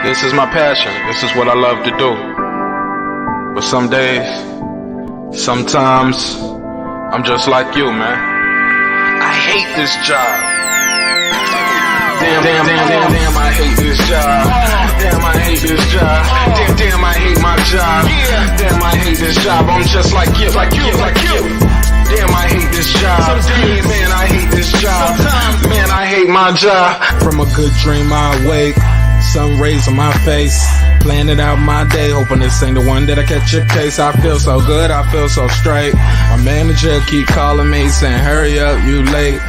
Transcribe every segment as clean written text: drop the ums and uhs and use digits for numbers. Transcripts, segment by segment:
This is my passion. This is what I love to do. But some days, sometimes, I'm just like you, man. I hate this job. Damn, I hate this job. Damn, I hate this job. Damn, I hate my job. Damn, I hate this job. I'm just like you. Damn, I hate this job. Man, I hate this job. Man, I hate my job. From a good dream I wake, sun rays on my face, planning out my day, hoping this ain't the one that I catch a case. I feel so good, I feel so straight. My manager keep calling me saying, hurry up, you late.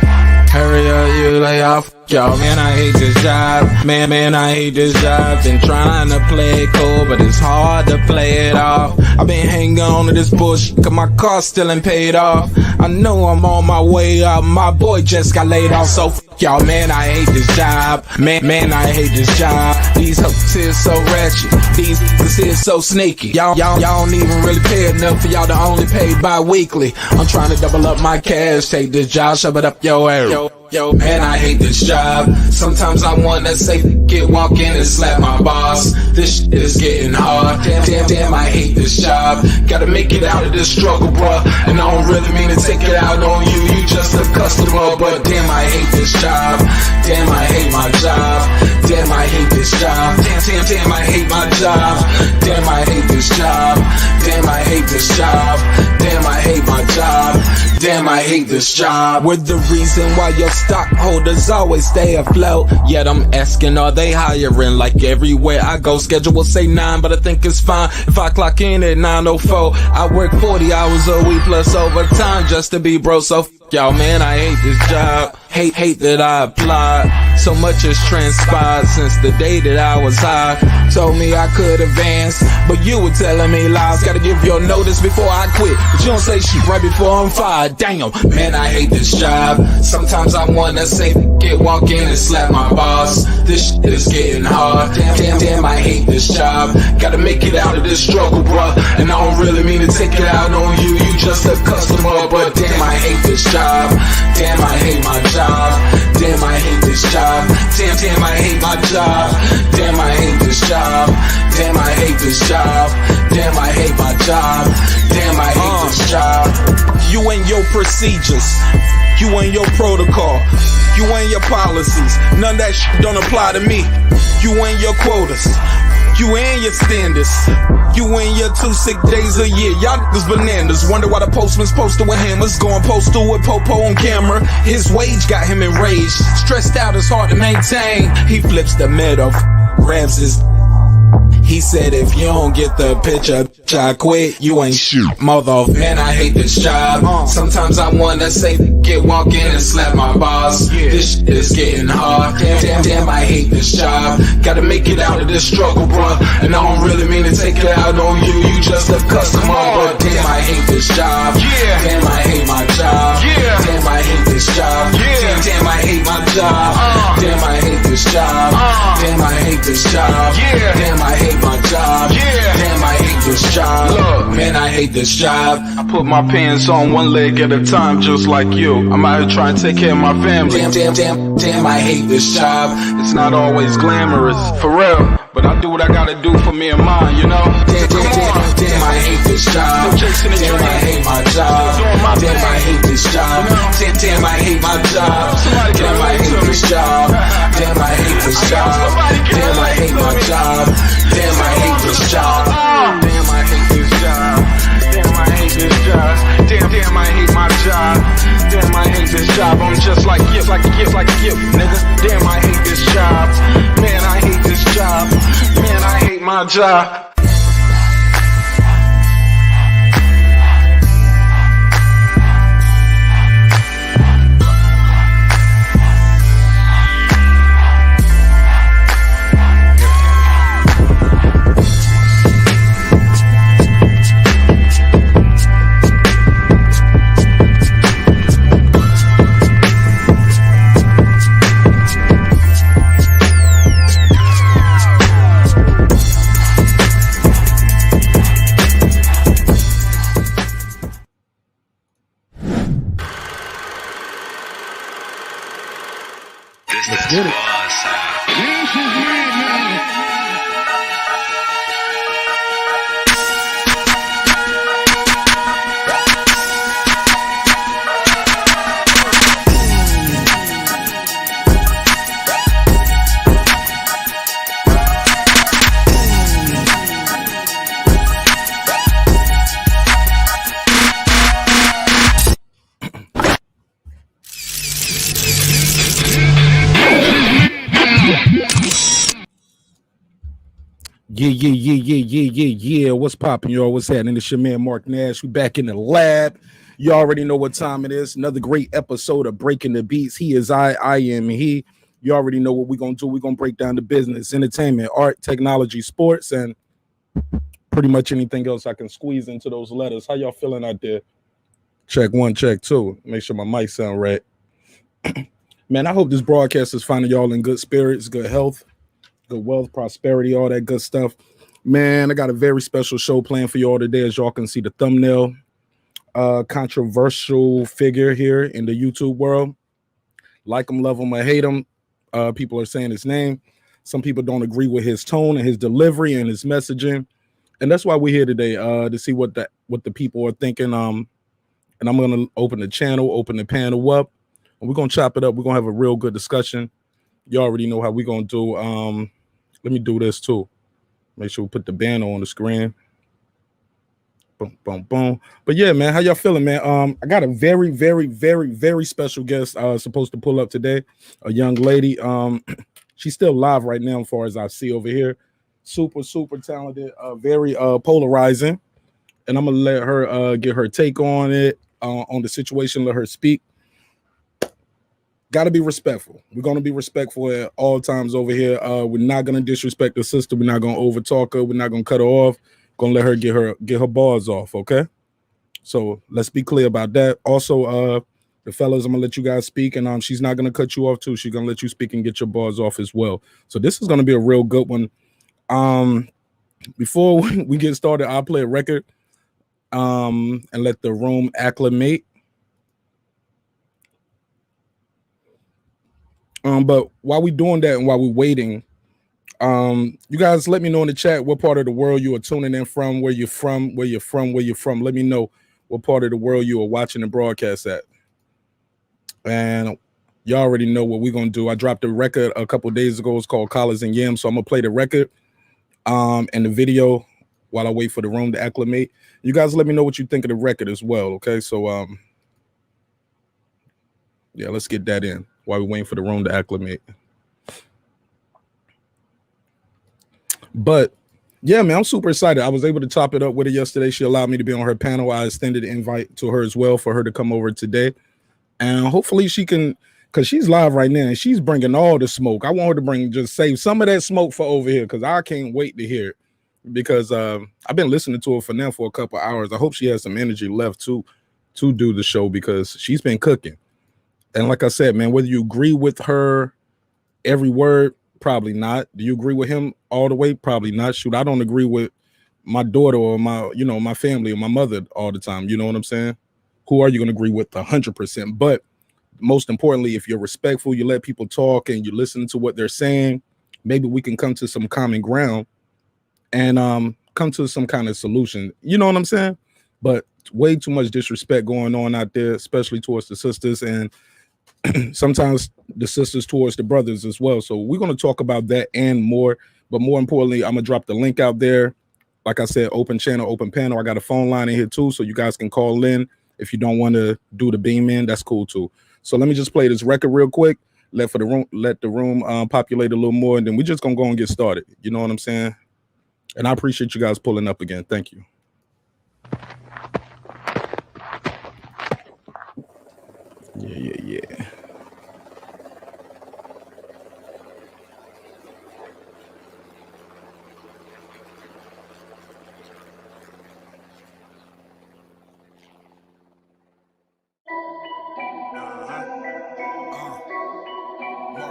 Hurry up, you lay off. Y'all, man, I hate this job. Man, I hate this job. Been trying to play it cool, but it's hard to play it off. I've been hanging on to this bullshit, cause my car still ain't paid off. I know I'm on my way up, my boy just got laid off, so y'all, man, I hate this job. Man, I hate this job. These hoes here so ratchet, these niggas here so sneaky. Y'all don't even really pay enough for y'all to only pay bi-weekly. I'm trying to double up my cash, take this job, shove it up your ass. Yo, man, I hate this job. Sometimes I wanna say, walk in and slap my boss. This shit is getting hard. Damn, I hate this job. Gotta make it out of this struggle, bruh. And I don't really mean to take it out on you. You just a customer, but damn, I hate this job. Damn, I hate my job. Damn, I hate this job. Damn, I hate my job. Damn, I hate this job. Damn, I hate this job. Damn, I hate my job. Damn, I hate this job. We're the reason why your stockholders always stay afloat. Yet I'm asking, are they hiring? Like everywhere I go, schedule will say 9, but I think it's fine if I clock in at 9:04. I work 40 hours a week plus overtime just to be bro. So y'all, man, I hate this job. Hate that I applied. So much has transpired since the day that I was high. Told me I could advance, but you were telling me lies. Gotta give your notice before I quit, but you don't say shit right before I'm fired. Damn, man, I hate this job. Sometimes I wanna say, walk in and slap my boss. This shit is getting hard. Damn, I hate this job. Gotta make it out of this struggle, bruh. And I don't really mean to take it out on you. You just a customer, but damn, I hate this job. Damn, I hate my job. Damn, I hate this job. Damn, I hate my job. Damn, I hate this job. Damn, I hate this job. Damn, I hate my job. Damn, I hate this job. You and your procedures, you and your protocol, you and your policies, none of that shit don't apply to me. You and your quotas, you and your standards, you and your 2 sick days a year. Y'all niggas bananas. Wonder why the postman's posted with hammers, going postal with Popo on camera. His wage got him enraged, stressed out, it's hard to maintain. He flips the middle, grabs his. He said, if you don't get the picture, I quit, you ain't shoot, mother. Man, I hate this job. Sometimes I wanna say, walk in and slap my boss. This shit is getting hard. Damn, I hate this job. Gotta make it out of this struggle, bruh. And I don't really mean to take it out on you. You just a customer, but damn, I hate this job. Damn, I hate my job. Damn, I hate this job. Damn, I hate my job. Damn, I hate this job. Damn, I hate this job. Damn, I hate my job. Damn, I hate this job. Look, man, I hate this job. I put my pants on one leg at a time, just like you. I'm out here trying to take care of my family. Damn, I hate this job. It's not always glamorous, for real, but I do what I gotta do for me and mine, you know? Damn, I hate this job. Damn, I hate my job. Damn, I hate this job. Damn, I hate my job. Damn, I hate this job. Damn, I hate this job. Damn, I hate my job. Damn, I hate this job. Damn, I hate this job. Damn, I hate this job. Damn, I hate my job. Damn, I hate this job. I'm just like you, nigga. Damn, I hate this job. Man, I hate this job. Man, I hate my job. Let's get it. Yeah. What's poppin', y'all? What's happening? It's your man, marqnash. We back in the lab. You already know what time it is. Another great episode of Breaking the Beats. He is I am he. You already know what we're going to do. We're going to break down the business, entertainment, art, technology, sports, and pretty much anything else I can squeeze into those letters. How y'all feeling out there? Check one, check two. Make sure my mic sound right. Man, I hope this broadcast is finding y'all in good spirits, good health, good wealth, prosperity, all that good stuff. Man, I got a very special show planned for y'all today. As y'all can see the thumbnail, controversial figure here in the YouTube world. Like him, love him, or hate him. People are saying his name. Some people don't agree with his tone and his delivery and his messaging. And that's why we're here today, to see what the people are thinking. And I'm gonna open the channel, open the panel up, and we're gonna chop it up. We're gonna have a real good discussion. You already know how we're gonna do. Let me do this too. Make sure we put the banner on the screen. Boom, boom, boom. But yeah, man, how y'all feeling, man? I got a very, very, very, very special guest supposed to pull up today. A young lady. She's still live right now, as far as I see over here. Super, super talented, very polarizing. And I'm gonna let her get her take on it, on the situation, let her speak. Got to be respectful. We're going to be respectful at all times over here. We're not going to disrespect the sister. We're not going to overtalk her. We're not going to cut her off. Going to let her get her bars off, okay? So let's be clear about that. Also, the fellas, I'm going to let you guys speak, and she's not going to cut you off too. She's going to let you speak and get your bars off as well. So this is going to be a real good one. Before we get started, I'll play a record and let the room acclimate. But while we're doing that and while we're waiting, you guys let me know in the chat what part of the world you are tuning in from, where you're from. Let me know what part of the world you are watching the broadcast at. And you already know what we're going to do. I dropped a record a couple days ago. It's called Collars and Yams. So I'm going to play the record and the video while I wait for the room to acclimate. You guys let me know what you think of the record as well, okay? So, yeah, let's get that in while we're waiting for the room to acclimate. But yeah, man, I'm super excited. I was able to top it up with her yesterday. She allowed me to be on her panel. I extended the invite to her as well for her to come over today. And hopefully she can, because she's live right now and she's bringing all the smoke. I want her to just save some of that smoke for over here, because I can't wait to hear it. Because I've been listening to her for now for a couple hours. I hope she has some energy left to do the show, because she's been cooking. And like I said, man, whether you agree with her every word, probably not. Do you agree with him all the way? Probably not. Shoot, I don't agree with my daughter or my family or my mother all the time. You know what I'm saying? Who are you going to agree with 100%? But most importantly, if you're respectful, you let people talk and you listen to what they're saying, maybe we can come to some common ground and come to some kind of solution. You know what I'm saying? But way too much disrespect going on out there, especially towards the sisters, and sometimes the sisters towards the brothers as well. So we're going to talk about that and more. But more importantly, I'm going to drop the link out there. Like I said, open channel, open panel. I got a phone line in here too, so you guys can call in. If you don't want to do the beam in, that's cool too. So let me just play this record real quick. Let the room populate a little more, and then we're just going to go and get started. You know what I'm saying? And I appreciate you guys pulling up again. Thank you. Yeah.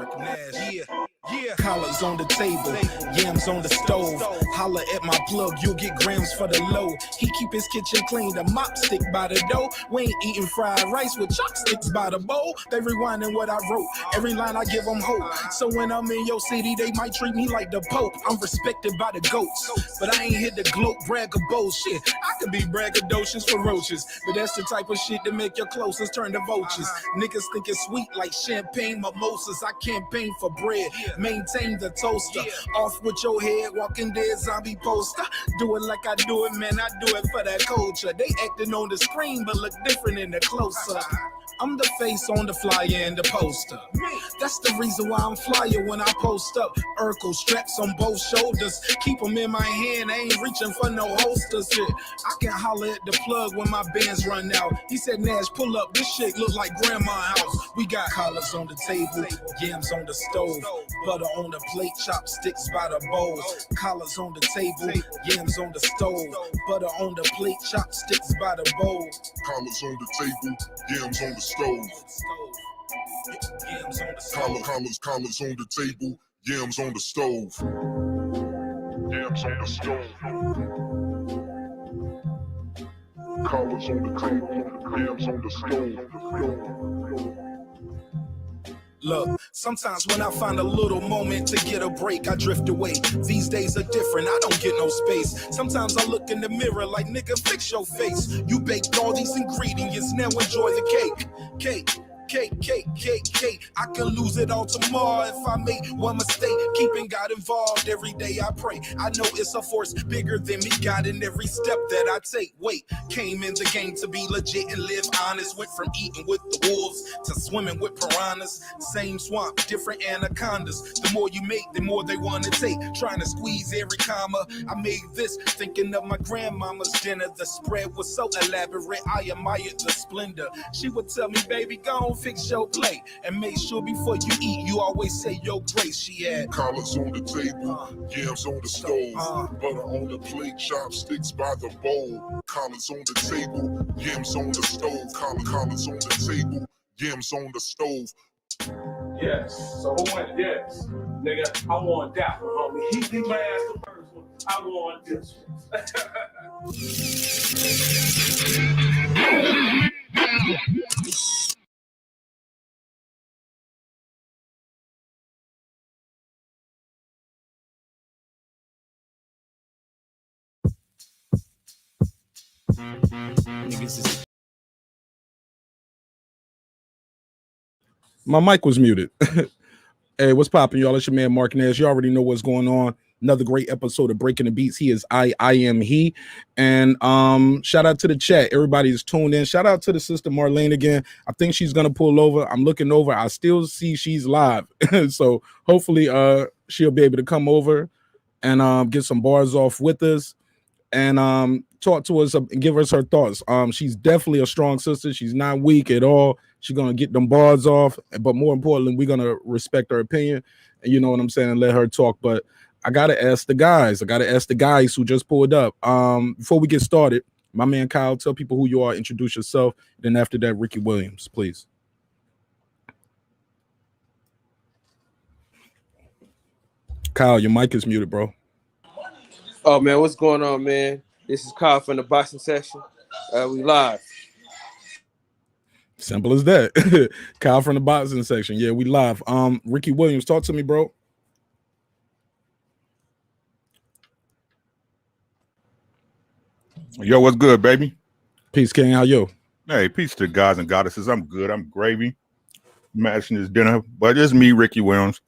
marqnash. Yeah. Collars on the table, yams on the stove. Holla at my plug, you'll get grams for the low. He keep his kitchen clean, the mop stick by the dough. We ain't eating fried rice with chopsticks by the bowl. They rewinding what I wrote, every line I give them hope. So when I'm in your city, they might treat me like the Pope. I'm respected by the goats, but I ain't here to gloat, brag or bullshit. I could be braggadocious for roaches, but that's the type of shit that make your closest turn to vultures. Niggas think it's sweet like champagne mimosas. I campaign for bread, maintain the toaster. Off with your head, Walking Dead zombie poster. Do it like I do it, man, I do it for that culture. They acting on the screen, but look different in the close-up. I'm the face on the flyer and the poster. That's the reason why I'm flyer when I post up. Urkel straps on both shoulders. Keep them in my hand, I ain't reaching for no holsters. Shit, I can holler at the plug when my bands run out. He said, Nash, pull up, this shit look like grandma's house. We got collars on the table, yams on the stove, butter on the plate, chopsticks by the bowl. Collars on the table, yams on the stove, butter on the plate, chopsticks by the bowl. Collars on the table, yams on the stove. Collars on the table, yams on the stove. Yams on the stove. Collars on the table, yams on the stove. Look, sometimes when I find a little moment to get a break, I drift away. These days are different, I don't get no space. Sometimes I look in the mirror like, nigga, fix your face. You baked all these ingredients, now enjoy the cake. Cake. I can lose it all tomorrow if I make one mistake. Keeping God involved every day I pray. I know it's a force bigger than me, God, in every step that I take. Wait, came in the game to be legit and live honest. Went from eating with the wolves to swimming with piranhas. Same swamp, different anacondas. The more you make, the more they want to take. Trying to squeeze every comma. I made this thinking of my grandmama's dinner. The spread was so elaborate, I admired the splendor. She would tell me, baby, go on, fix your plate and make sure before you eat you always say your grace. She had collars on the table, yams on the stove, butter on the plate, chopsticks by the bowl. Collars on the table, yams on the stove. Collars on the table, yams on the stove. Yes. So who went this? Nigga, I want that one, homie. He my ass the first one. I want this one. My mic was muted. Hey, what's poppin', y'all? It's your man marqnash. You already know what's going on. Another great episode of Breaking the Beats. He is I am he. And shout out to the chat. Everybody's tuned in. Shout out to the sister Marlene again. I think she's gonna pull over. I'm looking over. I still see she's live. So hopefully she'll be able to come over and get some bars off with us and talk to us and give us her thoughts. She's definitely a strong sister. She's not weak at all. She's gonna get them bars off, but more importantly, we're gonna respect her opinion, and you know what I'm saying, and let her talk. But I gotta ask the guys who just pulled up. Before we get started, my man Kyle, tell people who you are, introduce yourself. Then after that, Ricky Williams, please. Kyle, your mic is muted, bro. Oh man, what's going on, man? This is Kyle from the boxing section. We live. Simple as that. Kyle from the boxing section. Yeah, we live. Ricky Williams, talk to me, bro. Yo, what's good, baby? Peace, King. How you? Hey, peace to gods and goddesses. I'm good. I'm gravy. Mashing this dinner. But it's me, Ricky Williams,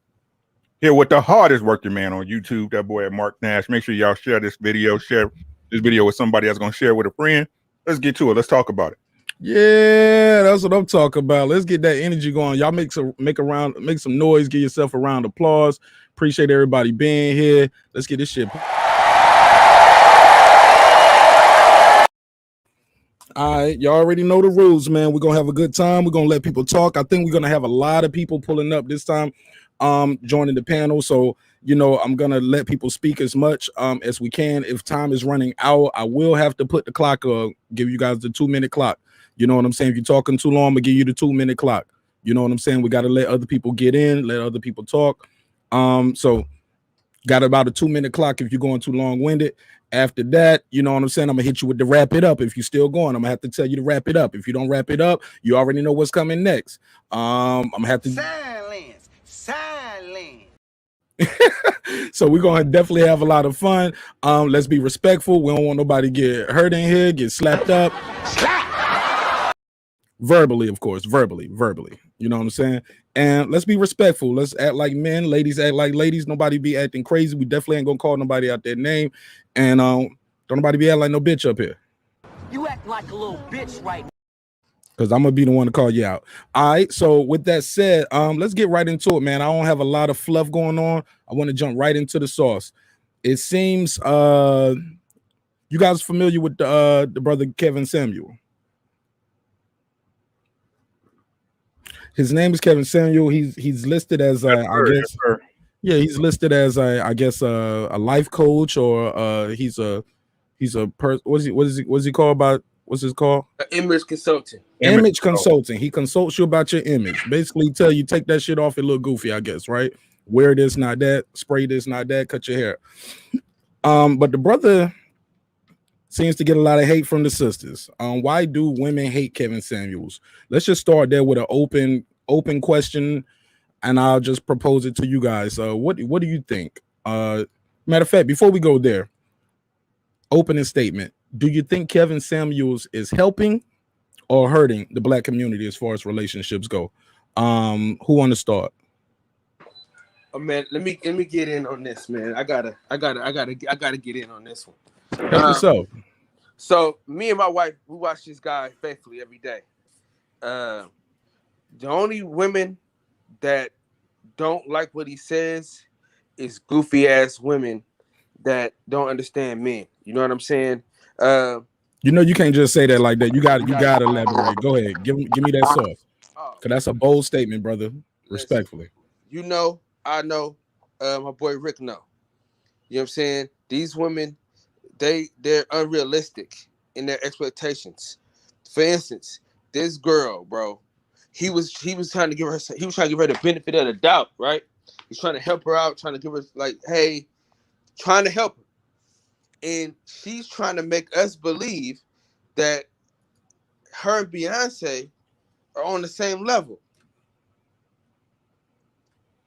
here with the hardest working man on YouTube, that boy at marqnash. Make sure y'all share this video. Share this video with somebody that's going to share with a friend. Let's get to it. Let's talk about it. Yeah, that's what I'm talking about. Let's get that energy going. Y'all make some noise. Give yourself a round of applause. Appreciate everybody being here. Let's get this shit. All right, y'all already know the rules, man. We're gonna have a good time. We're gonna let people talk. I think we're gonna have a lot of people pulling up this time, joining the panel. So you know, I'm gonna let people speak as much as we can. If time is running out, I will have to put the clock give you guys the 2-minute clock. You know what I'm saying? If you're talking too long, I'm gonna give you the 2-minute clock. You know what I'm saying? We got to let other people get in, let other people talk. So got about a 2-minute clock if you're going too long-winded. After that, you know what I'm saying? I'm gonna hit you with the wrap it up. If you're still going, I'm gonna have to tell you to wrap it up. If you don't wrap it up, you already know what's coming next. I'm gonna have to silence. So we're gonna definitely have a lot of fun. Let's be respectful. We don't want nobody get hurt in here, get slapped up. Verbally, of course, verbally. You know what I'm saying? And let's be respectful. Let's act like men. Ladies act like ladies. Nobody be acting crazy. We definitely ain't gonna call nobody out their name. And don't nobody be acting like no bitch up here. You act like a little bitch right now. because I'm gonna be the one to call you out. All right. So with that said, let's get right into it, man. I don't have a lot of fluff going on. I want to jump right into the sauce. It seems you guys familiar with the brother Kevin Samuel. His name is Kevin Samuel. He's listed as I guess yeah, he's listed as I guess a life coach, or he's a what's he called about what's his called? Image consultant. Image consulting. He consults you about your image. Basically tell you take that shit off, it look goofy, I guess, right? Wear this, not that, spray this, not that, cut your hair. But the brother seems to get a lot of hate from the sisters. Why do women hate Kevin Samuels? Let's just start there with an open question, and I'll just propose it to you guys. What do you think? Matter of fact, before we go there, opening statement. Do you think Kevin Samuels is helping or hurting the black community as far as relationships go? Who want to start? Oh man, let me get in on this, man. I gotta get in on this one. Help yourself. So me and my wife, we watch this guy faithfully every day. The only women that don't like what he says is goofy ass women that don't understand men. You know what I'm saying? You know you can't just say that like that. You got to elaborate. Go ahead. Give me that sauce. Cause that's a bold statement, brother. Respectfully. You know, I know, my boy Rick know. You know what I'm saying? These women, they're unrealistic in their expectations. For instance, this girl, bro, he was trying to give her the benefit of the doubt, right? He's trying to help her out, trying to give her like, hey, trying to help her. And she's trying to make us believe that her and Beyonce are on the same level.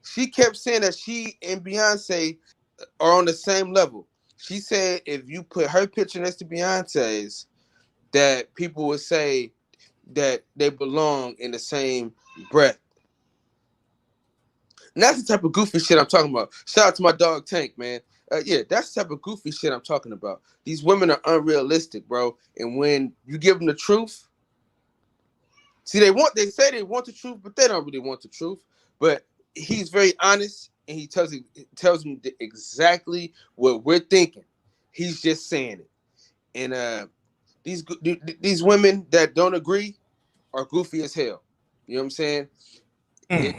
She kept saying that she and Beyonce are on the same level. She said if you put her picture next to Beyonce's, that people would say that they belong in the same breath. And that's the type of goofy shit I'm talking about. Shout out to my dog Tank, man. Yeah, that's the type of goofy shit I'm talking about. These women are unrealistic, bro. And when you give them the truth, see, they say they want the truth, but they don't really want the truth. But he's very honest, and he tells me exactly what we're thinking. He's just saying it. And these women that don't agree are goofy as hell. You know what I'm saying? And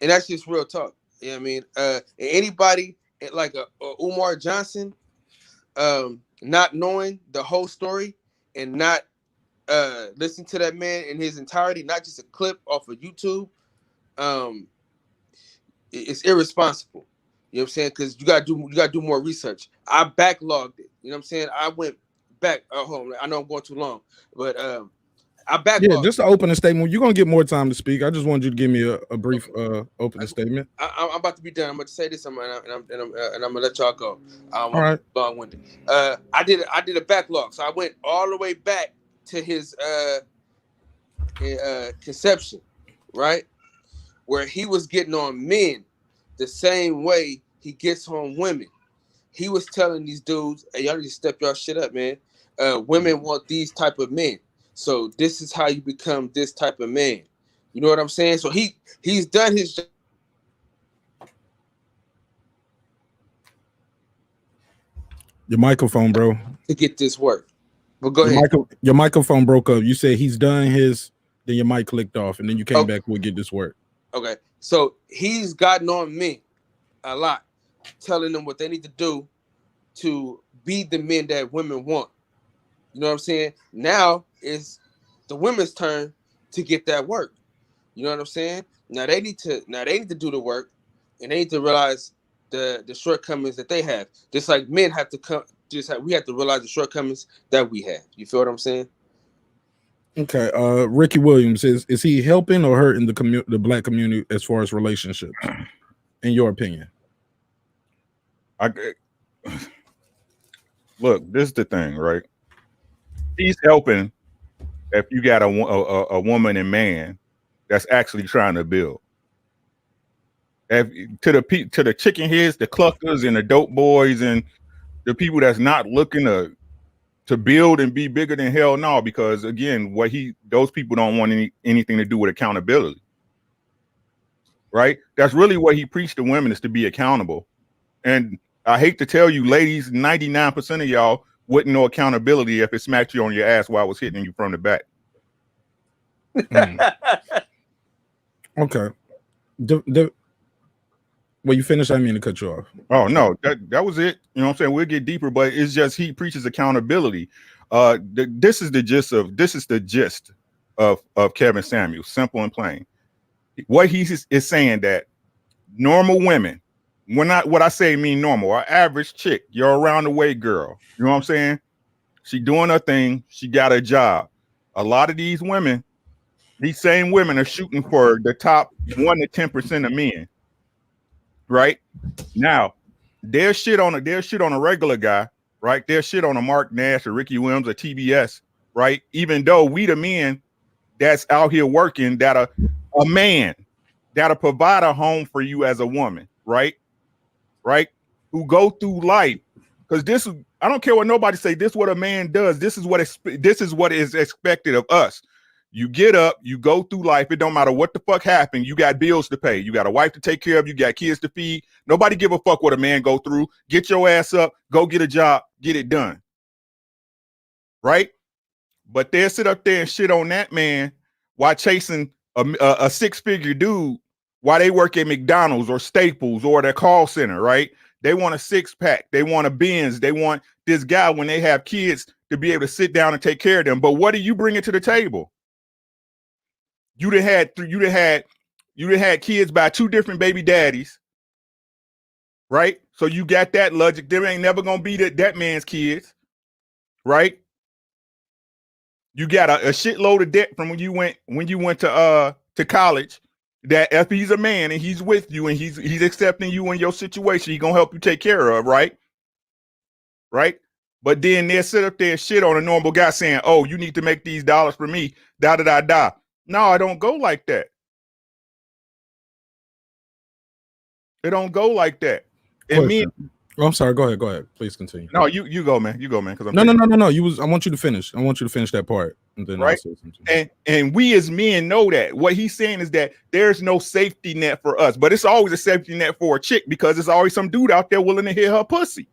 that's just real talk. You know what I mean? And anybody like a Umar Johnson, not knowing the whole story and not listening to that man in his entirety, not just a clip off of YouTube, it's irresponsible. You know what I'm saying? Because you gotta do more research. I backlogged it. You know what I'm saying? I went back. Hold on, I know I'm going too long, but I backlogged. Yeah, just to open a statement. You're gonna get more time to speak. I just wanted you to give me a brief opening statement. I'm about to be done. I'm about to say this, and I'm gonna let y'all go. All right. Long-winded. I did a backlog, so I went all the way back to his conception, right, where he was getting on men the same way he gets on women. He was telling these dudes, "Hey, y'all need to step y'all shit up, man. Women want these type of men. So this is how you become this type of man." You know what I'm saying? So he's done his job. Your microphone, bro. To get this work. But go ahead. Your microphone broke up. You said he's done his, then your mic clicked off, and then you came back with get this work. Okay. So he's gotten on men a lot, telling them what they need to do to be the men that women want. You know what I'm saying? Now it's the women's turn to get that work. You know what I'm saying? Now they need to do the work, and they need to realize the shortcomings that they have. Just like men have to we have to realize the shortcomings that we have. You feel what I'm saying? Okay. Ricky Williams, is he helping or hurting the black community as far as relationships, in your opinion? Look, this is the thing, right? He's helping if you got a woman and man that's actually trying to build. To the chicken heads, the cluckers, and the dope boys, and the people that's not looking to to build and be bigger than hell no, because again, those people don't want anything to do with accountability. Right? That's really what he preached to women, is to be accountable. And I hate to tell you, ladies, 99% of y'all wouldn't know accountability if it smacked you on your ass while I was hitting you from the back. Okay. Well, you finished. I didn't mean to cut you off. Oh no, that was it. You know what I'm saying? We'll get deeper, but it's just he preaches accountability. This is the gist of Kevin Samuels, simple and plain. What he is saying that normal women, what I say mean normal, our average chick, your around the way girl, you know what I'm saying? She doing her thing, she got a job. A lot of these women, these same women are shooting for the top 1 to 10% of men. Right? Now, they'll shit on a regular guy, right? They'll shit on a marqnash or Ricky Williams or TBS, right? Even though we the men that's out here working, that a man that'll provide a home for you as a woman, right? Right? Who go through life, because I don't care what nobody say, this is what a man does. This is what is expected of us. You get up, you go through life. It don't matter what the fuck happened. You got bills to pay. You got a wife to take care of. You got kids to feed. Nobody give a fuck what a man go through. Get your ass up, go get a job, get it done. Right? But they'll sit up there and shit on that man while chasing a six-figure dude while they work at McDonald's or Staples or their call center, right? They want a six-pack. They want a Benz. They want this guy, when they have kids, to be able to sit down and take care of them. But what are you bringing to the table? You done had kids by 2 different baby daddies, right? So you got that logic. There ain't never gonna be that man's kids, right? You got a shitload of debt from when you went to college. That if he's a man and he's with you and he's accepting you in your situation, he's gonna help you take care of, right? Right? But then they'll sit up there and shit on a normal guy saying, "Oh, you need to make these dollars for me." Da da da da. No, I don't go like that. It don't go like that. And me, I'm sorry. Go ahead. Please continue. No, you go, man. You go, man. Because no. I want you to finish. I want you to finish that part, and then right. I'll say something. And we as men know that. What he's saying is that there's no safety net for us, but it's always a safety net for a chick, because there's always some dude out there willing to hit her pussy.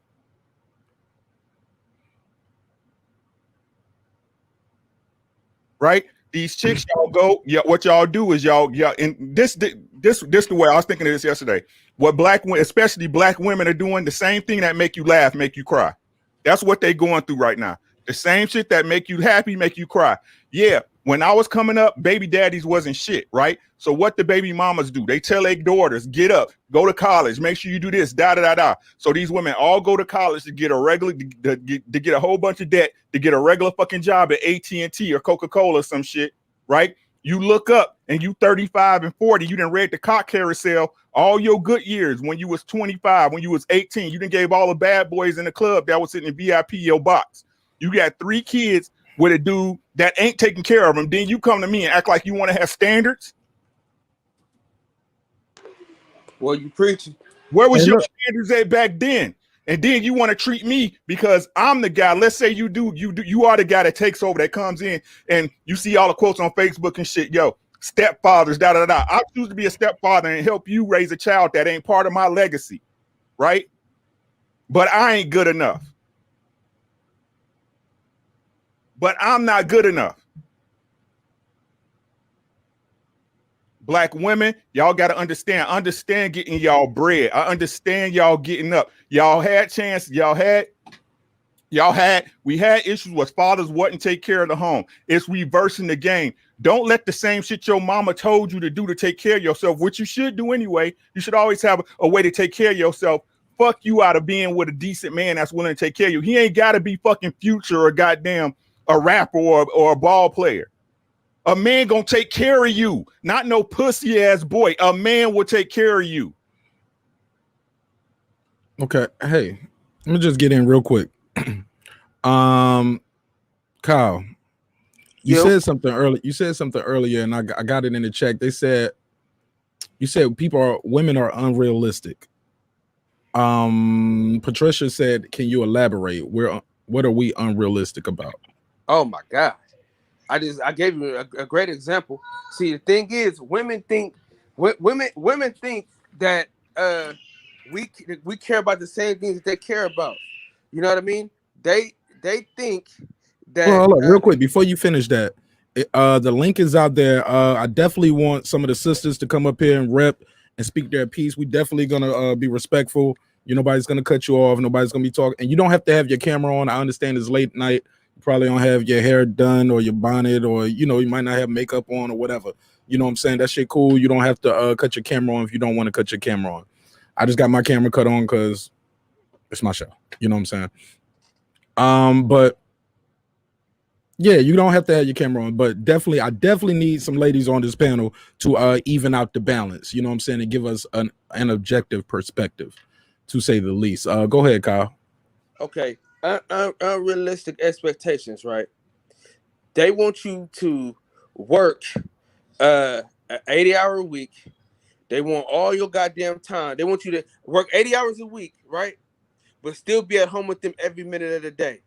Right? These chicks, y'all go, yeah. What y'all do is y'all, and this the way I was thinking of this yesterday. What black women, especially black women, are doing the same thing that make you laugh, make you cry. That's what they going through right now. The same shit that make you happy, make you cry. Yeah, when I was coming up, baby daddies wasn't shit, right? So what the baby mamas do? They tell their daughters, get up, go to college, make sure you do this, da da da da. So these women all go to college to get to get a whole bunch of debt, to get a regular fucking job at AT&T or Coca-Cola or some shit, right? You look up and you 35 and 40, you done read the cock carousel all your good years when you was 25, when you was 18. You done gave all the bad boys in the club that was sitting in VIP your box. You got 3 kids with a dude that ain't taking care of them. Then you come to me and act like you want to have standards. Well, you preaching. Where was your standards at back then? And then you want to treat me because I'm the guy. Let's say you are the guy that takes over, that comes in, and you see all the quotes on Facebook and shit. Yo, stepfathers, da da da. I choose to be a stepfather and help you raise a child that ain't part of my legacy, right? But I ain't good enough. But I'm not good enough. Black women, y'all got to understand getting y'all bread. I understand y'all getting up. Y'all had chance. We had issues with fathers wouldn't take care of the home. It's reversing the game. Don't let the same shit your mama told you to do to take care of yourself, which you should do anyway. You should always have a way to take care of yourself. Fuck you out of being with a decent man that's willing to take care of you. He ain't got to be fucking Future or goddamn a rapper or a ball player. A man gonna take care of you, not no pussy ass boy. A man will take care of you. Okay, hey, let me just get in real quick. Kyle, you said something early. You said something earlier, and I got it in the check. You said women are unrealistic. Patricia said, "Can you elaborate? What are we unrealistic about? Oh my God. I gave you a great example. See, the thing is, women think that we care about the same things that they care about. You know what I mean? They think Well, that hold up, real quick before you finish that. The link is out there. I definitely want some of the sisters to come up here and rep and speak their piece. We definitely gonna be respectful. Nobody's gonna cut you off. Nobody's gonna be talking, and you don't have to have your camera on. I understand it's late night. You probably don't have your hair done or your bonnet, or you might not have makeup on or whatever. You know what I'm saying? That shit cool. You don't have to cut your camera on if you don't want to cut your camera on. I just got my camera cut on because it's my show. You know what I'm saying? But yeah, you don't have to have your camera on, but I definitely need some ladies on this panel to even out the balance. You know what I'm saying? And give us an objective perspective, to say the least. Go ahead, Kyle. Okay, unrealistic expectations, right? They want you to work an 80-hour week. They want all your goddamn time. They want you to work 80 hours a week, right? But still be at home with them every minute of the day.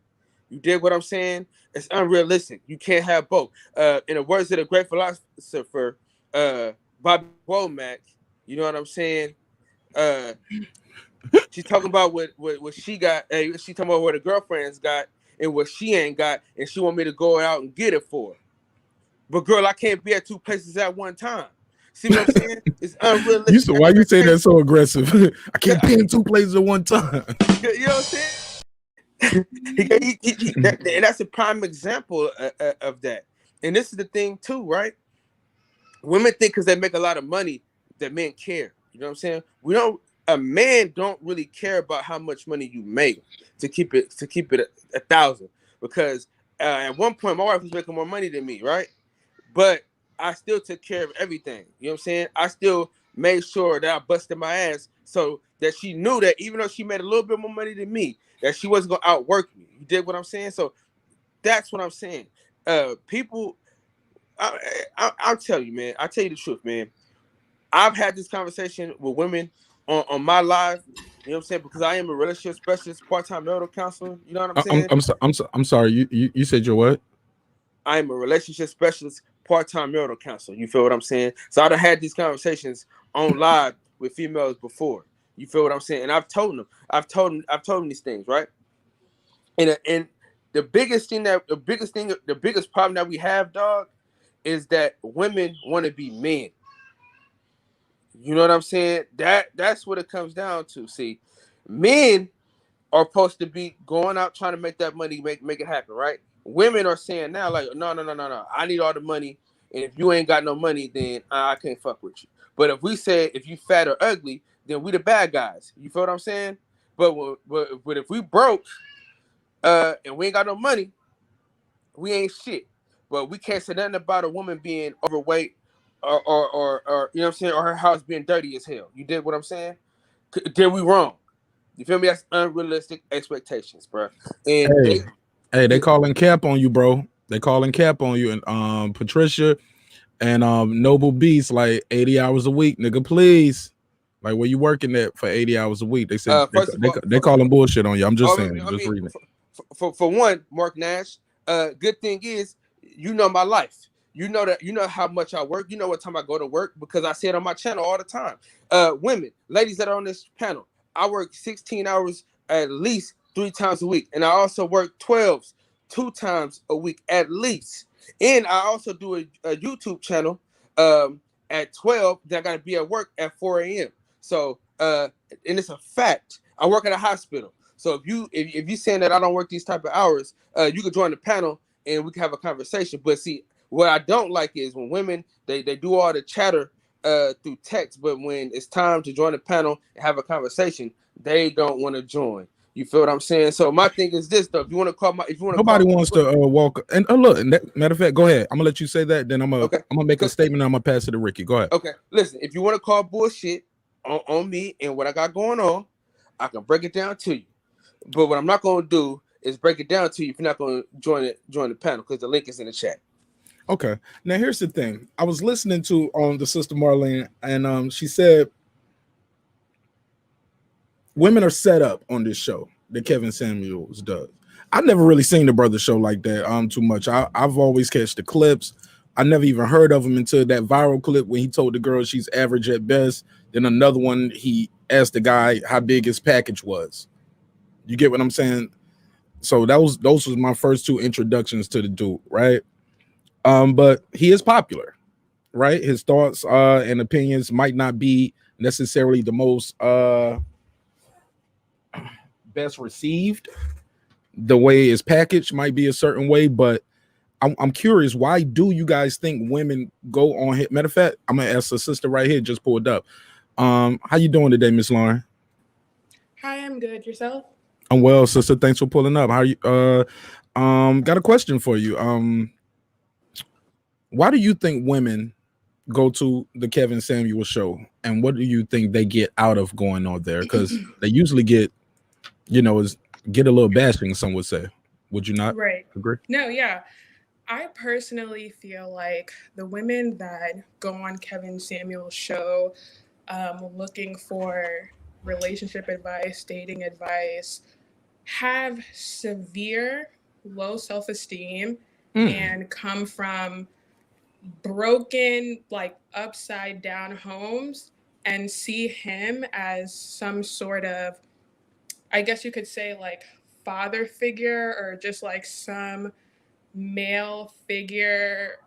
You dig what I'm saying? It's unrealistic. You can't have both. In the words of the great philosopher, Bobby Womack, you know what I'm saying? She's talking about what she got. She talking about what her girlfriends got and what she ain't got, and she want me to go out and get it for her. But girl, I can't be at two places at one time. See what I'm saying? It's unrealistic. Why you say that so aggressive? I can't be in two places at one time. You know what I'm saying? And that's a prime example of that. And this is the thing too, right? Women think because they make a lot of money that men care. You know what I'm saying? A man don't really care about how much money you make to keep it 1,000. Because at one point my wife was making more money than me, right? But I still took care of everything. You know what I'm saying? I still made sure that I busted my ass so that she knew that even though she made a little bit more money than me, that she wasn't gonna outwork me. You did what I'm saying? So that's what I'm saying. People, I'll tell you, man. I'll tell you the truth, man. I've had this conversation with women on my live. You know what I'm saying? Because I am a relationship specialist, part-time marital counselor. You know what I'm saying? I'm sorry. You said you're what? I am a relationship specialist, part-time marital counselor. You feel what I'm saying? So I've had these conversations on live with females before. You feel what I'm saying? And I've told them these things, right? And the biggest problem that we have, dog, is that women want to be men. You know what I'm saying? That's what it comes down to. See, men are supposed to be going out trying to make that money, make it happen, right? Women are saying now, like, no. I need all the money, and if you ain't got no money, then I can't fuck with you. But if we say if you fat or ugly, then we the bad guys. You feel what I'm saying? But if we broke, and we ain't got no money, we ain't shit. But we can't say nothing about a woman being overweight or you know what I'm saying, or her house being dirty as hell. You did what I'm saying? Then we wrong. You feel me? That's unrealistic expectations, bro. And they calling cap on you, bro. They calling cap on you, and Patricia and Noble Beast, like 80 hours a week, nigga. Please, like, where you working at for 80 hours a week? They said they calling bullshit on you. I'm just saying, just reading it. For one, marqnash. Good thing is, you know my life. You know how much I work. You know what time I go to work because I say it on my channel all the time. Women, ladies that are on this panel, I work 16 hours at least 3 times a week. And I also work 12s 2 times a week at least. And I also do a YouTube channel at 12. Then I got to be at work at 4 a.m. So, and it's a fact. I work at a hospital. So if you saying that I don't work these type of hours, you can join the panel and we can have a conversation. But see, what I don't like is when women, they do all the chatter through text, but when it's time to join the panel and have a conversation, they don't want to join. You feel what I'm saying? So my thing is this, though. If you want to call nobody wants to walk. And look, matter of fact, go ahead. I'm gonna let you say that. Then I'm gonna make a statement. I'm gonna pass it to Ricky. Go ahead. Okay, listen. If you want to call bullshit on me and what I got going on, I can break it down to you. But what I'm not gonna do is break it down to you if you're not gonna join the panel, because the link is in the chat. Okay. Now here's the thing. I was listening to the sister Marlene, and she said women are set up on this show that Kevin Samuels does. I never really seen the brother show like that too much. I've always catched the clips. I never even heard of him until that viral clip when he told the girl she's average at best. Then another one, he asked the guy how big his package was. You get what I'm saying? So those was my first two introductions to the dude, right? But he is popular, right? His thoughts and opinions might not be necessarily the most best received. The way it's packaged might be a certain way, but I'm curious, why do you guys think women go on hit? Matter of fact, I'm gonna ask a sister right here, just pulled up. How you doing today, Miss Lauren? Hi, I'm good. Yourself? I'm well, sister. Thanks for pulling up. How you got a question for you. Why do you think women go to the Kevin Samuel show, and what do you think they get out of going on there? Because they usually get, get a little bashing, some would say. Would you not agree? No, yeah. I personally feel like the women that go on Kevin Samuel's show looking for relationship advice, dating advice, have severe low self-esteem and come from broken, like upside down homes, and see him as some sort of, I guess you could say, like father figure, or just like some male figure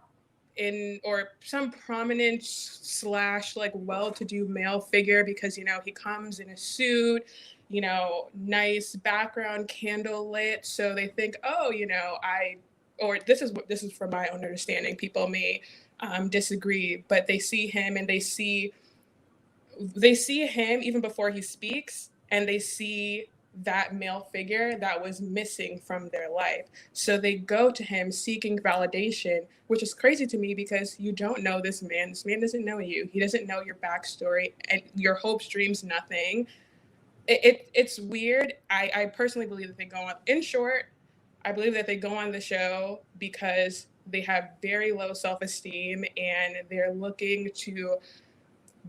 or some prominent / like well-to-do male figure, because he comes in a suit, nice background, candle lit, so they think, oh, this is from my own understanding, people may disagree, but they see him and they see him even before he speaks, and they see that male figure that was missing from their life. So they go to him seeking validation, which is crazy to me because you don't know this man. This man doesn't know you. He doesn't know your backstory and your hopes, dreams, nothing. It's weird. I personally believe that they go on. In short, I believe that they go on the show because they have very low self-esteem and they're looking to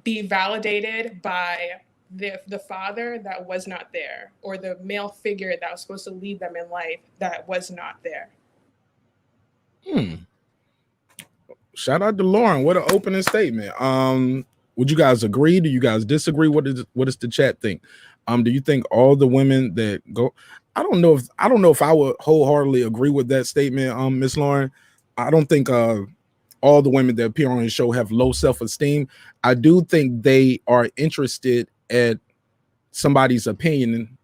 be validated by the father that was not there, or the male figure that was supposed to lead them in life that was not there. Shout out to Lauren. What an opening statement. Would you guys agree? Do you guys disagree? What does the chat think? Do you think all the women that go, I don't know if I would wholeheartedly agree with that statement, Miss Lauren. I don't think all the women that appear on his show have low self-esteem. I do think they are interested at somebody's opinion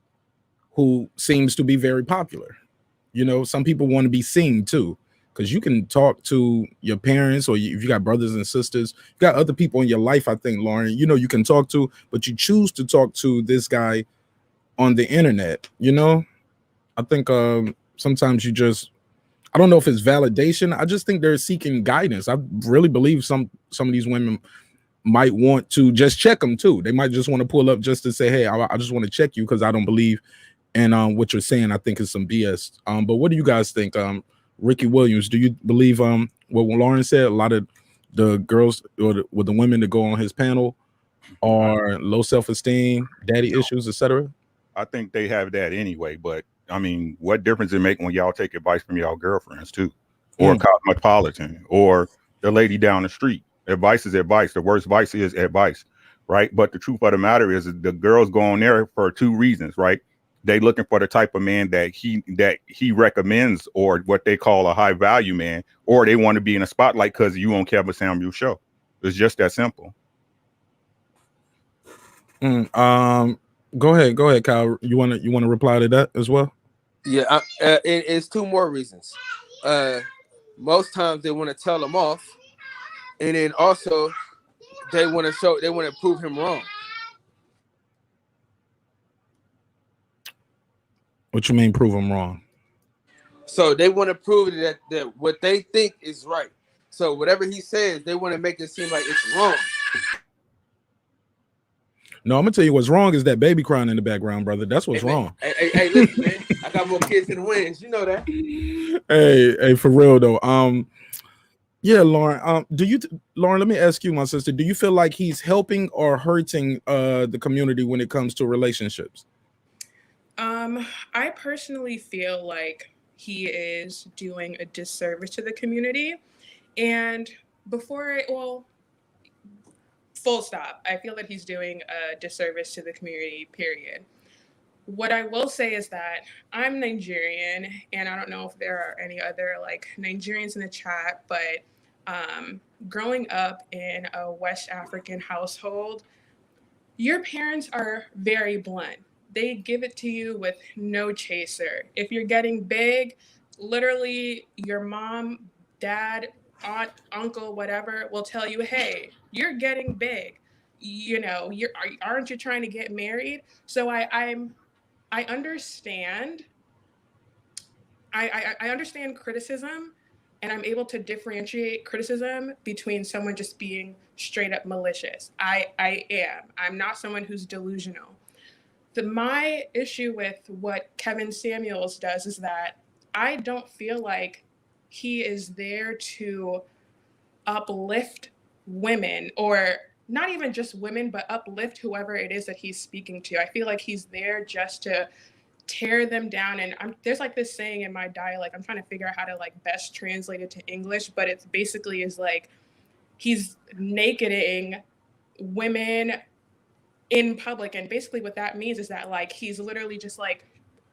who seems to be very popular. Some people want to be seen too, because you can talk to your parents, or if you got brothers and sisters, you got other people in your life, I think, Lauren, you can talk to, but you choose to talk to this guy on the internet. I think sometimes I don't know if it's validation. I just think they're seeking guidance. I really believe some of these women might want to just check them too. They might just want to pull up just to say, hey, I just want to check you because I don't believe in what you're saying. I think it's some BS. But what do you guys think? Ricky Williams, do you believe what Lauren said? A lot of the girls or the women that go on his panel are low self-esteem, daddy issues, etc. I think they have that anyway, but I mean, what difference it make when y'all take advice from y'all girlfriends too, or Cosmopolitan, or the lady down the street? Advice is advice. The worst advice is advice, right? But the truth of the matter is the girls go on there for two reasons, right? They looking for the type of man that he recommends, or what they call a high value man, or they want to be in a spotlight because you on Kevin Samuel's show. It's just that simple. Go ahead, Kyle. You want to reply to that as well? Yeah, it's two more reasons. Most times they want to tell him off, and then also they want to prove him wrong. What you mean prove him wrong? So they want to prove that what they think is right. So whatever he says, they want to make it seem like it's wrong. No, I'm gonna tell you what's wrong is that baby crying in the background, brother. That's what's wrong. Hey, listen, man. I got more kids than wins. You know that. Hey, for real though. Yeah, Lauren. Lauren, let me ask you, my sister. Do you feel like he's helping or hurting the community when it comes to relationships? I personally feel like he is doing a disservice to the community. And full stop, I feel that he's doing a disservice to the community, period. What I will say is that I'm Nigerian, and I don't know if there are any other like Nigerians in the chat, but growing up in a West African household, your parents are very blunt. They give it to you with no chaser. If you're getting big, literally your mom, dad, aunt, uncle, whatever will tell you, hey, you're getting big. You know, aren't you trying to get married? So I understand. I understand criticism, and I'm able to differentiate criticism between someone just being straight up malicious. I'm not someone who's delusional. My issue with what Kevin Samuels does is that I don't feel like he is there to uplift women, or not even just women, but uplift whoever it is that he's speaking to. I feel like he's there just to tear them down. And there's like this saying in my dialect, I'm trying to figure out how to like best translate it to English, but it's basically is like he's nakeding women in public. And basically what that means is that like he's literally just like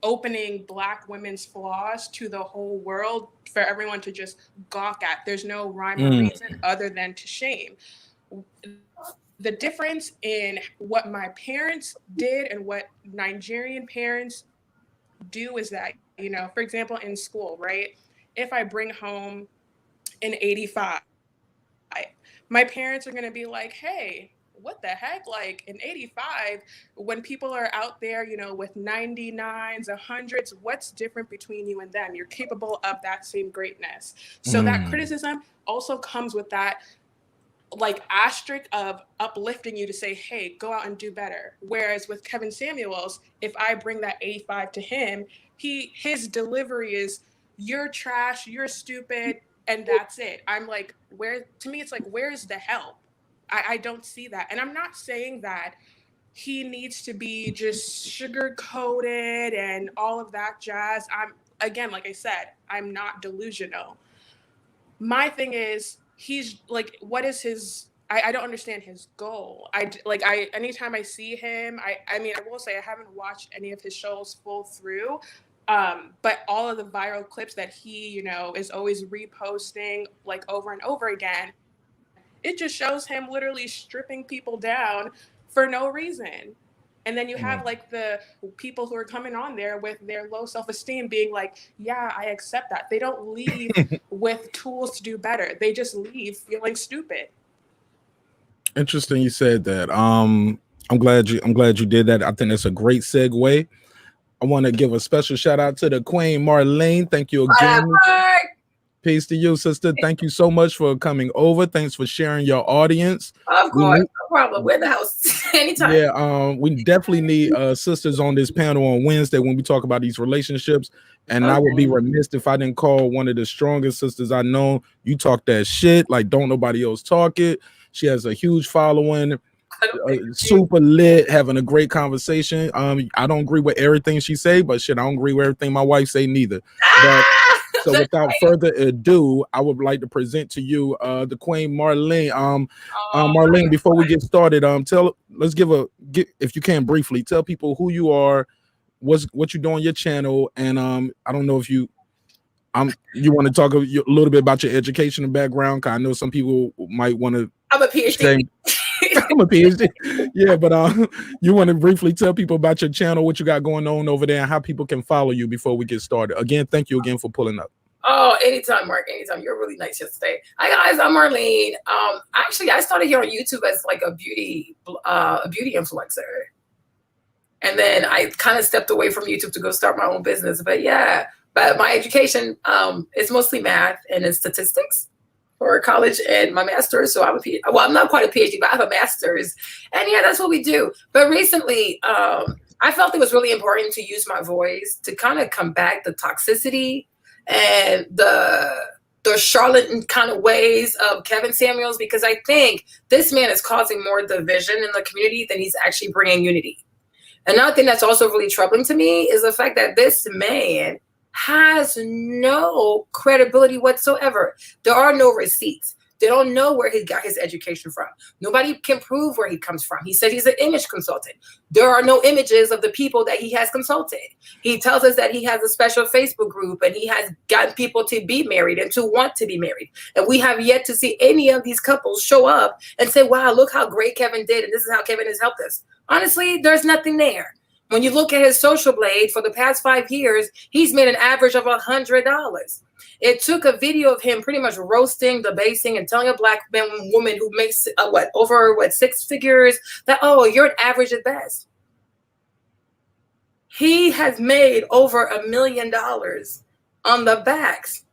opening Black women's flaws to the whole world for everyone to just gawk at. There's no rhyme or reason other than to shame. The difference in what my parents did and what Nigerian parents do is that, you know, for example, in school, right? If I bring home an 85, my parents are going to be like, hey, what the heck? Like an 85, when people are out there, you know, with 99s, 100s, what's different between you and them? You're capable of that same greatness. So that criticism also comes with that like asterisk of uplifting you to say, hey, go out and do better. Whereas with Kevin Samuels, if I bring that 85 to him, his delivery is, you're trash, you're stupid, and that's it. I'm like, to me, it's like, where's the help? I don't see that. And I'm not saying that he needs to be just sugar coated and all of that jazz. Again, like I said, I'm not delusional. My thing is, he's like, what is his, I don't understand his goal. Anytime I see him, I mean, I will say I haven't watched any of his shows full through, but all of the viral clips that he, you know, is always reposting like over and over again, it just shows him literally stripping people down for no reason. And then you have like the people who are coming on there with their low self-esteem being like, yeah, I accept that. They don't leave with tools to do better. They just leave feeling stupid. Interesting you said that. I'm glad you did that. I think that's a great segue. I want to give a special shout out to the Queen Marlene. Thank you again. Peace to you, sister. Thank you so much for coming over. Thanks for sharing your audience. Of course, no problem. We're in the house anytime. Yeah, we definitely need sisters on this panel on Wednesday when we talk about these relationships. And I would be remiss if I didn't call one of the strongest sisters I know. You talk that shit like don't nobody else talk it. She has a huge following. Super lit, having a great conversation. I don't agree with everything she say, but shit, I don't agree with everything my wife say neither. But so without further ado, I would like to present to you the Queen Marlene. Marlene, before we get started, if you can briefly tell people who you are, what you do on your channel, and I don't know if you want to talk a little bit about your education and background, because I know some people might want to. I'm a PhD. I'm a PhD. Yeah, but you want to briefly tell people about your channel, what you got going on over there, and how people can follow you before we get started. Again, thank you again for pulling up. Oh, anytime, Mark. Anytime. You're really nice yesterday. Hi guys, I'm Marlene. Actually, I started here on YouTube as like a beauty influencer, and then I kind of stepped away from YouTube to go start my own business. But yeah, my education is mostly math and in statistics for college and my master's. So I'm not quite a PhD, but I have a master's. And yeah, that's what we do. But recently, I felt it was really important to use my voice to kind of combat the toxicity and the charlatan kind of ways of Kevin Samuels, because I think this man is causing more division in the community than he's actually bringing unity. Another thing that's also really troubling to me is the fact that this man has no credibility whatsoever. There are no receipts. They don't know where he got his education from. Nobody can prove where he comes from. He said he's an image consultant. There are no images of the people that he has consulted. He tells us that he has a special Facebook group and he has gotten people to be married and to want to be married. And we have yet to see any of these couples show up and say, wow, look how great Kevin did. And this is how Kevin has helped us. Honestly, there's nothing there. When you look at his social blade for the past 5 years, he's made an average of $100. It took a video of him pretty much roasting, debasing, and telling a black woman who makes over 6 figures that, oh, you're an average at best. He has made over $1 million on the backs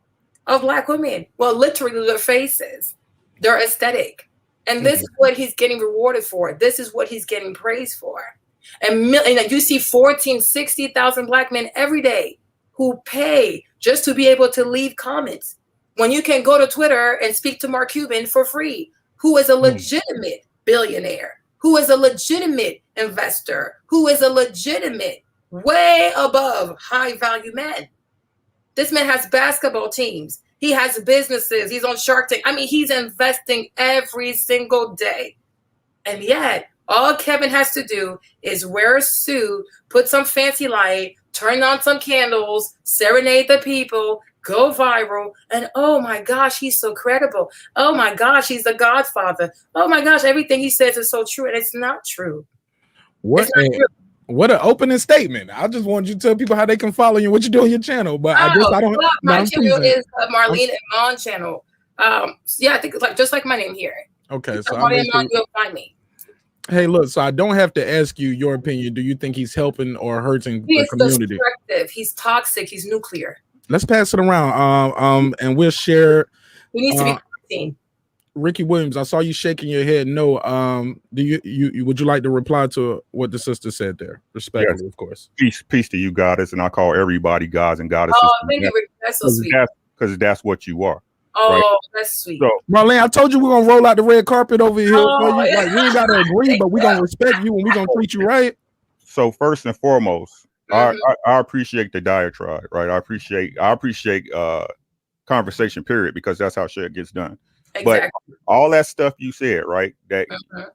of black women. Well, literally their faces, their aesthetic. And this is what he's getting rewarded for. This is what he's getting praised for. And you see 60,000 black men every day who pay just to be able to leave comments when you can go to Twitter and speak to Mark Cuban for free, who is a legitimate billionaire, who is a legitimate investor, who is a legitimate, way above high value man. This man has basketball teams. He has businesses. He's on Shark Tank. I mean, he's investing every single day. And yet, all Kevin has to do is wear a suit, put some fancy light, turn on some candles, serenade the people, go viral, and oh my gosh, he's so credible. Oh my gosh, he's the Godfather. Oh my gosh, everything he says is so true, and it's not true. What an opening statement. I just want you to tell people how they can follow you, what you do on your channel. But I guess I don't. My channel is Marlene and Mon channel. Yeah, I think it's just like my name here. Okay, so you'll find me. Hey, look, so I don't have to ask you your opinion. Do you think he's helping or hurting the community? He's destructive. He's toxic. He's nuclear. Let's pass it around. And we'll share. We need to be 14. Ricky Williams, I saw you shaking your head. No. Do you would you like to reply to what the sister said there? Respectfully, yes. Of course. Peace to you, goddess, and I call everybody gods and goddesses. Oh, thank you, Ricky. That's so sweet. Because that's what you are. Oh, right? that's sweet. So, Marlene, I told you we're gonna roll out the red carpet over here. For you. Like, we ain't gotta agree, but we're gonna respect you and we're gonna treat you right. So first and foremost, I appreciate the diatribe, right? I appreciate conversation, period, because that's how shit gets done. Exactly. But all that stuff you said, right? That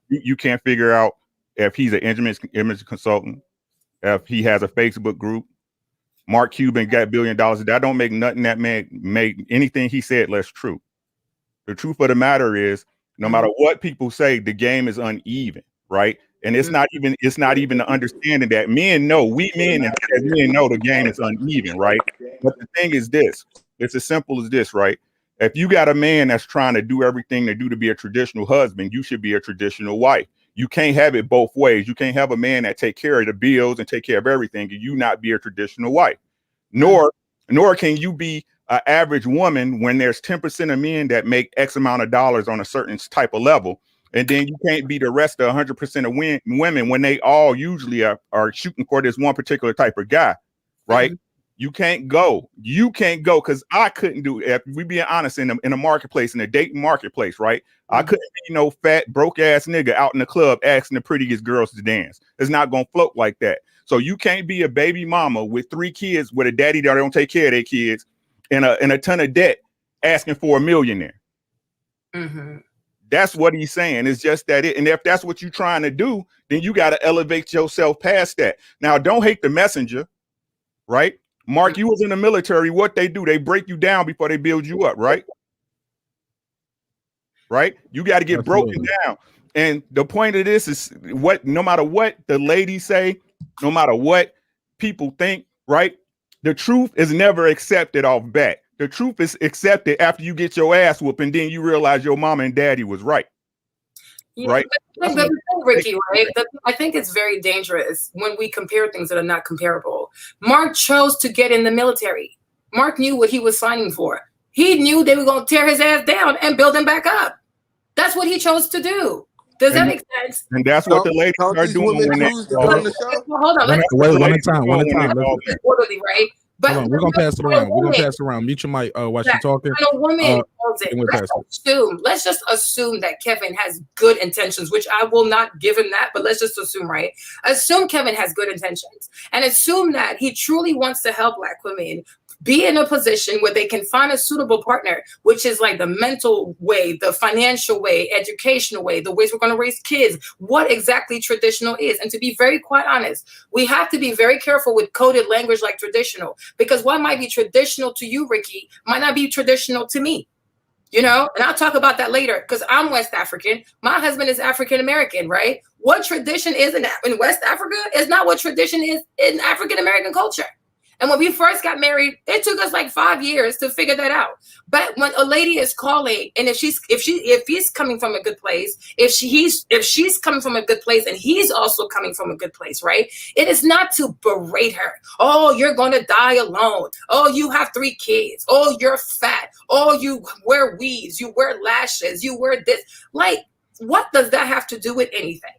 you can't figure out if he's an image consultant, if he has a Facebook group. Mark Cuban got $1 billion. That don't make nothing that man made anything he said less true. The truth of the matter is, no matter what people say, the game is uneven, right? And it's not even the understanding that we men know the game is uneven, right? But the thing is this, it's as simple as this, right? If you got a man that's trying to do everything to be a traditional husband, you should be a traditional wife. You can't have it both ways. You can't have a man that take care of the bills and take care of everything and you not be a traditional wife. Nor can you be an average woman when there's 10% of men that make X amount of dollars on a certain type of level. And then you can't be the rest of 100% of women when they all usually are shooting for this one particular type of guy, right? You can't go because I couldn't do it. If we being honest, in a marketplace, in a dating marketplace, right? I couldn't be no fat, broke ass nigga out in the club asking the prettiest girls to dance. It's not gonna float like that. So you can't be a baby mama with 3 kids with a daddy that don't take care of their kids and a ton of debt asking for $1 million. That's what he's saying. It's just that and if that's what you're trying to do, then you got to elevate yourself past that. Now, don't hate the messenger, right? Mark, you was in the military. What they do, they break you down before they build you up, right? Right? You got to get broken down. And the point of this is no matter what the ladies say, no matter what people think, right? The truth is never accepted off bat. The truth is accepted after you get your ass whooped and then you realize your mama and daddy was right. Yeah, right. But Ricky, right? I think it's very dangerous when we compare things that are not comparable. Mark chose to get in the military. Mark knew what he was signing for. He knew they were going to tear his ass down and build him back up. That's what he chose to do. Does that make sense? And that's what the ladies are doing. Hold on. One at a time. Orderly, right? But we're gonna pass it around. We're gonna pass it around. Mute your mic while she's talking. When a woman calls it, let's just assume that Kevin has good intentions, which I will not give him that, but let's just assume, right? Assume Kevin has good intentions and assume that he truly wants to help Black women be in a position where they can find a suitable partner, which is like the mental way, the financial way, educational way, the ways we're going to raise kids, what exactly traditional is. And to be very quite honest, we have to be very careful with coded language like traditional, because what might be traditional to you, Ricky, might not be traditional to me. You know, and I'll talk about that later because I'm West African. My husband is African American, right? What tradition is in West Africa is not what tradition is in African American culture. And when we first got married, it took us like 5 years to figure that out. But when a lady is calling, and if he's coming from a good place, if she's coming from a good place, and he's also coming from a good place, right? It is not to berate her. Oh, you're gonna die alone. Oh, you have 3 kids. Oh, you're fat. Oh, you wear weaves. You wear lashes. You wear this. Like, what does that have to do with anything?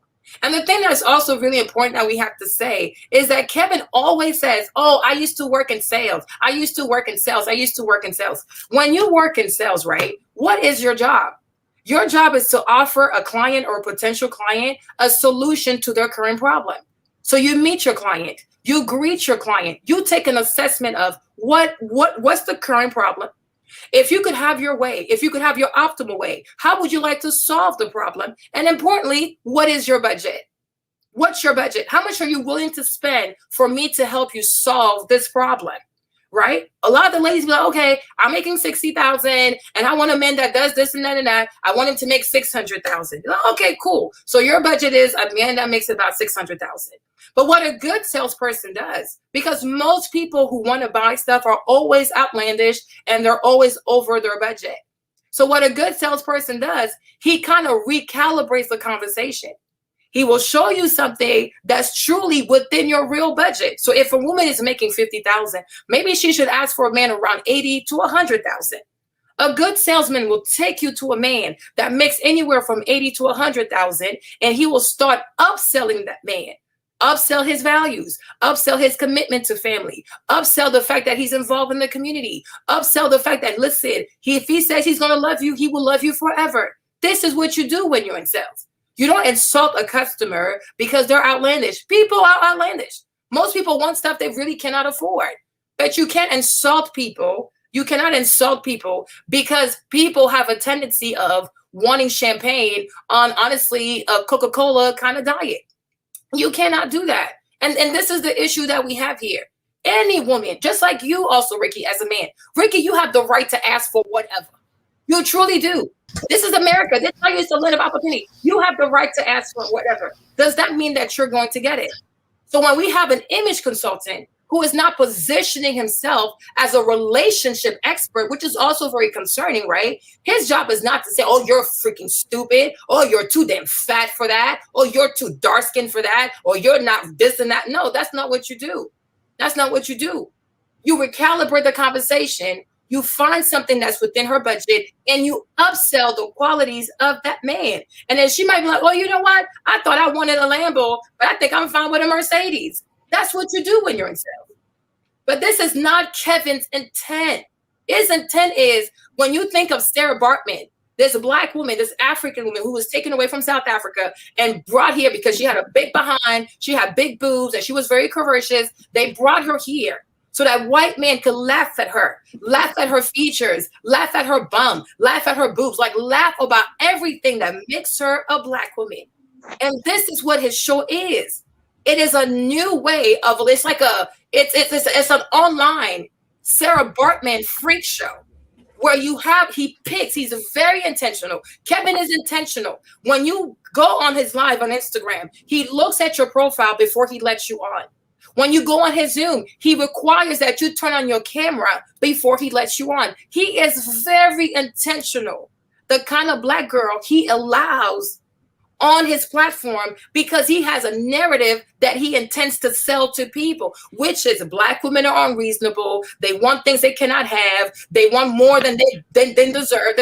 And the thing that's also really important that we have to say is that Kevin always says, oh, I used to work in sales. I used to work in sales. I used to work in sales. When you work in sales, right, what is your job? Your job is to offer a client or a potential client a solution to their current problem. So you meet your client, you greet your client, you take an assessment of what's the current problem. If you could have your way, if you could have your optimal way, how would you like to solve the problem? And importantly, what is your budget? What's your budget? How much are you willing to spend for me to help you solve this problem? Right? A lot of the ladies be like, okay, I'm making 60,000 and I want a man that does this and that and that. I want him to make 600,000. Okay, cool. So your budget is a man that makes about 600,000. But what a good salesperson does, because most people who want to buy stuff are always outlandish and they're always over their budget. So what a good salesperson does, he kind of recalibrates the conversation. He will show you something that's truly within your real budget. So if a woman is making 50,000, maybe she should ask for a man around 80 to 100,000. A good salesman will take you to a man that makes anywhere from 80 to 100,000, and he will start upselling that man. Upsell his values, upsell his commitment to family, upsell the fact that he's involved in the community, upsell the fact that, listen, if he says he's going to love you, he will love you forever. This is what you do when you're in sales. You don't insult a customer because they're outlandish. People are outlandish. Most people want stuff they really cannot afford, but you can't insult people. You cannot insult people because people have a tendency of wanting champagne on, honestly, a Coca-Cola kind of diet. You cannot do that. And this is the issue that we have here. Any woman, just like you also, Ricky, as a man, Ricky, you have the right to ask for whatever. You truly do. This is America. This is how you used to live opportunity. You have the right to ask for whatever. Does that mean that you're going to get it? So when we have an image consultant who is not positioning himself as a relationship expert, which is also very concerning, right? His job is not to say, oh, you're freaking stupid, or you're too damn fat for that, or you're too dark-skinned for that, or you're not this and that. No, that's not what you do. That's not what you do. You recalibrate the conversation, you find something that's within her budget, and you upsell the qualities of that man. And then she might be like, well, you know what? I thought I wanted a Lambo, but I think I'm fine with a Mercedes. That's what you do when you're in sales. But this is not Kevin's intent. His intent is, when you think of Sarah Bartman, this black woman, this African woman who was taken away from South Africa and brought here because she had a big behind, she had big boobs, and she was very curvaceous. They brought her here so that white man could laugh at her features, laugh at her bum, laugh at her boobs, like laugh about everything that makes her a black woman. And this is what his show is. It is a new way of, it's like it's an online Sarah Bartman freak show where he picks, he's very intentional. Kevin is intentional. When you go on his live on Instagram, he looks at your profile before he lets you on. When you go on his Zoom, he requires that you turn on your camera before he lets you on. He is very intentional. The kind of black girl he allows on his platform because he has a narrative that he intends to sell to people, which is black women are unreasonable. They want things they cannot have. They want more than they deserve.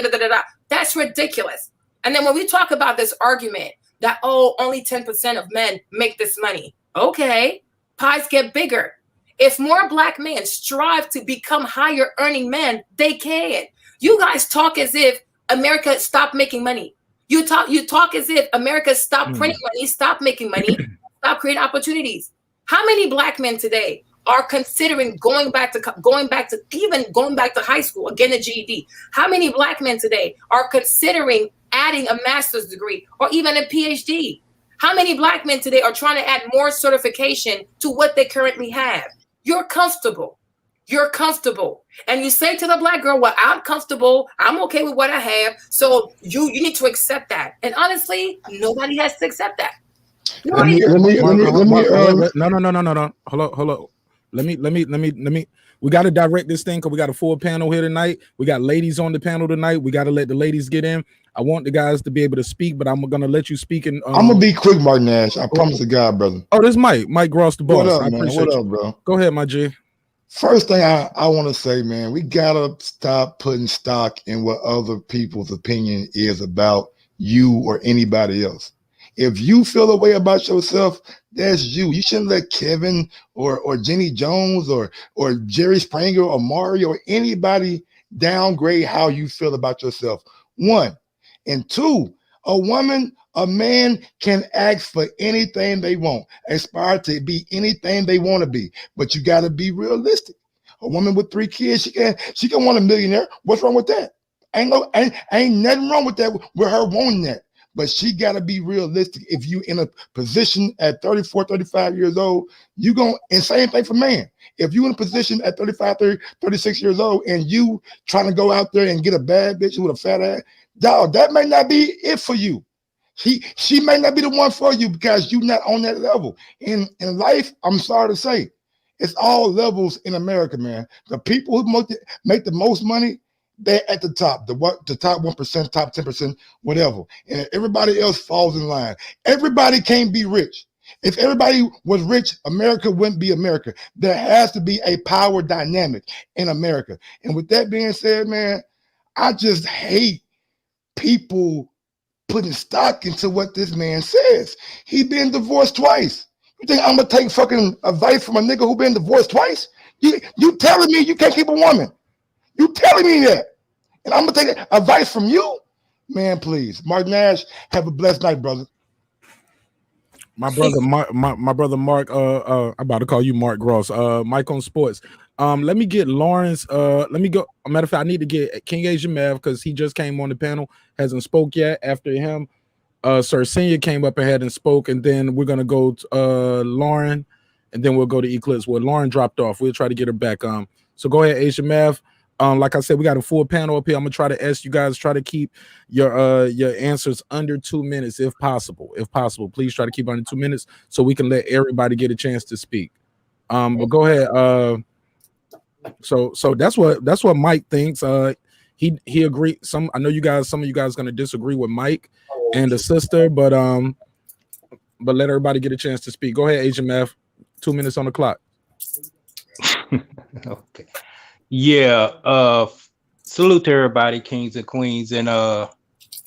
That's ridiculous. And then when we talk about this argument that, oh, only 10% of men make this money. Okay, pies get bigger. If more black men strive to become higher earning men, they can. You guys talk as if America stopped making money. You talk as if America stopped printing money, stopped making money, stopped creating opportunities. How many black men today are considering going back to high school, again a GED? How many black men today are considering adding a master's degree or even a PhD? How many black men today are trying to add more certification to what they currently have? You're comfortable. You're comfortable. And you say to the black girl, well, I'm comfortable. I'm okay with what I have. So you need to accept that. And honestly, nobody has to accept that. No. Hold up. Let me. We got to direct this thing because we got a full panel here tonight. We got ladies on the panel tonight. We got to let the ladies get in. I want the guys to be able to speak, but I'm gonna let you speak. And I'm gonna be quick, marqnash. I promise to God, brother. Oh, this Mike Gross, the boss. What up, I man? appreciate What you. up, bro? Go ahead, my G. First thing I want to say, man, we gotta stop putting stock in what other people's opinion is about you or anybody else. If you feel a way about yourself, that's you. You shouldn't let Kevin or Jenny Jones or Jerry Springer or Mario or anybody downgrade how you feel about yourself. One. And two, a woman, a man can ask for anything they want, aspire to be anything they want to be, but you got to be realistic. A woman with 3 kids, she can want a millionaire. What's wrong with that? Ain't nothing wrong with that with her wanting that. But she got to be realistic. If you in a position at 34, 35 years old, you going, and same thing for man. If you in a position at 35, 30, 36 years old and you trying to go out there and get a bad bitch with a fat ass, dog, that may not be it for you. She may not be the one for you because you're not on that level. In life, I'm sorry to say, it's all levels in America, man. The people who make the most money, they're at the top, the top 1%, top 10%, whatever. And everybody else falls in line. Everybody can't be rich. If everybody was rich, America wouldn't be America. There has to be a power dynamic in America. And with that being said, man, I just hate people putting stock into what this man says. He been divorced twice. You think I'm gonna take fucking advice from a nigga who been divorced twice? You telling me you can't keep a woman? You telling me that? And I'm gonna take advice from you? Man, please. marqnash, have a blessed night, brother. My brother Mark, my brother Mark, I'm about to call you Mark Gross. Mike on Sports. Let me get Lawrence. Let me go. A matter of fact, I need to get King Asia Mav because he just came on the panel, hasn't spoke yet. After him, Sir Senior came up ahead and spoke, and then we're gonna go to Lauren, and then we'll go to Eclipse. Well, Lauren dropped off. We'll try to get her back. So go ahead, Asia Mav. Like I said, we got a full panel up here. I'm gonna try to ask you guys, try to keep your answers under 2 minutes if possible. If possible, please try to keep under 2 minutes so we can let everybody get a chance to speak. But go ahead. So that's what Mike thinks. He agreed. I know some of you guys gonna disagree with Mike and the sister, but let everybody get a chance to speak. Go ahead, Agent Math. 2 minutes on the clock. Okay. Yeah. Salute to everybody, kings and queens. And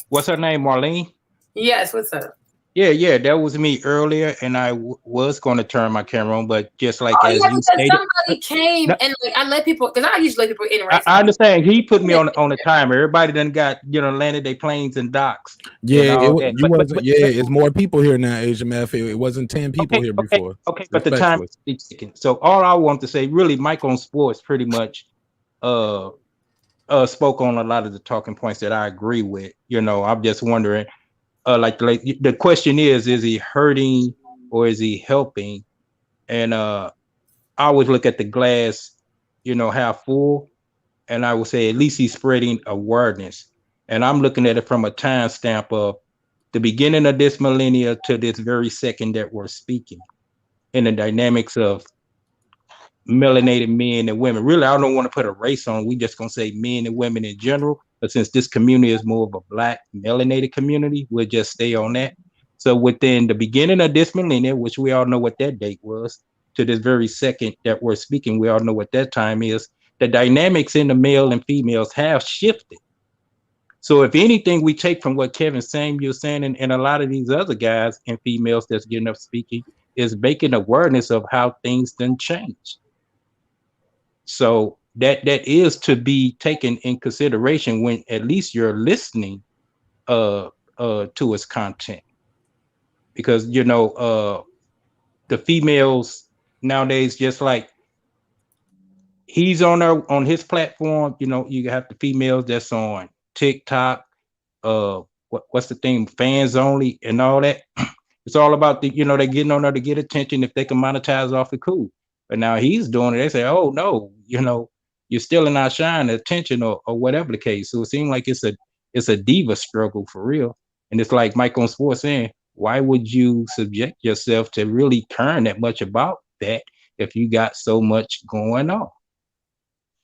what's her name, Marlene? Yes, what's up? Yeah, that was me earlier, and I was going to turn my camera on, but just like as you stated, somebody came and I let people, because I usually let people interact. I understand. He put me on the timer. Everybody done got landed their planes and docks. Yeah, it's more people here now, Asian Math. It wasn't 10 people here before. Okay, but the time is ticking. So all I want to say, really, Mike on Sports pretty much spoke on a lot of the talking points that I agree with. I'm just wondering. Like the question is he hurting or is he helping? And I always look at the glass, half full, and I would say at least he's spreading awareness. And I'm looking at it from a time stamp of the beginning of this millennia to this very second that we're speaking, in the dynamics of melanated men and women. Really, I don't want to put a race on. We just gonna say men and women in general. But since this community is more of a Black melanated community, we'll just stay on that. So within the beginning of this millennia, which we all know what that date was, to this very second that we're speaking, we all know what that time is. The dynamics in the male and females have shifted. So if anything we take from what Kevin Samuel saying and a lot of these other guys and females that's getting up speaking is making awareness of how things done change. So that is to be taken in consideration when at least you're listening to its content, because the females nowadays, just like he's on his platform. You know, you have the females that's on TikTok. What's the thing? Fans only and all that. It's all about the, they're getting on there to get attention. If they can monetize off it, cool. But now he's doing it. They say, oh no, you're still not shine attention or whatever the case. So it seems like it's a diva struggle for real. And it's like Mike on Sports saying, why would you subject yourself to really caring that much about that if you got so much going on?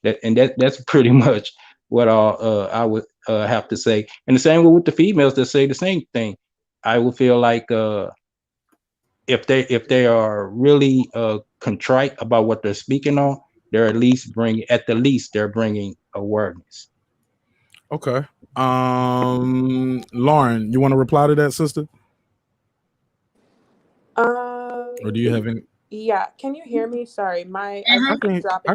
That's pretty much what I would have to say. And the same with the females that say the same thing. I would feel like if they are really contrite about what they're speaking on, they're at least bringing awareness. Okay. Lauren, you want to reply to that, sister? Or do you have any? Yeah, can you hear me? Sorry, I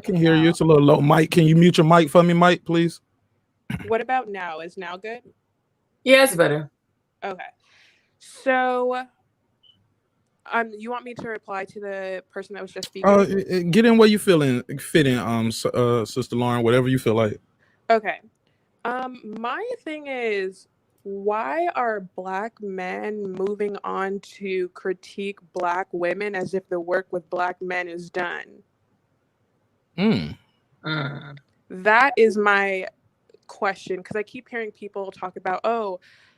can hear you. It's a little low. Mike, can you mute your mic for me, Mike, please? What about now? Is now good? Yeah, it's better. Okay. So, you want me to reply to the person that was just speaking? Get in where you fit in, Sister Lauren, whatever you feel like. Okay. My thing is, why are Black men moving on to critique Black women as if the work with Black men is done? That is my question, because I keep hearing people talk about,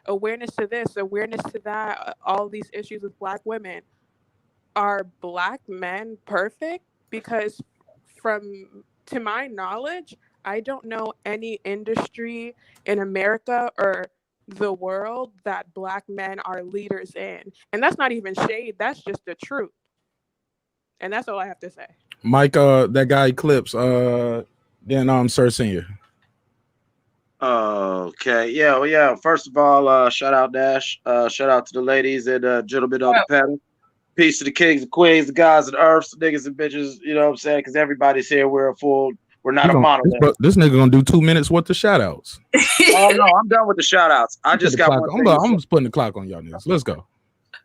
awareness to this, awareness to that, all these issues with Black women. Are Black men perfect? Because to my knowledge, I don't know any industry in America or the world that Black men are leaders in. And that's not even shade, that's just the truth. And that's all I have to say. Mike, that guy Eclipse, then Sir Senior. Okay, yeah. First of all, shout out Dash. Shout out to the ladies and gentlemen on the panel. Peace to the kings and queens, the guys and earths, the niggas and bitches. You know what I'm saying? Because everybody's here. We're not a monolith. This nigga gonna do 2 minutes worth of shout outs. Oh no, I'm done with the shout outs. I just got one thing. I'm just putting the clock on y'all niggas. Let's go.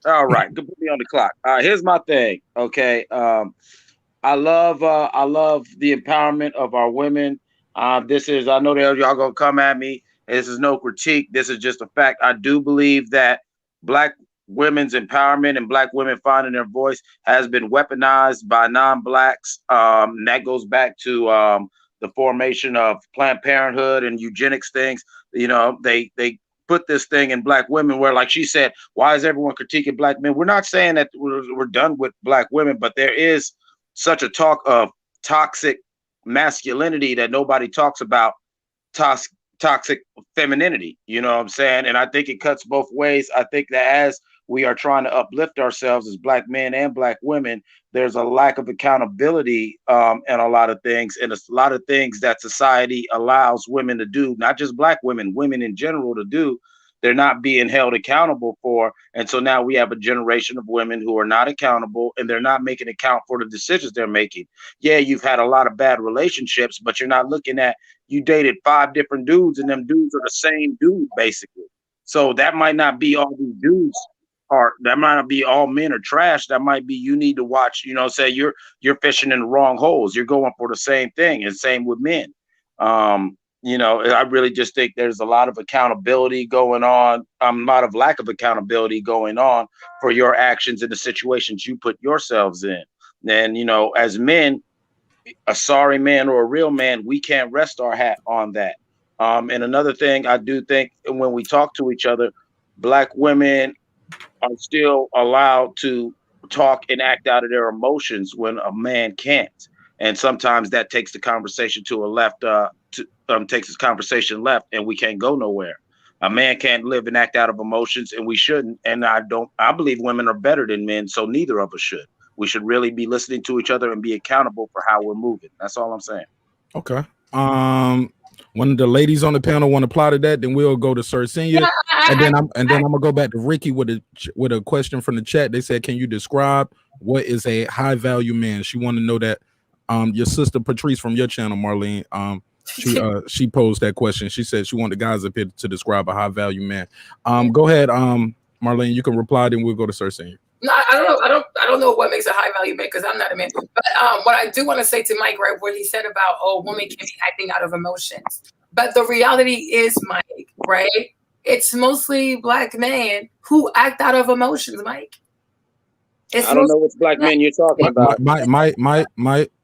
All right, good, put me on the clock. Here's my thing. Okay, I love the empowerment of our women. I know that y'all gonna come at me. This is no critique. This is just a fact. I do believe that Black women's empowerment and Black women finding their voice has been weaponized by non-Blacks. That goes back to the formation of Planned Parenthood and eugenics things. You know, they put this thing in Black women where, like she said, why is everyone critiquing Black men? We're not saying that we're done with Black women, but there is such a talk of toxic masculinity that nobody talks about. Toxic femininity, you know what I'm saying? And I think it cuts both ways. I think that as we are trying to uplift ourselves as Black men and Black women, there's a lack of accountability in a lot of things, and it's a lot of things that society allows women to do, not just Black women, women in general to do. They're not being held accountable for. And so now we have a generation of women who are not accountable, and they're not making account for the decisions they're making. Yeah, you've had a lot of bad relationships, but you're not looking at, you dated 5 different dudes and them dudes are the same dude, basically. So that might not be all these dudes that might not be all men are trash. That might be, you need to watch, say you're fishing in the wrong holes. You're going for the same thing, and same with men. I really just think there's a lot of accountability going on, a lot of lack of accountability going on for your actions in the situations you put yourselves in. And, as men, a sorry man or a real man, we can't rest our hat on that. And another thing, I do think when we talk to each other, Black women are still allowed to talk and act out of their emotions when a man can't. And sometimes that takes the conversation to a left, takes this conversation left, and we can't go nowhere. A man can't live and act out of emotions, and we shouldn't. And I believe women are better than men, so neither of us should. We should really be listening to each other and be accountable for how we're moving. That's all I'm saying. Okay. When the ladies on the panel want to apply to that, then we'll go to Sir Senior, and then I'm gonna go back to Ricky with a question from the chat. They said, "Can you describe what is a high value man?" She wanted to know that. Your sister Patrice from your channel, Marlene, she posed that question. She said she wanted guys up here to describe a high value man. Go ahead, Marlene. You can reply, then we'll go to Sir Senior. No, I don't don't know what makes a high value man because I'm not a man. But what I do want to say to Mike, right, what he said about, oh, women can be acting out of emotions. But the reality is, Mike, right, it's mostly black men who act out of emotions, Mike. I don't know which black men you're talking about. Mike,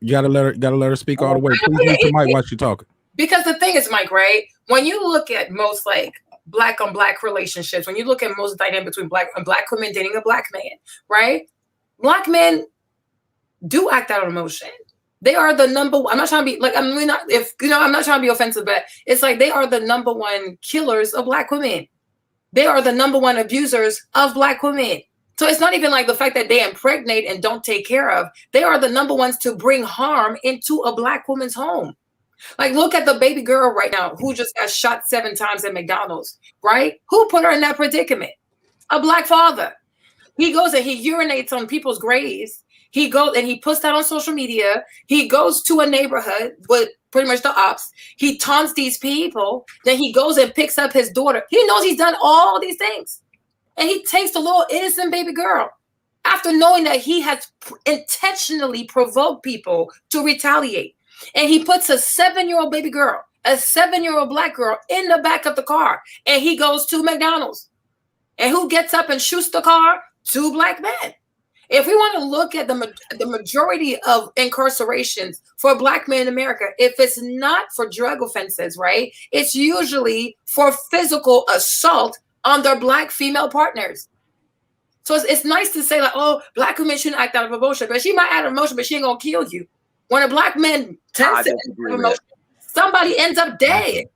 you gotta let her speak all the way. Please mute your mic while she's talking. Because the thing is, Mike, right, when you look at most like black on black relationships, when you look at most dynamic between black women dating a black man, right, black men do act out of emotion. They are the number one. I'm not trying to be like, I'm not trying to be offensive, but it's like they are the number one killers of black women. They are the number one abusers of black women. So it's not even like the fact that they impregnate and don't take care of. They are the number ones to bring harm into a black woman's home. Like, look at the baby girl right now who just got shot 7 times at McDonald's, right? Who put her in that predicament? A black father. He goes and he urinates on people's graves. He goes and he puts that on social media. He goes to a neighborhood with pretty much the ops. He taunts these people. Then he goes and picks up his daughter. He knows he's done all these things. And he takes the little innocent baby girl after knowing that he has intentionally provoked people to retaliate. And he puts a 7-year-old baby girl, a 7-year-old black girl in the back of the car. And he goes to McDonald's. And who gets up and shoots the car? 2 black men. If we want to look at the majority of incarcerations for black men in America, if it's not for drug offenses, right, it's usually for physical assault on their black female partners. So it's nice to say like, oh, black women shouldn't act out of emotion, but she might act out of emotion, but she ain't gonna kill you. When a black man tends to act out of emotion, somebody ends up dead.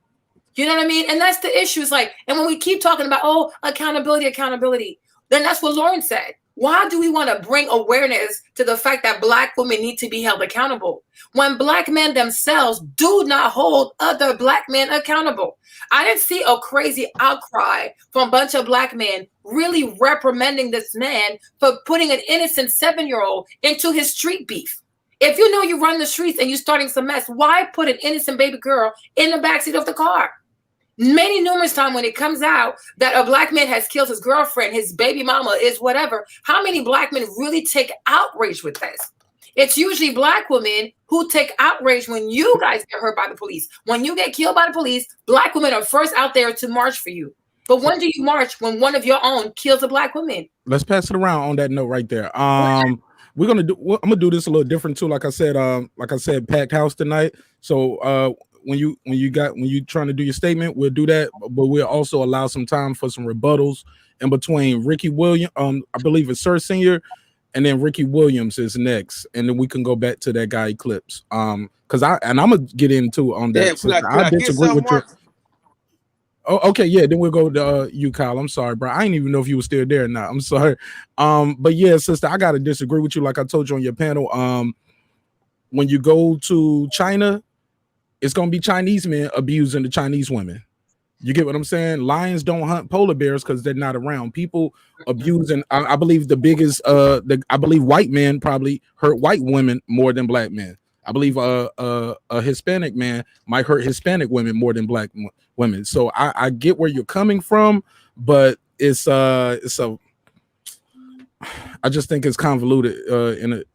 You know what I mean? And that's the issue. It's like, and when we keep talking about, oh, accountability, then that's what Lauren said. Why do we want to bring awareness to the fact that black women need to be held accountable when black men themselves do not hold other black men accountable? I didn't see a crazy outcry from a bunch of black men really reprimanding this man for putting an innocent 7-year-old into his street beef. If you know you run the streets and you're starting some mess, why put an innocent baby girl in the backseat of the car? Numerous times when it comes out that a black man has killed his girlfriend, his baby mama is whatever, how many black men really take outrage with this? It's usually black women who take outrage when you guys get hurt by the police. When you get killed by the police, black women are first out there to march for you. But when do you march when one of your own kills a black woman? Let's pass it around on that note right there. I'm gonna do this a little different too. Like I said, packed house tonight. So when you trying to do your statement, we'll do that, but we'll also allow some time for some rebuttals in between. Ricky Williams, I believe it's Sir Senior, and then Ricky Williams is next, and then we can go back to that guy Eclipse. Because I'm gonna get into on that. I disagree with you. Oh, okay, yeah. Then we'll go to you, Kyle. I'm sorry, bro. I didn't even know if you were still there or not. I'm sorry. But yeah, sister, I gotta disagree with you. Like I told you on your panel, when you go to China, it's gonna be Chinese men abusing the Chinese women. You get what I'm saying? Lions don't hunt polar bears because they're not around. People abusing. I believe the biggest. I believe white men probably hurt white women more than black men. I believe a Hispanic man might hurt Hispanic women more than black women. So I get where you're coming from, but it's I just think it's convoluted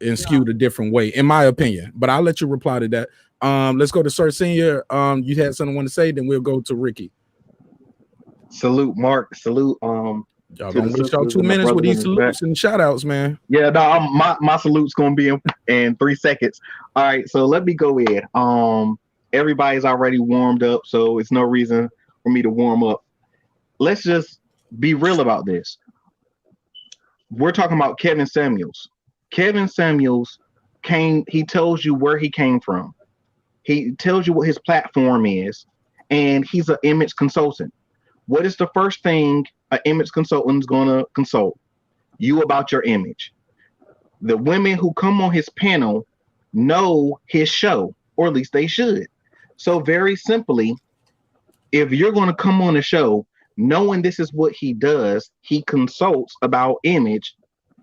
and skewed a different way, in my opinion. But I'll let you reply to that. Let's go to Sir Senior. You had something want to say, then we'll go to Ricky. Salute, Mark. Salute. Y'all gonna waste y'all 2 minutes with these salutes and shout outs, man. Yeah, no, my salute's gonna be in 3 seconds. All right, so let me go in. Everybody's already warmed up, so it's no reason for me to warm up. Let's just be real about this. We're talking about Kevin Samuels. Kevin Samuels he tells you where he came from. He tells you what his platform is, and he's an image consultant. What is the first thing an image consultant is going to consult? You about your image. The women who come on his panel know his show, or at least they should. So very simply, if you're going to come on the show knowing this is what he does, he consults about image,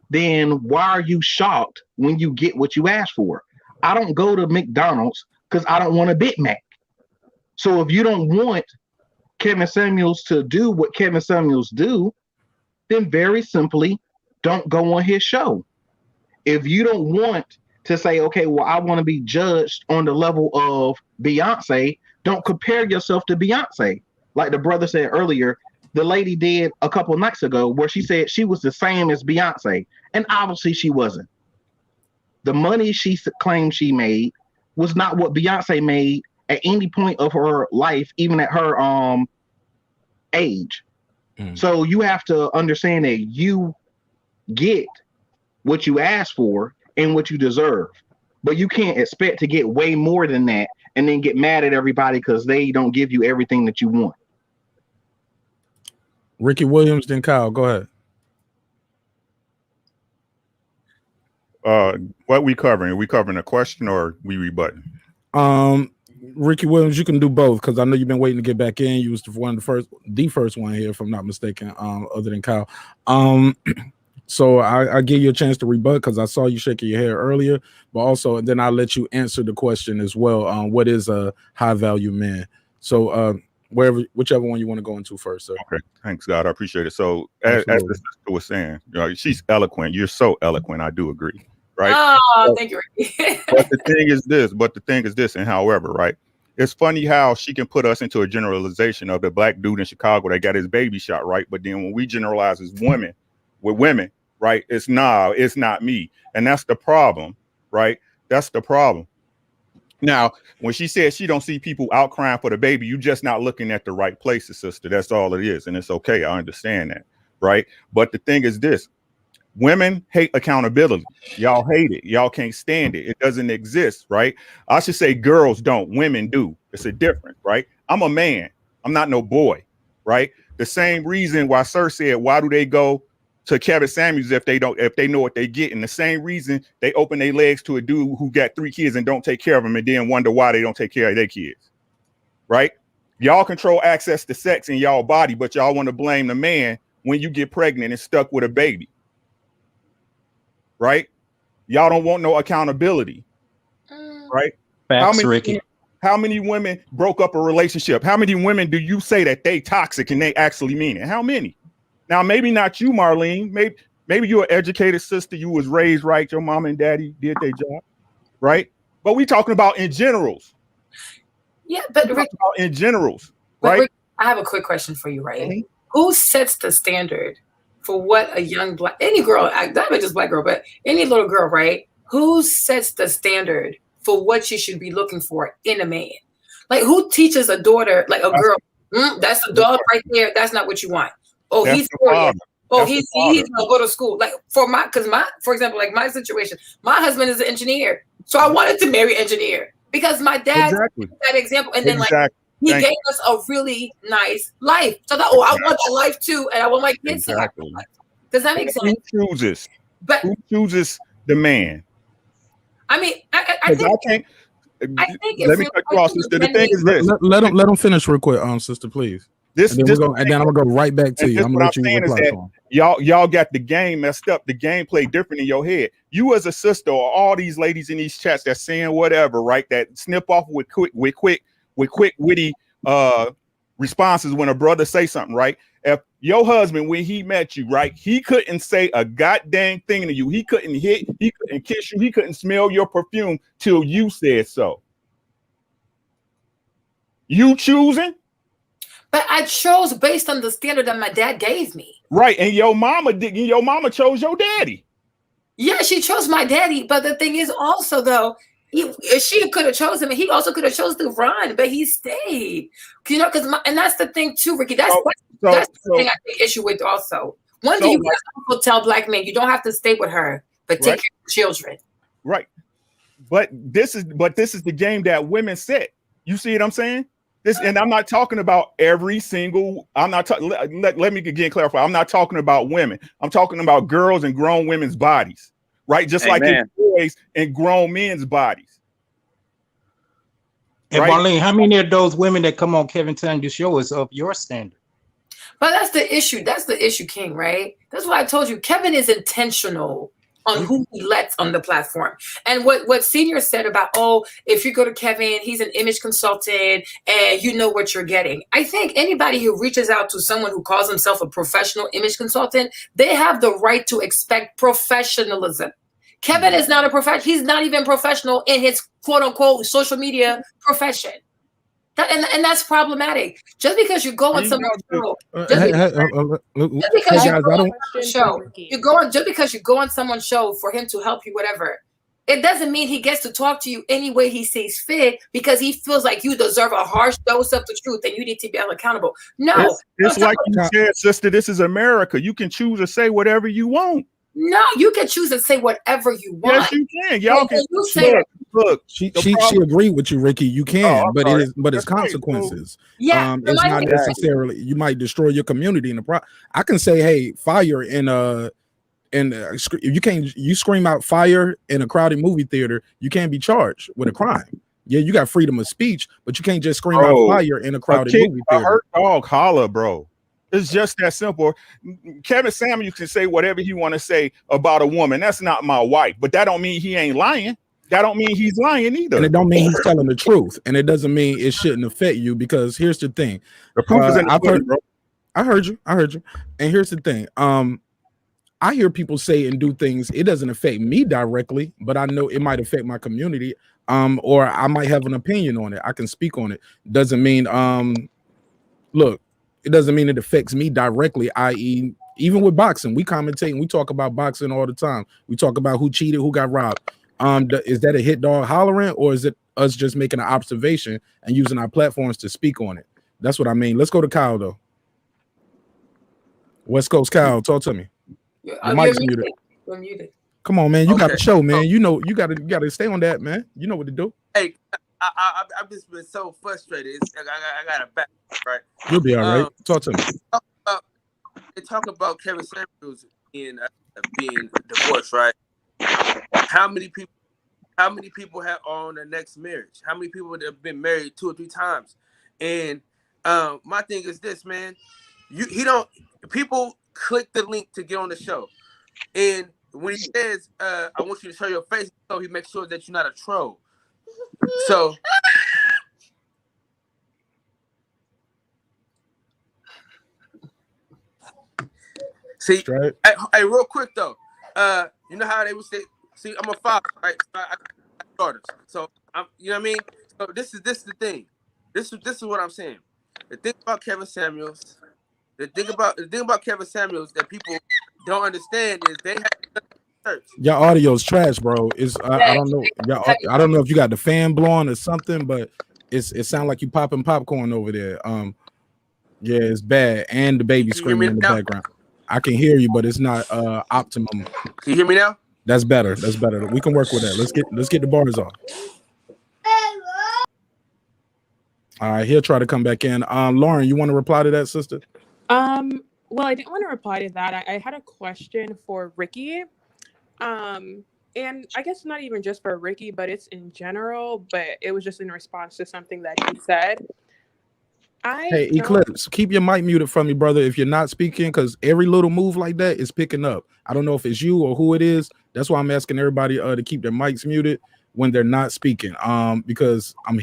then why are you shocked when you get what you ask for? I don't go to McDonald's because I don't want a Big Mac. So if you don't want Kevin Samuels to do what Kevin Samuels do, then very simply don't go on his show. if you don't want to say, okay, well, I want to be judged on the level of Beyonce, don't compare yourself to Beyonce. Like the brother said earlier, the lady did a couple nights ago where she said she was the same as Beyonce. And obviously she wasn't. The money she claimed she made was not what Beyonce made at any point of her life, even at her age. So you have to understand that you get what you ask for and what you deserve. But you can't expect to get way more than that and then get mad at everybody because they don't give you everything that you want. Ricky Williams, then Kyle. Go ahead. What we covering? Are we covering a question or we rebutting? Ricky Williams, you can do both because I know you've been waiting to get back in. You was the first one here, if I'm not mistaken, other than Kyle. So I give you a chance to rebut because I saw you shaking your head earlier, but also then I'll let you answer the question as well. What is a high value man? So whichever one you want to go into first, sir. Okay, thanks, God. I appreciate it. So as the sister was saying, she's eloquent. You're so eloquent. I do agree. Right. Oh, thank you, Ricky. But the thing is this, and however, right? It's funny how she can put us into a generalization of the black dude in Chicago that got his baby shot, right? But then when we generalize as women with women, right? It's not me. And that's the problem, right? That's the problem. Now, when she said she don't see people out crying for the baby, you just not looking at the right places, sister. That's all it is. And it's okay. I understand that, right? But the thing is this. Women hate accountability. Y'all hate it. Y'all can't stand it. It doesn't exist, right? I should say girls don't, women do. It's a difference, right? I'm a man. I'm not no boy, right? The same reason why Sir said, why do they go to Kevin Samuels if they know what they get? And the same reason they open their legs to a dude who got 3 kids and don't take care of them and then wonder why they don't take care of their kids, right? Y'all control access to sex in y'all body, but y'all want to blame the man when you get pregnant and stuck with a baby. Right? Y'all don't want no accountability. Right? Facts, Ricky. How many women broke up a relationship? How many women do you say that they toxic and they actually mean it? How many? Now, maybe not you, Marlene. Maybe you're an educated sister. You was raised right. Your mom and daddy did their job. Right? But we talking about in generals. Yeah, but Rick, in generals, right? Rick, I have a quick question for you, right? Mm-hmm. Who sets the standard for what a young black, any girl, not even just black girl, but any little girl, right? Who sets the standard for what she should be looking for in a man? Like, who teaches a daughter, like a girl, that's a dog right there. That's not what you want. Oh, that's he's brilliant. Oh, he's gonna go to school. Like for example, like my situation, my husband is an engineer, so I wanted to marry an engineer because my dad that example, and then like he gave us a really nice life. So I thought, I want that life too, and I want my kids to have that life. Does that make sense? Who chooses? But who chooses the man? I mean, I think. Let me cut you off, sister. The thing is this. Let him finish real quick, sister, please. And then I'm gonna go right back to you. I'm gonna let you reply. Y'all got the game messed up. The game played different in your head. You as a sister, or all these ladies in these chats that's saying whatever, right? That snip off with quick, witty responses when a brother say something, right? If your husband, when he met you, right, he couldn't say a goddamn thing to you. He couldn't hit, he couldn't kiss you, he couldn't smell your perfume till you said so. You choosing? But I chose based on the standard that my dad gave me. Right, and your mama chose your daddy. Yeah, she chose my daddy, but the thing is also though, she could have chosen him. He also could have chosen to run, but he stayed. You know, and that's the thing too, Ricky. That's the thing I take issue with also. One thing you also tell black men, you don't have to stay with her, but take care of children. Right. But this is the game that women set. You see what I'm saying? And I'm not talking about every single. I'm not. Let me again clarify. I'm not talking about women. I'm talking about girls and grown women's bodies, right? Just like it's boys and grown men's bodies. And right? Marlene, how many of those women that come on Kevin Samuels' show is of your standard? But that's the issue. That's the issue, King. Right? That's why I told you. Kevin is intentional on who he lets on the platform. And what Senior said about, if you go to Kevin, he's an image consultant and you know what you're getting. I think anybody who reaches out to someone who calls himself a professional image consultant, they have the right to expect professionalism. Kevin is not a professional. He's not even professional in his quote unquote social media profession. And that's problematic. Just because you go on someone's show, just because you go on someone's show for him to help you, whatever, it doesn't mean he gets to talk to you any way he sees fit because he feels like you deserve a harsh dose of the truth and you need to be held accountable. No, it's like you said, sister. This is America. You can choose to say whatever you want. No, you can choose to say whatever you want. Yes, you can. Y'all can. Look, she agreed with you, Ricky. You can, but it's consequences. Yeah, it's not necessarily. You might destroy your community in the I can say, hey, fire you scream out fire in a crowded movie theater, you can't be charged with a crime. Yeah, you got freedom of speech, but you can't just scream out fire in a crowded movie theater. A hurt dog holler, bro. It's just that simple. Kevin Samuels can say whatever he want to say about a woman. That's not my wife, but that don't mean he ain't lying. That don't mean he's lying either. And it don't mean he's telling the truth. And it doesn't mean it shouldn't affect you because here's the thing. The proof is in the pudding, bro. I heard you. And here's the thing. I hear people say and do things. It doesn't affect me directly, but I know it might affect my community. Or I might have an opinion on it. I can speak on it. Doesn't mean look, it doesn't mean it affects me directly, i.e., even with boxing, we commentate and we talk about boxing all the time. We talk about who cheated, who got robbed. Is that a hit dog hollering, or is it us just making an observation and using our platforms to speak on it? That's what I mean. Let's go to Kyle, though. West Coast Kyle, talk to me. Your mic's muted. You're muted. Come on, man. You got the show, man. You know, you gotta stay on that, man. You know what to do. Hey, I've just been so frustrated. I got a back, right? You'll be all right. Talk to me. They talk about Kevin Samuels being divorced, right? How many people have on their next marriage? How many people have been married 2 or 3 times? And my thing is this, man. People click the link to get on the show, and when he says, "I want you to show your face," so he makes sure that you're not a troll. So. See, hey, real quick though, you know how they would say, see, I'm a father, right? I got daughters, so you know what I mean. So this is the thing. This is what I'm saying. The thing about Kevin Samuels, the thing about Kevin Samuels that people don't understand is they have search. Your audio's trash, bro. I don't know. I don't know if you got the fan blowing or something, but it sounds like you popping popcorn over there. Yeah, it's bad, and the baby screaming in the background. I can hear you, but it's not optimum. Can you hear me now? That's better. That's better. We can work with that. Let's get the bars off. All right, he'll try to come back in. Lauren, you want to reply to that, sister? Well, I didn't want to reply to that. I had a question for Ricky. And I guess not even just for Ricky, but it's in general, but it was just in response to something that he said. Hey, Eclipse, keep your mic muted from me, brother, if you're not speaking, because every little move like that is picking up. I don't know if it's you or who it is. That's why I'm asking everybody to keep their mics muted when they're not speaking, because I'm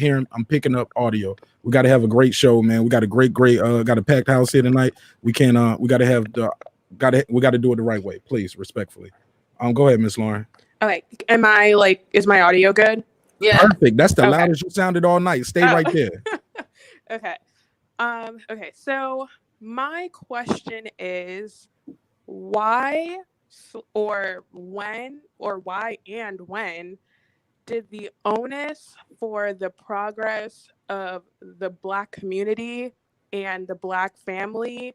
picking up audio. We got to have a great show, man. We got a great, got a packed house here tonight. We got to do it the right way, please, respectfully. Go ahead, Miss Lauren. Okay, is my audio good? Yeah, perfect. That's the loudest you sounded all night. Stay right there. Okay. Okay, so my question is why and when did the onus for the progress of the Black community and the Black family,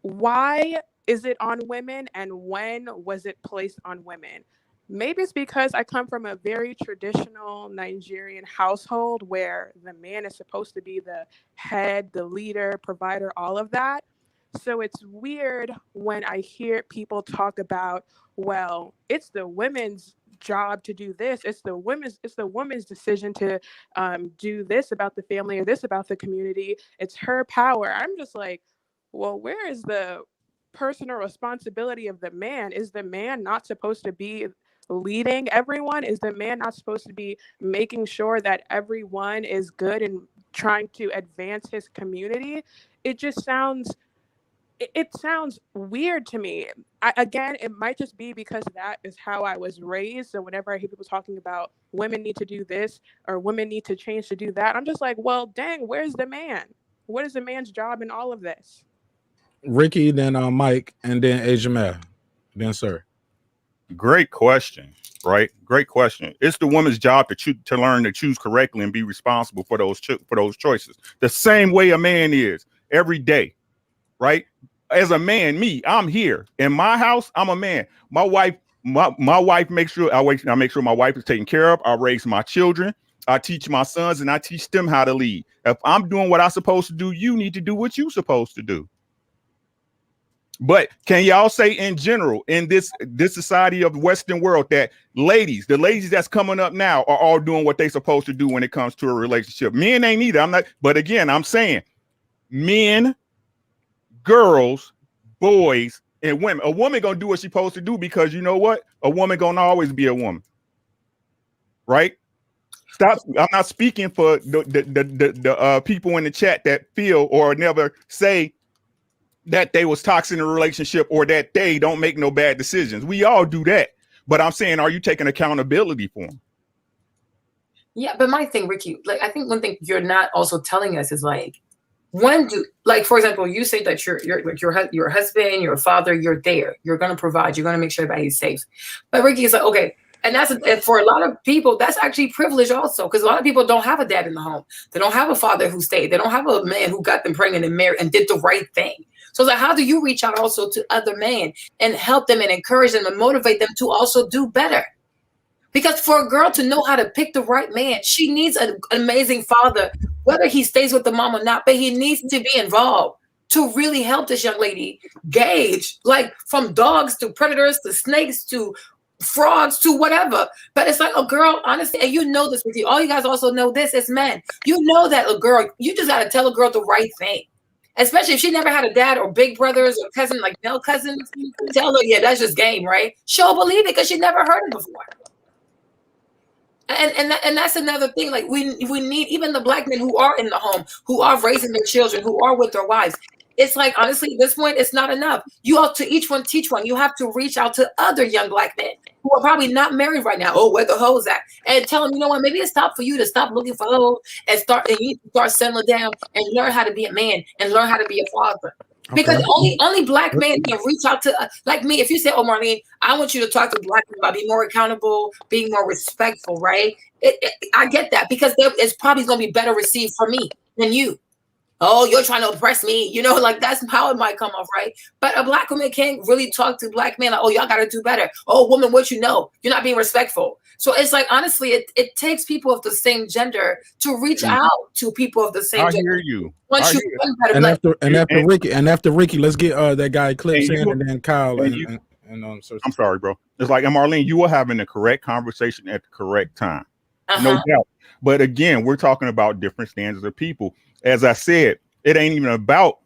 why is it on women and when was it placed on women? Maybe it's because I come from a very traditional Nigerian household where the man is supposed to be the head, the leader, provider, all of that. So it's weird when I hear people talk about, well, it's the women's job to do this. It's the woman's decision to do this about the family or this about the community. It's her power. I'm just like, well, where is the personal responsibility of the man? Is the man not supposed to be leading everyone? Is the man not supposed to be making sure that everyone is good and trying to advance his community? It just sounds it sounds weird to me. Again, it might just be because that is how I was raised. So whenever I hear people talking about women need to do this or women need to change to do that, I'm just like, well, dang, where's the man? What is the man's job in all of this? Ricky, then Mike, and then Ajamel, then sir. Great question, right? Great question. It's the woman's job to learn to choose correctly and be responsible for those choices. The same way a man is every day, right? As a man, I'm here in my house. I'm a man. My wife makes sure I make sure my wife is taken care of. I raise my children. I teach my sons and I teach them how to lead. If I'm doing what I'm supposed to do, you need to do what you're supposed to do. But can y'all say in general, in this society of the Western world, that the ladies that's coming up now are all doing what they're supposed to do when it comes to a relationship? Men ain't either. I'm not, but again, I'm saying men, girls, boys, and women. A woman gonna do what she's supposed to do, because you know what? A woman gonna always be a woman. Right? Stop. I'm not speaking for the people in the chat that feel or never say that they was toxic in a relationship or that they don't make no bad decisions. We all do that. But I'm saying, are you taking accountability for them? Yeah, but my thing, Ricky, like, I think one thing you're not also telling us is like, when do, like, for example, you say that you're like your husband, your father, you're there, you're going to provide, you're going to make sure everybody's safe. But Ricky is like, okay. And and for a lot of people, that's actually privilege also, because a lot of people don't have a dad in the home. They don't have a father who stayed. They don't have a man who got them pregnant and married and did the right thing. So it's like, how do you reach out also to other men and help them and encourage them and motivate them to also do better? Because for a girl to know how to pick the right man, she needs an amazing father, whether he stays with the mom or not, but he needs to be involved to really help this young lady gauge, like, from dogs to predators to snakes to frogs to whatever. But it's like a girl, honestly, and you know this with you. All you guys also know this as men. You know that a girl, you just got to tell a girl the right thing. Especially if she never had a dad or big brothers or cousin, like male cousins, tell her, yeah, that's just game, right? She'll believe it because she never heard it before. And that's another thing. Like, we need even the black men who are in the home, who are raising their children, who are with their wives. It's like, honestly, at this point, it's not enough. You have to each one teach one. You have to reach out to other young black men who are probably not married right now. Oh, where the hoes at? And tell them, you know what? Maybe it's time for you to stop looking for hoes and start settling down and learn how to be a man and learn how to be a father. Because only black men can reach out to, like me. If you say, oh, Marlene, I want you to talk to black men about being more accountable, being more respectful, right? I get that, because it's probably going to be better received for me than you. Oh, you're trying to oppress me. You know, like, that's how it might come off, right? But a black woman can't really talk to black men like, oh, y'all got to do better. Oh, woman, what you know? You're not being respectful. So it's like, honestly, it takes people of the same gender to reach out to people of the same gender. I hear you. Once you after Ricky, let's get that guy Clips in, and then Kyle and I'm sorry, bro. It's like, and Marlene, you were having the correct conversation at the correct time. No doubt. But again, we're talking about different standards of people. As I said, it ain't even about,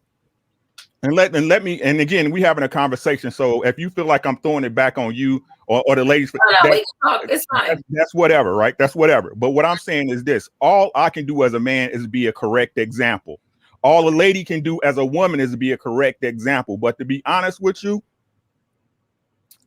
and again, we having a conversation. So if you feel like I'm throwing it back on you or the ladies, it's fine. That's whatever, right? That's whatever. But what I'm saying is this: all I can do as a man is be a correct example. All a lady can do as a woman is be a correct example. But to be honest with you,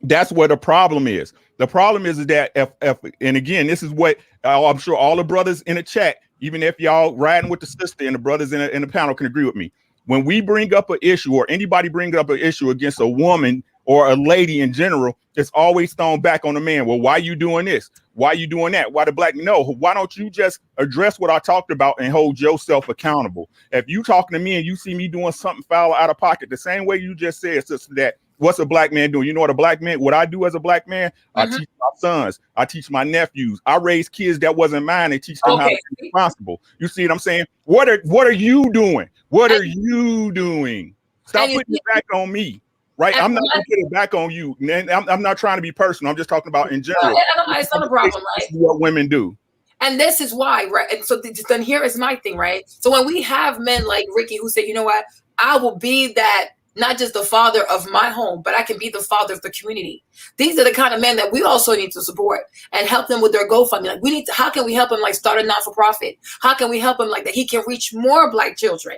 that's where the problem is. The problem is that if and again, this is what I'm sure all the brothers in the chat, even if y'all riding with the sister and the brothers in the panel, can agree with me. When we bring up an issue, or anybody brings up an issue against a woman or a lady in general, it's always thrown back on the man. Well, why you doing this? Why you doing that? Why the black? No, why don't you just address what I talked about and hold yourself accountable? If you talking to me and you see me doing something foul out of pocket, the same way you just said, sister, that what's a black man doing? You know what I do as a black man? I teach my sons. I teach my nephews. I raise kids that wasn't mine and teach them how to be responsible. You see what I'm saying? What are you doing? What are you doing? Stop putting it back on me, right? I'm not going to put it back on you. I'm not trying to be personal. I'm just talking about in general. It's not a problem, right? What women do. And this is why, right? And so then here is my thing, right? So when we have men like Ricky who say, you know what? I will be that, not just the father of my home, but I can be the father of the community. These are the kind of men that we also need to support and help them with their GoFundMe. Like, we need to, how can we help him, like, start a not-for-profit? How can we help him, like, that he can reach more black children?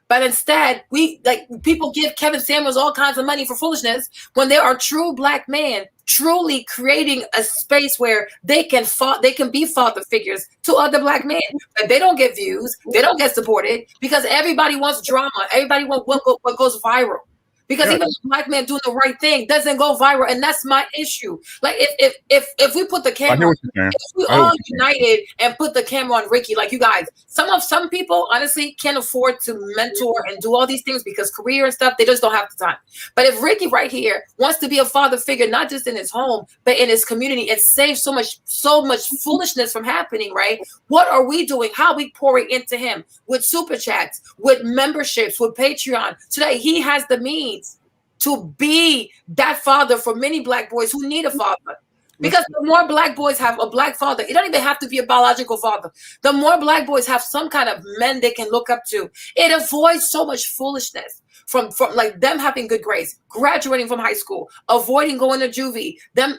But instead, people give Kevin Samuels all kinds of money for foolishness when there are true black men truly creating a space where they can be father figures to other black men. But they don't get views, they don't get supported because everybody wants drama. Everybody wants what goes viral. Because even a black man doing the right thing doesn't go viral, and that's my issue. Like if we put the camera, if we all united and put the camera on Ricky, like you guys, some people honestly can't afford to mentor and do all these things because career and stuff, they just don't have the time. But if Ricky right here wants to be a father figure, not just in his home but in his community, it saves so much foolishness from happening. Right? What are we doing? How are we pouring into him with super chats, with memberships, with Patreon, so that he has the means to be that father for many black boys who need a father? Because the more black boys have a black father, it don't even have to be a biological father. The more black boys have some kind of men they can look up to, it avoids so much foolishness from like them having good grades, graduating from high school, avoiding going to juvie, them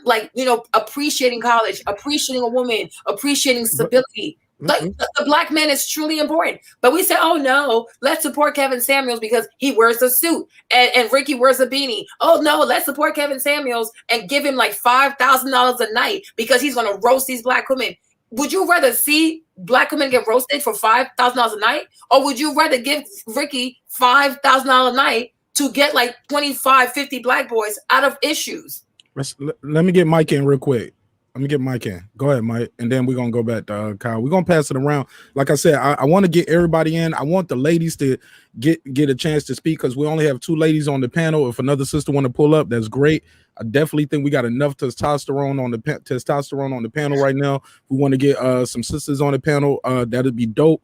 appreciating college, appreciating a woman, appreciating stability. Like the black man is truly important. But we say, oh no, let's support Kevin Samuels because he wears a suit and Ricky wears a beanie. Oh no, let's support Kevin Samuels and give him like $5,000 a night because he's gonna roast these black women. Would you rather see black women get roasted for $5,000 a night? Or would you rather give Ricky $5,000 a night to get like 25, 50 black boys out of issues? Let me get Mike in real quick. Let me get Mike in. Go ahead, Mike. And then we're going to go back to Kyle. We're going to pass it around. Like I said, I want to get everybody in. I want the ladies to get a chance to speak because we only have 2 ladies on the panel. If another sister want to pull up, that's great. I definitely think we got enough testosterone on the panel right now. We want to get some sisters on the panel. That'd be dope.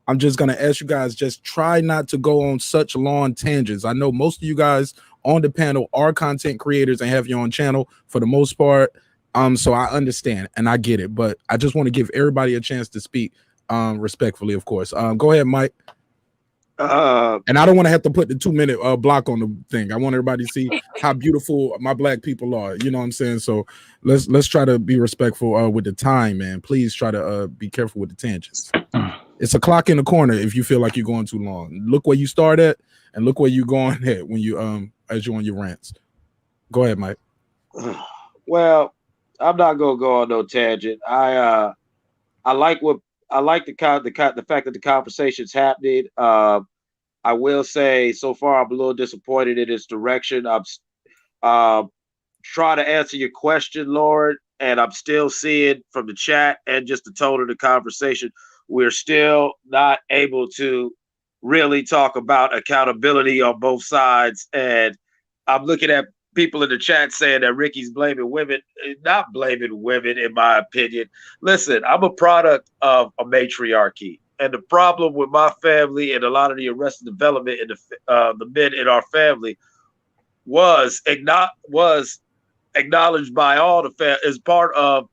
I'm just going to ask you guys, just try not to go on such long tangents. I know most of you guys on the panel are content creators and have your own channel for the most part. So I understand and I get it, but I just want to give everybody a chance to speak respectfully, of course. Go ahead, Mike. And I don't want to have to put the 2-minute block on the thing. I want everybody to see how beautiful my black people are. You know what I'm saying? So let's try to be respectful with the time, man. Please try to be careful with the tangents. It's a clock in the corner if you feel like you're going too long. Look where you start at and look where you're going at when you as you're on your rants. Go ahead, Mike. Well, I'm not gonna go on no tangent. I like the fact that the conversation's happening. I will say so far I'm a little disappointed in its direction. I'm trying to answer your question, Lord, and I'm still seeing from the chat and just the tone of the conversation, we're still not able to really talk about accountability on both sides. And I'm looking at people in the chat saying that Ricky's blaming women. Not blaming women, in my opinion. Listen, I'm a product of a matriarchy. And the problem with my family and a lot of the arrested development in the men in our family was acknowledged by all the as part of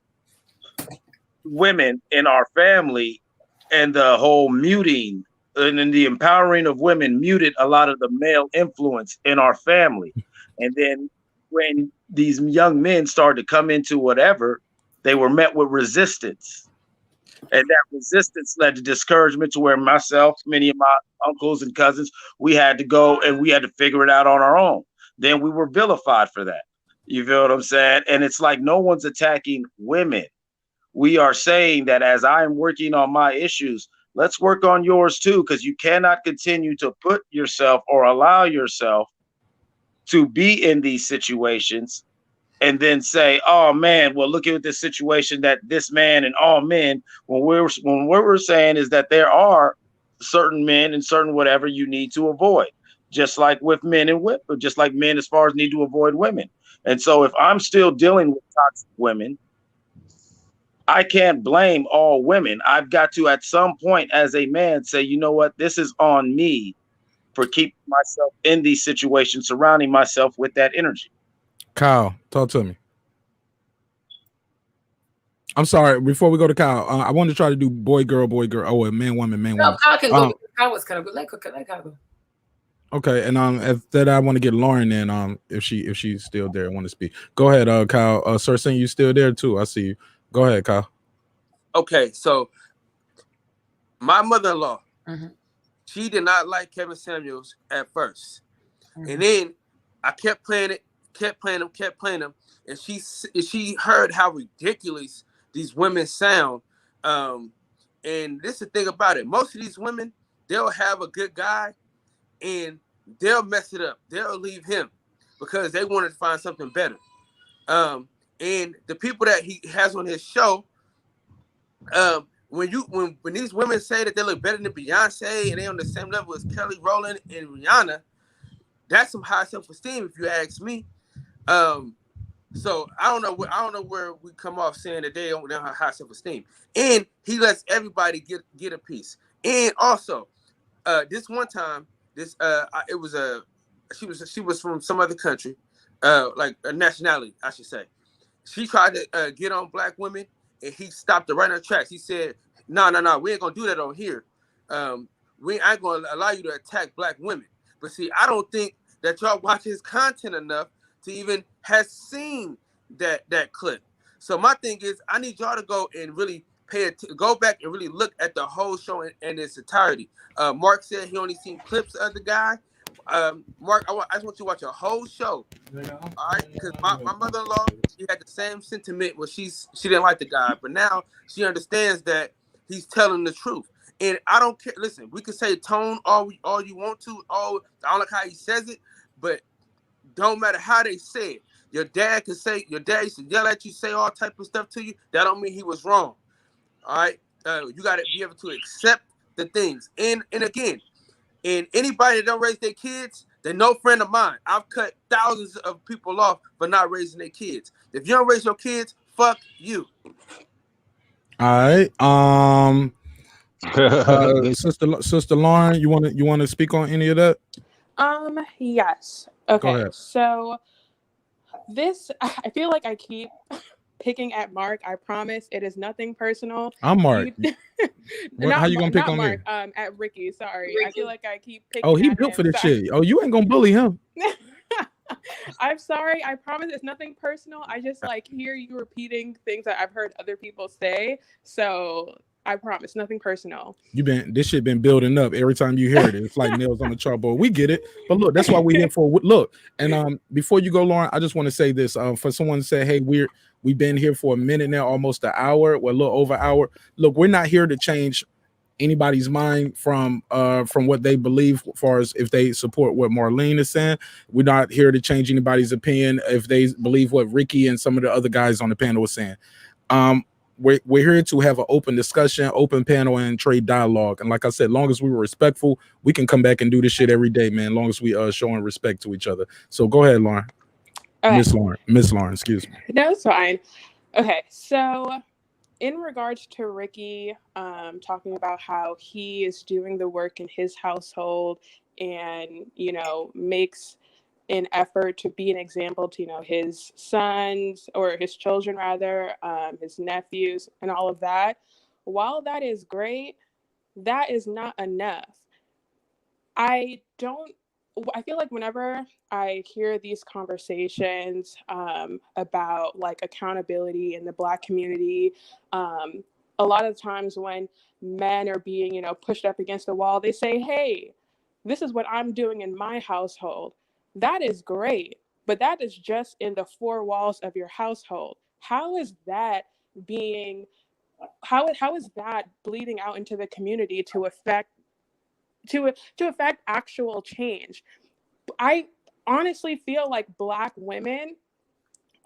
women in our family, and the whole muting and then the empowering of women muted a lot of the male influence in our family. And then when these young men started to come into whatever, they were met with resistance. And that resistance led to discouragement to where myself, many of my uncles and cousins, we had to go and we had to figure it out on our own. Then we were vilified for that. You feel what I'm saying? And it's like no one's attacking women. We are saying that as I'm working on my issues, let's work on yours too, because you cannot continue to put yourself or allow yourself to be in these situations and then say, oh man, well, look at this situation that this man and all men, when what we're saying is that there are certain men and certain whatever you need to avoid, just like with men and women, just like men as far as need to avoid women. And so if I'm still dealing with toxic women, I can't blame all women. I've got to, at some point as a man, say, you know what, this is on me for keeping myself in these situations, surrounding myself with that energy. Kyle, talk to me. I'm sorry. Before we go to Kyle, I want to try to do boy, girl. Oh, man, woman. No, Kyle can go. Kyle was kind of good. Let Kyle go. Okay, and after that, I want to get Lauren in. If she's still there, I want to speak. Go ahead, Kyle. Sir, Sing, you still there too? I see you. Go ahead, Kyle. Okay, so my mother-in-law, She did not like Kevin Samuels at first, and then I kept playing them, and she heard how ridiculous these women sound. And this is the thing about it: most of these women, they'll have a good guy, and they'll mess it up. They'll leave him because they wanted to find something better. And the people that he has on his show, when these women say that they look better than Beyonce and they on the same level as Kelly Rowland and Rihanna, that's some high self-esteem, if you ask me. So I don't know where we come off saying that they don't have high self-esteem. And he lets everybody get a piece. And also, this one time, she was from some other country, like a nationality, I should say. She tried to get on black women, and he stopped her right in her tracks. He said, "No, we ain't gonna do that on here. We ain't gonna allow you to attack black women." But see, I don't think that y'all watch his content enough to even have seen that clip. So my thing is, I need y'all to go and really go back and really look at the whole show in its entirety. Mark said he only seen clips of the guy. Mark, I just want you to watch a whole show. All right, because my mother-in-law, she had the same sentiment where she didn't like the guy, but now she understands that he's telling the truth. And I don't care. Listen, we can say tone all you want to. I don't like how he says it, but don't matter how they say it. Your dad used to yell at you, say all type of stuff to you. That don't mean he was wrong. All right, you got to be able to accept the things. And again, and anybody that don't raise their kids, they're no friend of mine. I've cut thousands of people off for not raising their kids. If you don't raise your kids, fuck you. All right. Sister Lauren, you want to speak on any of that? Yes. Okay. So I feel like I keep picking at Mark. I promise it is nothing personal. I'm Mark. How you gonna pick on Mark, me? At Ricky. Sorry. I feel like I keep picking. Oh, he built for this shit. Oh, you ain't gonna bully him. I'm sorry. I promise it's nothing personal. I just hear you repeating things that I've heard other people say. So I promise, nothing personal. This shit been building up. Every time you hear it, it's like nails on the chalkboard. We get it, but look, that's why we're here for. Look, and before you go, Lauren, I just want to say this. For someone to say, "Hey, we've been here for a minute now, almost an hour, well, a little over an hour." Look, we're not here to change anybody's mind from what they believe, as far as if they support what Marlene is saying. We're not here to change anybody's opinion if they believe what Ricky and some of the other guys on the panel are saying. We're here to have an open discussion, open panel, and trade dialogue. And like I said, long as we were respectful, we can come back and do this shit every day, man. Long as we showing respect to each other. So go ahead, Lauren. Okay. Miss Lauren, excuse me. No, it's fine. Okay, so in regards to Ricky, talking about how he is doing the work in his household and, makes an effort to be an example to, his sons or his children, rather, his nephews and all of that. While that is great, that is not enough. I feel like whenever I hear these conversations about accountability in the Black community, a lot of times when men are being, pushed up against the wall, they say, "Hey, this is what I'm doing in my household." That is great, but that is just in the four walls of your household. How is that bleeding out into the community to affect actual change? I honestly feel like Black women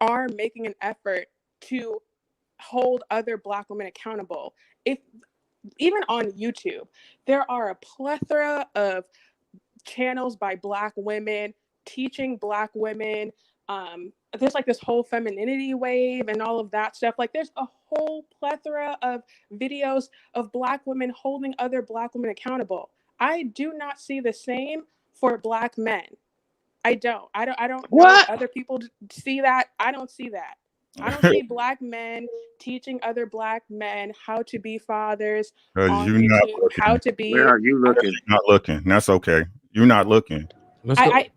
are making an effort to hold other Black women accountable. Even on YouTube, there are a plethora of channels by Black women teaching Black women. There's this whole femininity wave and all of that stuff. There's a whole plethora of videos of Black women holding other Black women accountable. I do not see the same for Black men. I don't know if other people see that. I don't see that. I don't see Black men teaching other Black men how to be fathers on YouTube, how to be. Where are you looking? You're not looking. That's okay. You're not looking. I'm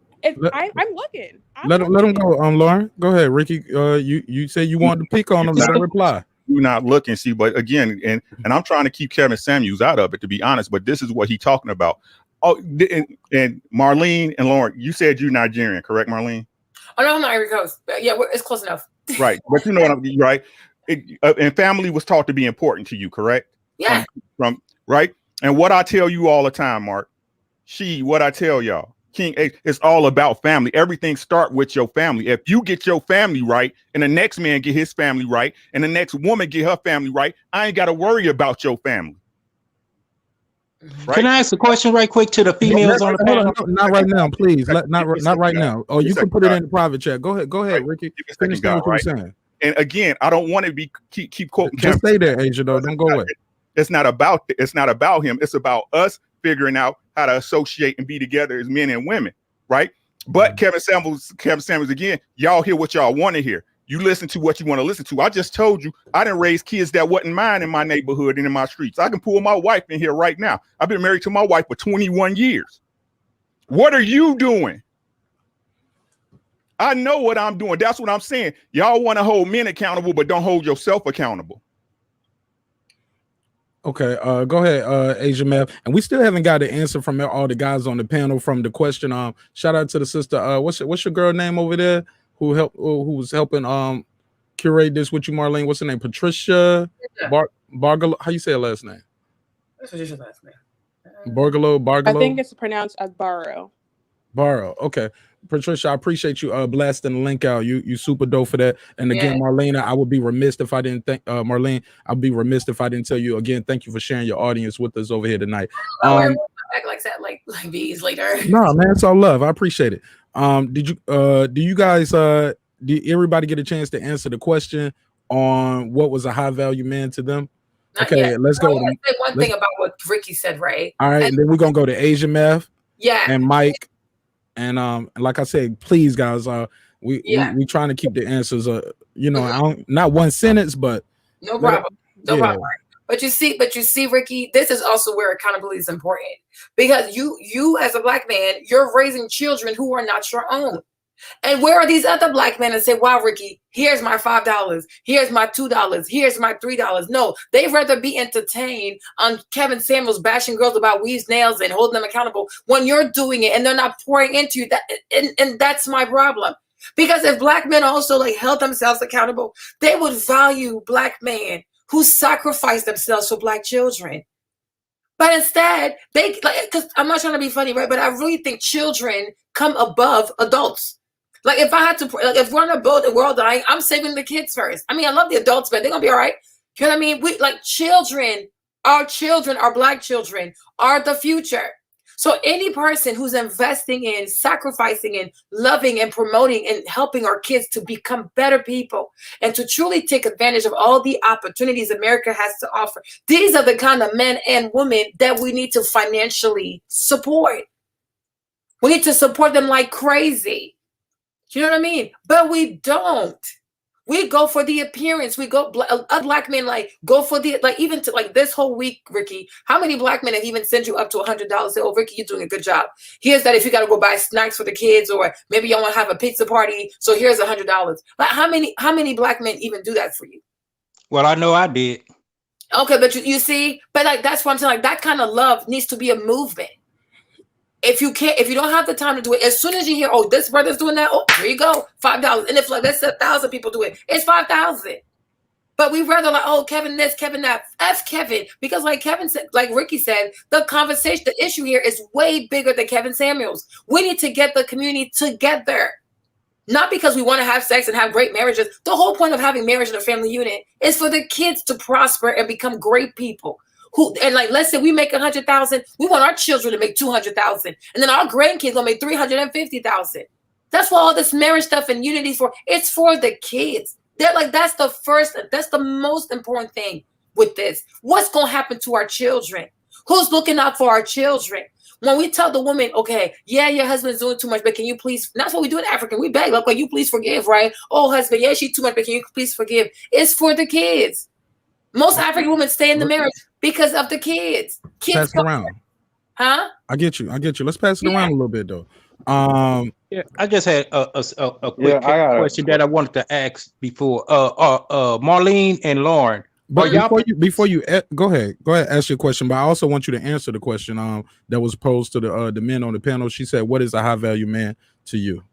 looking. Let him go. Lauren, go ahead. Ricky, you say you wanted to pick on him. Let him reply. do not look and see. But again, and I'm trying to keep Kevin Samuels out of it, to be honest. But this is what he's talking about. Oh, and Marlene and Lauren, you said you're Nigerian, correct, Marlene? Oh no, I'm not Ivory Coast. Yeah, it's close enough. Right, but you know what I'm right. And family was taught to be important to you, correct? Yeah. From right. And what I tell you all the time, Mark, what I tell y'all, King H, it's all about family. Everything start with your family. If you get your family right, and the next man get his family right, and the next woman get her family right, I ain't got to worry about your family. Right? Can I ask a question right quick to the females on the panel? Not right now, please. Not right now. Oh, you can put it in the private chat. Go ahead, right. Ricky. Finish what you're saying. And again, I don't want to be keep quoting. Just stay there, Asia. Though, don't go away. It's not about him. It's about us figuring out how to associate and be together as men and women, right? But Kevin Samuels again, y'all hear what y'all want to hear. You listen to what you want to listen to. I just told you I didn't raise kids that wasn't mine in my neighborhood and in my streets. I can pull my wife in here right now. I've been married to my wife for 21 years. What are you doing? I know what I'm doing. That's what I'm saying. Y'all want to hold men accountable, but don't hold yourself accountable. Okay, go ahead, Asia Mav. And we still haven't got the answer from all the guys on the panel from the question. Shout out to the sister. What's your girl name over there who was helping curate this with you, Marlene? What's her name? Patricia Bargalo. How you say her last name? What's Patricia's last name? Bargalo. I think it's pronounced as Barrow. Barrow. Okay. Patricia, I appreciate you blasting the link out. You super dope for that. And again, Marlene, I would be remiss if I didn't thank Marlene. I'd be remiss if I didn't tell you again. Thank you for sharing your audience with us over here tonight. Act like that, like bees later. No, man, it's all love. I appreciate it. Do you guys did everybody get a chance to answer the question on what was a high value man to them? Not okay, yet. let's go. I want to say one thing about what Ricky said, right? All right, and then we're gonna go to Asia Meth. Yeah. And Mike. And like I said, please, guys, we trying to keep the answers, not one sentence, but no problem. But you see, Ricky, this is also where accountability is important because you as a black man, you're raising children who are not your own. And where are these other black men that say, wow, Ricky, here's my $5, here's my $2, here's my $3. No, they'd rather be entertained on Kevin Samuels bashing girls about weaves, nails, and holding them accountable when you're doing it and they're not pouring into you. And that's my problem. Because if black men also held themselves accountable, they would value black men who sacrifice themselves for black children. But instead, because I'm not trying to be funny, right? But I really think children come above adults. If I had to, if we're gonna build a world dying, I'm saving the kids first. I mean, I love the adults, but they're gonna be all right. You know what I mean? Our children, our black children, are the future. So any person who's investing in, sacrificing in, loving and promoting and helping our kids to become better people and to truly take advantage of all the opportunities America has to offer, these are the kind of men and women that we need to financially support. We need to support them like crazy. You know what I mean? But we don't. We go for the appearance. We go, black men go for the, even to this whole week, Ricky, how many black men have even sent you up to $100? Say, oh, Ricky, you're doing a good job. Here's that if you got to go buy snacks for the kids, or maybe you want to have a pizza party. So here's $100. How many black men even do that for you? Well, I know I did. Okay, but you see, but that's what I'm saying. That kind of love needs to be a movement. If you don't have the time to do it, as soon as you hear, oh, this brother's doing that, oh, here you go, $5. And if let's say 1,000 people do it, it's 5,000. But we rather oh, Kevin this, Kevin that, F Kevin, because Kevin said, Ricky said, the issue here is way bigger than Kevin Samuels. We need to get the community together, not because we want to have sex and have great marriages. The whole point of having marriage in a family unit is for the kids to prosper and become great people. Let's say we make 100,000, we want our children to make 200,000, and then our grandkids gonna make 350,000. That's what all this marriage stuff and unity for. It's for the kids. That's the most important thing with this. What's gonna happen to our children? Who's looking out for our children? When we tell the woman, okay, yeah, your husband's doing too much, but can you please? That's what we do in Africa. We beg, can you please forgive, right? Oh, husband, yeah, she's too much, but can you please forgive? It's for the kids. Most African women stay in the marriage because of the kids. Pass it around. Huh? I get you. Let's pass it around a little bit though. Yeah, I just had a Yeah, quick I got question that I wanted to ask before. Marlene and Lauren, are But y'all? before you go ahead, ask your question. But I also want you to answer the question that was posed to the men on the panel. She said, "What is a high value man to you?"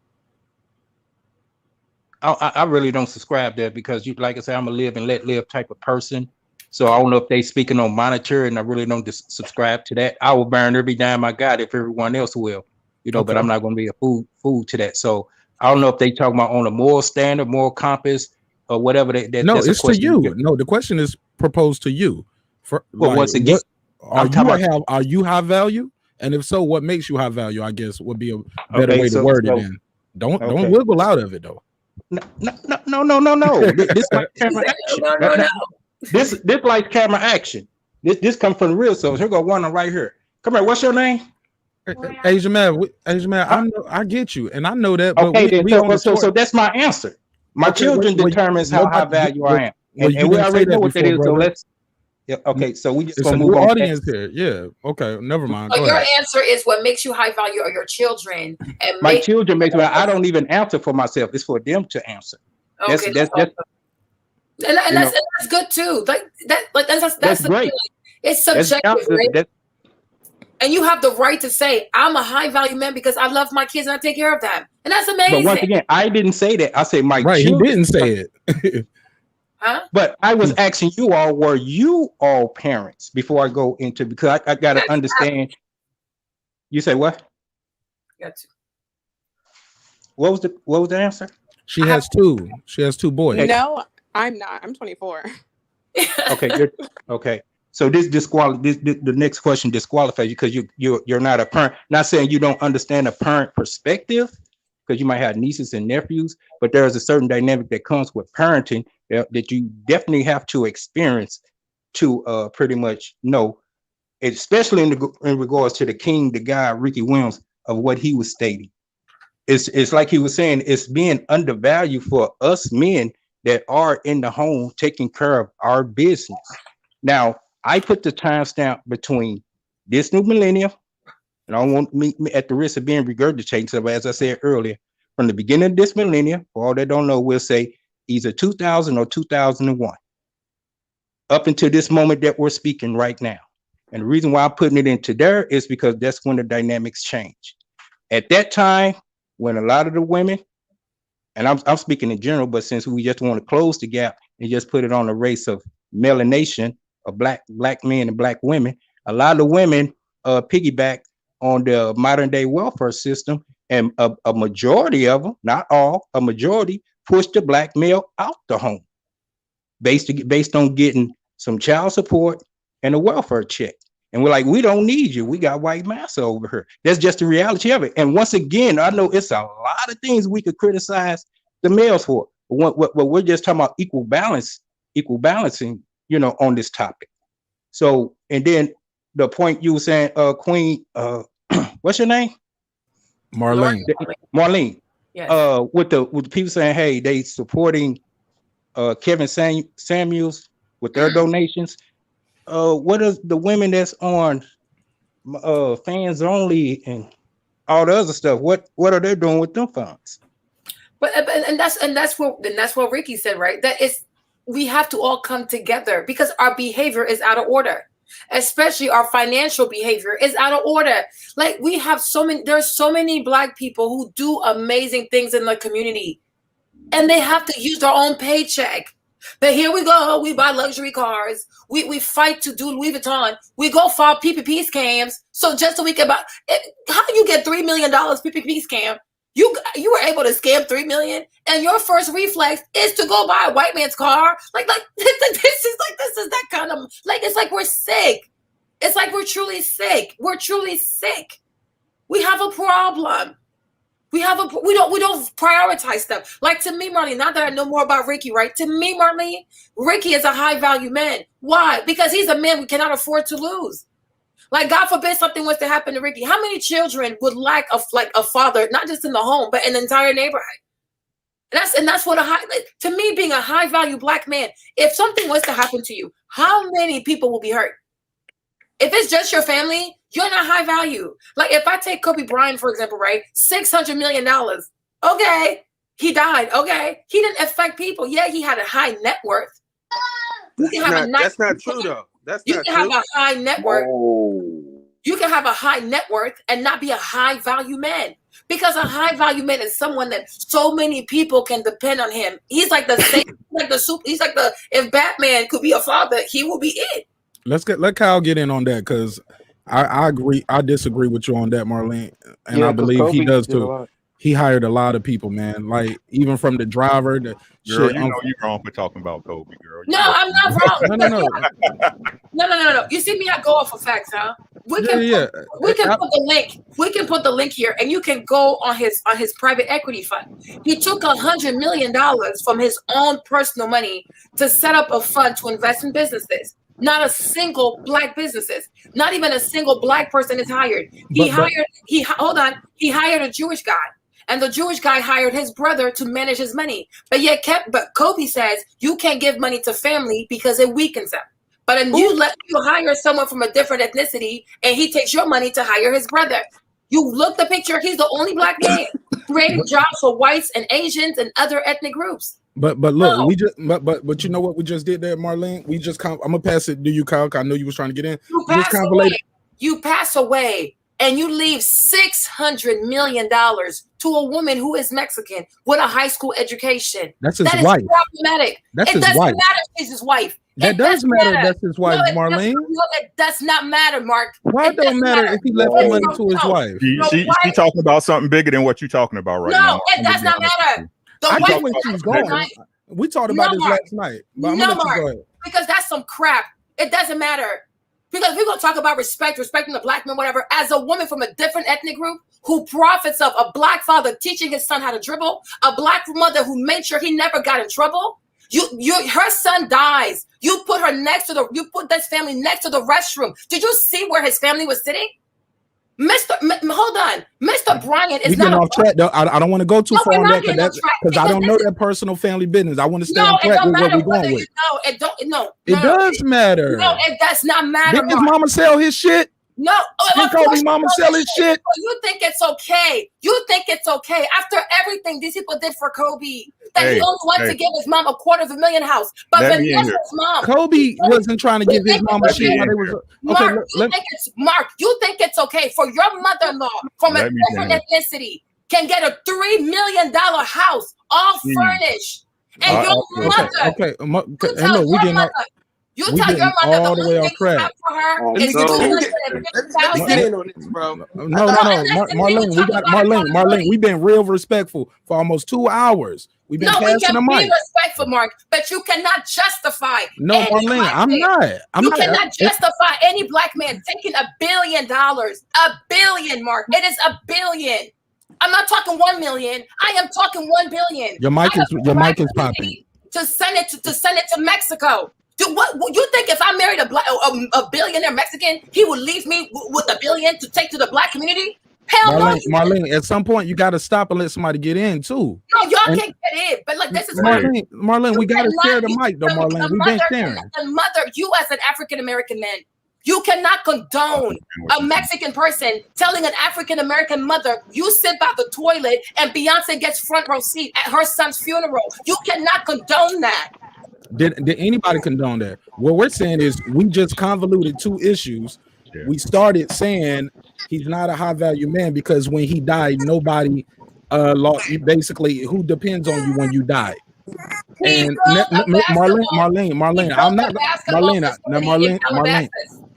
I really don't subscribe there because you, like I said, I'm a live and let live type of person. So I don't know if they speaking on monetary, and I really don't subscribe to that. I will burn every dime I got if everyone else will, but Okay. I'm not going to be a fool to that. So I don't know if they talking about on a moral standard, moral compass, or whatever. No, That's a it's to question. you. No, the question is proposed to you. Well, once again, I'm talking about. Are you high value? And if so, what makes you high value? I guess would be a better Okay, way to word it. In don't wiggle out of it though. No. This like camera action. No. This like camera action. This comes from the real source. Here go one right here. Come here. What's your name? Asian man. I get you, and I know that. But Okay, we on the so that's my answer. My children determines how high value I am, and we already know what that is. So let's. Yeah. Okay. So we just gonna move on. Audience here. Yeah. Okay. Never mind. So your answer is what makes you high value are your children, and my children make me. I don't even answer for myself. It's for them to answer. Okay. That's good too. That's great. It's subjective, right? And you have the right to say, I'm a high value man because I love my kids and I take care of them. And that's amazing. But once again, I didn't say that. I say my children. He didn't say it. Huh? But I was asking you all, were you all parents before I go into, because I got to understand. You say what? Got to. What was the answer? She has two. She has two boys. No, I'm not. I'm 24. Okay. Okay. So the next question disqualifies you because you're not a parent. Not saying you don't understand a parent perspective, because you might have nieces and nephews, but there's a certain dynamic that comes with parenting that you definitely have to experience to pretty much know, especially in regards to the guy, Ricky Williams, of what he was stating. It's like he was saying, it's being undervalued for us men that are in the home taking care of our business. Now, I put the timestamp between this new millennium, and I don't want me at the risk of being regurgitating. So as I said earlier, from the beginning of this millennium, for all that don't know, we'll say either 2000 or 2001, up until this moment that we're speaking right now. And the reason why I'm putting it into there is because that's when the dynamics change. At that time, when a lot of the women, and I'm speaking in general, but since we just want to close the gap and just put it on a race of melanation of black men and black women, a lot of the women piggyback on the modern day welfare system, and a majority of them, not all, a majority push the black male out the home based on getting some child support and a welfare check. And we're like, we don't need you. We got white massa over here. That's just the reality of it. And once again, I know it's a lot of things we could criticize the males for. But we're just talking about equal balancing, on this topic. So, and then the point you were saying, Queen, what's your name? Marlene. Yes. With the people saying, hey, they supporting Kevin Samuels with their donations. What are the women that's on fans only and all the other stuff? What are they doing with them funds? But that's what Ricky said, right? That is, we have to all come together because our behavior is out of order. Especially our financial behavior is out of order. Like there's so many black people who do amazing things in the community, and they have to use their own paycheck. But here we go, we buy luxury cars, we fight to do Louis Vuitton, we go file PPP scams, so we can buy. How do you get $3 million PPP scam? You were able to scam $3 million, and your first reflex is to go buy a white man's car. Like this is that kind of, like, it's like we're sick. It's like we're truly sick. We're truly sick. We have a problem. We don't prioritize stuff. Like, to me, Marlene, not that I know more about Ricky, right? To me, Marlene, Ricky is a high value man. Why? Because he's a man we cannot afford to lose. Like, God forbid something was to happen to Ricky. How many children would lack a father, not just in the home, but in the entire neighborhood? And that's what to me, being a high value black man, if something was to happen to you, how many people will be hurt? If it's just your family, you're not high value. Like if I take Kobe Bryant, for example, right? $600 million. Okay. He died. Okay. He didn't affect people. Yeah, he had a high net worth. That's not true though. You can have a high net worth. You can have a high net worth and not be a high value man. Because a high value man is someone that so many people can depend on him. He's like the same, he's like the, if Batman could be a father, he will be it. Let Kyle get in on that, because I agree. I disagree with you on that, Marlene. And I believe Kobe, he does too. He hired a lot of people, man. Like even from the driver, the girl, shit. You know you're wrong for talking about Kobe, girl. No, I'm not wrong. No. You see me, I go off of facts, huh? We can put the link. We can put the link here, and you can go on his private equity fund. He took $100 million from his own personal money to set up a fund to invest in businesses. Not a single black businesses. Not even a single black person is hired. He hired a Jewish guy. And the Jewish guy hired his brother to manage his money. But Kobe says you can't give money to family because it weakens them. But then you hire someone from a different ethnicity and he takes your money to hire his brother. You look the picture, he's the only black man creating jobs for whites and Asians and other ethnic groups. But look, but you know what we just did there, Marlene? I'm gonna pass it to you, Kyle. I know you was trying to get in. You pass away. And you leave $600 million to a woman who is Mexican with a high school education. That's his wife. Problematic. It doesn't matter if she's his wife. That does matter. That's his wife, Marlene. It does not matter, Mark. Why it don't matter if he left the money to his wife? She talking about something bigger than what you're talking about right now. No, it does not matter. I get where she's going. We talked about this last night. But I'm gonna let you go ahead. Because that's some crap. It doesn't matter. Because we're going to talk about respecting the black man, whatever, as a woman from a different ethnic group who profits of a black father teaching his son how to dribble, a black mother who made sure he never got in trouble. Her son dies. You put this family next to the restroom. Did you see where his family was sitting? Hold on. Mr. Bryant is not off track, though. I don't want to go too far on that because I don't know that personal family business. I want to stay on track with what we're going with. It does matter. No, it does not matter. Didn't his mama sell his shit? No. Didn't Kobe's mama sell his shit? You think it's okay. You think it's okay. After everything these people did for Kobe, that he only wanted to give his mom $250,000 house. But his mom. Kobe wasn't trying to give his mama shit. Mark, you think it's okay for your mother-in-law from a different ethnicity can get a $3 million house all furnished. And your mother, you tell your mother all the way off track. Marlene, we've been real respectful for almost 2 hours. We've been passing the mic. Be respectful, Mark, but you cannot justify. No, Marlene, I'm not. You cannot justify any black man taking $1 billion. $1 billion, Mark. It is $1 billion. I'm not talking 1 million. I am talking 1 billion. Your mic is popping. To send it to Mexico. What you think if I married a billionaire Mexican, he would leave me with $1 billion to take to the black community? Hell no. Marlene, at some point you got to stop and let somebody get in too. No, y'all can't get in. But like this is Marlene, we got to share the mic though, Marlene. We've been sharing. The mother, you as an African American man, you cannot condone a Mexican person telling an African American mother, you sit by the toilet and Beyonce gets front row seat at her son's funeral. You cannot condone that. Did anybody condone that? What we're saying is we just convoluted two issues. Yeah. We started saying he's not a high value man because when he died, nobody basically who depends on you when you die. And Marlene, I'm not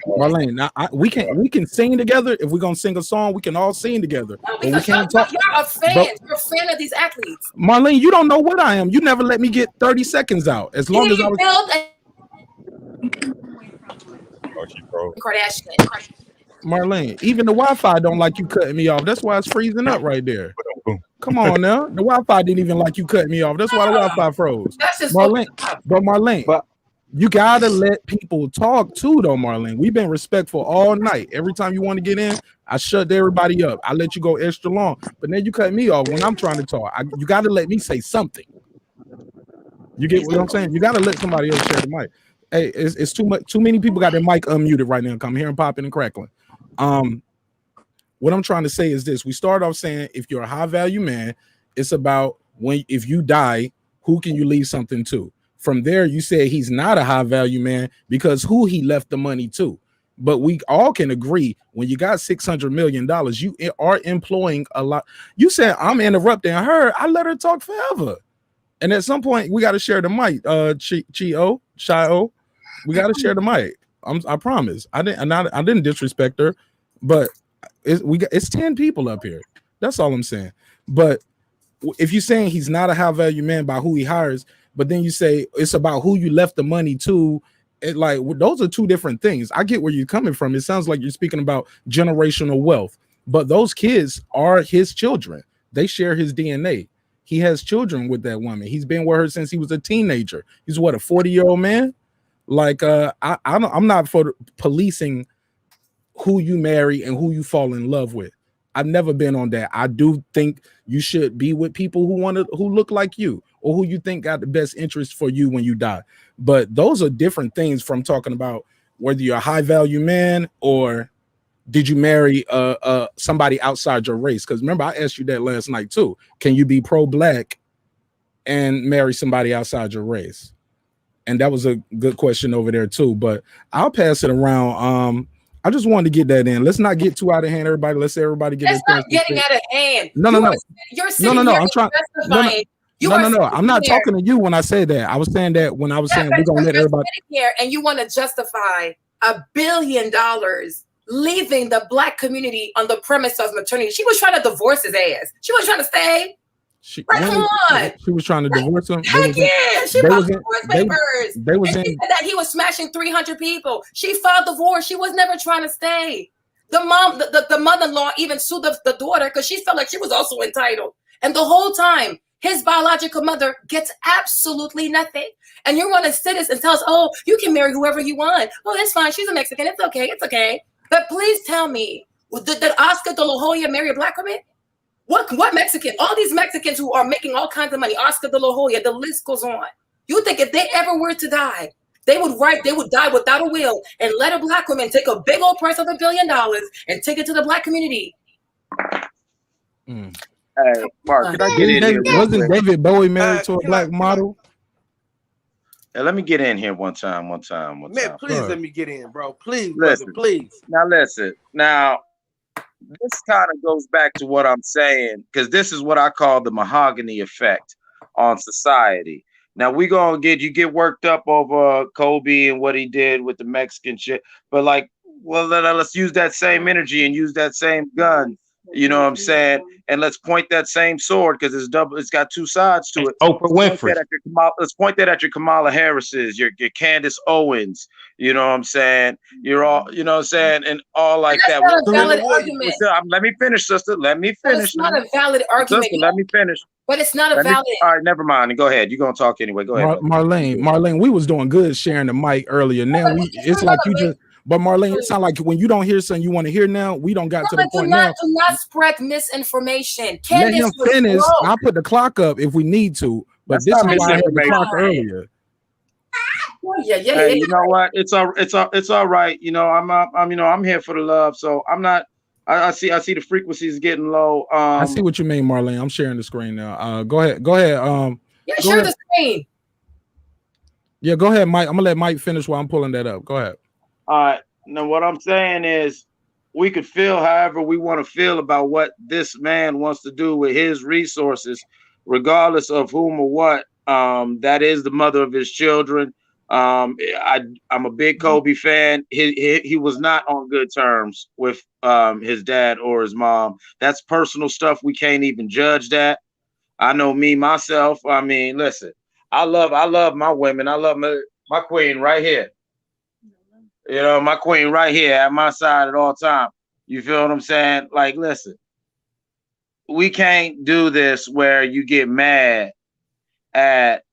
Marlene. Now, we can sing together. If we're gonna sing a song, we can all sing together. No, but we can't talk. You're a fan. You're a fan of these athletes. Marlene, you don't know what I am. You never let me get 30 seconds out. As long as I was. Marlene, even the Wi-Fi don't like you cutting me off. That's why it's freezing up right there. Come on now. The Wi-Fi didn't even like you cutting me off. That's why the Wi-Fi froze. Marlene, you gotta let people talk too, though, Marlene. We've been respectful all night. Every time you want to get in, I shut everybody up. I let you go extra long, but then you cut me off when I'm trying to talk. You gotta let me say something. You get what I'm saying? You gotta let somebody else share the mic. Hey, it's too many people got their mic unmuted right now. Come here and popping and crackling. What I'm trying to say is this: we start off saying if you're a high value man, it's about if you die, who can you leave something to? From there, you say he's not a high value man because who he left the money to. But we all can agree when you got $600 million, you are employing a lot. You said I'm interrupting her. I let her talk forever. And at some point, we got to share the mic. Shio, we got to share the mic. I promise. I didn't disrespect her, but it's 10 people up here. That's all I'm saying. But if you're saying he's not a high value man by who he hires, but then you say it's about who you left the money to, those are two different things. I get where you're coming from. It sounds like you're speaking about generational wealth, but those kids are his children. They share his DNA. He has children with that woman. He's been with her since he was a teenager. He's what, a 40-year-old man? I'm not for policing who you marry and who you fall in love with. I've never been on that. I do think you should be with people who look like you or who you think got the best interest for you when you die. But those are different things from talking about whether you're a high value man or did you marry somebody outside your race? Because remember, I asked you that last night too. Can you be pro-black and marry somebody outside your race? And that was a good question over there too. But I'll pass it around. I just wanted to get that in. Let's not get too out of hand, everybody. Let's say everybody get That's not getting out of hand. No. You're sitting here I'm trying. No. I'm not talking to you when I say that. I was saying that when I was saying we're gonna let everybody here, and you want to justify $1 billion leaving the black community on the premise of maternity. She was trying to divorce his ass. She was trying to stay. Come on. She was trying to divorce him. Heck yeah, she filed divorce papers. They was in that he was smashing 300 people. She filed divorce. She was never trying to stay. The mom, the mother-in-law even sued the daughter because she felt like she was also entitled. And the whole time, his biological mother gets absolutely nothing. And you want to sit us and tell us, oh, you can marry whoever you want. Oh, that's fine. She's a Mexican. It's okay. It's okay. But please tell me, did Oscar de la Hoya marry a black woman? What Mexican? All these Mexicans who are making all kinds of money, Oscar de la Hoya, the list goes on. You think if they ever were to die, they would die without a will and let a black woman take a big old price of $1 billion and take it to the black community? Hey, Mark, can I get in here? Wasn't David Bowie married to a black model? Hey, let me get in here one time. Man, please let me get in, bro. Please, listen, brother, please. Now listen. Now, this kind of goes back to what I'm saying, because this is what I call the mahogany effect on society. Now we gonna get worked up over Kobe and what he did with the Mexican shit, but let's use that same energy and use that same gun. You know what I'm saying? And let's point that same sword because it's got two sides to it. Oprah Winfrey. Let's point that at your Kamala Harris's, your Candace Owens. You know what I'm saying? You're all, you know what I'm saying, and all like that. Not a valid argument. Let me finish, sister. Let me finish. It's not a valid argument. Sister, let me finish. But it's not a valid. All right, never mind. Go ahead. You're gonna talk anyway. Go ahead. Marlene, we was doing good sharing the mic earlier. Now it's like you just. But Marlene, it sounds like when you don't hear something you want to hear now, we don't got to the point now. Do not spread misinformation. Let him finish. I'll put the clock up if we need to. But this is why I had the clock earlier. Hey, you know what? It's all right. You know, I'm here for the love. So I'm not. I see the frequencies getting low. I see what you mean, Marlene. I'm sharing the screen now. Go ahead. Share the screen. Yeah, go ahead, Mike. I'm gonna let Mike finish while I'm pulling that up. Go ahead. All right. Now, what I'm saying is we could feel however we want to feel about what this man wants to do with his resources, regardless of whom or what. That is the mother of his children. I'm a big Kobe fan. He was not on good terms with his dad or his mom. That's personal stuff. We can't even judge that. I know me, myself. I mean, listen, I love my women. I love my queen right here. You know, my queen right here at my side at all time. You feel what I'm saying? Like, listen, we can't do this where you get mad at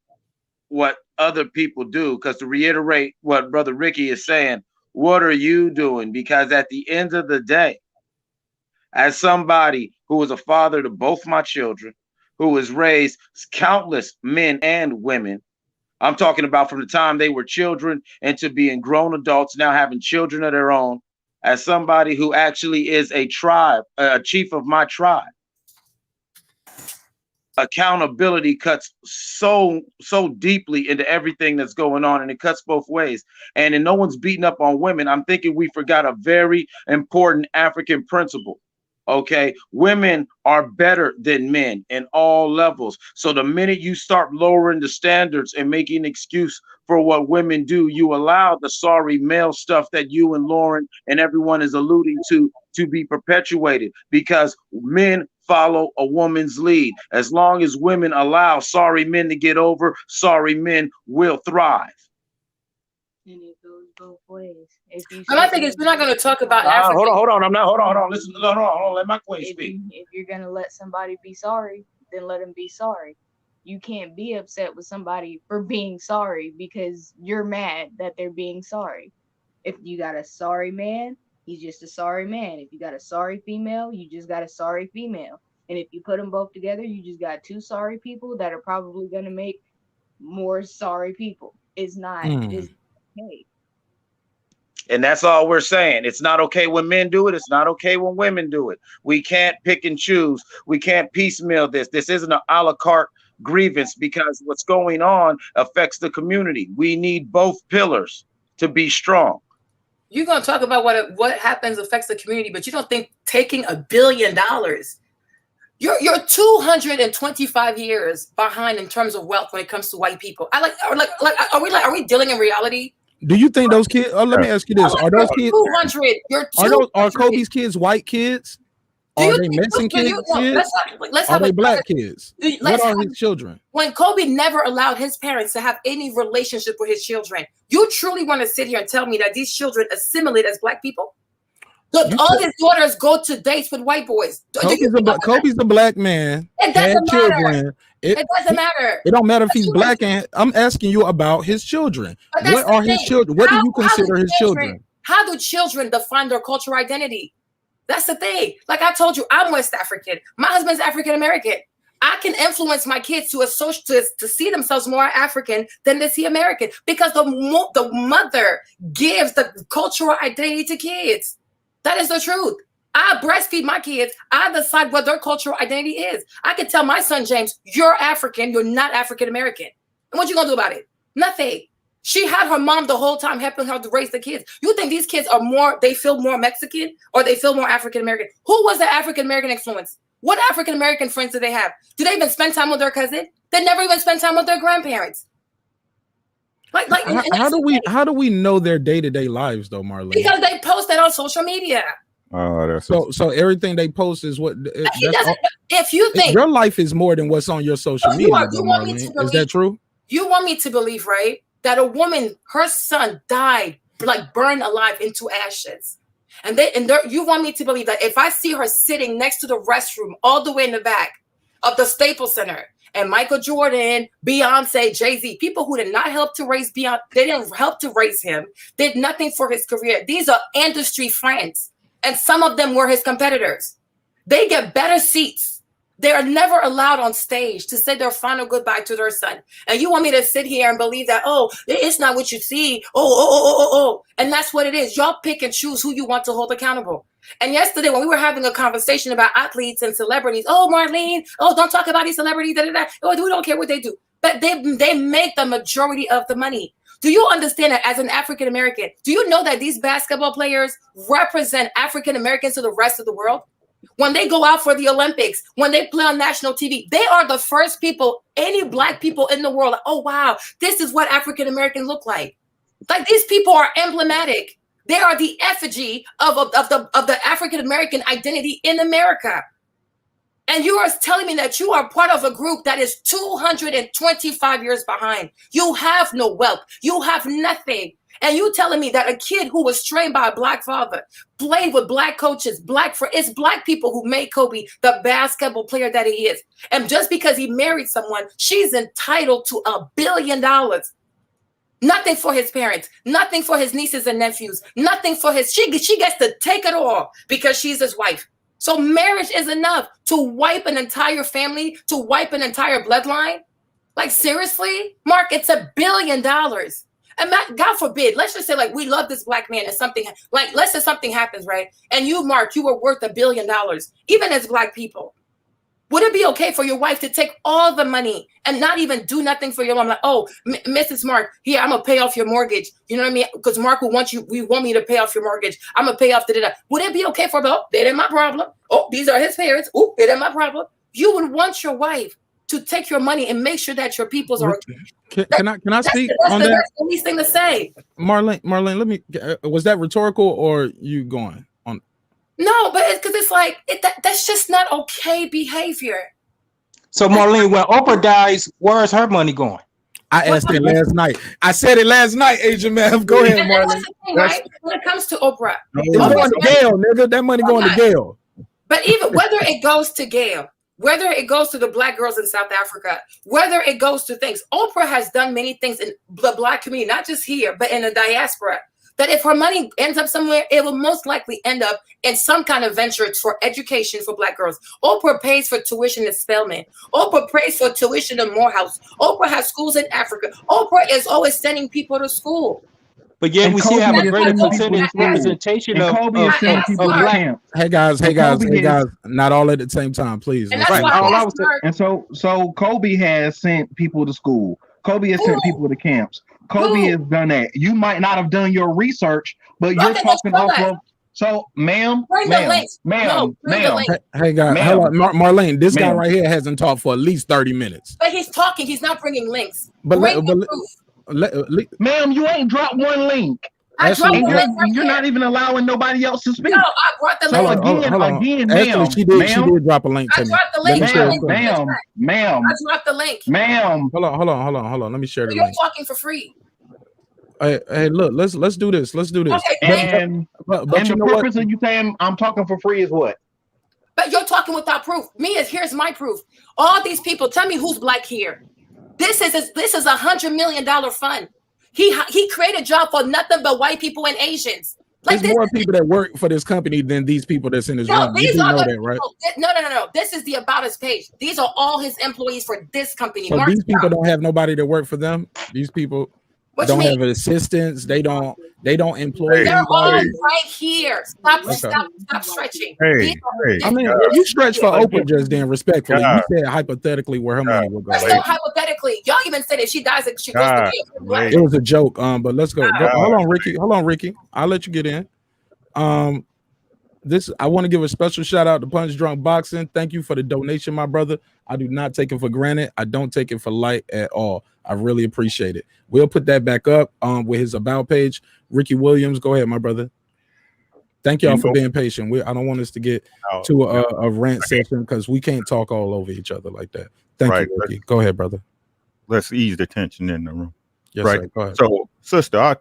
what other people do. Because to reiterate what Brother Ricky is saying, what are you doing? Because at the end of the day, as somebody who is a father to both my children, who has raised countless men and women, I'm talking about from the time they were children and to being grown adults, now having children of their own. as somebody who actually is a tribe, a chief of my tribe, accountability cuts so deeply into everything that's going on, and it cuts both ways. And no one's beating up on women. I'm thinking we forgot a very important African principle. Okay, women are better than men in all levels. So the minute you start lowering the standards and making an excuse for what women do, you allow the sorry male stuff that you and Lauren and everyone is alluding to be perpetuated, because men follow a woman's lead. As long as women allow sorry men to get over, sorry men will thrive. And it goes both ways. If you My thing is, we're not going to talk about Africa. Hold on. I'm not. Hold on. Listen. Hold on. Let my queen speak. If you're going to let somebody be sorry, then let them be sorry. You can't be upset with somebody for being sorry because you're mad that they're being sorry. If you got a sorry man, he's just a sorry man. If you got a sorry female, you just got a sorry female. And if you put them both together, you just got two sorry people that are probably going to make more sorry people. It's not just okay. And that's all we're saying. It's not okay when men do it. It's not okay when women do it. We can't pick and choose. We can't piecemeal this. This isn't an a la carte grievance, because what's going on affects the community. We need both pillars to be strong. You're going to talk about what happens affects the community, but you don't think taking $1 billion, you're 225 years behind in terms of wealth when it comes to white people. Are we dealing in reality? Do you think those kids? Let me ask you this: Are those kids? 200. You're 200. Are Kobe's kids white kids? Are they Mexican kids? Are they black kids? What are his children? When Kobe never allowed his parents to have any relationship with his children, you truly want to sit here and tell me that these children assimilate as black people? Look, all his daughters go to dates with white boys. Kobe's a black man. It doesn't matter. It doesn't matter. It don't matter if he's black. And I'm asking you about his children. What are his children? What do you consider his children? How do children define their cultural identity? That's the thing. Like I told you, I'm West African. My husband's African American. I can influence my kids to see themselves more African than to see American, because the mother gives the cultural identity to kids. That is the truth. I breastfeed my kids. I decide what their cultural identity is. I can tell my son, James, you're African. You're not African American. And what you going to do about it? Nothing. She had her mom the whole time helping her to raise the kids. You think these kids they feel more Mexican or they feel more African American? Who was the African American influence? What African American friends do they have? Do they even spend time with their cousin? They never even spend time with their grandparents. How do we know their day-to-day lives though, Marlene? Because they post that on social media. Oh, that's so everything they post is what. If you think your life is more than what's on your social media, Marlene, is that true? You want me to believe, right, that a woman, her son died, like burned alive into ashes, and you want me to believe that if I see her sitting next to the restroom all the way in the back of the Staples Center, and Michael Jordan, Beyonce, Jay-Z, people who did not help to raise Beyonce, they didn't help to raise him, did nothing for his career. These are industry friends, and some of them were his competitors. They get better seats. They are never allowed on stage to say their final goodbye to their son. And you want me to sit here and believe that, oh, it's not what you see. Oh. And that's what it is. Y'all pick and choose who you want to hold accountable. And yesterday when we were having a conversation about athletes and celebrities, oh, Marlene, oh, don't talk about these celebrities. Oh, we don't care what they do. But they make the majority of the money. Do you understand that as an African American? Do you know that these basketball players represent African Americans to the rest of the world? When they go out for the Olympics, when they play on national TV, they are the first people, any black people in the world. Oh, wow, this is what African Americans look like. Like, these people are emblematic. They are the effigy of the African American identity in America. And you are telling me that you are part of a group that is 225 years behind. You have no wealth. You have nothing. And you telling me that a kid who was trained by a black father, played with black coaches, it's black people who made Kobe the basketball player that he is. And just because he married someone, she's entitled to $1 billion. Nothing for his parents, nothing for his nieces and nephews, nothing for she gets to take it all because she's his wife. So marriage is enough to wipe an entire family, to wipe an entire bloodline. Like, seriously, Mark, it's $1 billion. And God forbid, let's just say like we love this black man and something like let's say something happens, right? And you, Mark, you were worth $1 billion, even as black people. Would it be okay for your wife to take all the money and not even do nothing for your mom? Like, oh, Mrs. Mark, here, I'm going to pay off your mortgage. You know what I mean? Because Mark will want me to pay off your mortgage. I'm going to pay off the. Would it be okay for, oh, that ain't my problem. Oh, these are his parents. Oh, it ain't my problem. You would want your wife to take your money and make sure that your peoples are okay. Can I speak on that? That's the least thing to say. Marlene, let me, was that rhetorical or you going on? No, but because it's like that's just not okay behavior. So Marlene, when Oprah dies, where's her money going? I asked it last night. I said it last night, Agent Mav. Go ahead, Marlene. Right? When it comes to Oprah, it's going to Gail, nigga. That money going to Gail. But even whether it goes to Gail, whether it goes to the black girls in South Africa, whether it goes to things, Oprah has done many things in the black community, not just here, but in the diaspora. That if her money ends up somewhere, it will most likely end up in some kind of venture for education for black girls. Oprah pays for tuition at Spelman. Oprah pays for tuition in Morehouse. Oprah has schools in Africa. Oprah is always sending people to school. But yet we still have a greater percentage representation of black. Hey guys, not all at the same time, please. And so Kobe has sent people to school. Kobe has sent people to camps. Kobe has done that. You might not have done your research, but you're talking off of. So, ma'am. Hey guys, hold on. Marlene, this guy right here hasn't talked for at least 30 minutes. But he's talking. He's not bringing links. Ma'am, you ain't dropped one link. You're not even allowing nobody else to speak. No, I brought the link. Again, ma'am. She did drop a link to me. I dropped the link. Ma'am. I dropped the link. Ma'am. Hold on. Let me share the You're link. talking for free. Hey, look, let's do this. Let's do this. Okay, and but you the purpose of you saying I'm talking for free is what? But you're talking without proof. Here's my proof. All these people, tell me who's black here. This is $100 million fund. He created a job for nothing but white people and Asians. Like there's more people that work for this company than these people that's in his room. You do know that, right? No. This is the About Us page. These are all his employees for this company. So these people don't have nobody to work for them. These people don't have assistants. They don't employ. They're all right here. Stop stretching. I mean, you stretch for Oprah just then, respectfully. You said hypothetically where her money would go. That's not hypothetically. Y'all even said if she dies, she goes to jail. It was a joke. But let's go. Hold on, Ricky. I'll let you get in. I want to give a special shout out to Punch Drunk Boxing. Thank you for the donation, my brother. I do not take it for granted. I don't take it for light at all. I really appreciate it. We'll put that back up with his About page. Ricky Williams, go ahead, my brother. Thank y'all for being patient. I don't want us to get to a rant session because we can't talk all over each other like that. Thank you, Ricky. Go ahead, brother. Let's ease the tension in the room. Yes, right. Sir. Go ahead. So, sister,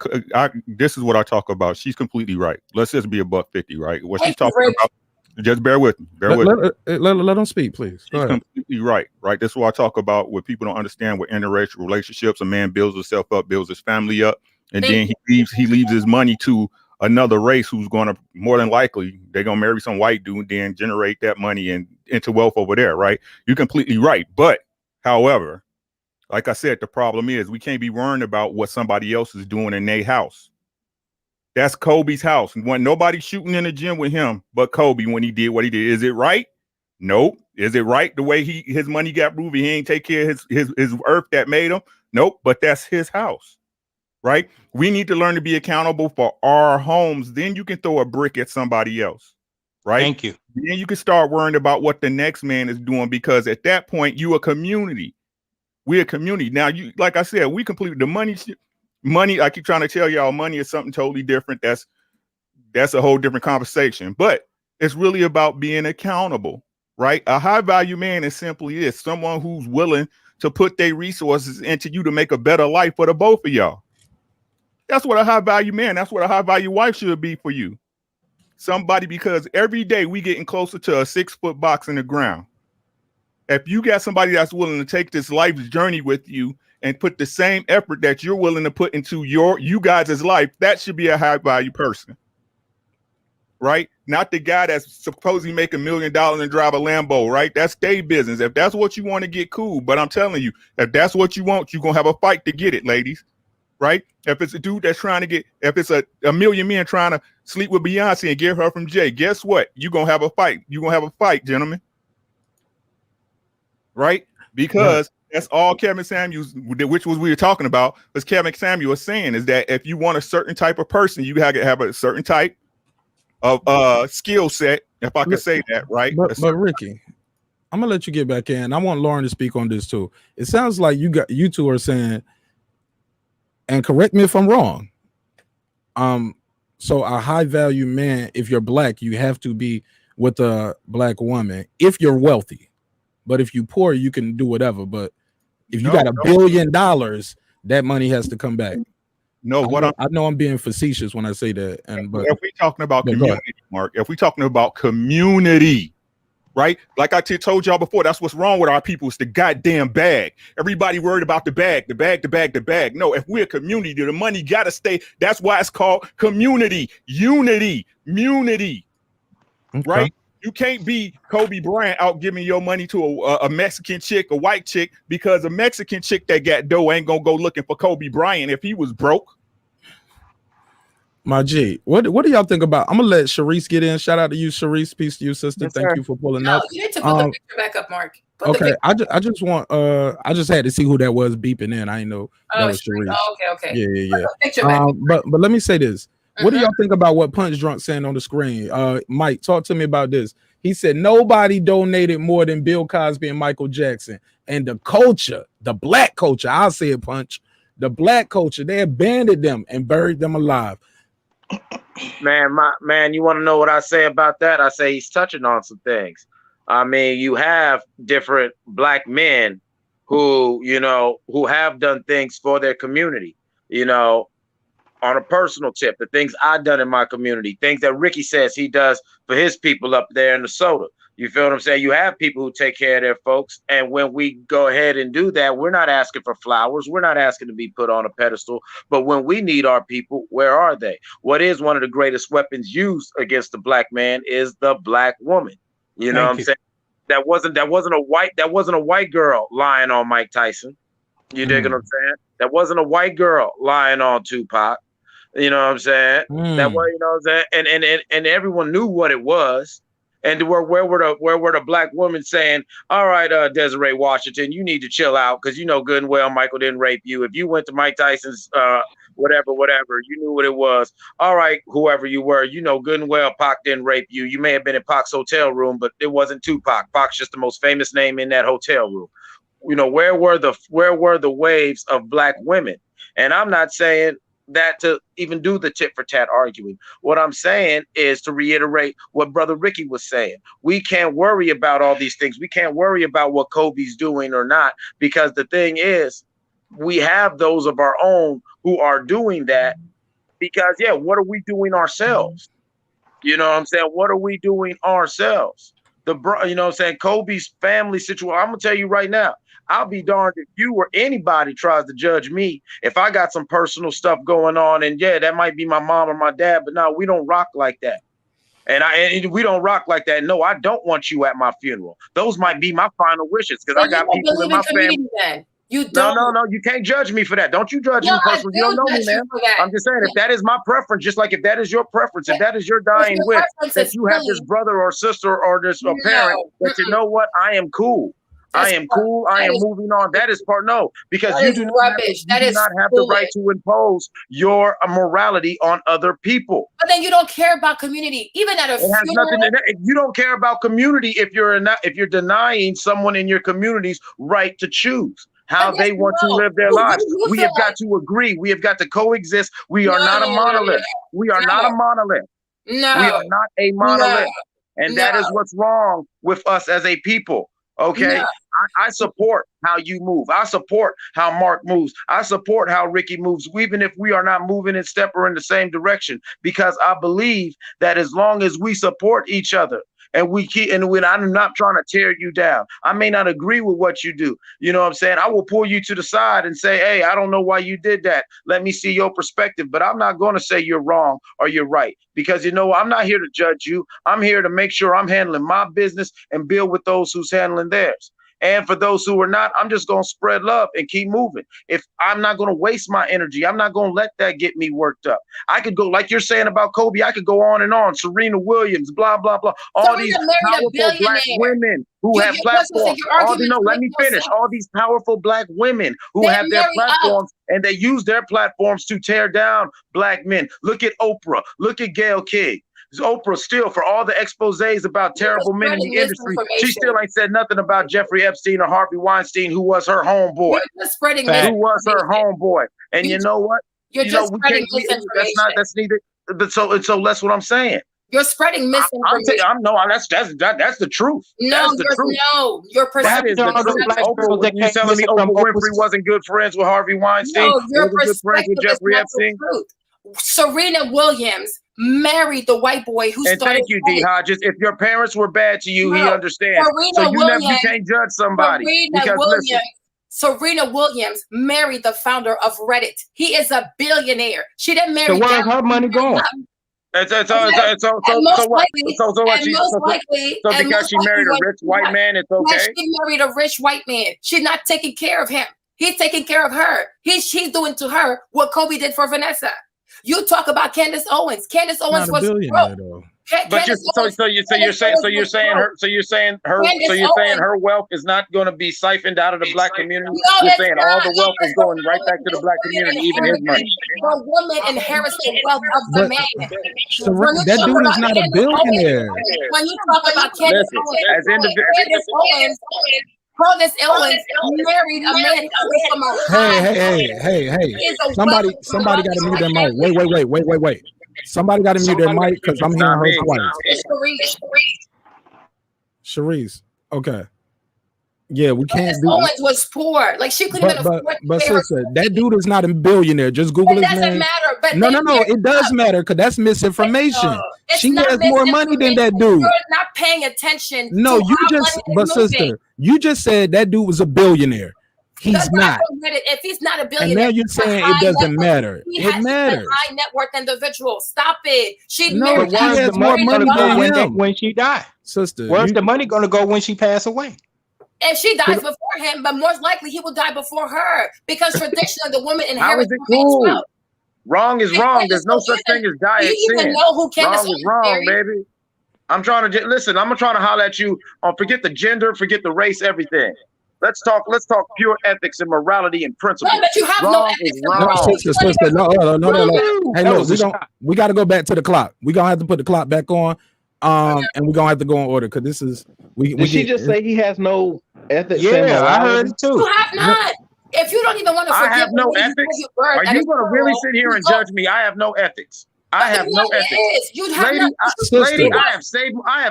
this is what I talk about. She's completely right. Let's just be $150, right? What she's talking about. Just bear with me. Let them speak, please. Go She's ahead. completely right. This is what I talk about. What people don't understand with interracial relationships, a man builds himself up, builds his family up, and then he leaves his money to another race who's going to more than likely they're going to marry some white dude, then generate that money and into wealth over there. Right? You're completely right. But however, like I said, the problem is we can't be worrying about what somebody else is doing in their house. That's Kobe's house. When nobody shooting in the gym with him, but Kobe when he did what he did. Is it right? Nope. Is it right the way his money got moved? He ain't take care of his earth that made him. Nope. But that's his house, right? We need to learn to be accountable for our homes. Then you can throw a brick at somebody else, right? Thank you. Then you can start worrying about what the next man is doing because at that point you a community. We're a community. Now, you like I said, we completely the money. I keep trying to tell y'all money is something totally different. That's a whole different conversation. But it's really about being accountable, right? A high value man is simply this, someone who's willing to put their resources into you to make a better life for the both of y'all. That's what a high value man, that's what a high value wife should be for you. Somebody, because every day we getting closer to a 6-foot box in the ground. If you got somebody that's willing to take this life's journey with you and put the same effort that you're willing to put into you guys' life, that should be a high value person, right? Not the guy that's supposedly make $1 million and drive a Lambo, right? That's their business. If that's what you want to get, cool. But I'm telling you, if that's what you want, you're going to have a fight to get it, ladies. right? If it's a dude that's trying to if it's a million men trying to sleep with Beyonce and get her from Jay, guess what? You're going to have a fight. You're going to have a fight, gentlemen. Right? Because that's all Kevin Samuels, which was we were talking about, was Kevin Samuels saying is that if you want a certain type of person, you have to have a certain type of skill set, if I could say that, right? But Ricky, I'm gonna let you get back in. I want Lauren to speak on this too. It sounds like you two are saying, and correct me if I'm wrong. So a high value man, if you're black, you have to be with a black woman if you're wealthy. But if you poor, you can do whatever. But if you got $1 billion, that money has to come back. No, I know I'm being facetious when I say that. But if we're talking about community, Mark, if we're talking about community, right? Like I told y'all before, that's what's wrong with our people. It's the goddamn bag. Everybody worried about the bag. No, if we're a community, the money gotta stay. That's why it's called community, unity, right? You can't be Kobe Bryant out giving your money to a Mexican chick, a white chick, because a Mexican chick that got dough ain't gonna go looking for Kobe Bryant if he was broke. My G, what do y'all think about? I'm gonna let Sharice get in. Shout out to you, Sharice. Peace to you, sister. Yes, Thank sir. you for pulling No, up. you need to put the picture back up, Mark. Okay, I just want I just had to see who that was beeping in. I didn't know that was Sharice. Oh, okay. Yeah. Put the picture back. But let me say this. What do y'all think about what Punch Drunk saying on the screen? Mike, talk to me about this. He said nobody donated more than Bill Cosby and Michael Jackson. And the culture, the black culture, I'll say it, Punch, the black culture, they abandoned them and buried them alive. Man, you want to know what I say about that? I say he's touching on some things. I mean, you have different black men who have done things for their community, on a personal tip, the things I've done in my community, things that Ricky says he does for his people up there in Minnesota. You feel what I'm saying? You have people who take care of their folks. And when we go ahead and do that, we're not asking for flowers. We're not asking to be put on a pedestal. But when we need our people, where are they? What is one of the greatest weapons used against the black man is the black woman. You know what I'm saying? That wasn't a white girl lying on Mike Tyson. You dig what I'm saying? That wasn't a white girl lying on Tupac. You know what I'm saying? That way, you know what I'm saying? And everyone knew what it was. And where were the black women saying, all right, Desiree Washington, you need to chill out because you know good and well Michael didn't rape you. If you went to Mike Tyson's whatever, you knew what it was. All right, whoever you were, you know good and well Pac didn't rape you. You may have been in Pac's hotel room, but it wasn't Tupac. Pac's just the most famous name in that hotel room. Where were the waves of black women? And I'm not saying that to even do the tit for tat arguing. What I'm saying is to reiterate what Brother Ricky was saying. We can't worry about all these things. We can't worry about what Kobe's doing or not, because the thing is, we have those of our own who are doing that because, what are we doing ourselves? You know what I'm saying? What are we doing ourselves? You know what I'm saying? Kobe's family situation. I'm going to tell you right now, I'll be darned if you or anybody tries to judge me if I got some personal stuff going on. And that might be my mom or my dad, but no, we don't rock like that. And we don't rock like that. No, I don't want you at my funeral. Those might be my final wishes because I got people in my family. Then. You don't. No, you can't judge me for that. Don't you judge me personally. You don't know me, man. I'm just saying, if that is my preference, just like if that is your preference, if that is your dying wish, that you have this brother or sister or this parent, that you know what, I am cool. I am cool. I am moving on. That is because you do not have the right to impose your morality on other people. But then you don't care about community, even at a funeral. You don't care about community if you're denying someone in your community's right to choose how they want to live their lives. We have got to agree. We have got to coexist. We are not a monolith. We are not a monolith. No, we are not a monolith, and that is what's wrong with us as a people. Okay. No. I support how you move. I support how Mark moves. I support how Ricky moves, even if we are not moving in step or in the same direction, because I believe that as long as we support each other and when I'm not trying to tear you down, I may not agree with what you do. You know what I'm saying? I will pull you to the side and say, hey, I don't know why you did that. Let me see your perspective. But I'm not going to say you're wrong or you're right, because I'm not here to judge you. I'm here to make sure I'm handling my business and build with those who's handling theirs. And for those who are not, I'm just going to spread love and keep moving. If I'm not going to waste my energy, I'm not going to let that get me worked up. I could go, like you're saying about Kobe, I could go on and on. Serena Williams, blah, blah, blah. All these powerful black women who have platforms. Let me finish. All these powerful black women who have their platforms and they use their platforms to tear down black men. Look at Oprah. Look at Gayle King. Oprah still, for all the exposés about terrible men in the industry, she still ain't said nothing about Jeffrey Epstein or Harvey Weinstein, who was her homeboy. You're just spreading who was her homeboy. And you know what? You're just spreading misinformation. That's neither. But so that's what I'm saying. You're spreading misinformation. That's the truth. No, you're that is the truth. You telling me Oprah Winfrey wasn't good friends with Harvey Weinstein? No, your wasn't good friends with Jeffrey Epstein? Serena Williams married the white boy who started. Thank you, D. Hodges. If your parents were bad to you, he understands. So you can't judge somebody. Serena Williams married the founder of Reddit. He is a billionaire. She didn't marry. So where's her money going? Because she married a rich white man, it's okay. She married a rich white man. She's not taking care of him. He's taking care of her. He's doing to her what Kobe did for Vanessa. You talk about Candace Owens. Candace Owens was broke. But you're saying her wealth is not going to be siphoned out of the black community. You're saying all the wealth is going right back to the black community, even his money. The woman inherits the wealth of the man. That dude is not a billionaire. When you talk about Candace Owens, Candace Owens married a man from a Hey. Somebody got to mute their mic. Wait. Somebody got to mute their mic because I'm hearing her twice. Sharice. Okay. Yeah, we can't do Owens was poor. Like she couldn't even afford but sister, that dude is not a billionaire. Just Google his name. It doesn't matter. But no, it does matter because that's misinformation. She has more money than that dude. You're not paying attention. No, sister, you just said that dude was a billionaire. He's not. If he's not a billionaire, and now you're saying it doesn't matter. It matters. High net worth individual. Stop it. She has more money than him when she died. Sister, where's the money going to go when she passed away? If she dies before him, but most likely he will die before her because traditionally the woman inherits. Cool? Wrong is wrong. There's no such thing as diet sin. Wrong is wrong, baby. I'm trying to listen. I'm trying to holler at you on forget the gender, forget the race, everything. Let's talk pure ethics and morality and principles. No, but you have wrong is wrong. Sister, no. Hey, look, we got to go back to the clock. We're going to have to put the clock back on. And we're going to have to go in order because this is Did she just say he has no ethics? Yeah, I heard it too. You have not. If you don't even want to forgive I have no ethics. Are you going to really sit here and judge me? I have no ethics. I have no ethics. Lady, I have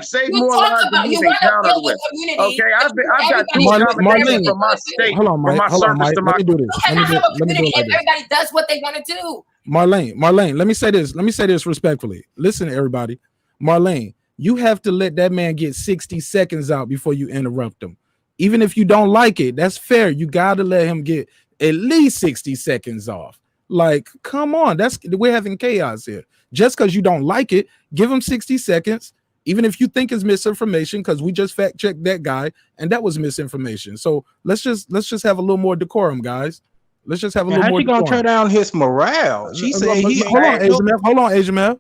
saved more lives than you've encountered with. Okay, I've got two nominations from my state, from my service to my. Let me do this. Everybody does what they want to do. Marlene, let me say this respectfully. Listen, everybody. Marlene, you have to let that man get 60 seconds out before you interrupt him. Even if you don't like it, that's fair. You got to let him get at least 60 seconds off. Like, come on, we're having chaos here. Just because you don't like it, give him 60 seconds, even if you think it's misinformation, because we just fact checked that guy and that was misinformation. So let's just have a little more decorum, guys. Let's just have a little more decorum. How she gonna tear down his morale? She said hold on, Ajamel.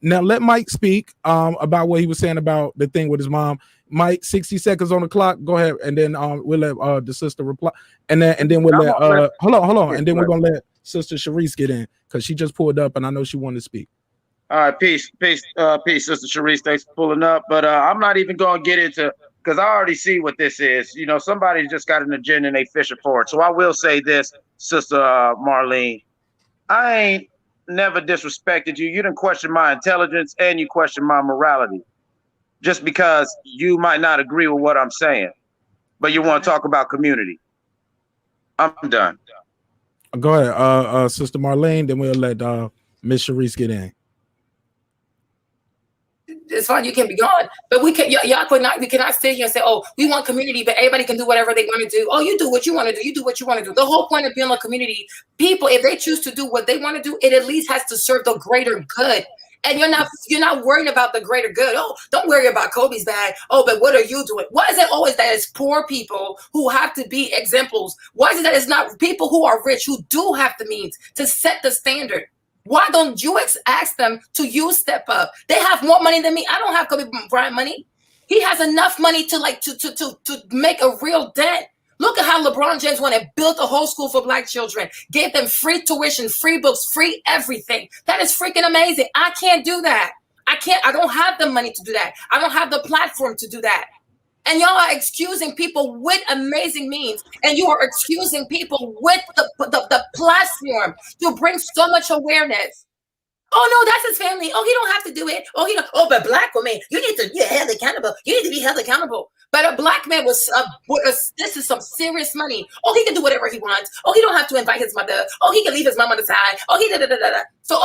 Now let Mike speak about what he was saying about the thing with his mom. Mike, 60 seconds on the clock. Go ahead, and then we'll let the sister reply, and then we'll let hold on, and then we're gonna let Sister Sharice get in because she just pulled up, and I know she wanted to speak. All right, peace, Sister Sharice. Thanks for pulling up, but I'm not even gonna get into because I already see what this is. You know, somebody just got an agenda and they fishing for it. So I will say this, Sister Marlene, I ain't never disrespected you. You didn't question my intelligence and you question my morality. Just because you might not agree with what I'm saying, but you want to talk about community. I'm done. Go ahead, Sister Marlene. Then we'll let Miss Sharice get in. It's fine, you can be gone, but we cannot sit here and say, oh, we want community, but everybody can do whatever they want to do. Oh, you do what you want to do. You do what you want to do. The whole point of being a community, people, if they choose to do what they want to do, it at least has to serve the greater good. And you're not worrying about the greater good. Oh, don't worry about Kobe's bad. Oh, but what are you doing? Why is it always that it's poor people who have to be examples? Why is it that it's not people who are rich who do have the means to set the standard? Why don't you ask them to step up? They have more money than me. I don't have Kobe Bryant money. He has enough money to make a real dent. Look at how LeBron James went and built a whole school for Black children, gave them free tuition, free books, free everything. That is freaking amazing. I can't do that. I don't have the money to do that. I don't have the platform to do that. And y'all are excusing people with amazing means, and you are excusing people with the platform to bring so much awareness. Oh no, that's his family. Oh, he don't have to do it. Oh, he don't. Oh, but Black women, you need to be held accountable. You need to be held accountable. But a Black man was this is some serious money. Oh, he can do whatever he wants. Oh, he don't have to invite his mother. Oh, he can leave his mom on the side. Oh, he da da da da. So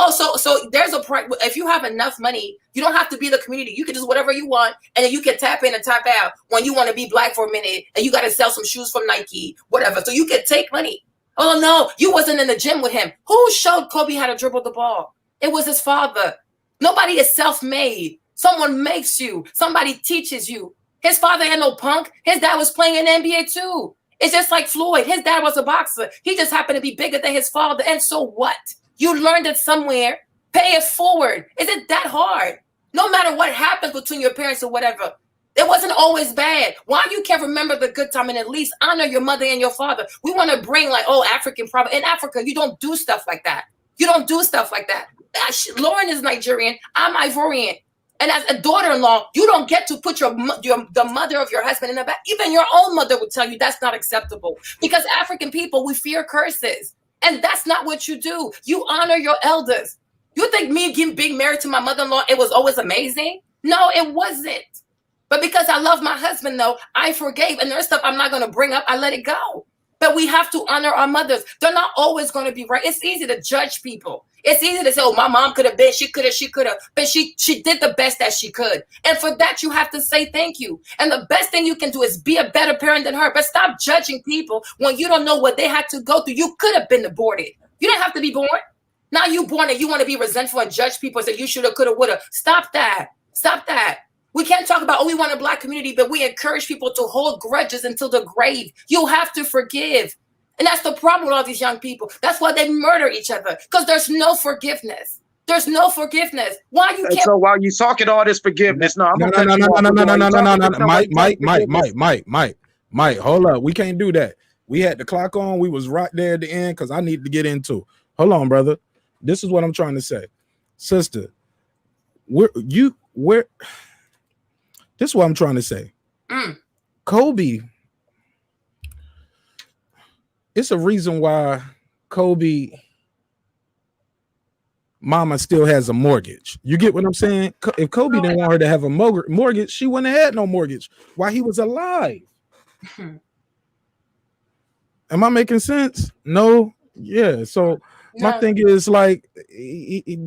there's a price. If you have enough money, you don't have to be the community. You can do whatever you want, and then you can tap in and tap out when you want to be Black for a minute, and you got to sell some shoes from Nike, whatever. So you can take money. Oh no, you wasn't in the gym with him. Who showed Kobe how to dribble the ball? It was his father. Nobody is self-made. Someone makes you. Somebody teaches you. His father had no punk. His dad was playing in the NBA too. It's just like Floyd. His dad was a boxer. He just happened to be bigger than his father. And so what? You learned it somewhere. Pay it forward. Is it that hard? No matter what happens between your parents or whatever. It wasn't always bad. Why you can't remember the good time and at least honor your mother and your father? We want to bring like, oh, African problem. In Africa, you don't do stuff like that. You don't do stuff like that. Lauren is Nigerian. I'm Ivorian. And as a daughter-in-law, you don't get to put the mother of your husband in the back. Even your own mother would tell you that's not acceptable. Because African people, we fear curses. And that's not what you do. You honor your elders. You think me being married to my mother-in-law, it was always amazing? No, it wasn't. But because I love my husband, though, I forgave. And there's stuff I'm not going to bring up. I let it go. But we have to honor our mothers. They're not always going to be right. It's easy to judge people. It's easy to say, oh, my mom could have been, she could have. But she did the best that she could. And for that, you have to say thank you. And the best thing you can do is be a better parent than her. But stop judging people when you don't know what they had to go through. You could have been aborted. You didn't have to be born. Now you born and you want to be resentful and judge people and say you should have, could have, would have. Stop that. Stop that. We can't talk about, oh, we want a Black community, but we encourage people to hold grudges until the grave. You have to forgive. And that's the problem with all these young people. That's why they murder each other, because there's no forgiveness. There's no forgiveness. Why you can't? So while you talking all this forgiveness, no, Mike, hold up. We can't do that. We had the clock on. We was right there at the end because I need to get into. Hold on, brother. This is what I'm trying to say, sister. This is what I'm trying to say. Kobe. It's a reason why Kobe mama still has a mortgage. You get what I'm saying? If Kobe didn't want her to have a mortgage, she wouldn't have had no mortgage while he was alive. Am I making sense? No? Yeah. So my thing is like he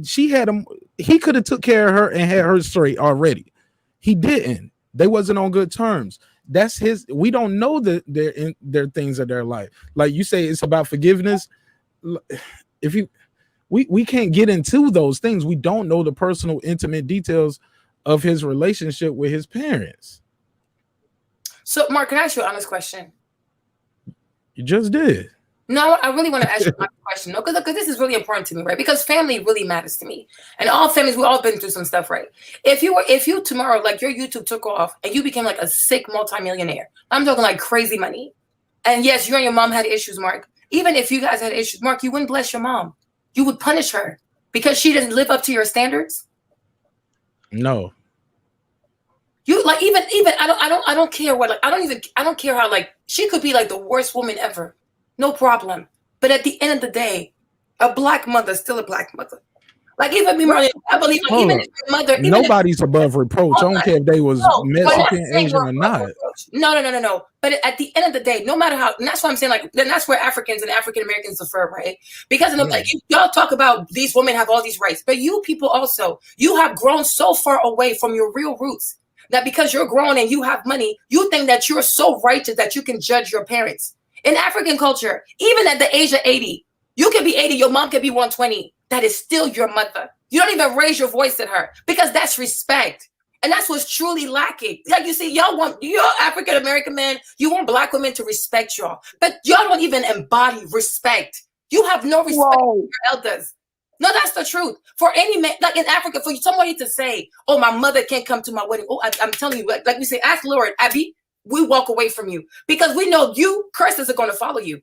could have took care of her and had her straight already. He didn't. They wasn't on good terms. That's his. We don't know their things of their life. Like you say, it's about forgiveness. We can't get into those things. We don't know the personal, intimate details of his relationship with his parents. So, Mark, can I ask you an honest question? You just did. No, I really want to ask you a question. No, because this is really important to me, right? Because family really matters to me. And all families, we've all been through some stuff, right? If you tomorrow, like your YouTube took off and you became like a sick multimillionaire, I'm talking like crazy money. And yes, you and your mom had issues, Mark. Even if you guys had issues, Mark, you wouldn't bless your mom. You would punish her because she doesn't live up to your standards. No. You like even I don't care what, like I don't care how, like, she could be like the worst woman ever. No problem. But at the end of the day, a Black mother is still a Black mother. Like even me, Marlene, I believe like, even if your mother, nobody's above reproach. I don't care if they was Mexican, Asian, or not. No. But at the end of the day, no matter how, and that's why I'm saying, like, then that's where Africans and African Americans differ, right? Because in the, like, y'all talk about these women have all these rights, but you people also, you have grown so far away from your real roots that because you're grown and you have money, you think that you're so righteous that you can judge your parents. In African culture, even at the age of 80, you can be 80, your mom can be 120. That is still your mother. You don't even raise your voice at her because that's respect. And that's what's truly lacking. Like you see, you're African American men, you want black women to respect y'all, but y'all don't even embody respect. You have no respect for your elders. No, that's the truth. For any man, like in Africa, for somebody to say, "Oh, my mother can't come to my wedding," oh, I'm telling you, like we say, ask Lord, Abby, we walk away from you because we know curses are going to follow you.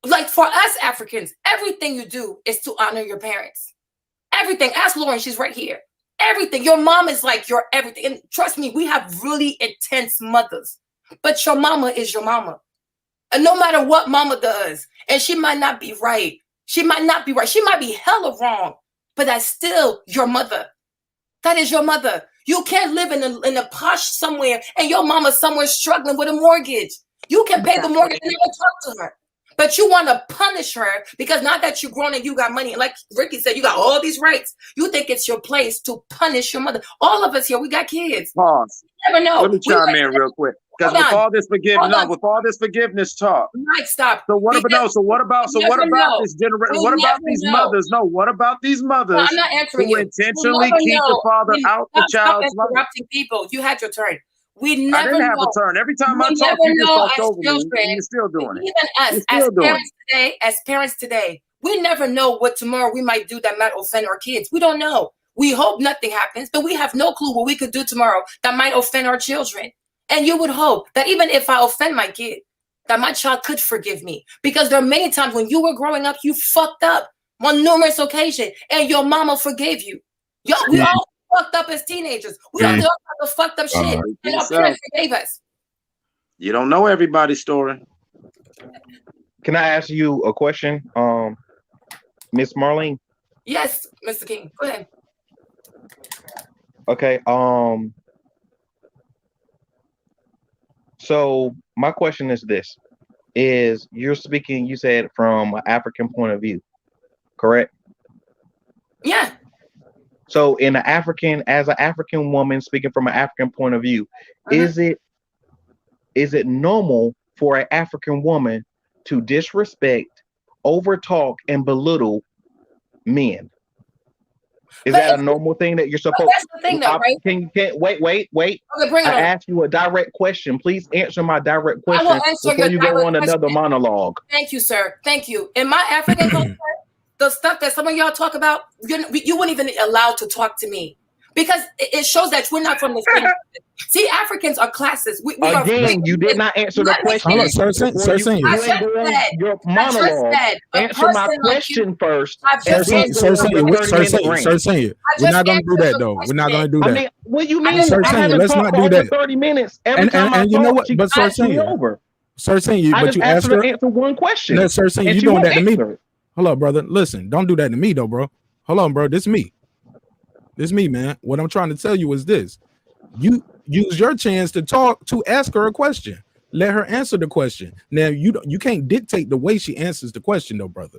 Like for us Africans, everything you do is to honor your parents. Everything. Ask Lauren, she's right here. Everything. Your mom is like your everything. And trust me, we have really intense mothers. But your mama is your mama. And no matter what mama does, and she might not be right. She might not be right. She might be hella wrong. But that's still your mother. That is your mother. You can't live in a posh somewhere and your mama's somewhere struggling with a mortgage. You can pay the mortgage and never talk to her. But you want to punish her because now that you're grown and you got money, and like Ricky said, you got all these rights. You think it's your place to punish your mother. All of us here, we got kids. Pause. You never know. Let me chime in real quick. Because with all this forgiveness talk. Mike, stop. So what about this generation? What about these mothers? No, what about these mothers I'm not answering who you. intentionally keep the father out the child's life? Interrupting people. You had your turn. We never I didn't have a turn. Every time I talk, you just talked over me, and you're still doing it. Even us, as parents today, we never know what tomorrow we might do that might offend our kids. We don't know. We hope nothing happens, but we have no clue what we could do tomorrow that might offend our children. And you would hope that even if I offend my kid, that my child could forgive me. Because there are many times when you were growing up, you fucked up on numerous occasions, and your mama forgave you. We all fucked up as teenagers. We all did all kinds of fucked up shit, and our parents forgave us. You don't know everybody's story. Can I ask you a question, Miss Marlene? Yes, Mr. King. Go ahead. Okay. So my question is this: is you're speaking? You said from an African point of view, correct? Yeah. So as an African woman speaking from an African point of view, is it normal for an African woman to disrespect, overtalk, and belittle men? Is that a normal thing that you're supposed? That's the thing, though, right? Wait. Okay, bring it on. I asked you a direct question. Please answer my direct question before you go on another monologue. Thank you, sir. Thank you. In my African culture, the stuff that some of y'all talk about, you wouldn't even allow to talk to me because it shows that we're not from the same. See, Africans are classes. You did not answer the question. Hold on, sir, your monologue. Answer my question first. Sir, we're not going to do that, though. We're not going to do that. I mean, what you mean? Sir, let's not do that. 30 minutes. Every time and you know what? But Sir, over. Sir, but you asked her. Answer one question. No, Sir, you doing that to me? Hold up, brother. Listen, don't do that to me, though, bro. Hold on, bro. This me, man. What I'm trying to tell you is this: you use your chance to talk to ask her a question. Let her answer the question. Now, you can't dictate the way she answers the question, though, brother.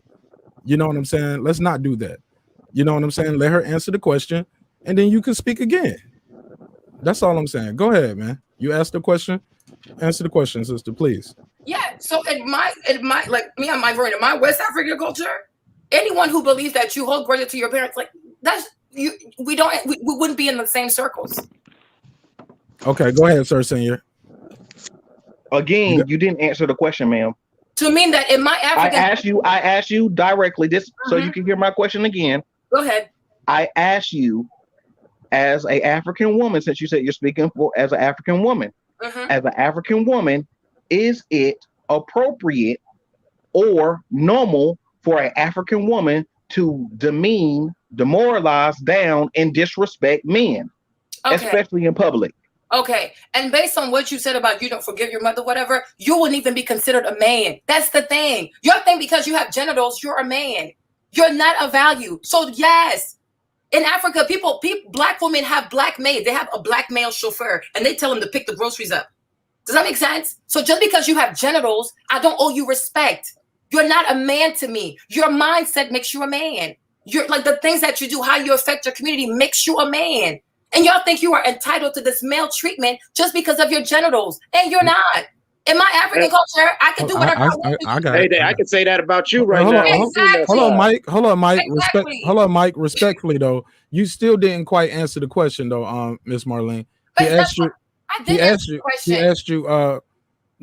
You know what I'm saying? Let's not do that. You know what I'm saying? Let her answer the question, and then you can speak again. That's all I'm saying. Go ahead, man. You asked the question. Answer the question, sister, please. Yeah. So in my like me and my brother, in my West African culture, anyone who believes that you hold grudges to your parents, like that's you. We wouldn't be in the same circles. Okay, go ahead, Sir Senior. Again, you didn't answer the question, ma'am. To mean that in my African, I asked you directly this, so you can hear my question again. Go ahead. I asked you, as an African woman, since you said you're speaking as an African woman, as an African woman, is it appropriate or normal for an African woman to demean, demoralize, down, and disrespect men, especially in public? Okay, and based on what you said about you don't forgive your mother, whatever, you wouldn't even be considered a man. That's the thing. Your thing, because you have genitals, you're a man. You're not a value. So yes, in Africa, black women have black maids. They have a black male chauffeur, and they tell them to pick the groceries up. Does that make sense? So just because you have genitals, I don't owe you respect. You're not a man to me. Your mindset makes you a man. You're like the things that you do, how you affect your community makes you a man. And y'all think you are entitled to this male treatment just because of your genitals. And you're not. In my African culture, I can do whatever I want. I got Hey, it. I can say that about you right Hold now. on, Exactly. hold on, Mike. Hold on, Mike. Exactly. Hold on, Mike. Respectfully, though, you still didn't quite answer the question, though, Miss Marlene. He But asked you. I did answer the He question. asked you.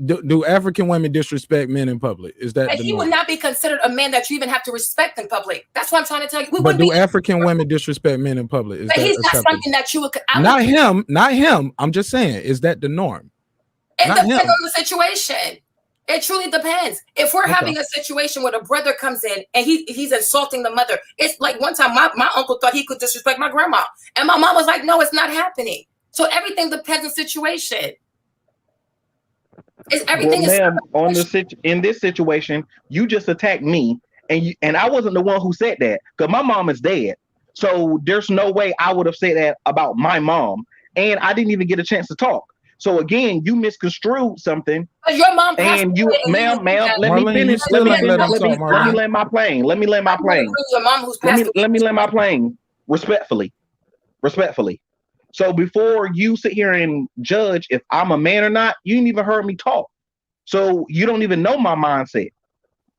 Do African women disrespect men in public? Is that And the he would norm? not be considered a man that you even have to respect in public. That's what I'm trying to tell you. We But wouldn't do be. African women disrespect men in public? Is But that he's not acceptable? something that you would. Not him. Not him. I'm just saying. Is that the norm? It Not depends him. on the situation. It truly depends. If we're Okay. having a situation where the brother comes in and he's insulting the mother, it's like one time my uncle thought he could disrespect my grandma, and my mom was like, "No, it's not happening." So everything depends on situation. Everything Well, ma'am, in this situation, you just attacked me, and I wasn't the one who said that because my mom is dead. So there's no way I would have said that about my mom, and I didn't even get a chance to talk. So again, you misconstrued something. Your mom passed and you, away and ma'am, let Marlene, me finish. you still ain't let him talk, Let me Marlene. land my plane. Let me land my plane. Your mom who's passed away. Let me land my plane respectfully. So before you sit here and judge if I'm a man or not, you didn't even heard me talk. So you don't even know my mindset.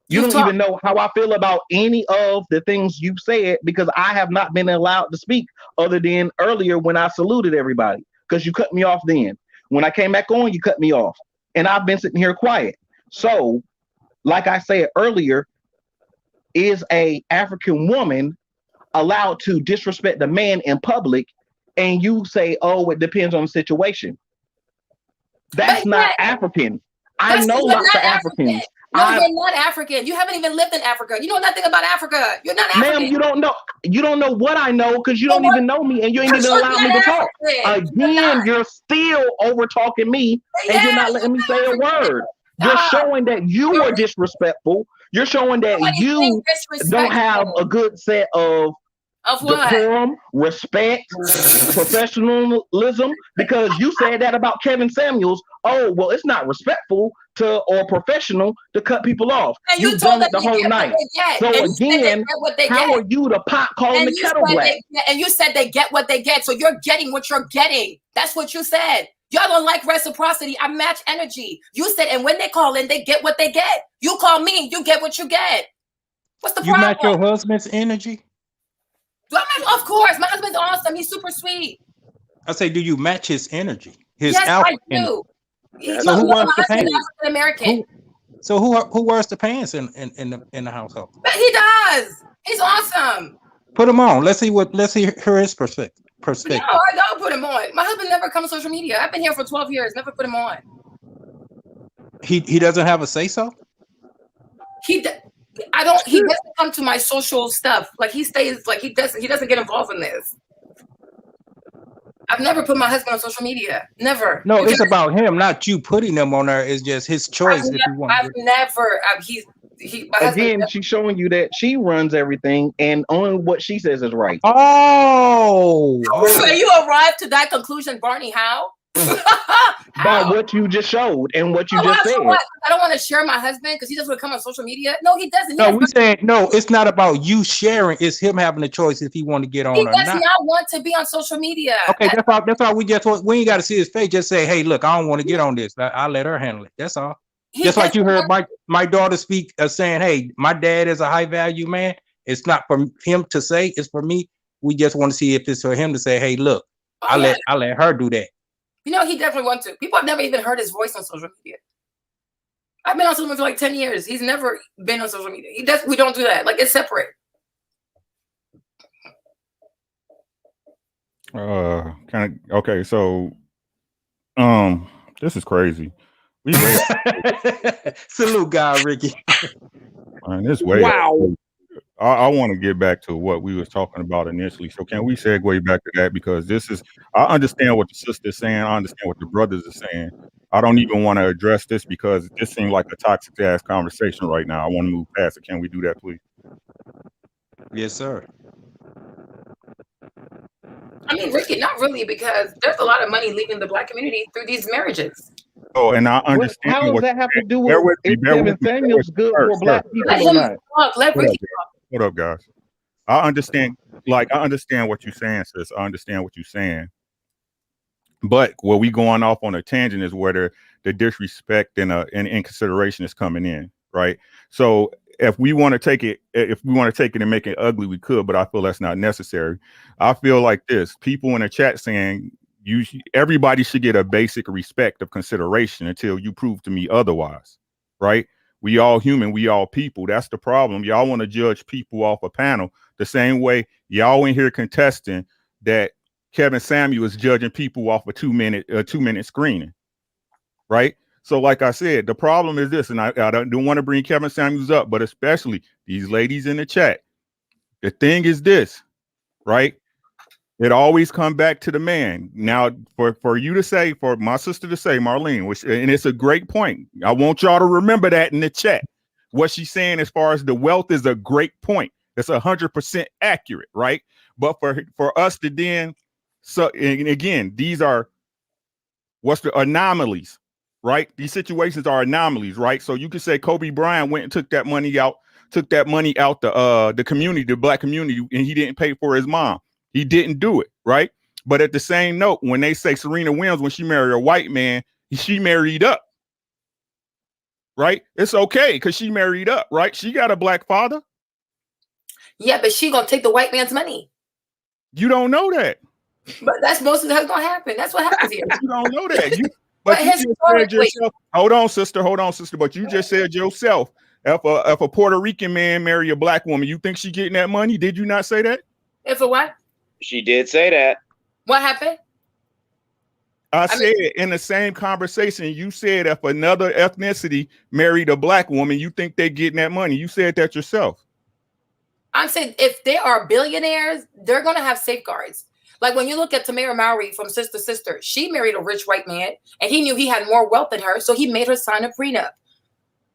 You don't even know how I feel about any of the things you've said because I have not been allowed to speak other than earlier when I saluted everybody because you cut me off then. When I came back on, you cut me off. And I've been sitting here quiet. So, like I said earlier, is a African woman allowed to disrespect the man in public? And you say, oh, it depends on the situation. That's not African. I know lots of Africans. No, you're not African. You haven't even lived in Africa. You know nothing about Africa. You're not African. Ma'am, you don't know. You don't know what I know because you don't even know me and you ain't even allowed me to talk. Again, you're still over talking me and you're not letting me say a word. You're showing that you are disrespectful. You're showing that you don't have a good set of decorum, respect, professionalism, because you said that about Kevin Samuels. Oh, well, it's not respectful or professional to cut people off. And You've done it the whole night. So again, how are you the pot calling the kettle black? And you said they get what they get. So you're getting what you're getting. That's what you said. Y'all don't like reciprocity. I match energy. You said, and when they call in, they get what they get. You call me, you get what you get. What's the problem? You match your husband's energy? Of course. My husband's awesome. He's super sweet. I say, do you match his energy? His yes, alpha I do. So who wears the husband pants? African American. So who wears the pants in the household? But he does. He's awesome. Put him on. Let's hear his perspective. No, I don't put him on. My husband never comes on social media. I've been here for 12 years. Never put him on. He doesn't have a say so. He doesn't come to my social stuff. Like he stays. Like he doesn't get involved in this. I've never put my husband on social media. Never. No, it's about him, not you putting him on there. It's just his choice. Again, she's showing you that she runs everything and only what she says is right. Oh. So you arrived to that conclusion, Barney? How? By what you just showed and what you just said. I don't want to share my husband because he doesn't want to come on social media. No, he doesn't. No, we saying no. It's not about you sharing. It's him having the choice if he want to get on he or does not. not want to be on social media. Okay, that's all. We ain't got to see his face. Just say, hey, look, I don't want to get on this. I'll let her handle it. That's all. Just like you heard my daughter speak, saying, hey, my dad is a high value man. It's not for him to say. It's for me. We just want to see if it's for him to say, hey, look, I let her do that. You know, he definitely wants to. People have never even heard his voice on social media. I've been on social media for like 10 years. He's never been on social media. We don't do that. Like, it's separate. Okay, so this is crazy. Salute God, Ricky. Man, this way. Wow. I want to get back to what we was talking about initially. So can we segue back to that? Because I understand what the sister's saying. I understand what the brothers are saying. I don't even want to address this because this seems like a toxic ass conversation right now. I want to move past it. Can we do that, please? Yes, sir. I mean, Ricky, not really, because there's a lot of money leaving the Black community through these marriages. Oh, and I understand. How does that have to do with if Kevin Samuels good for Black people or not? Let Ricky talk. What up, guys? I understand what you're saying, sis. I understand what you're saying. But where we going off on a tangent is where the disrespect and inconsideration is coming in, right? So if we want to take it and make it ugly, we could, but I feel that's not necessary. I feel like this: people in the chat saying everybody should get a basic respect of consideration until you prove to me otherwise, right? We all human, we all people. That's the problem. Y'all want to judge people off a panel the same way y'all in here contesting that Kevin Samuel is judging people off a 2 minute screening, right? So like I said, the problem is this, and I don't want to bring Kevin Samuels up, but especially these ladies in the chat. The thing is this, right? It always come back to the man. Now, for you to say, for my sister to say, Marlene, and it's a great point. I want y'all to remember that in the chat. What she's saying as far as the wealth is a great point. It's 100% accurate, right? But for us to then, so and again, these are what's the anomalies, right? These situations are anomalies, right? So you could say Kobe Bryant went and took that money out the community, the black community, and he didn't pay for his mom. He didn't do it, right? But at the same note, when they say Serena Williams, when she married a white man, she married up, right? It's okay because she married up, right? She got a black father. Yeah, but she gonna take the white man's money. You don't know that. But that's most of what's gonna happen. That's what happens here. You don't know that. But you just said yourself, hold on, sister. But you just said yourself, if a Puerto Rican man marry a black woman, you think she getting that money? Did you not say that? If a what? She did say that. What happened? I said in the same conversation, you said if another ethnicity married a black woman, you think they getting that money. You said that yourself. I'm saying if they are billionaires, they're going to have safeguards. Like when you look at Tamara Mowry from Sister Sister, she married a rich white man and he knew he had more wealth than her. So he made her sign a prenup.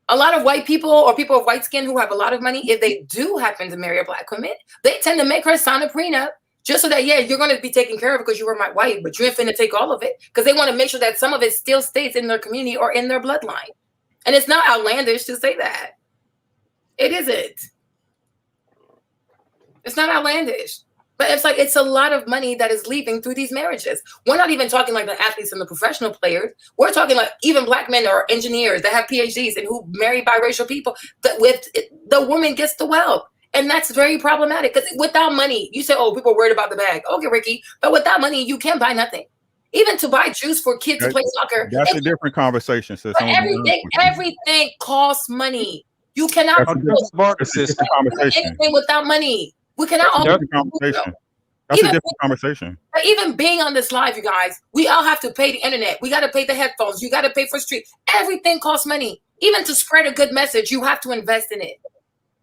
A lot of white people or people of white skin who have a lot of money, if they do happen to marry a black woman, they tend to make her sign a prenup just so that, yeah, you're going to be taken care of because you were my wife, but you ain't finna take all of it because they want to make sure that some of it still stays in their community or in their bloodline. And it's not outlandish to say that. It isn't. It's not outlandish. But it's like, it's a lot of money that is leaving through these marriages. We're not even talking like the athletes and the professional players. We're talking like even black men or engineers that have PhDs and who marry biracial people. That with the woman gets the wealth. And that's very problematic because without money, you say, oh, people are worried about the bag. Okay, Ricky. But without money, you can't buy nothing. Even to buy juice for kids to play soccer. That's a different conversation, sis. Everything costs money. You cannot do anything without money. We cannot all That's a different conversation. Even being on this live, you guys, we all have to pay the internet. We got to pay the headphones. You got to pay for street. Everything costs money. Even to spread a good message, you have to invest in it.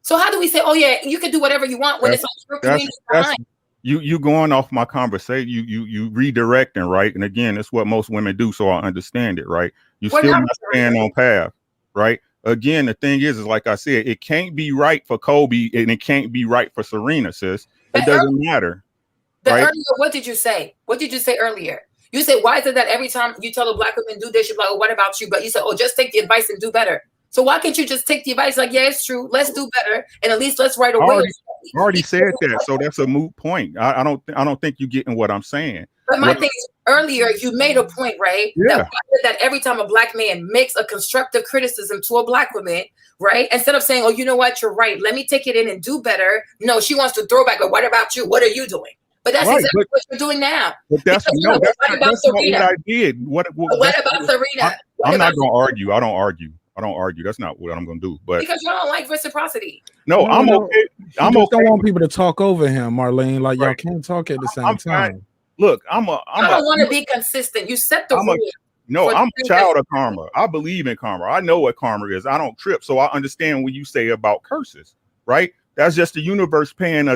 So how do we say, oh yeah, you can do whatever you want when it's on your community behind? You going off my conversation. You redirecting, right? And again, that's what most women do. So I understand it, right? You still not staying on path, right? Again, the thing is like I said, it can't be right for Kobe and it can't be right for Serena, sis. It doesn't matter. Right? Earlier, what did you say? What did you say earlier? You said, why is it that every time you tell a black woman do this, you're like, oh, what about you? But you said, oh, just take the advice and do better. So why can't you just take the advice like, yeah, it's true. Let's do better. And at least let's write a will. I already said that. So that's a moot point. I don't think you're getting what I'm saying. But my thing is, earlier you made a point, right? Yeah. That every time a black man makes a constructive criticism to a black woman, right? Instead of saying, oh, you know what, you're right. Let me take it in and do better. No, she wants to throw back. But what about you? What are you doing? But that's exactly what you're doing now. But that's not what I did. What about Serena? I'm not going to argue. I don't argue. That's not what I'm going to do. But because you don't like reciprocity. No, I'm okay. I don't want people to talk over him, Marlene. Like y'all can't talk at the same time. Look, I don't want to be consistent. You set the rule. No, I'm a child of karma. I believe in karma. I know what karma is. I don't trip. So I understand what you say about curses, right? That's just the universe paying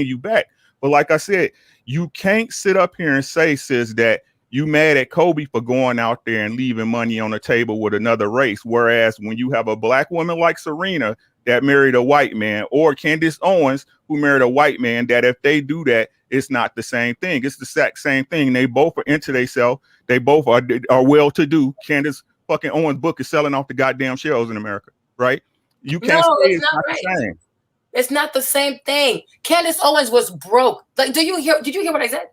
you back. But like I said, you can't sit up here and say, sis, that you mad at Kobe for going out there and leaving money on the table with another race. Whereas when you have a black woman like Serena that married a white man, or Candace Owens who married a white man, that if they do that, it's not the same thing. It's the exact same thing. They both are into themselves. They both are well-to-do. Candace fucking Owens' book is selling off the goddamn shelves in America, right? You can't say it's not the same. It's not the same thing. Candace Owens was broke. Like, did you hear what I said?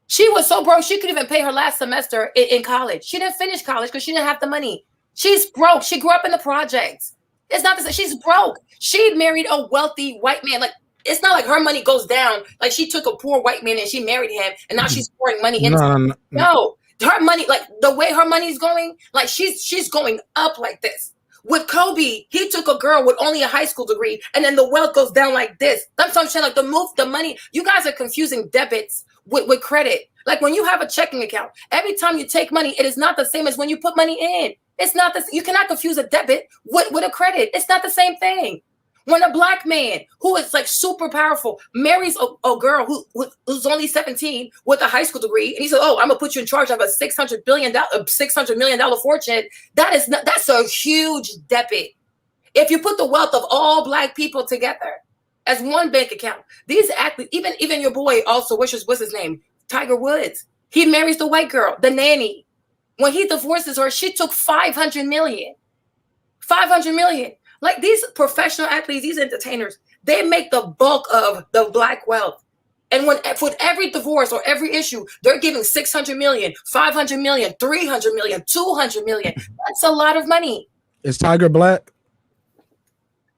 She was so broke she could even pay her last semester in college. She didn't finish college because she didn't have the money. She's broke. She grew up in the projects. It's not the same. She's broke. She married a wealthy white man. Like, it's not like her money goes down. Like, she took a poor white man and she married him, and now she's pouring money into him. No, her money, like the way her money's going, like she's going up like this. With Kobe, he took a girl with only a high school degree, and then the wealth goes down like this. That's what I'm saying. Like, the money. You guys are confusing debits with credit. Like, when you have a checking account, every time you take money, it is not the same as when you put money in. It's not this. You cannot confuse a debit with a credit. It's not the same thing. When a black man who is like super powerful marries a girl who's only 17 with a high school degree, and he said, "Oh, I'm gonna put you in charge of a $600 million fortune," that's a huge debit. If you put the wealth of all black people together as one bank account, these athletes, even your boy also, what's his name, Tiger Woods, he marries the white girl, the nanny. When he divorces her, she took $500 million. $500 million. Like, these professional athletes, these entertainers, they make the bulk of the black wealth. And with every divorce or every issue, they're giving $600 million, $500 million, $300 million, $200 million. That's a lot of money. Is Tiger black?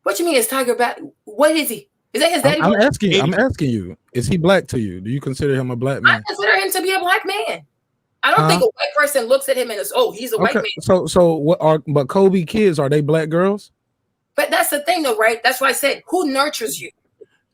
What you mean is Tiger black? What is he? Is that his daddy? I'm asking you. Is he black to you? Do you consider him a black man? I consider him to be a black man. I don't think a white person looks at him and is, oh, he's a white man. So what are but Kobe kids, are they black girls? But that's the thing, though, right? That's why I said, who nurtures you?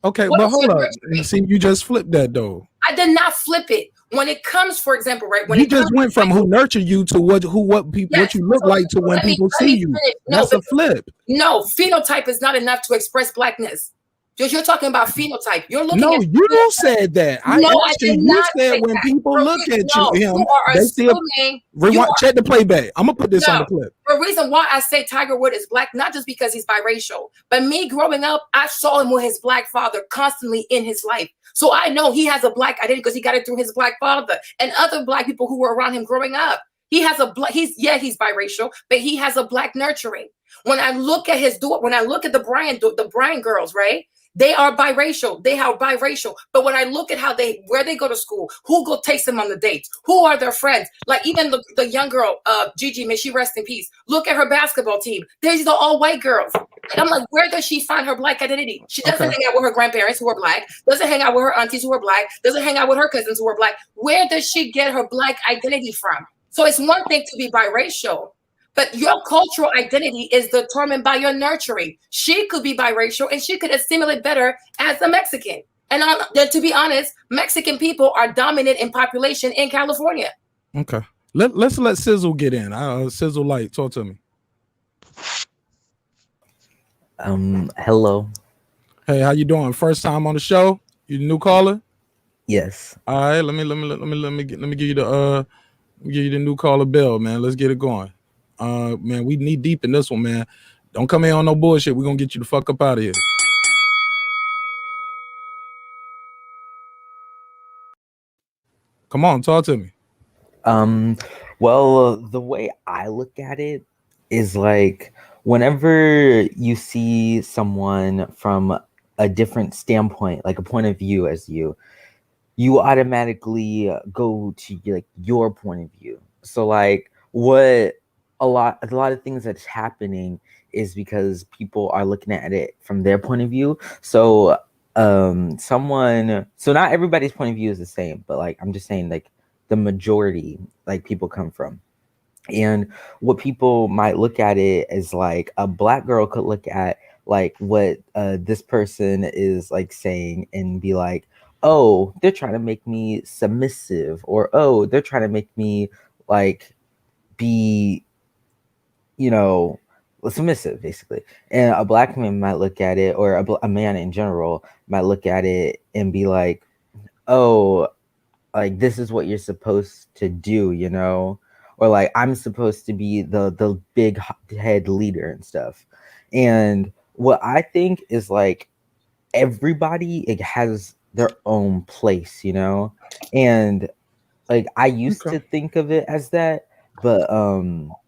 Okay, but hold up. See, you just flipped that, though. I did not flip it. When it comes, for example, right? When you just went from who nurtured you to what you look like to when people see you. That's a flip. No, phenotype is not enough to express blackness. You're talking about phenotype. You're looking. No, at you said that. I did not said when people look at him, they still rewind. Check the playback. I'm gonna put this on the clip. The reason why I say Tiger Woods is black, not just because he's biracial, but me growing up, I saw him with his black father constantly in his life. So I know he has a black identity because he got it through his black father and other black people who were around him growing up. He has a black. He's biracial, but he has a black nurturing. When I look at when I look at the Bryan girls, right? They are biracial. They are biracial. But when I look at where they go to school, who takes them on the dates, who are their friends, like even the young girl, Gigi, may she rest in peace. Look at her basketball team. These are all white girls. And I'm like, where does she find her black identity? She doesn't hang out with her grandparents who are black, doesn't hang out with her aunties who are black, doesn't hang out with her cousins who are black. Where does she get her black identity from? So it's one thing to be biracial, but your cultural identity is determined by your nurturing. She could be biracial and she could assimilate better as a Mexican. And to be honest, Mexican people are dominant in population in California. Okay. Let's let Sizzle get in. Sizzle Light, talk to me. Hello. Hey, how you doing? First time on the show? You the new caller? Yes. All right, let me give you the new caller bell, man. Let's get it going. Man, we knee deep in this one, man. Don't come in on no bullshit. We're gonna get you the fuck up out of here. Come on, talk to me. Well, the way I look at it is like whenever you see someone from a different standpoint, like a point of view as you automatically go to like your point of view. So like what a lot of things that's happening is because people are looking at it from their point of view. So not everybody's point of view is the same, but like I'm just saying like the majority like people come from. And what people might look at it as like a black girl could look at like what this person is like saying and be like, oh, they're trying to make me submissive, or oh, they're trying to make me like be, you know, submissive basically. And a black man might look at it, or a man in general might look at it and be like, oh, like this is what you're supposed to do, you know, or like I'm supposed to be the big head leader and stuff. And what I think is like everybody, it has their own place, you know, and like I used to think of it as that, but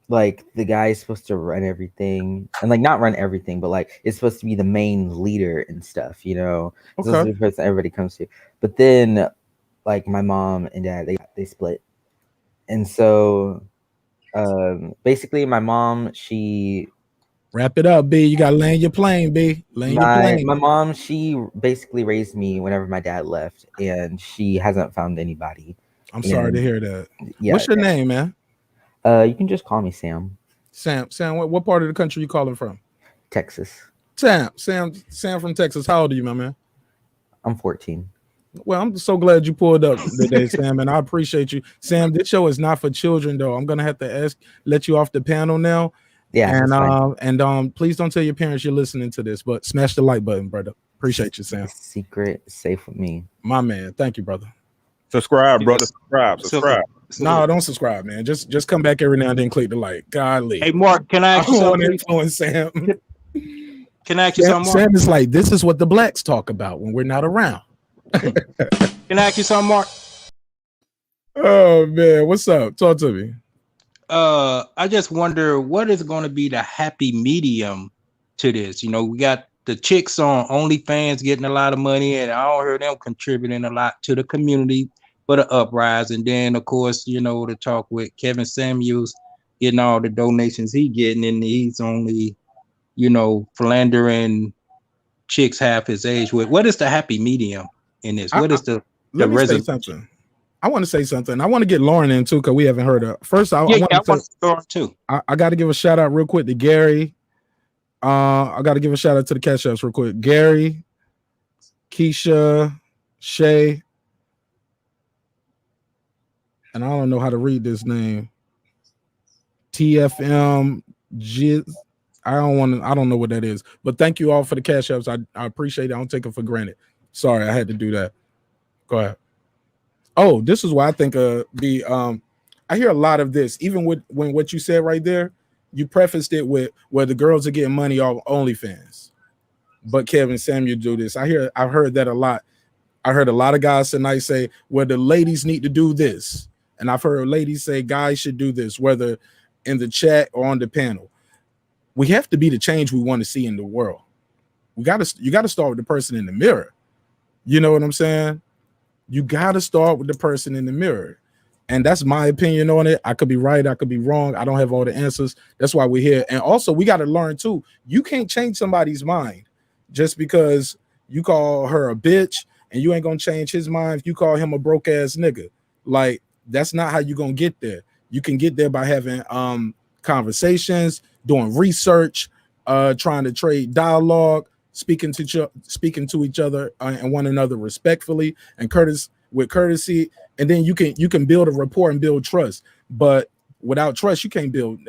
like the guy is supposed to run everything, and like not run everything, but like it's supposed to be the main leader and stuff, you know. This is the person everybody comes to. But then like my mom and dad, they split. And so basically my mom, she Wrap it up, B. You gotta land your plane, B. Land your plane. my mom, she basically raised me whenever my dad left, and she hasn't found anybody. I'm sorry to hear that. Yeah, what's your name, man? You can just call me Sam. Sam, what part of the country you calling from? Texas. Sam from Texas. How old are you, my man? I'm 14. Well, I'm so glad you pulled up today, Sam, and I appreciate you. Sam, this show is not for children, though. I'm gonna have to let you off the panel now. Yeah, and please don't tell your parents you're listening to this, but smash the like button, brother. Appreciate you, Sam. Secret safe with me. My man. Thank you, brother. Subscribe, brother. Subscribe. No, don't subscribe, man. Just come back every now and then, click the like. Godly. Hey, Mark, can I ask you don't want to something? influence Sam. Can I ask you something, Mark? Sam is like, this is what the blacks talk about when we're not around. Can I ask you something, Mark? Oh man, what's up? Talk to me. I just wonder what is going to be the happy medium to this. You know, we got the chicks on OnlyFans getting a lot of money, and I don't hear them contributing a lot to the community for the uprising. And then, of course, you know, to talk with Kevin Samuels getting all the donations he getting, and he's only, you know, philandering chicks half his age. What is the happy medium in this? What is the say something? I want to say something. I want to get Lauren in too, because we haven't heard her. First, I want to say Lauren too. I got to give a shout out real quick to Gary. I got to give a shout out to the cash apps real quick. Gary, Keisha, Shay, and I don't know how to read this name. TFM Jiz. I don't know what that is, but thank you all for the cash apps. I appreciate it. I don't take it for granted. Sorry, I had to do that. Go ahead. Oh, this is why I think I hear a lot of this, even when what you said right there, you prefaced it with where the girls are getting money off OnlyFans, but Kevin Samuel do this. I've heard that a lot. I heard a lot of guys tonight say, well, the ladies need to do this, and I've heard ladies say guys should do this, whether in the chat or on the panel. We have to be the change we want to see in the world. You got to start with the person in the mirror. You know what I'm saying? You got to start with the person in the mirror. And that's my opinion on it. I could be right. I could be wrong. I don't have all the answers. That's why we're here. And also, we got to learn, too. You can't change somebody's mind just because you call her a bitch, and you ain't going to change his mind if you call him a broke-ass nigga. Like, that's not how you're going to get there. You can get there by having conversations, doing research, trying to trade dialogue, speaking to each other and one another respectfully and with courtesy, and then you can build a rapport and build trust. But without trust, you can't build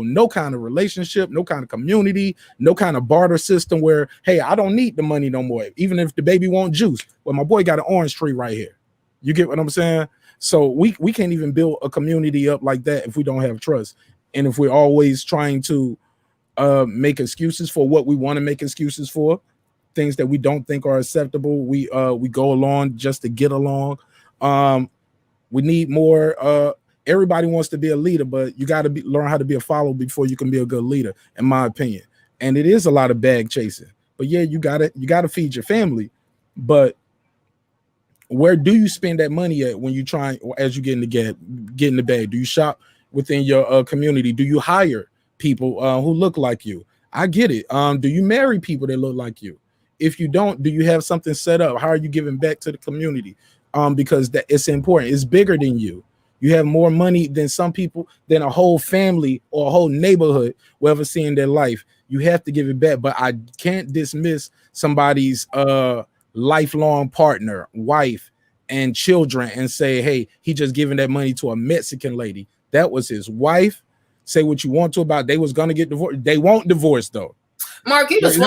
no kind of relationship, no kind of community, no kind of barter system where, hey, I don't need the money no more, even if the baby want juice. Well, my boy got an orange tree right here. You get what I'm saying? So we can't even build a community up like that if we don't have trust, and if we're always trying to make excuses for what we want to make excuses for, things that we don't think are acceptable. We go along just to get along. We need more. Everybody wants to be a leader, but you got to learn how to be a follower before you can be a good leader, in my opinion. And it is a lot of bag chasing. But yeah, you got to feed your family. But where do you spend that money at when you try, as you get in the bag? Do you shop within your community? Do you hire people who look like you? I get it. Do you marry people that look like you? If you don't, do you have something set up? How are you giving back to the community? Because that it's important. It's bigger than you. You have more money than some people, than a whole family or a whole neighborhood will ever see in their life. You have to give it back. But I can't dismiss somebody's lifelong partner, wife, and children and say, hey, he just giving that money to a Mexican lady. That was his wife. Say what you want to about they was gonna get divorced. They won't divorce though. Mark, you just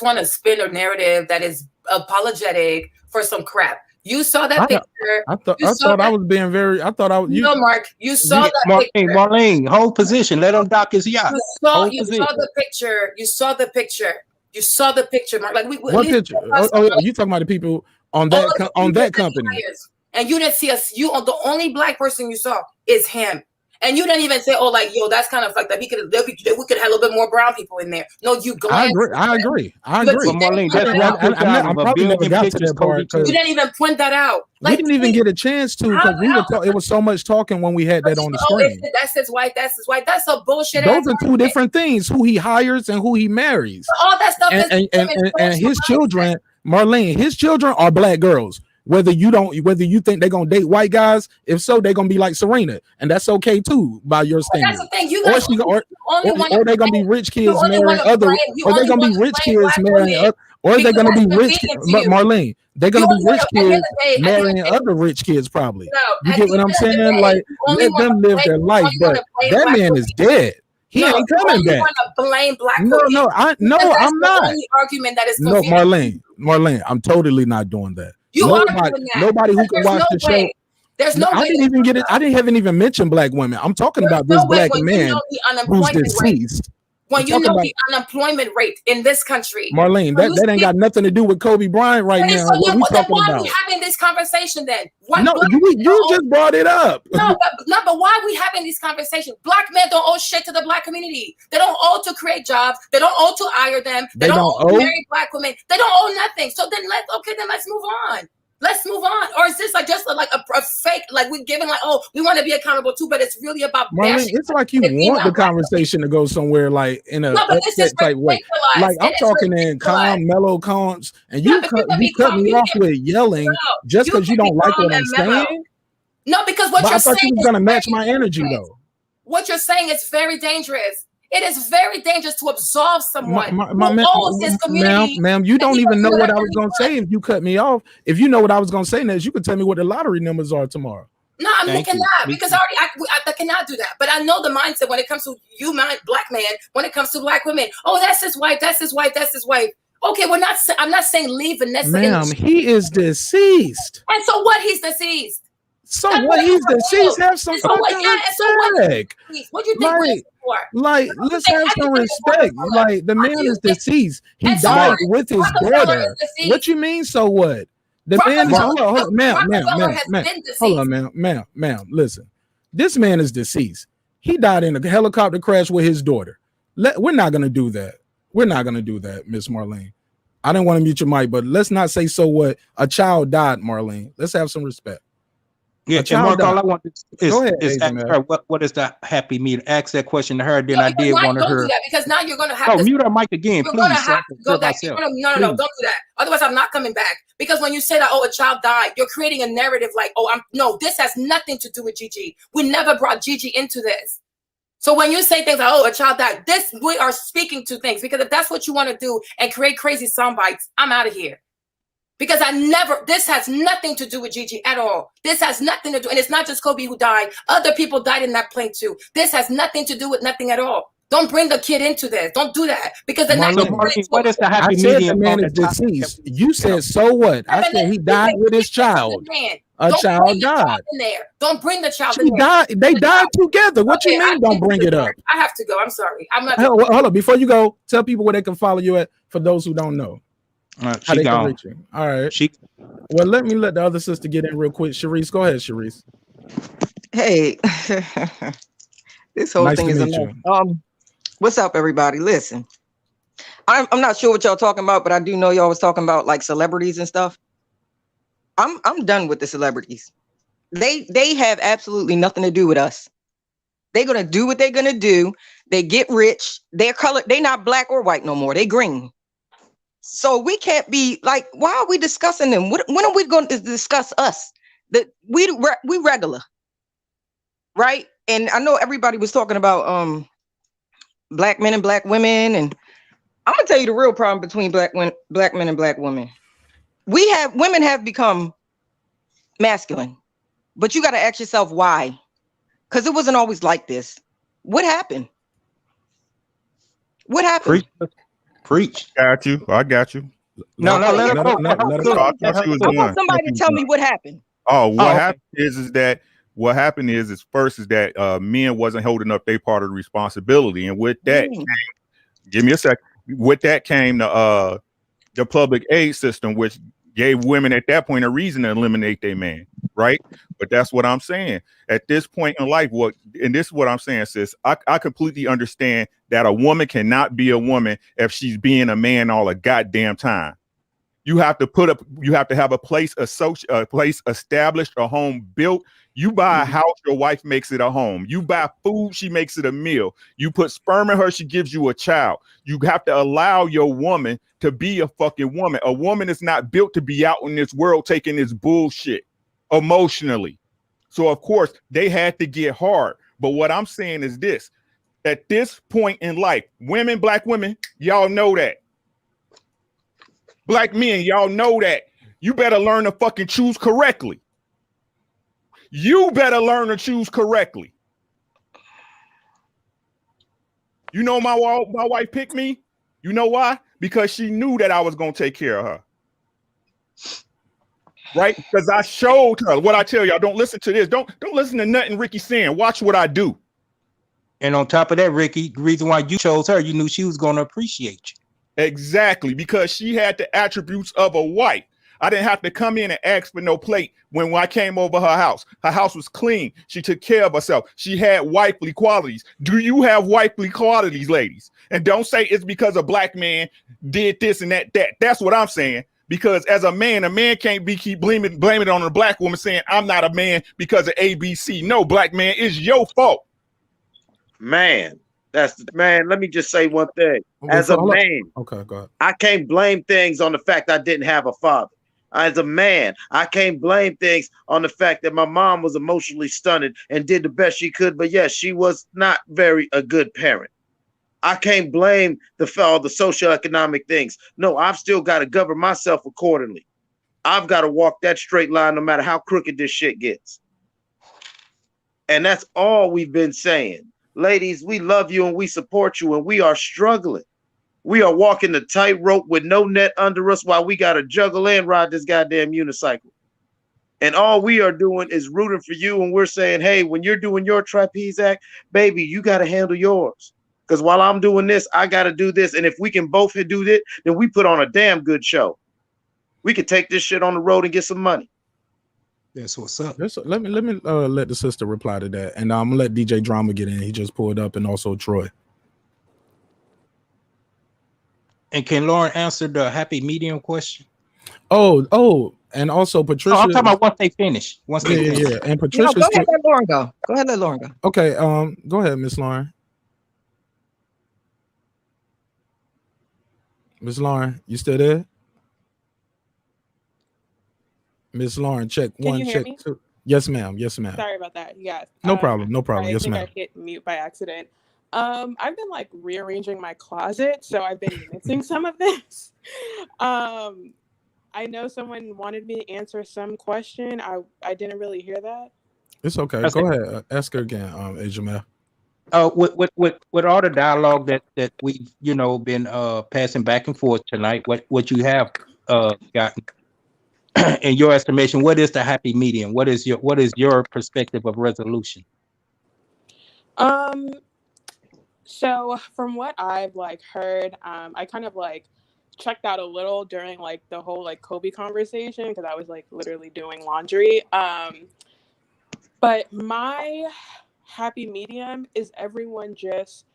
want to spin a narrative that is apologetic for some crap. You saw that picture. I thought I was being very. I thought I was. No, Mark, you saw that Marlene, picture. Marlene, hold position. Let him dock his yacht. You saw the picture. You saw the picture. You saw the picture, Mark. Like what picture? Oh, you talking about the people on that company? And you didn't see us. The only black person you saw is him. And you didn't even say, "Oh, like, yo, that's kind of fucked up." We could have a little bit more brown people in there. No, you glanced. I agree. Well, Marlene, that's one push out of a probably never billion got to pictures that part Kobe because You didn't even point that out. we Like, didn't even get a chance to because it was so much talking when we had that on the screen. That's his wife. That's his wife. That's a bullshit. Those are two different things: who he hires and who he marries. All that stuff and his children, Marlene, his children are black girls. Whether you think they're gonna date white guys, if so, they're gonna be like Serena, and that's okay too by your standards. That's the thing. You guys or they're gonna be rich kids marrying other, or they're gonna be rich kids marrying, or they're gonna be rich. Marlene, they're gonna be rich kids marrying other rich kids probably. You get what I'm saying? Like, let them live their life, but that man is dead. He ain't coming back. Want to blame black I'm not. Only argument that is no, Marlene, I'm totally not doing that. Nobody who can watch the show. There's no. I didn't even get it. Haven't even mentioned black women. I'm talking about this black man who's deceased. When you know the unemployment rate in this country, Marlene, that ain't got nothing to do with Kobe Bryant right now. What we talking about? Why are we having this conversation then? You just brought it up. No, but why are we having this conversation? Black men don't owe shit to the black community. They don't owe to create jobs. They don't owe to hire them. They don't owe to marry black women. They don't owe nothing. So then let's move on. Let's move on. Or is this like just like a fake, like we're giving like, oh, we want to be accountable too, but it's really about Marlene, it's like you want the conversation to go somewhere like in a upset type way. Like I'm talking in calm, mellow calms, and you cut me off with yelling just because you don't like what I'm saying. No, because what you're saying I thought you was gonna match my energy though. What you're saying is very dangerous. It is very dangerous to absolve someone ma'am, you don't even know what I was going to say if you cut me off. If you know what I was going to say, Nez, you could tell me what the lottery numbers are tomorrow. No, I cannot because I cannot do that. But I know the mindset when it comes to black man, when it comes to black women. Oh, that's his wife. That's his wife. That's his wife. Okay, I'm not saying leave Vanessa. Ma'am, he is deceased. And so what? He's deceased. So what? He's deceased. Have some fucking respect. What do you think? Like, let's have some respect. Like, the man is deceased. He died with his daughter. What you mean? So what? The man is hold on, ma'am. Listen, this man is deceased. He died in a helicopter crash with his daughter. We're not gonna do that. We're not gonna do that, Miss Marlene. I didn't want to mute your mic, but let's not say so what. A child died, Marlene. Let's have some respect. Yeah, and Mark, all I want is ask her what is the happy meeting. Ask that question to her. Then I did want to hear. Because now you're gonna have to mute her mic again, please. Go back. No, don't do that. Otherwise, I'm not coming back. Because when you say that, oh, a child died, you're creating a narrative like, oh, this has nothing to do with Gigi. We never brought Gigi into this. So when you say things like, oh, a child died, we are speaking to things. Because if that's what you want to do and create crazy sound bites, I'm out of here. Because this has nothing to do with Gigi at all. This has nothing to do, and it's not just Kobe who died. Other people died in that plane too. This has nothing to do with nothing at all. Don't bring the kid into this. Don't do that. Because the what is the happy medium? The man is deceased. You said, so what? I said he died with his child. A child died. Don't bring the child in there. They died together. What you mean don't bring it up? I have to go. I'm sorry. I'm not. Hold on. Before you go, tell people where they can follow you at for those who don't know. She gone. All right. Well, let the other sister get in real quick. Sharice, go ahead, Sharice. Hey, this whole thing is enough. What's up, everybody? Listen, I'm not sure what y'all talking about, but I do know y'all was talking about like celebrities and stuff. I'm done with the celebrities. They have absolutely nothing to do with us. They're gonna do what they're gonna do. They get rich. They're colored. They're not black or white no more. They green. So we can't be like, why are we discussing them? When are we going to discuss us? That we regular, right? And I know everybody was talking about black men and black women, and I'm gonna tell you the real problem between black men and black women. Women have become masculine, but you got to ask yourself why, because it wasn't always like this. What happened? What happened? Preach. Got you. I got you. No, let her go. Somebody tell me what happened. Oh, what happened is that what happened is first is that men wasn't holding up their part of the responsibility, and with that, give me a second. With that came the public aid system, which gave women at that point a reason to eliminate their man. right? But that's what I'm saying. At this point in life, and this is what I'm saying, sis, I completely understand that a woman cannot be a woman if she's being a man all the goddamn time. You have to have a place established, a home built. You buy a house, your wife makes it a home. You buy food, she makes it a meal. You put sperm in her, she gives you a child. You have to allow your woman to be a fucking woman. A woman is not built to be out in this world taking this bullshit emotionally. So of course they had to get hard. But what I'm saying is this: at this point in life, women, black women, y'all know that. Black men, y'all know that. You better learn to fucking choose correctly. You better learn to choose correctly. You know my wife picked me? You know why? Because she knew that I was going to take care of her. Right? Because I showed her what I tell y'all. Don't listen to this. Don't listen to nothing Ricky's saying. Watch what I do. And on top of that, Ricky, the reason why you chose her, you knew she was going to appreciate you. Exactly, because she had the attributes of a wife. I didn't have to come in and ask for no plate when I came over her house. Her house was clean. She took care of herself. She had wifely qualities. Do you have wifely qualities, ladies? And don't say it's because a black man did this and that. That's what I'm saying. Because as a man can't keep blaming it on a black woman saying I'm not a man because of ABC. No, black man, it's your fault. Man, let me just say one thing. As a man, okay, go ahead. I can't blame things on the fact I didn't have a father. As a man, I can't blame things on the fact that my mom was emotionally stunted and did the best she could, but yes, she was not a good parent. I can't blame the socioeconomic things. No, I've still got to govern myself accordingly. I've got to walk that straight line no matter how crooked this shit gets. And that's all we've been saying. Ladies, we love you and we support you, and we are struggling. We are walking the tightrope with no net under us while we got to juggle and ride this goddamn unicycle. And all we are doing is rooting for you. And we're saying, hey, when you're doing your trapeze act, baby, you got to handle yours. Because while I'm doing this, I got to do this. And if we can both do it, then we put on a damn good show. We could take this shit on the road and get some money. That's what's up. Let me let the sister reply to that. And I'm going to let DJ Drama get in. He just pulled up, and also Troy. And can Lauren answer the happy medium question? Oh, and also Patricia. I'm talking about once they finish. Yeah. And Patricia. Go ahead, let Lauren go. Go ahead, let Lauren go. Okay. Go ahead, Miss Lauren. Miss Lauren, you still there? Miss Lauren, check Can one, you hear check me? two. Yes, ma'am. Yes, ma'am. Sorry about that. Yeah. No problem. No problem. I Yes, think ma'am. I hit mute by accident. I've been like rearranging my closet, so I've been missing some of this. I know someone wanted me to answer some question. I didn't really hear that. It's okay. Go ahead. Ask her again, Jamel. With all the dialogue that we've been passing back and forth tonight, what you have gotten in your estimation, what is the happy medium? What is your perspective of resolution? So from what I've heard, I kind of checked out a little during the whole Kobe conversation because I was literally doing laundry. But my happy medium is everyone just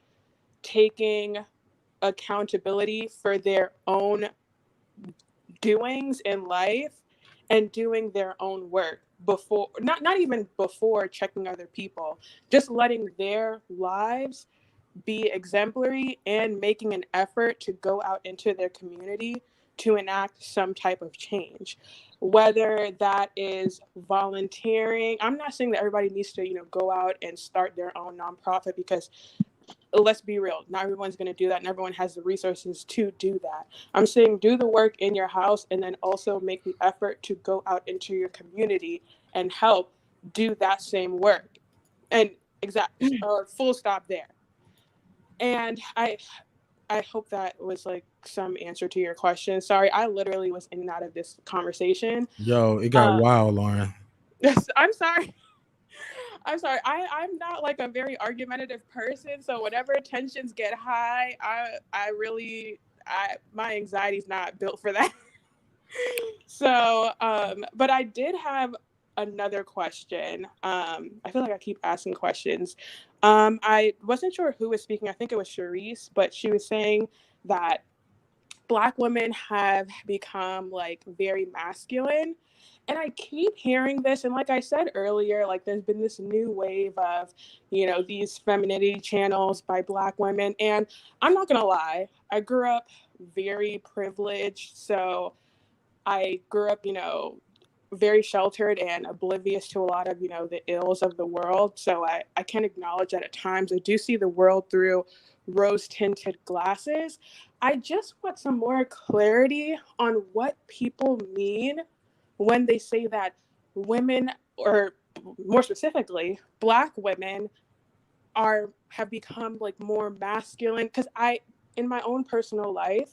taking accountability for their own doings in life and doing their own work before not even before checking other people, just letting their lives be exemplary and making an effort to go out into their community to enact some type of change, whether that is volunteering. I'm not saying that everybody needs to go out and start their own nonprofit, because let's be real, not everyone's going to do that and everyone has the resources to do that. I'm saying do the work in your house and then also make the effort to go out into your community and help do that same work. And full stop there. And I hope that was some answer to your question. Sorry, I literally was in and out of this conversation. Yo, it got wild, Lauren. I'm sorry. I'm sorry. I'm not a very argumentative person, so whenever tensions get high, my anxiety's not built for that. So, but I did have another question. I feel like I keep asking questions. I wasn't sure who was speaking. I think it was Charisse, but she was saying that Black women have become like very masculine. And I keep hearing this. And like I said earlier, like there's been this new wave of, these femininity channels by Black women. And I'm not going to lie, I grew up very privileged. So I grew up, very sheltered and oblivious to a lot of, the ills of the world. So I can acknowledge that at times I do see the world through rose-tinted glasses. I just want some more clarity on what people mean when they say that women, or more specifically, Black women, have become like more masculine. Because in my own personal life,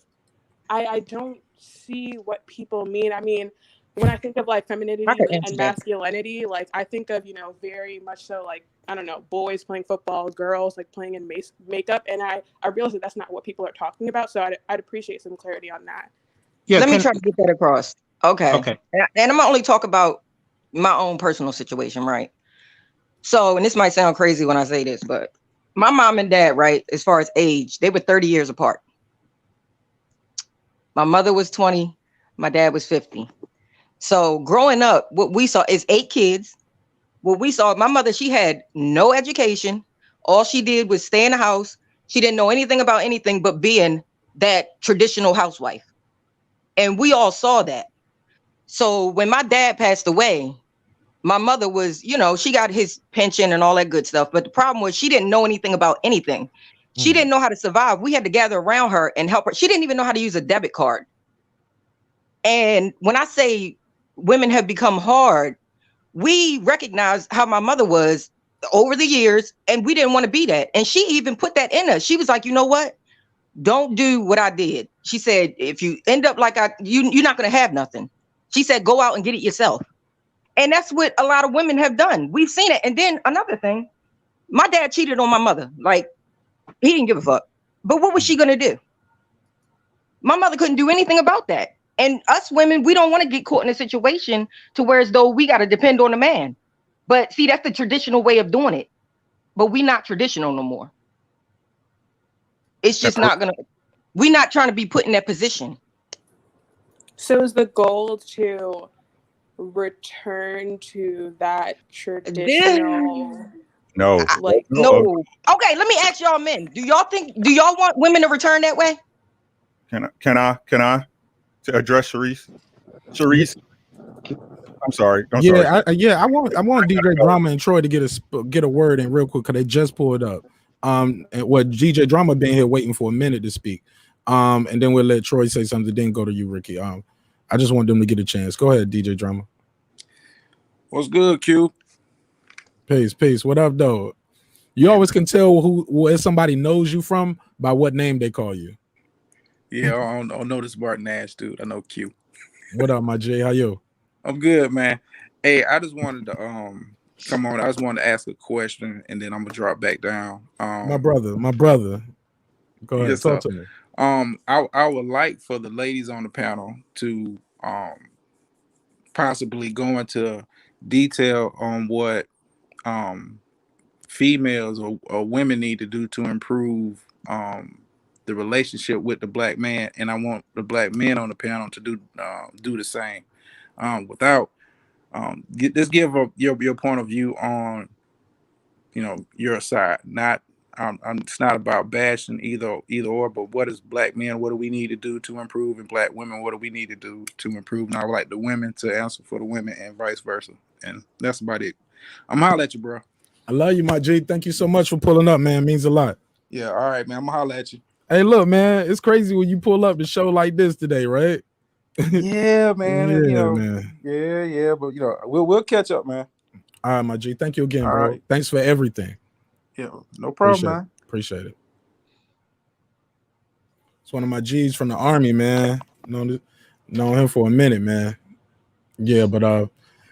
I don't see what people mean. I mean, when I think of like femininity and masculinity, like I think of, very much so like, I don't know, boys playing football, girls like playing in makeup. And I realize that that's not what people are talking about. So I'd appreciate some clarity on that. Yeah, let me try to get that across. Okay. And I'm gonna only talk about my own personal situation, right? So, and this might sound crazy when I say this, but my mom and dad, right, as far as age, they were 30 years apart. My mother was 20, my dad was 50. So growing up, what we saw is 8 kids. What we saw, my mother, she had no education. All she did was stay in the house. She didn't know anything about anything but being that traditional housewife. And we all saw that. So when my dad passed away, my mother was, she got his pension and all that good stuff. But the problem was she didn't know anything about anything. She didn't know how to survive. We had to gather around her and help her. She didn't even know how to use a debit card. And when I say women have become hard, we recognize how my mother was over the years, and we didn't want to be that. And she even put that in us. She was like, you know what? Don't do what I did. She said, if you end up like you're not going to have nothing. She said, go out and get it yourself. And that's what a lot of women have done. We've seen it. And then another thing, my dad cheated on my mother. Like, he didn't give a fuck. But what was she going to do? My mother couldn't do anything about that. And us women, we don't want to get caught in a situation to where as though we got to depend on a man. But see, that's the traditional way of doing it. But we're not traditional no more. It's just not going to, we're not trying to be put in that position. So is the goal to return to that traditional? No. No. Okay, let me ask y'all men. Do y'all want women to return that way? Can I to address Charisse? Charisse, I'm sorry. I want DJ Drama and Troy to get a word in real quick because they just pulled up. And what DJ Drama been here waiting for a minute to speak. And then we'll let Troy say something. Then go to you, Ricky. I just want them to get a chance. Go ahead, DJ Drama. What's good, Q? Peace. What up, though? You always can tell where somebody knows you from by what name they call you. Yeah, I don't know this marqnash dude. I know Q. What up, my J? How you? I'm good, man. Hey, I just wanted to come on. I just wanted to ask a question, and then I'm gonna drop back down. My brother. Go ahead, talk to me. I would like for the ladies on the panel to possibly go into detail on what females or women need to do to improve the relationship with the Black man, and I want the Black men on the panel to do the same. Without just give your point of view on your side. Not it's not about bashing either or, but what is Black men? What do we need to do to improve? And Black women, what do we need to do to improve? And I would like the women to answer for the women and vice versa. And that's about it. I'm holler at you, bro. I love you, my G. Thank you so much for pulling up, man. It means a lot. Yeah, all right, man. I'm gonna holler at you. Hey, look, man, it's crazy when you pull up the show like this today, right? Yeah, man. Man. Yeah, but we'll catch up, man. All right, my G. Thank you again, All bro. right. Thanks for everything. Yeah, no problem, man. Appreciate it. It's one of my G's from the Army, man. Known him for a minute, man. Yeah, but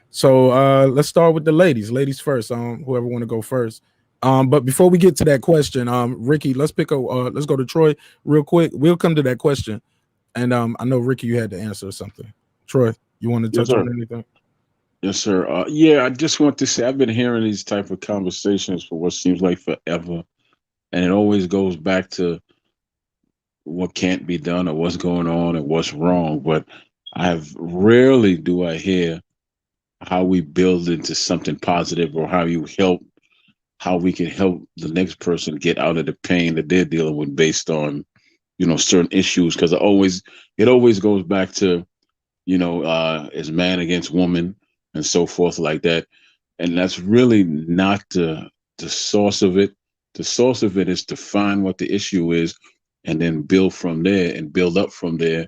so let's start with the ladies. Ladies first. Whoever want to go first. But before we get to that question, Ricky, let's go to Troy real quick. We'll come to that question. And I know Ricky, you had to answer something. Troy, you want to touch on anything? Yes, sir. Yeah, I just want to say I've been hearing these type of conversations for what seems like forever, and it always goes back to what can't be done or what's going on and what's wrong. But I have rarely do I hear how we build into something positive or how we can help the next person get out of the pain that they're dealing with based on certain issues. Because it always goes back to is man against woman and so forth like that. And that's really not the source of it. The source of it is to find what the issue is and then build from there and build up from there.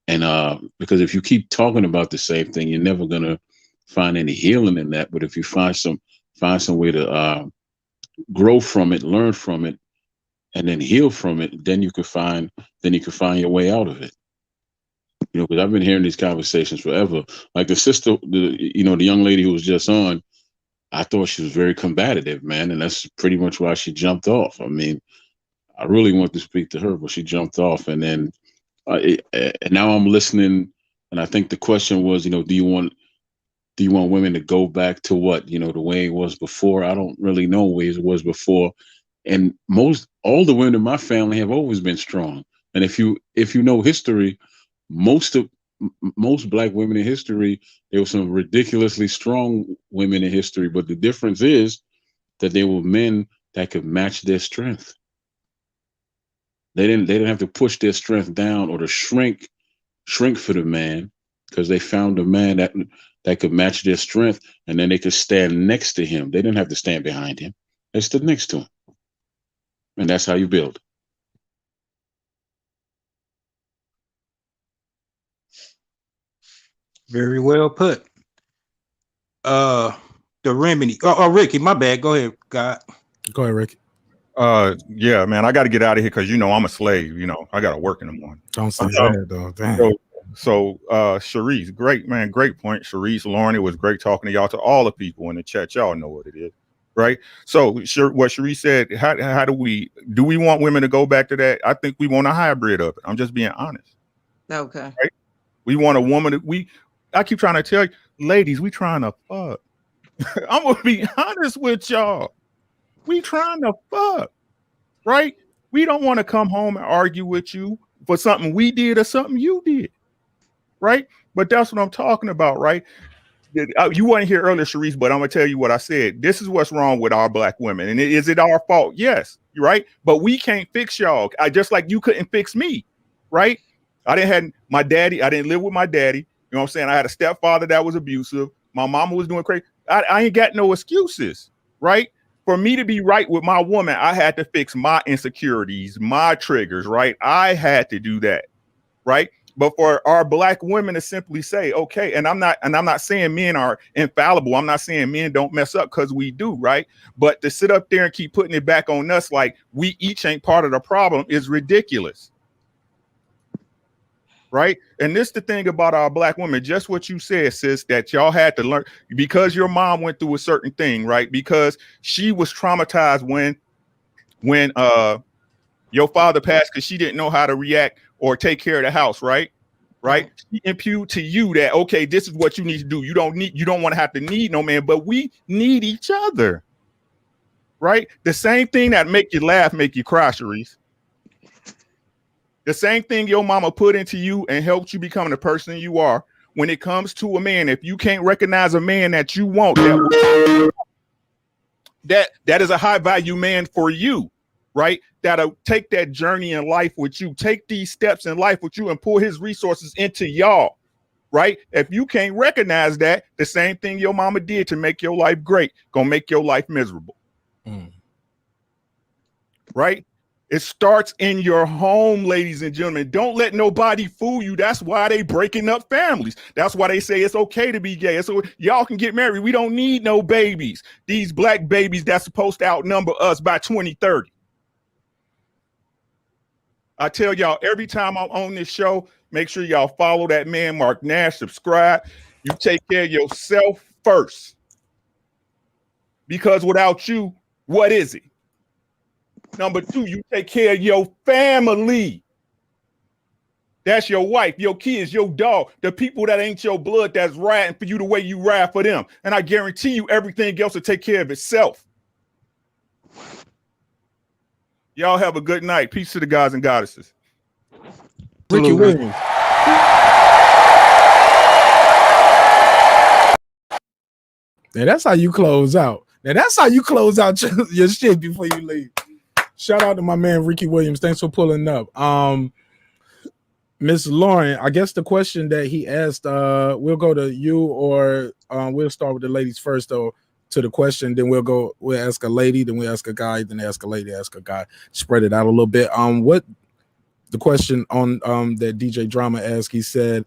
And because if you keep talking about the same thing, you're never gonna find any healing in that. But if you find some way to grow from it, learn from it, and then heal from it, then you can find your way out of it. Because I've been hearing these conversations forever. Like the young lady who was just on, I thought she was very combative, man, and that's pretty much why she jumped off. I mean, I really want to speak to her, but she jumped off, and then and now I'm listening, and I think the question was, do you want women to go back to what the way it was before? I don't really know the way it was before, and all the women in my family have always been strong. And if you know history, most of most black women in history, there were some ridiculously strong women in history, but the difference is that they were men that could match their strength. They didn't have to push their strength down or to shrink for the man because they found a man that could match their strength, and then they could stand next to him. They didn't have to stand behind him. They stood next to him. And that's how you build. Very well put. The remedy. Oh, Ricky, my bad. Go ahead, God. Go ahead, Ricky. Yeah, man, I got to get out of here because I'm a slave. I got to work in the morning. Don't say that, though. Damn. So, Sharice, great man, great point. Sharice, Lauren, it was great talking to y'all. To all the people in the chat, y'all know what it is, right? So, what Sharice said, how do we want women to go back to that? I think we want a hybrid of it. I'm just being honest. Okay. Right? We want a woman I keep trying to tell you, ladies, we trying to fuck. I'm gonna be honest with y'all. We trying to fuck, right? We don't want to come home and argue with you for something we did or something you did, right? But that's what I'm talking about, right? You weren't here earlier, Sharice, but I'm gonna tell you what I said. This is what's wrong with our black women, and is it our fault? Yes, right. But we can't fix y'all. Just like you couldn't fix me, right? I didn't live with my daddy. You know what I'm saying? I had a stepfather that was abusive. My mama was doing crazy. I ain't got no excuses, right? For me to be right with my woman, I had to fix my insecurities, my triggers, right? I had to do that, right? But for our black women to simply say, okay, and I'm not saying men are infallible. I'm not saying men don't mess up, because we do, right? But to sit up there and keep putting it back on us like we each ain't part of the problem is ridiculous. Right. And this the thing about our black women, just what you said, sis, that y'all had to learn because your mom went through a certain thing, right? Because she was traumatized when your father passed because she didn't know how to react or take care of the house, right? Right. She imputed to you that, okay, this is what you need to do. You don't want to have to need no man, but we need each other. Right. The same thing that make you laugh, make you cry, Sharice. The same thing your mama put into you and helped you become the person you are. When it comes to a man, if you can't recognize a man that you want, that is a high value man for you, right? That'll take that journey in life with you, take these steps in life with you and pour his resources into y'all, right? If you can't recognize that, the same thing your mama did to make your life great, gonna make your life miserable. Right? It starts in your home, ladies and gentlemen. Don't let nobody fool you. That's why they breaking up families. That's why they say it's okay to be gay. So y'all can get married. We don't need no babies. These black babies that's supposed to outnumber us by 2030. I tell y'all every time I'm on this show, make sure y'all follow that man, marqnash, subscribe. You take care of yourself first. Because without you, what is it? Number two, you take care of your family. That's your wife, your kids, your dog, the people that ain't your blood that's riding for you the way you ride for them. And I guarantee you everything else will take care of itself. Y'all have a good night. Peace to the gods and goddesses. Ricky Williams. Now that's how you close out. Now that's how you close out your shit before you leave. Shout out to my man Ricky Williams. Thanks for pulling up. Miss Lauren, I guess the question that he asked, we'll go to you, or we'll start with the ladies first, though. To the question, then we'll ask a lady, then we'll ask a guy, then ask a lady, ask a guy. Spread it out a little bit. What the question on that DJ Drama asked? He said,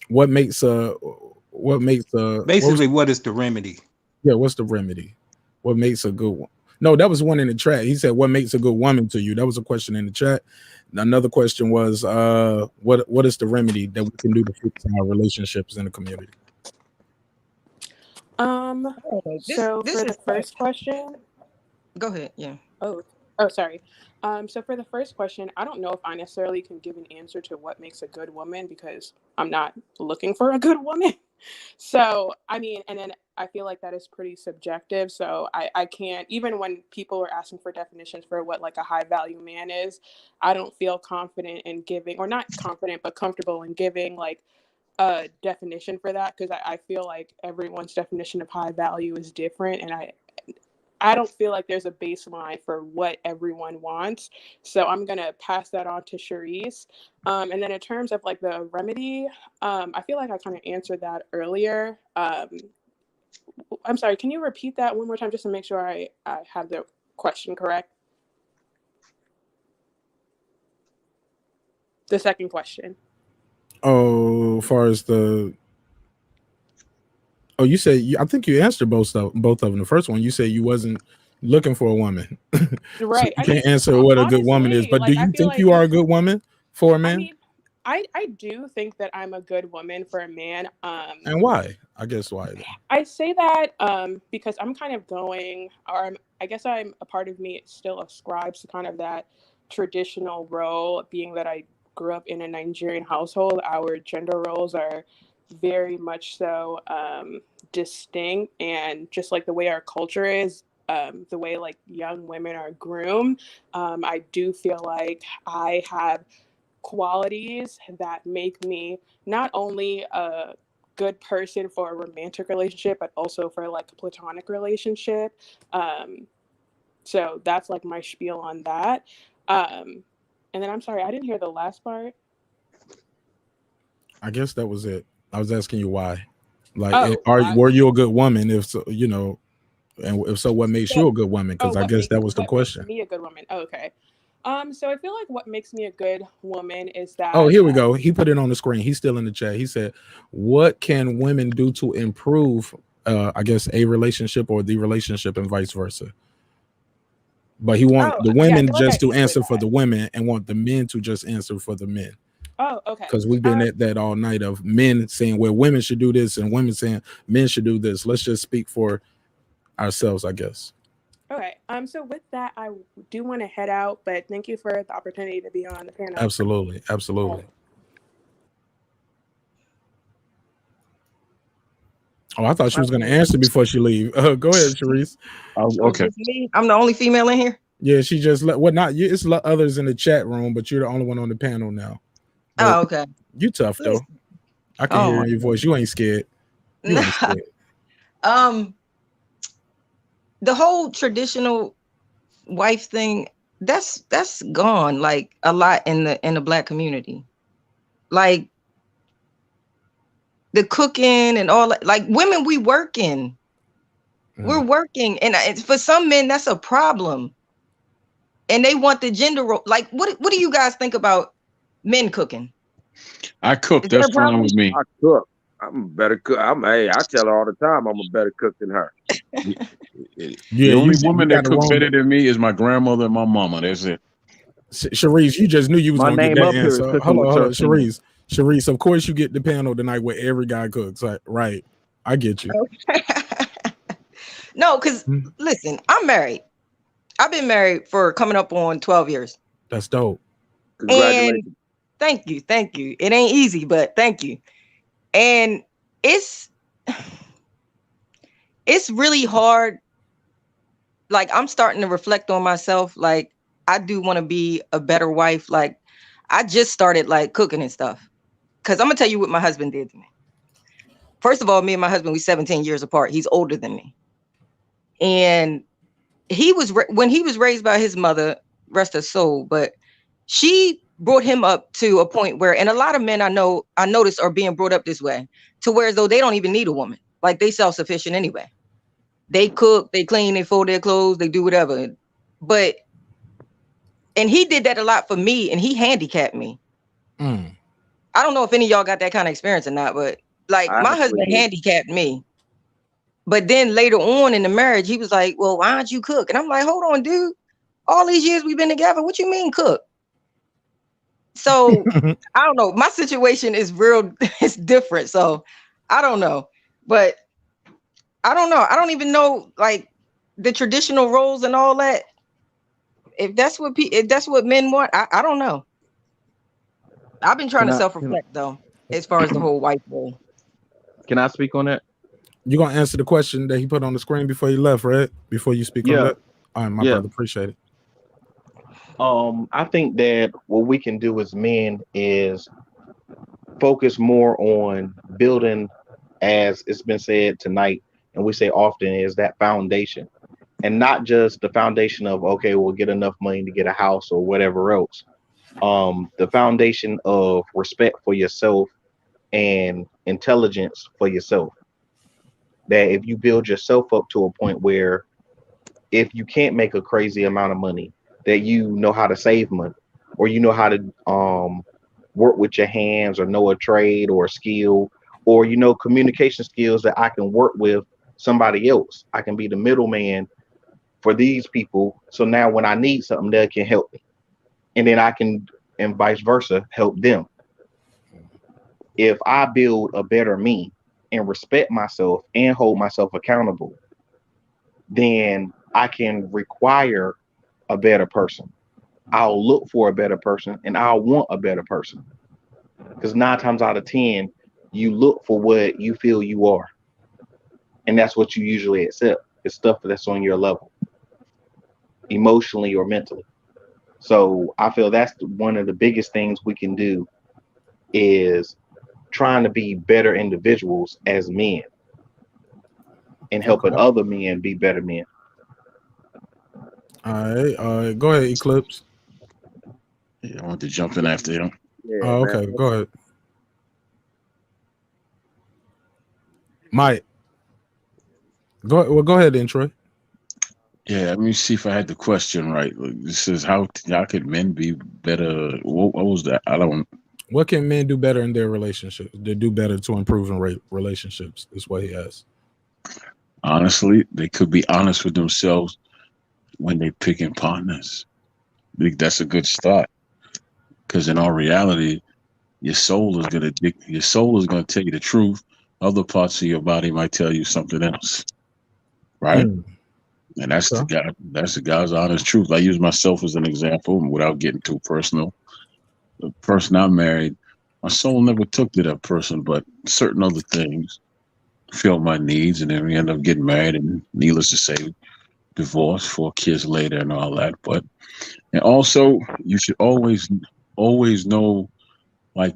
what makes basically what is the remedy? Yeah, what's the remedy? What makes a good one? No, that was one in the chat. He said, what makes a good woman to you? That was a question in the chat. Another question was, what is the remedy that we can do to fix our relationships in the community? So for the first question, go ahead. Yeah. Oh, sorry. So for the first question, I don't know if I necessarily can give an answer to what makes a good woman because I'm not looking for a good woman. So, I mean, and then I feel like that is pretty subjective. So I can't, even when people are asking for definitions for what like a high value man is, I don't feel confident in giving, or not confident, but comfortable in giving like a definition for that, because I feel like everyone's definition of high value is different, and I don't feel like there's a baseline for what everyone wants. So I'm gonna pass that on to Charisse. And then in terms of like the remedy, I feel like I kind of answered that earlier. I'm sorry, can you repeat that one more time just to make sure I have the question correct? The second question. Oh, as far as the you said I think you answered both of them. The first one, you said you wasn't looking for a woman, right? So you can't answer what a good woman is. But like, do you think you are a good woman for a man? I mean, I do think that I'm a good woman for a man. And why? I guess why. Then? I say that because I'm kind of going, or I guess I'm a part of me still ascribes to kind of that traditional role, being that I grew up in a Nigerian household. Our gender roles are very much so distinct, and just like the way our culture is, the way like young women are groomed, I do feel like I have qualities that make me not only a good person for a romantic relationship, but also for like a platonic relationship. So that's like my spiel on that. And then I'm sorry, I didn't hear the last part. I guess that was it. I was asking you why. Like, were you a good woman? If so, you know, and if so, what makes you a good woman? Because I guess that was the question. Me a good woman. Okay. So I feel like what makes me a good woman is that. Oh, here we go. He put it on the screen. He's still in the chat. He said, "What can women do to improve? I guess a relationship or the relationship, and vice versa." But he want the women just to answer for the women, and want the men to just answer for the men. Oh, okay. Because we've been at that all night of men saying, well, women should do this, and women saying men should do this. Let's just speak for ourselves, I guess. Okay. So with that, I do want to head out, but thank you for the opportunity to be on the panel. Absolutely. Absolutely. Oh, I thought she was going to answer before she leave. Go ahead, Charisse. Okay. I'm the only female in here. Yeah, she just not you. It's others in the chat room, but you're the only one on the panel now. But okay. You tough though. I can hear your voice. You ain't scared. You ain't scared. The whole traditional wife thing, that's gone like a lot in the Black community. Like the cooking and all that, like women, we're working, and for some men that's a problem, and they want the gender role. Like what do you guys think about men cooking? I cook. That's fine with me. I cook. I'm a better cook. I tell her all the time I'm a better cook than her. The only woman that cook better than me is my grandmother and my mama. That's it. Charisse, you just knew you was going to get that answer. Hold on, Charisse. Charisse, of course you get the panel tonight where every guy cooks. Right. I get you. No, because listen, I'm married. I've been married for coming up on 12 years. That's dope. Congratulations. Thank you. It ain't easy, but thank you. And it's really hard. Like, I'm starting to reflect on myself. Like, I do want to be a better wife. Like, I just started like cooking and stuff. Cause I'm gonna tell you what my husband did to me. First of all, me and my husband, we 17 years apart. He's older than me. And he was when he was raised by his mother, rest her soul, but she brought him up to a point where, and a lot of men I notice are being brought up this way, to where as though they don't even need a woman. Like, they self-sufficient anyway. They cook, they clean, they fold their clothes, they do whatever. And he did that a lot for me, and he handicapped me. I don't know if any of y'all got that kind of experience or not, but like, my husband handicapped me. But then later on in the marriage, he was like, well, why don't you cook? And I'm like, hold on, dude. All these years we've been together, what you mean cook? So I don't know. My situation is it's different. So I don't know. But I don't know. I don't even know, like, the traditional roles and all that. If that's what men want, I don't know. I've been trying to self-reflect though, as far as the whole wife role. Can I speak on that? You're gonna answer the question that he put on the screen before you left, right? Before you speak on that. All right, my brother, appreciate it. I think that what we can do as men is focus more on building, as it's been said tonight, and we say often, is that foundation. And not just the foundation of, okay, we'll get enough money to get a house or whatever else. The foundation of respect for yourself and intelligence for yourself. That if you build yourself up to a point where if you can't make a crazy amount of money, that you know how to save money, or you know how to work with your hands, or know a trade or a skill, or communication skills that I can work with somebody else. I can be the middleman for these people. So now when I need something, they can help me. And then I can, and vice versa, help them. If I build a better me and respect myself and hold myself accountable, then I can require a better person. I'll look for a better person, and I'll want a better person. Because 9 times out of 10, you look for what you feel you are. And that's what you usually accept. It's stuff that's on your level, emotionally or mentally. So I feel that's one of the biggest things we can do, is trying to be better individuals as men and helping other men be better men. All right. Go ahead, Eclipse. Yeah, I want to jump in after him. Oh, okay. Go ahead. Mike. Go ahead then, Troy. Yeah, let me see if I had the question right. This is how could men be better? What was that? I don't. What can men do better in their relationships? To do better to improve in relationships is what he asked. Honestly, they could be honest with themselves when they picking partners. I think that's a good start. Because in all reality, your soul is gonna tell you the truth. Other parts of your body might tell you something else, right? And that's the God's honest truth. I use myself as an example without getting too personal. The person I married, my soul never took to that person, but certain other things filled my needs, and then we ended up getting married, and needless to say, divorced 4 kids later and all that. But and also you should always know like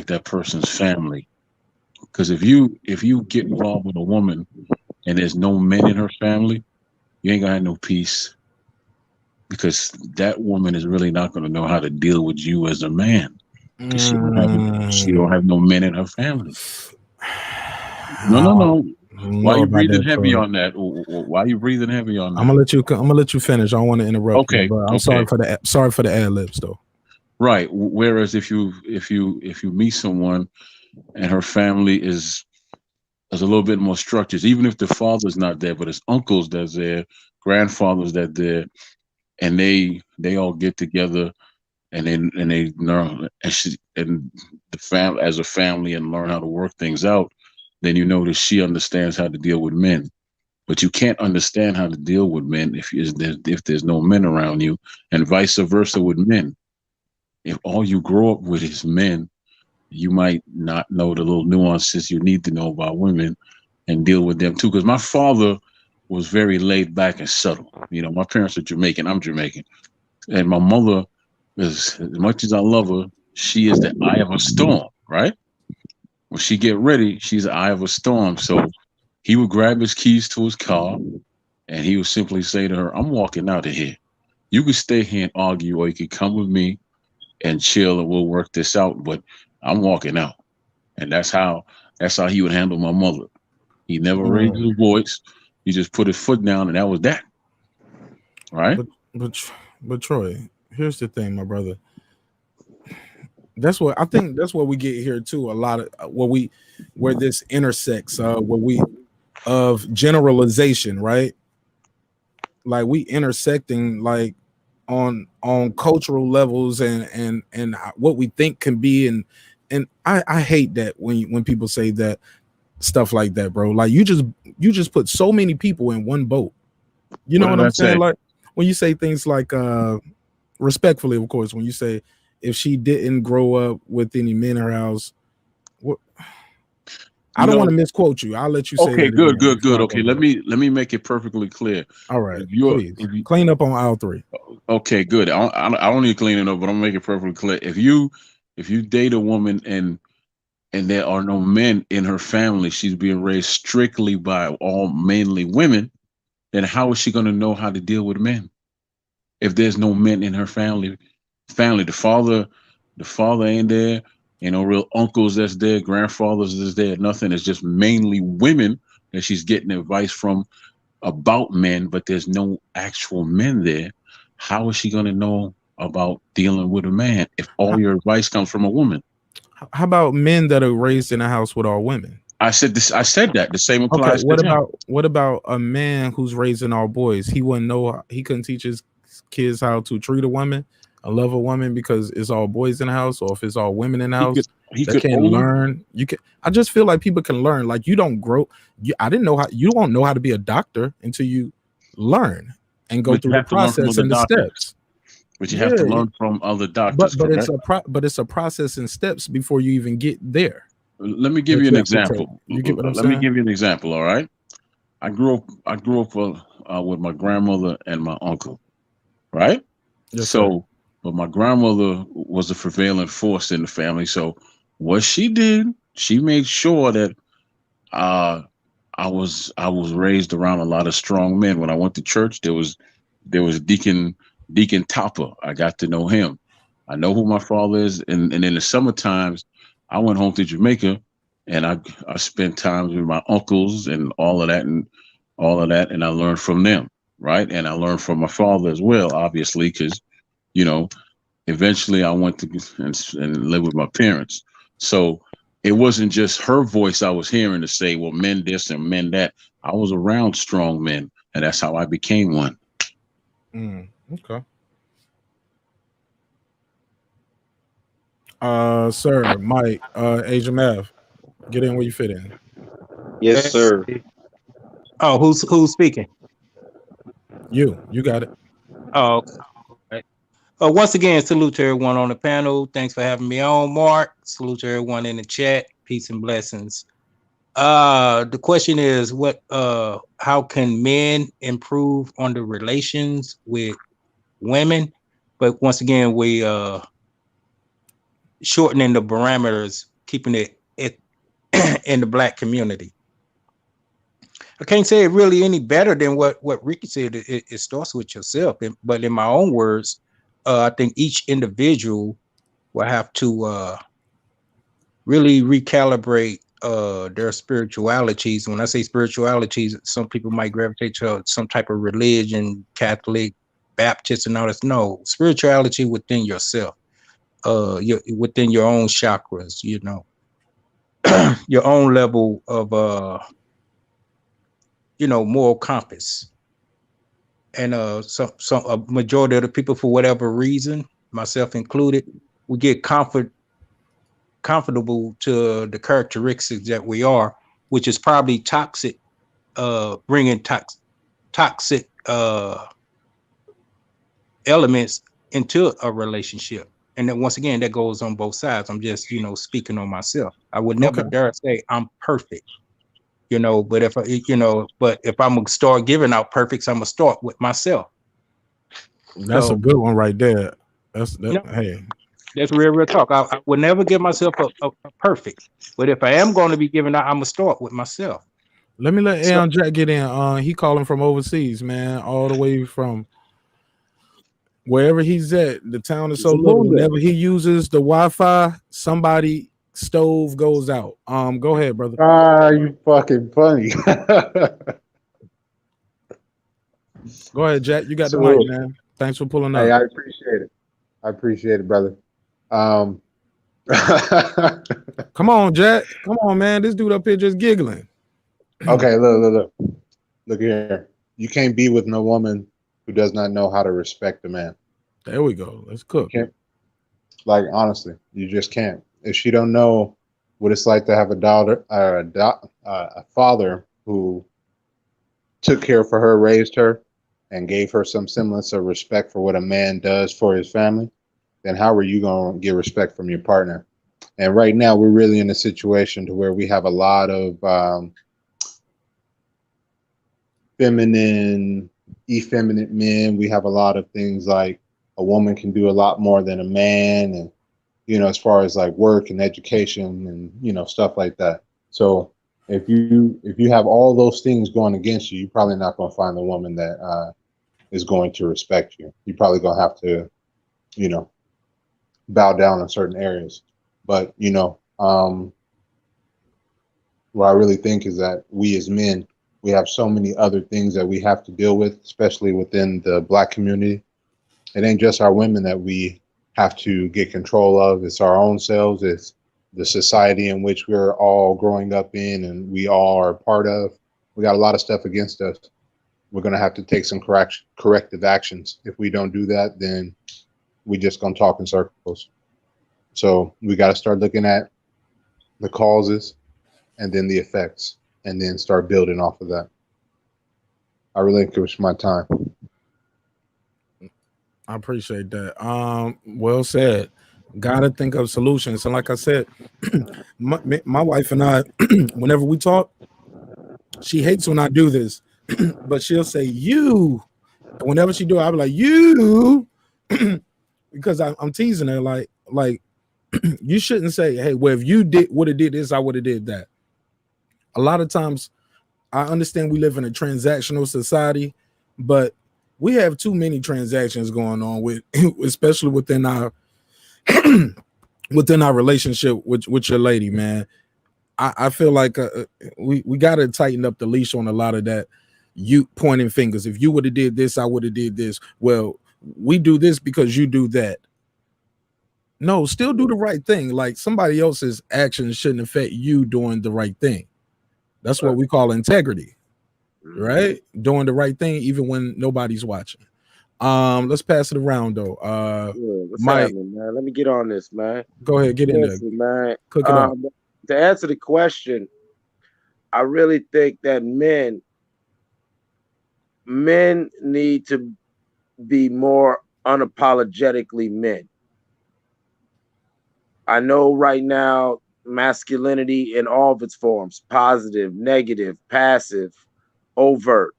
that person's family. Because if you get involved with a woman and there's no men in her family, you ain't gonna have no peace, because that woman is really not gonna know how to deal with you as a man, because she don't have no men in her family. No. Why are you breathing heavy on that? Why are you breathing heavy on that? I'm gonna let you finish. I don't want to interrupt you, but I'm sorry for the ad libs though. Right. Whereas if you meet someone and her family is a little bit more structured, even if the father's not there, but it's uncles that's there, grandfathers that there, and they all get together and they learn and the family as a family and learn how to work things out, then you know that she understands how to deal with men. But you can't understand how to deal with men if there's no men around you, and vice versa with men. if all you grow up with is men, you might not know the little nuances you need to know about women and deal with them too. Because my father was very laid back and subtle. You know, my parents are Jamaican. I'm Jamaican, and my mother is, as much as I love her, she is the eye of a storm. Right? When she get ready, she's the eye of a storm. So he would grab his keys to his car and he would simply say to her, "I'm walking out of here. You can stay here and argue, or you can come with me and chill, and we'll work this out. But I'm walking out." And that's how he would handle my mother. He never raised Mm. his voice. He just put his foot down, and that was that. Right? But Troy, here's the thing, my brother. That's what I think. That's what we get here too. A lot of where this intersects, of generalization, right? Like we intersecting like on cultural levels and what we think can be, and I hate that when people say that stuff like that, bro. Like you just put so many people in one boat. You What know what did I I'm saying? say? Like when you say things like respectfully, of course, when you say if she didn't grow up with any men in her house, what I You don't want know, to misquote you. I'll let you say okay, that good, again good, before good. I Okay, go there. let me make it perfectly clear. All right, If you're please if you clean up on aisle 3. okay, good. I don't need to clean it up, but I'm gonna make it perfectly clear. If you date a woman and there are no men in her family, she's being raised strictly by all mainly women, then how is she gonna know how to deal with men? If there's no men in her family, the father ain't there, no real uncles that's there, grandfathers that's there, nothing. It's just mainly women that she's getting advice from about men, but there's no actual men there. How is she gonna know about dealing with a man if all your advice comes from a woman? How about men that are raised in a house with all women? I said this. I said that. The same Okay, applies to him. what about a man who's raising all boys? He wouldn't know. He couldn't teach his kids how to treat a woman, love a woman, because it's all boys in the house, or if it's all women in the He could. house, He they could can only. learn. You can. I just feel like people can learn. Like you don't grow. I didn't know how. You won't know how to be a doctor until you learn and go But you through the have to learn from process other and the doctors. steps. But you have to Yeah, learn from other doctors, but correct? it's a process and steps before you even get there Let me give that you you an have to take. example. You get what I'm Let me saying? give you an example. All right. I grew up with my grandmother and my uncle. Right. Yes, sir. So, but my grandmother was the prevailing force in the family. So, what she did, she made sure that uh, I was raised around a lot of strong men. When I went to church, there was Deacon Topper. I got to know him. I know who my father is, and in the summer times, I went home to Jamaica, and I spent times with my uncles and all of that, and I learned from them, right? And I learned from my father as well, obviously, because you know, eventually I went to and live with my parents. So it wasn't just her voice I was hearing to say, well, men this and men that. I was around strong men, and that's how I became one. Okay. Sir, Mike, Asia Mav, get in where you fit in. Yes, sir. Oh, who's speaking? You got it. Oh, okay. Once again, salute to everyone on the panel. Thanks for having me on, Mark. Salute to everyone in the chat. Peace and blessings. The question is how can men improve on the relations with women? But once again, we shortening the parameters, keeping it in the black community. I can't say it really any better than what Ricky said. It starts with yourself. But in my own words, I think each individual will have to really recalibrate their spiritualities. When I say spiritualities, some people might gravitate to some type of religion, Catholic, Baptist, and all this. No, spirituality within yourself, within your own chakras, your own level of moral compass. And some a majority of the people, for whatever reason, myself included, we get comfortable to the characteristics that we are, which is probably toxic, bringing toxic elements into a relationship. And then once again, that goes on both sides. I'm just, speaking on myself. I would never dare say I'm perfect, but if I'm gonna start giving out perfects, I'm gonna start with myself. That's a good one right there. Hey, that's real talk. I would never give myself a perfect, but if I am going to be giving out, I'm gonna start with myself. let me let Aeon Jack get in. He calling from overseas, man, all the way from wherever he's at. The town is so little. Whenever he uses the Wi-Fi, somebody stove goes out. Go ahead, brother. You fucking funny. Go ahead, Jack. You got the mic, man. Thanks for pulling up. Hey, I appreciate it. I appreciate it, brother. Come on, Jack. Come on, man. This dude up here just giggling. Okay, look here. You can't be with no woman who does not know how to respect a man. There we go. Let's cook. Like, honestly, you just can't. If she don't know what it's like to have a daughter or a father who took care for her, raised her, and gave her some semblance of respect for what a man does for his family, then how are you going to get respect from your partner? And right now, we're really in a situation to where we have a lot of feminine, effeminate men. We have a lot of things like a woman can do a lot more than a man, and as far as like work and education and stuff like that. So if you have all those things going against you, you're probably not going to find the woman that is going to respect you. You're probably going to have to, bow down in certain areas. But what I really think is that we as men, we have so many other things that we have to deal with, especially within the Black community. It ain't just our women that we have to get control of. It's our own selves. It's the society in which we're all growing up in and we all are part of. We got a lot of stuff against us. We're going to have to take some corrective actions. If we don't do that, then we just going to talk in circles. So we got to start looking at the causes and then the effects and then start building off of that. I relinquish my time. I appreciate that. Well said. Gotta think of solutions. And like I said, my wife and I, whenever we talk, she hates when I do this, but she'll say you. And whenever she do it, I'll be like you, because I'm teasing her. Like you shouldn't say, hey, well, if you would have did this, I would have did that. A lot of times, I understand we live in a transactional society, but we have too many transactions going on with, especially within our relationship with your lady, man. I feel like we got to tighten up the leash on a lot of that. You pointing fingers. If you would have did this, I would have did this. Well, we do this because you do that. No, still do the right thing. Like somebody else's actions shouldn't affect you doing the right thing. That's what we call integrity, right? Doing the right thing even when nobody's watching. Let's pass it around though. What's Mike, happening, man? Let me get on this, man. go ahead, get in there, man. cook it up. To answer the question, I really think that men need to be more unapologetically men. I know right now masculinity in all of its forms, positive, negative, passive, overt,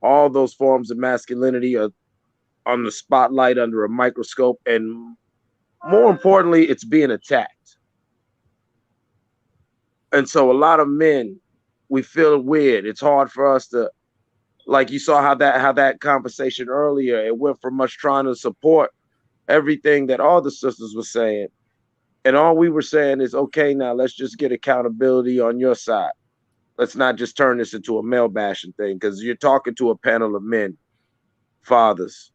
all those forms of masculinity are on the spotlight under a microscope, and more importantly, it's being attacked. And so a lot of men, we feel weird. It's hard for us to, like you saw how that conversation earlier, it went from us trying to support everything that all the sisters were saying. And all we were saying is, okay, now let's just get accountability on your side. Let's not just turn this into a male bashing thing, because you're talking to a panel of men, fathers,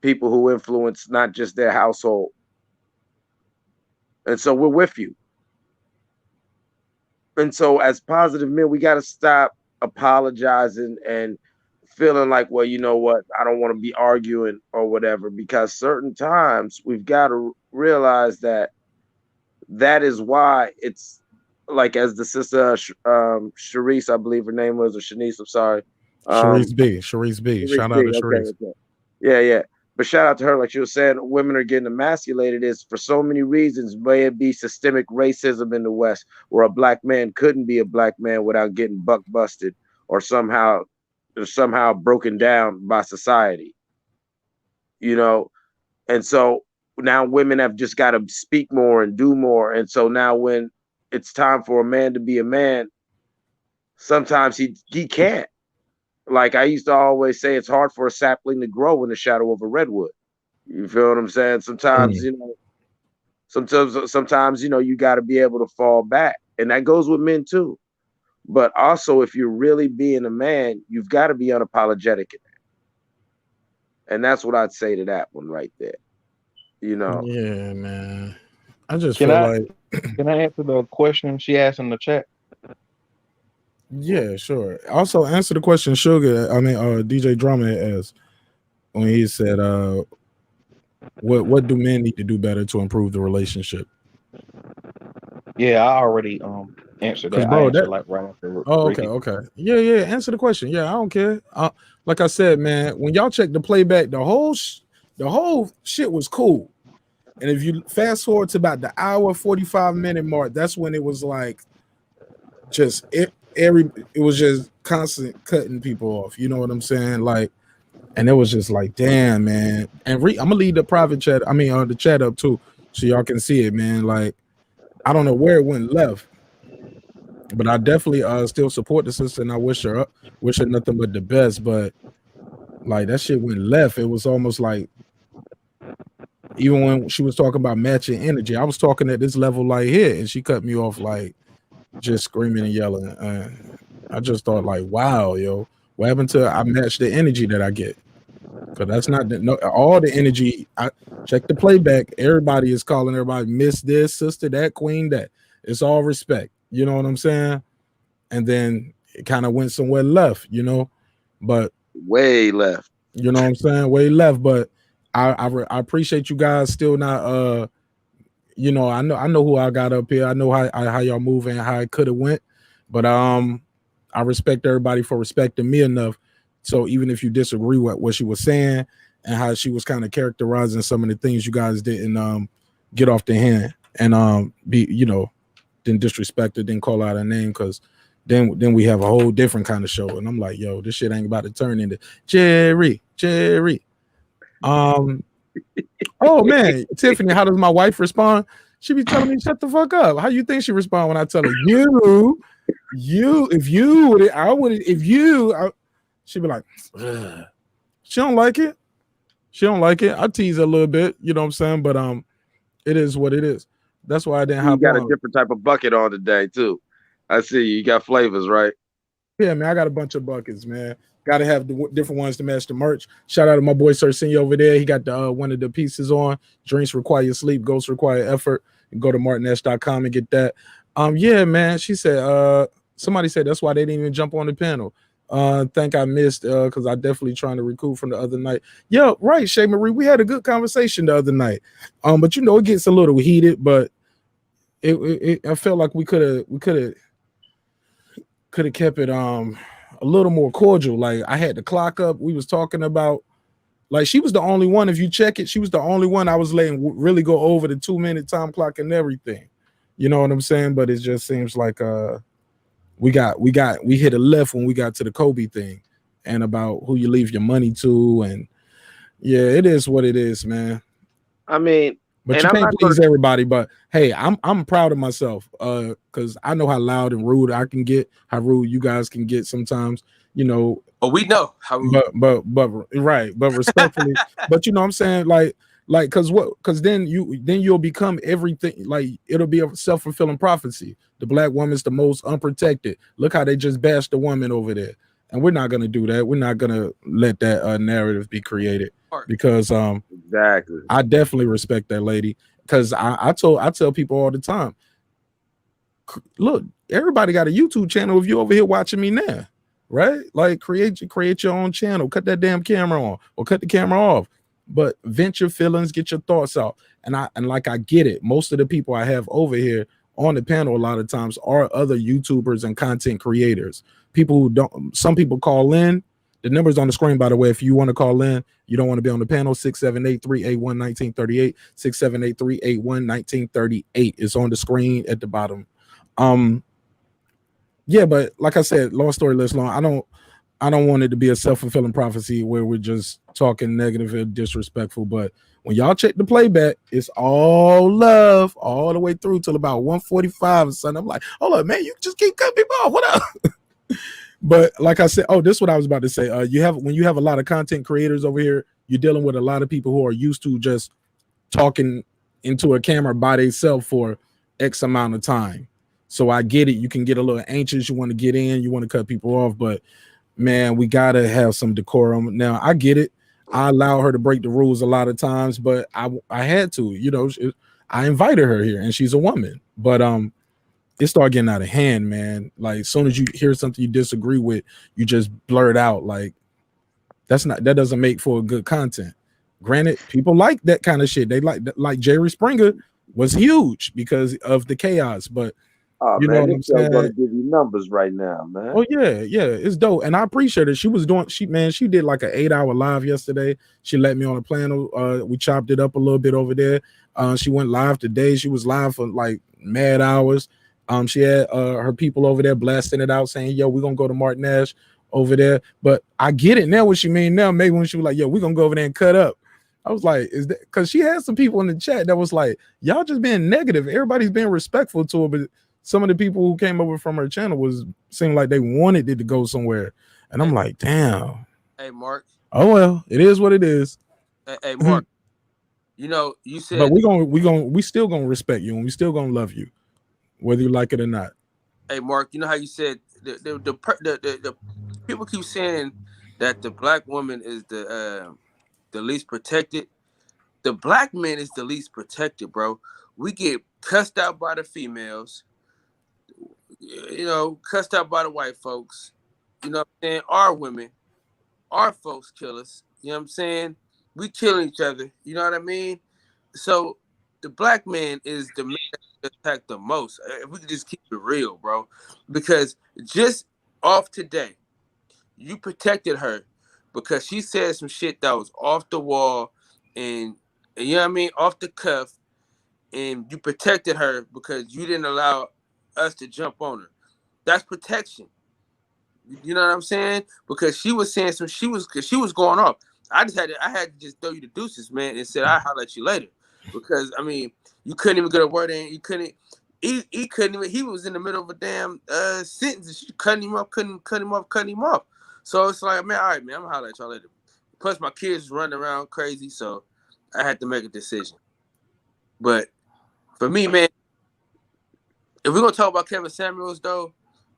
people who influence not just their household. And so we're with you. And so as positive men, we got to stop apologizing and feeling like, well, you know what, I don't want to be arguing or whatever, because certain times we've got to realize that is why it's like, as the sister Sharice, I believe her name was, or Shanice, I'm sorry. Sharice B. Shout out to Sharice. Okay. Yeah. But shout out to her, like she was saying, women are getting emasculated is for so many reasons. May it be systemic racism in the West, where a black man couldn't be a black man without getting buck busted or somehow broken down by society. You know, and so now women have just got to speak more and do more. And so now when it's time for a man to be a man, sometimes he can't. Like I used to always say, it's hard for a sapling to grow in the shadow of a redwood. You feel what I'm saying? Sometimes, you know, sometimes, you know, you got to be able to fall back. And that goes with men too. But also, if you're really being a man, you've got to be unapologetic in that. And that's what I'd say to that one right there. You know? Yeah, man. I just Can feel I like, can I answer the question she asked in the chat? yeah, sure. Also, answer the question Sugar, I mean, DJ Drama asked when he said, what do men need to do better to improve the relationship? Yeah, I already answered Because, that. I bro, answered that. like right after Oh, okay, Ricky. okay. Yeah, yeah. Answer the question. Yeah, I don't care. Like I said, man, when y'all check the playback, the whole shit was cool. And if you fast forward to about the hour 45-minute mark, that's when it was like just it was just constant cutting people off. You know what I'm saying? Like, and it was just like, damn, man. And I'm gonna leave the private chat. I mean, the chat up too, so y'all can see it, man. Like, I don't know where it went left, but I definitely still support the sister, and I wish her nothing but the best. But like that shit went left. It was almost like, even when she was talking about matching energy, I was talking at this level like here, and she cut me off like just screaming and yelling. I just thought like, wow, yo, what happened to I match the energy that I get? Because that's not all the energy. I check the playback. Everybody is calling everybody miss this, sister, that, queen, that. It's all respect. You know what I'm saying? And then it kind of went somewhere left, you know, but way left. You know what I'm saying? Way left. But I appreciate you guys still not. You know, I know who I got up here. I know how y'all move and how it could have went. But I respect everybody for respecting me enough. So even if you disagree with what she was saying and how she was kind of characterizing some of the things, you guys didn't get off the hand and didn't disrespect her, didn't call out her name, because then we have a whole different kind of show. And I'm like, yo, this shit ain't about to turn into Jerry. Oh man, Tiffany, how does my wife respond? She be telling me, shut the fuck up. How you think she respond when I tell her, she'd be like, ugh. She don't like it. I tease her a little bit, you know what I'm saying? But it is what it is. That's why I didn't have. You got a different type of bucket on today too. I see you got flavors, right? Yeah, man, I got a bunch of buckets, man. Got to have the different ones to match the merch. Shout out to my boy Sir Senior over there. He got the one of the pieces on. Drinks require sleep, ghosts require effort. You can go to marqnash.com and get that. Yeah, man. She said, somebody said that's why they didn't even jump on the panel. Think I missed because I definitely trying to recoup from the other night. Yeah, right, Shay Marie. We had a good conversation the other night. But you know, it gets a little heated, but I felt like we could have kept it a little more cordial. Like I had the clock up. We was talking about, like, she was the only one. If you check it, she was the only one I was letting really go over the 2-minute time clock and everything. You know what I'm saying? But it just seems like we hit a left when we got to the Kobe thing and about who you leave your money to, and yeah, it is what it is, man. I mean, but you can't please everybody. But hey, I'm proud of myself because I know how loud and rude I can get, how rude you guys can get sometimes, you know. Oh, we know how rude. But respectfully. But you know what I'm saying, like because then you'll become everything. Like it'll be a self-fulfilling prophecy. The black woman's the most unprotected. Look how they just bashed the woman over there. And we're not gonna do that. We're not gonna let that narrative be created, because exactly. I definitely respect that lady, because I tell people all the time, look, everybody got a YouTube channel. If you over here watching me now, right? Like create your own channel, cut that damn camera on or cut the camera off, but vent your feelings, get your thoughts out. And I get it. Most of the people I have over here on the panel a lot of times are other YouTubers and content creators. People who don't, some people call in, The number's on the screen, by the way. If you want to call in, you don't want to be on the panel, 678-381-1938, 678-381-1938. It's on the screen at the bottom. Yeah, but like I said, long story less long. I don't want it to be a self-fulfilling prophecy where we're just talking negative and disrespectful. But when y'all check the playback, it's all love all the way through till about 1:45 or something. I'm like, hold up, man, you just keep cutting people off. What up? But like I said, this is what I was about to say. When you have a lot of content creators over here, you're dealing with a lot of people who are used to just talking into a camera by themselves for X amount of time. So I get it. You can get a little anxious. You want to get in. You want to cut people off. But, man, we got to have some decorum. Now, I get it. I allow her to break the rules a lot of times, but I had to. I invited her here, and she's a woman. But it started getting out of hand, man. Like, as soon as you hear something you disagree with, you just blurt out. Like, that doesn't make for good content. Granted, people like that kind of shit. They like Jerry Springer was huge because of the chaos. But you know what I'm saying? I'm gonna give you numbers right now, man. Oh yeah, it's dope, and I appreciate it. She did like an 8-hour live yesterday. She let me on a panel. We chopped it up a little bit over there. She went live today. She was live for like mad hours. She had her people over there blasting it out, saying, "Yo, we're gonna go to marqnash over there." But I get it now. What she mean now? Maybe when she was like, "Yo, we're gonna go over there and cut up." I was like, "Is that?" Because she had some people in the chat that was like, "Y'all just being negative. Everybody's being respectful to her, but." Some of the people who came over from her channel seemed like they wanted it to go somewhere, and I'm like, damn. Hey, Mark. Oh well, it is what it is. Hey, Mark. You said, but we still gonna respect you, and we still gonna love you, whether you like it or not. Hey, Mark. You know how you said the people keep saying that the black woman is the least protected. The black man is the least protected, bro. We get cussed out by the females. Cussed out by the white folks. You know what I'm saying? Our women, our folks kill us. You know what I'm saying? We kill each other. You know what I mean? So the black man is the man that attacked the most. If we could just keep it real, bro. Because just off today, you protected her because she said some shit that was off the wall and you know what I mean? Off the cuff. And you protected her because you didn't allow us to jump on her. That's protection. You know what I'm saying? Because she was saying she was going off. I had to just throw you the deuces, man, and said I'll holler at you later. Because I mean, you couldn't even get a word in. You couldn't. He couldn't even. He was in the middle of a damn sentence. And she cutting him off, cutting him off. So it's like, man, all right, man, I'm gonna holler at y'all later. Plus, my kids running around crazy, so I had to make a decision. But for me, man, if we're gonna talk about Kevin Samuels, though.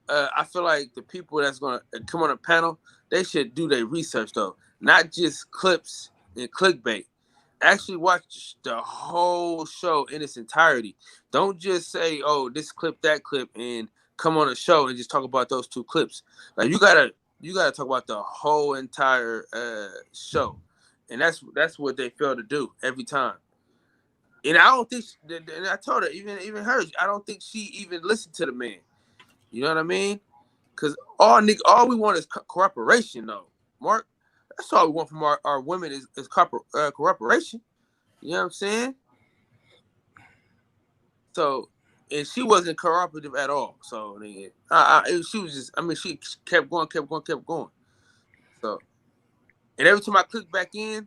I feel like the people that's going to come on a panel, they should do their research, though. Not just clips and clickbait. Actually watch the whole show in its entirety. Don't just say, oh, this clip, that clip, and come on a show and just talk about those two clips. Like, you gotta talk about the whole entire show. And that's what they fail to do every time. And I don't think, and I told her, even her, I don't think she even listened to the man. You know what I mean? Because all we want is cooperation, though. Mark, that's all we want from our women is cooperation. You know what I'm saying? So, and she wasn't cooperative at all. So, she was just, she kept going. So, and every time I click back in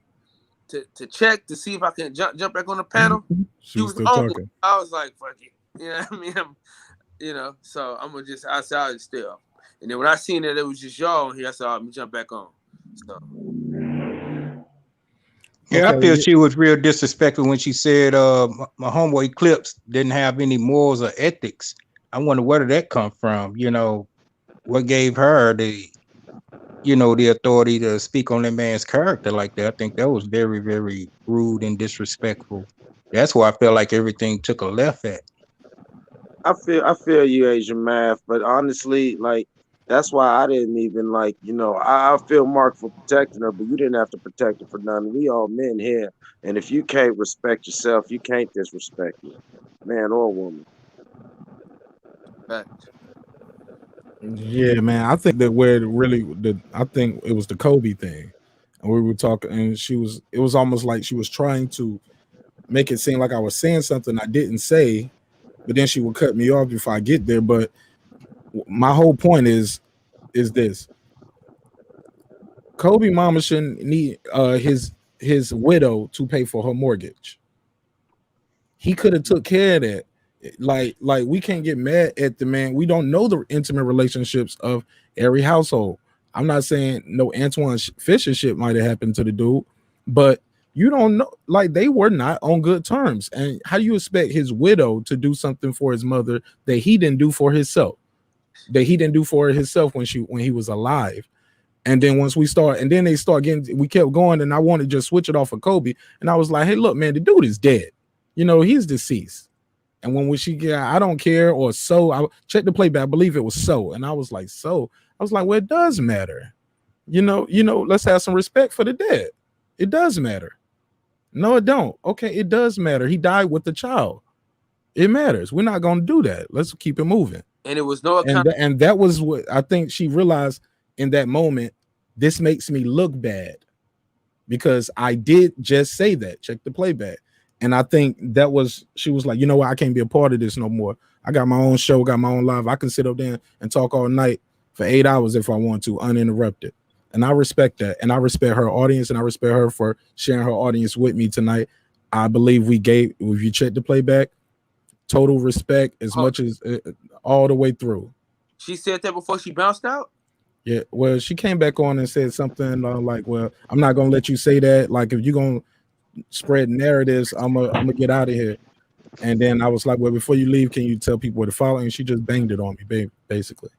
to check to see if I can jump back on the panel, she was still on. talking. I was like, fuck it. You know what I mean? So I'll just stay off. And then when I seen that it was just y'all on here, I said, I'm gonna jump back on. So yeah, I feel she was real disrespectful when she said my homeboy Eclipse didn't have any morals or ethics. I wonder where did that come from? What gave her the authority to speak on that man's character like that? I think that was very, very rude and disrespectful. That's why I felt like everything took a left at. I feel you, Asian Math, but honestly, like, that's why I didn't even I feel Mark for protecting her, but you didn't have to protect her for nothing. We all men here, and if you can't respect yourself, you can't disrespect me, man or woman. Fact. Yeah, man. I think that where it really I think it was the Kobe thing. And we were talking and it was almost like she was trying to make it seem like I was saying something I didn't say, but then she would cut me off before I get there. But my whole point is this. Kobe mama shouldn't need his widow to pay for her mortgage. He could have took care of that. Like we can't get mad at the man. We don't know the intimate relationships of every household. I'm not saying no Antoine Fisher shit might have happened to the dude, but you don't know. Like they were not on good terms. And how do you expect his widow to do something for his mother that he didn't do for himself? That he didn't do for himself when he was alive. And then once and then they start getting, we kept going, and I wanted to just switch it off of Kobe. And I was like, hey, look, man, the dude is dead. He's deceased. And when she get, I don't care, or so, I checked the playback. I believe it was so. And I was like, so? I was like, well, it does matter. Let's have some respect for the dead. It does matter. No, it don't. Okay, it does matter. He died with the child. It matters. We're not going to do that. Let's keep it moving. And it was no account. And that was what I think she realized in that moment. This makes me look bad because I did just say that. Check the playback. And I think she was like, you know what? I can't be a part of this no more. I got my own show, got my own live. I can sit up there and talk all night for 8 hours if I want to, uninterrupted. And I respect that. And I respect her audience, and I respect her for sharing her audience with me tonight. I believe if you check the playback, total respect as much as all the way through. She said that before she bounced out? Yeah, well, she came back on and said something like, well, I'm not going to let you say that. Like, if you're going to spread narratives, I'm gonna get out of here. And then I was like, well, before you leave, can you tell people where to follow? And she just banged it on me, basically.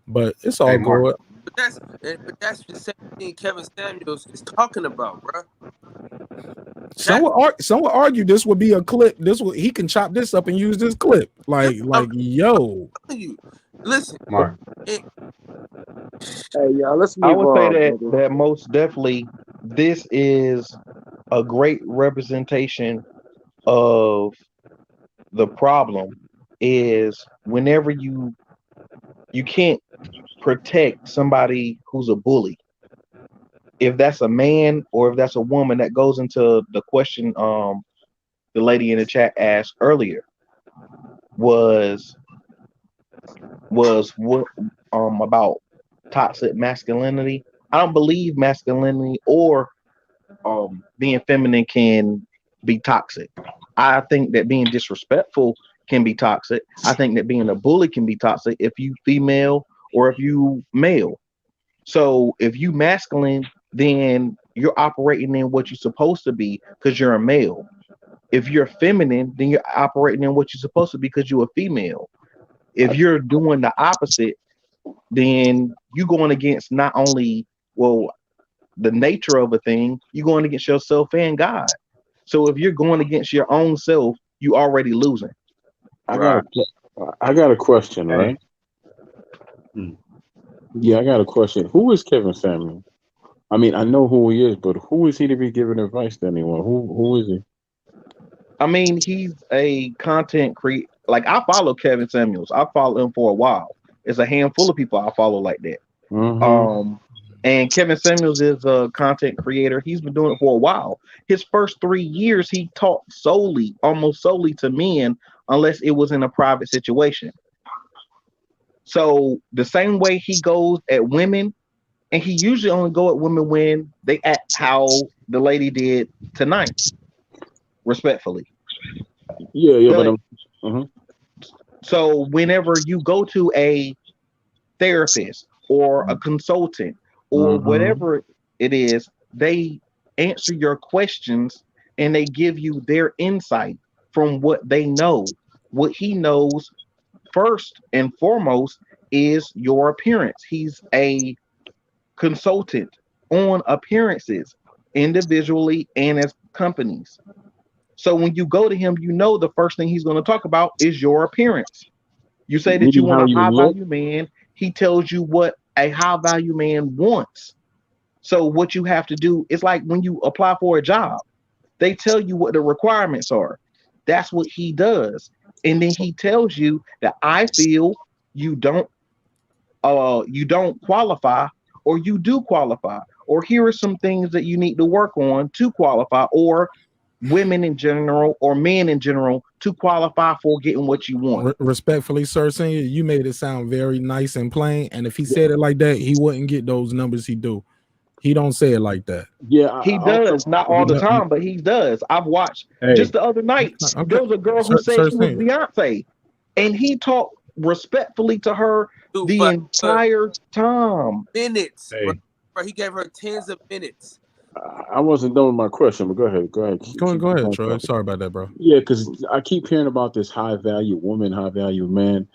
But it's all good. But that's the same thing Kevin Samuels is talking about, bro. Some would argue this would be a clip. He can chop this up and use this clip. Like yo. Listen, Mark. Hey, y'all, let's move I would on. say that most definitely this is a great representation of the problem is whenever you can't protect somebody who's a bully. If that's a man or if that's a woman, that goes into the question the lady in the chat asked earlier was what about toxic masculinity. I don't believe masculinity or being feminine can be toxic. I think that being disrespectful can be toxic. I think that being a bully can be toxic if you female or if you male. So if you masculine, then you're operating in what you're supposed to be because you're a male. If you're feminine, then you're operating in what you're supposed to be because you're a female. If you're doing the opposite, then you're going against not only the nature of a thing, you're going against yourself and God. So if you're going against your own self, you already losing. I got a question, right? Yeah, I got a question. Who is Kevin Samuel? I mean, I know who he is, but who is he to be giving advice to anyone? Who is he? I mean, he's a content creator. Like I follow Kevin Samuels. I follow him for a while. It's a handful of people I follow like that. And Kevin Samuels is a content creator. He's been doing it for a while. His first 3 years, he talked almost solely to men, unless it was in a private situation. So the same way he goes at women, and he usually only go at women when they act how the lady did tonight, respectfully. Yeah, So whenever you go to a therapist or a consultant or whatever it is, they answer your questions and they give you their insight from what they know. What he knows first and foremost is your appearance. He's a consultant on appearances individually and as companies. So when you go to him, you know the first thing he's going to talk about is your appearance. You say that you want a high value man. He tells you what a high value man wants. So what you have to do is like when you apply for a job, they tell you what the requirements are. That's what he does. And then he tells you that I feel you don't you don't qualify, or you do qualify, or here are some things that you need to work on to qualify, or women in general or men in general to qualify for getting what you want. Respectfully, sir, senior, you made it sound very nice and plain. And if he said it like that, he wouldn't get those numbers he do. He don't say it like that. Yeah, he does, not all the time, but he does. I've watched just the other night. Okay. There was a girl who said she was Beyonce, and he talked respectfully to her the entire time. Minutes, bro. He gave her tens of minutes. I wasn't done with my question, but go ahead. Go ahead, Troy. Sorry about that, bro. Yeah, because I keep hearing about this high value woman, high value man.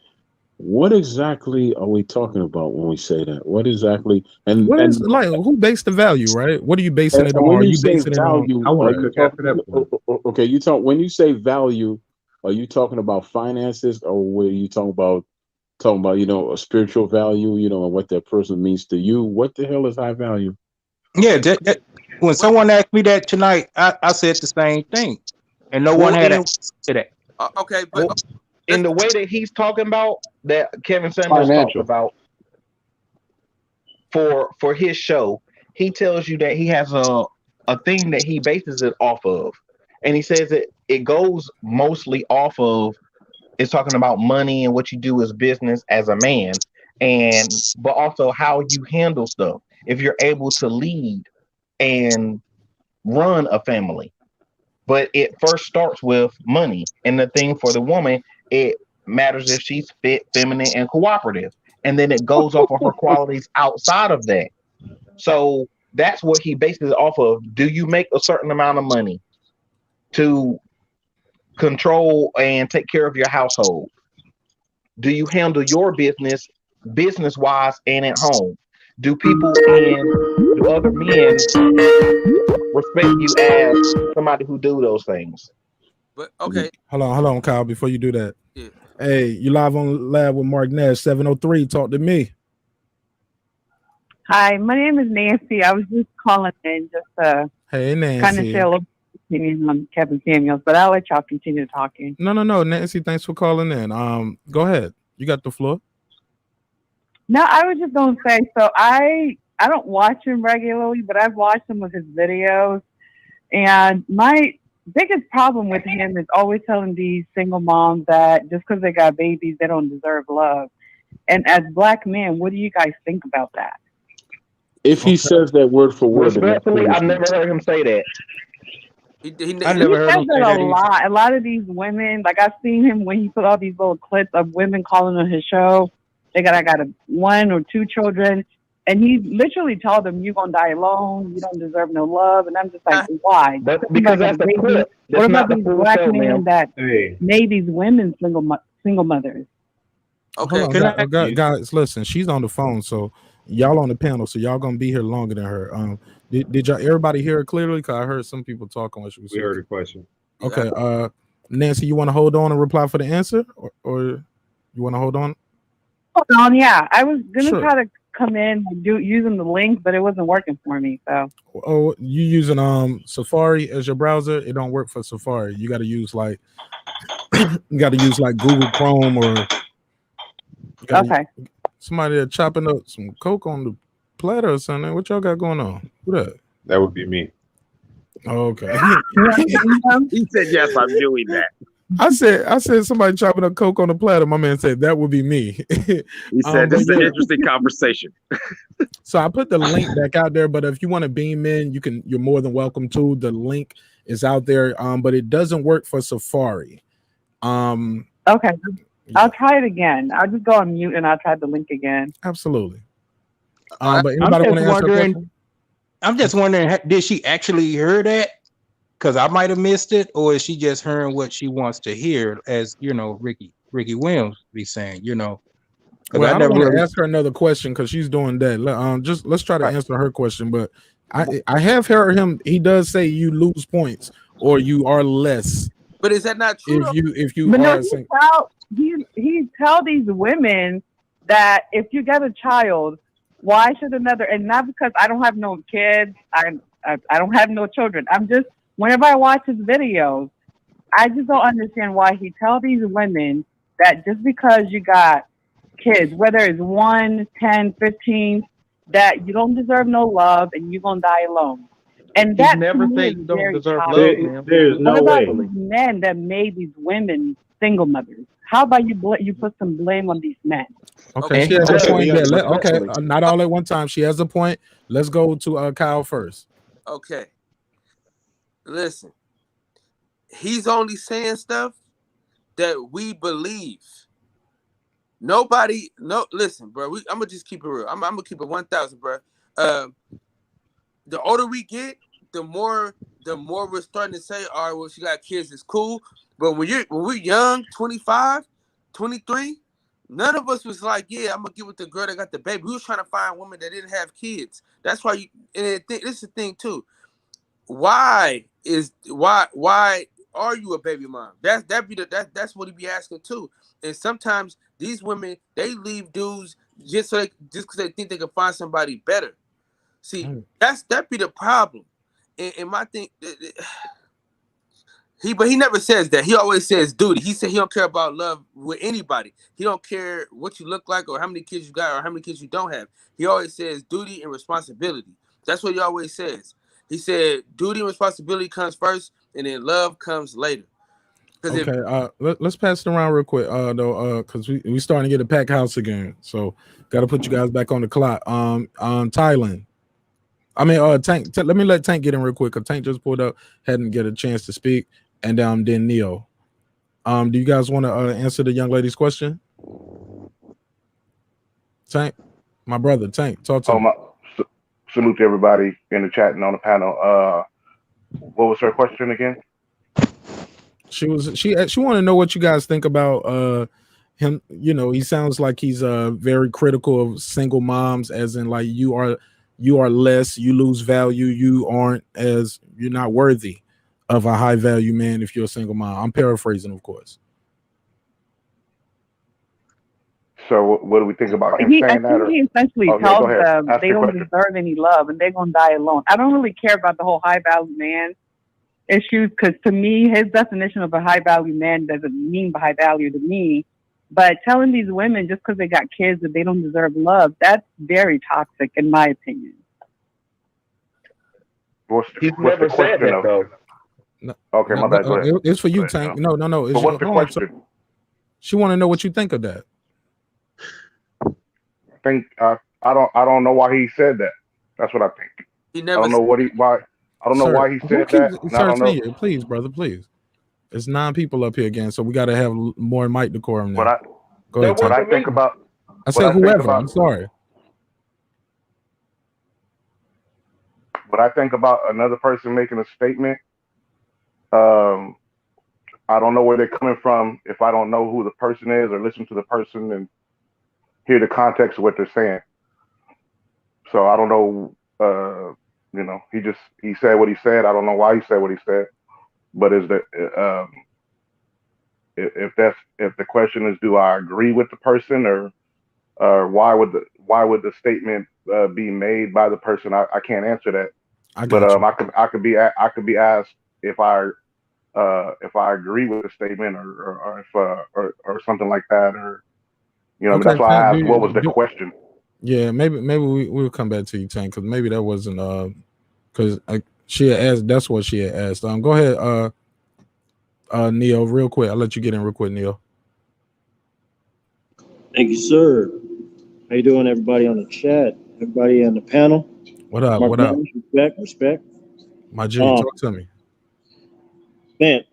What exactly are we talking about when we say that? What exactly? And what is like who based the value, right? What are you basing it on? When are you say basing value, it on? Okay, you talk when you say value, are you talking about finances, or were you talking about a spiritual value, and what that person means to you? What the hell is high value? Yeah, when someone asked me that tonight, I said the same thing, and no one had an answer to that. Okay, but in the way that he's talking about, that Kevin Samuels talked about for his show, he tells you that he has a thing that he bases it off of, and he says that it goes mostly off of, it's talking about money and what you do as business as a man, but also how you handle stuff if you're able to lead and run a family. But it first starts with money, and the thing for the woman, it matters if she's fit, feminine, and cooperative, and then it goes off of her qualities outside of that. So that's what he bases it off of. Do you make a certain amount of money to control and take care of your household? Do you handle your business wise and at home? Do people and do other men respect you as somebody who do those things? But okay, hold on, Kyle. Before you do that, yeah. Hey, you live on Lab with Marqnash 703. Talk to me. Hi, my name is Nancy. I was just calling in just to Hey, Nancy. kind of share a little opinion on Kevin Samuels, but I'll let y'all continue talking. No, Nancy. Thanks for calling in. Go ahead. You got the floor. No, I was just gonna say. So I don't watch him regularly, but I've watched some of his videos, and my biggest problem with him is always telling these single moms that just because they got babies, they don't deserve love. And as Black men, what do you guys think about that? If he says that word for word, respectfully, I've never heard him say that. He says that a lot. A lot of these women, like I've seen him when he put all these little clips of women calling on his show. I got 1 or 2 children, and he literally told them, "You're gonna die alone. You don't deserve no love." And I'm just like, why? Because that's the clip. What about these Black men that made these women single mothers? Okay, guys, listen. She's on the phone, so y'all on the panel, so y'all gonna be here longer than her. Did y'all everybody hear her clearly? Cause I heard some people talking when she was. We heard the question. Okay, Nancy, you want to hold on and reply for the answer, or you want to hold on? Hold on, yeah. I was gonna try to come in and using the link, but it wasn't working for me. So. Oh, you using Safari as your browser? It don't work for Safari. You got to use like Google Chrome or. Okay. Somebody chopping up some coke on the platter or something. What y'all got going on? Who that? That would be me. Okay. He said, "Yes, I'm doing that." I said somebody chopping up coke on the platter. My man said that would be me. He said, "This is an interesting conversation." So I put the link back out there, but if you want to beam in, you're more than welcome to. The link is out there, but it doesn't work for Safari. Okay. I'll try it again. I'll just go on mute and I'll try the link again. Absolutely. But anybody want to answer a question? I'm just wondering, did she actually hear that? Because I might have missed it, or is she just hearing what she wants to hear, as Ricky Williams be saying, Well, I don't want to ask her another question because she's doing that. Let's try to answer her question. But I have heard him. He does say you lose points or you are less. But is that not true? If you are he tell these women that if you get a child, why should another? And not because I don't have no kids, I don't have no children. I'm just, whenever I watch his videos, I just don't understand why he tell these women that just because you got kids, whether it's 1, 10, 15, that you don't deserve no love and you're gonna die alone. And He that to never me said is you don't very deserve love, toxic. man. There's What no about way. these men that made these women single mothers? How about you put some blame on these men? Okay, And she he has a said point it there. Okay, respectfully. not all at one time. She has a point. Let's go to Kyle first. Okay, listen. He's only saying stuff that we believe. Nobody, no, listen, bro. I'm gonna just keep it real. I'm gonna keep it 1,000, bro. The older we get, the more we're starting to say, all right, well, she got kids, it's cool. But when we're young, 25, 23, none of us was like, yeah, I'm gonna get with the girl that got the baby. We was trying to find women that didn't have kids. That's why this is the thing too. Why are you a baby mom? That's what he be asking too. And sometimes these women, they leave dudes just because they think they can find somebody better. See, that be the problem. And my thing, but he never says that. He always says duty. He said he don't care about love with anybody. He don't care what you look like or how many kids you got or how many kids you don't have. He always says duty and responsibility. That's what he always says. He said duty and responsibility comes first, and then love comes later. Okay, let's pass it around real quick, because we starting to get a packed house again. So got to put you guys back on the clock. Thailand. I mean, Tank. Let me let Tank get in real quick. Cause Tank just pulled up, hadn't get a chance to speak, and then Neo. Do you guys want to answer the young lady's question? Tank, my brother, Tank, talk to me. Salute to everybody in the chat and on the panel. What was her question again? She wanted to know what you guys think about him. You know, he sounds like he's very critical of single moms, as in like you are less, you lose value, you're not worthy of a high value man if you're a single mom. I'm paraphrasing, of course. So what do we think about him I saying that? think he essentially Go tells ahead. them Ask they your don't question. deserve any love and they're gonna die alone. I don't really care about the whole high value man issues, because to me, his definition of a high value man doesn't mean high value to me. But telling these women just because they got kids that they don't deserve love, that's very toxic in my opinion. What's never the said question that of? though. No, Okay, my bad. Go ahead. It's for you, Tank. No. But what's the question? She want to know what you think of that. I think I don't know why he said that. That's what I think. He I never. don't know why. I don't know why he said that. And I don't know. Sir, please, brother, please. It's 9 people up here again, so we got to have more mic decorum now. Go ahead. But I think about. I said whoever. I'm sorry. But I think about another person making a statement. I don't know where they're coming from if I don't know who the person is or listen to the person and hear the context of what they're saying. So I don't know. He said what he said. I don't know why he said what he said. But if the question is, do I agree with the person, or why would the statement be made by the person? I can't answer that. I could be asked if I agree with the statement or something like that, or Okay, that's why I Tank, asked what was the question. Yeah, maybe we'll come back to you, Tank, because maybe that wasn't because she had asked. That's what she had asked. Go ahead, Neo, real quick. I'll let you get in real quick, Neo. Thank you, sir. How you doing, everybody on the chat? Everybody on the panel? What up? Mark What up? Respect. My G, talk to me. Man,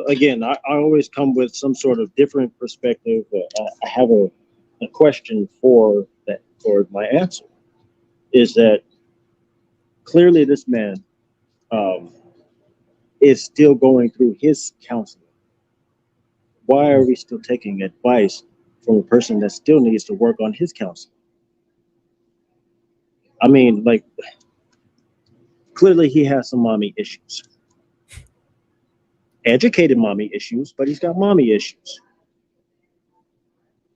again, I always come with some sort of different perspective. I have a question for my answer. Is that clearly this man is still going through his counseling? Why are we still taking advice from a person that still needs to work on his counseling? I mean, like, clearly he has some mommy issues. Educated mommy issues, but he's got mommy issues.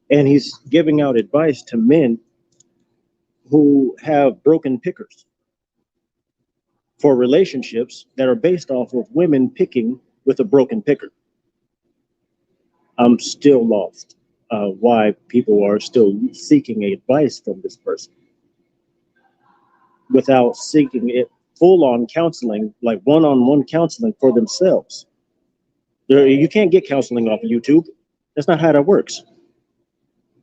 And he's giving out advice to men who have broken pickers for relationships that are based off of women picking with a broken picker. I'm still lost. why people are still seeking advice from this person without seeking it full-on counseling, like one-on-one counseling for themselves. You can't get counseling off of YouTube. That's not how that works.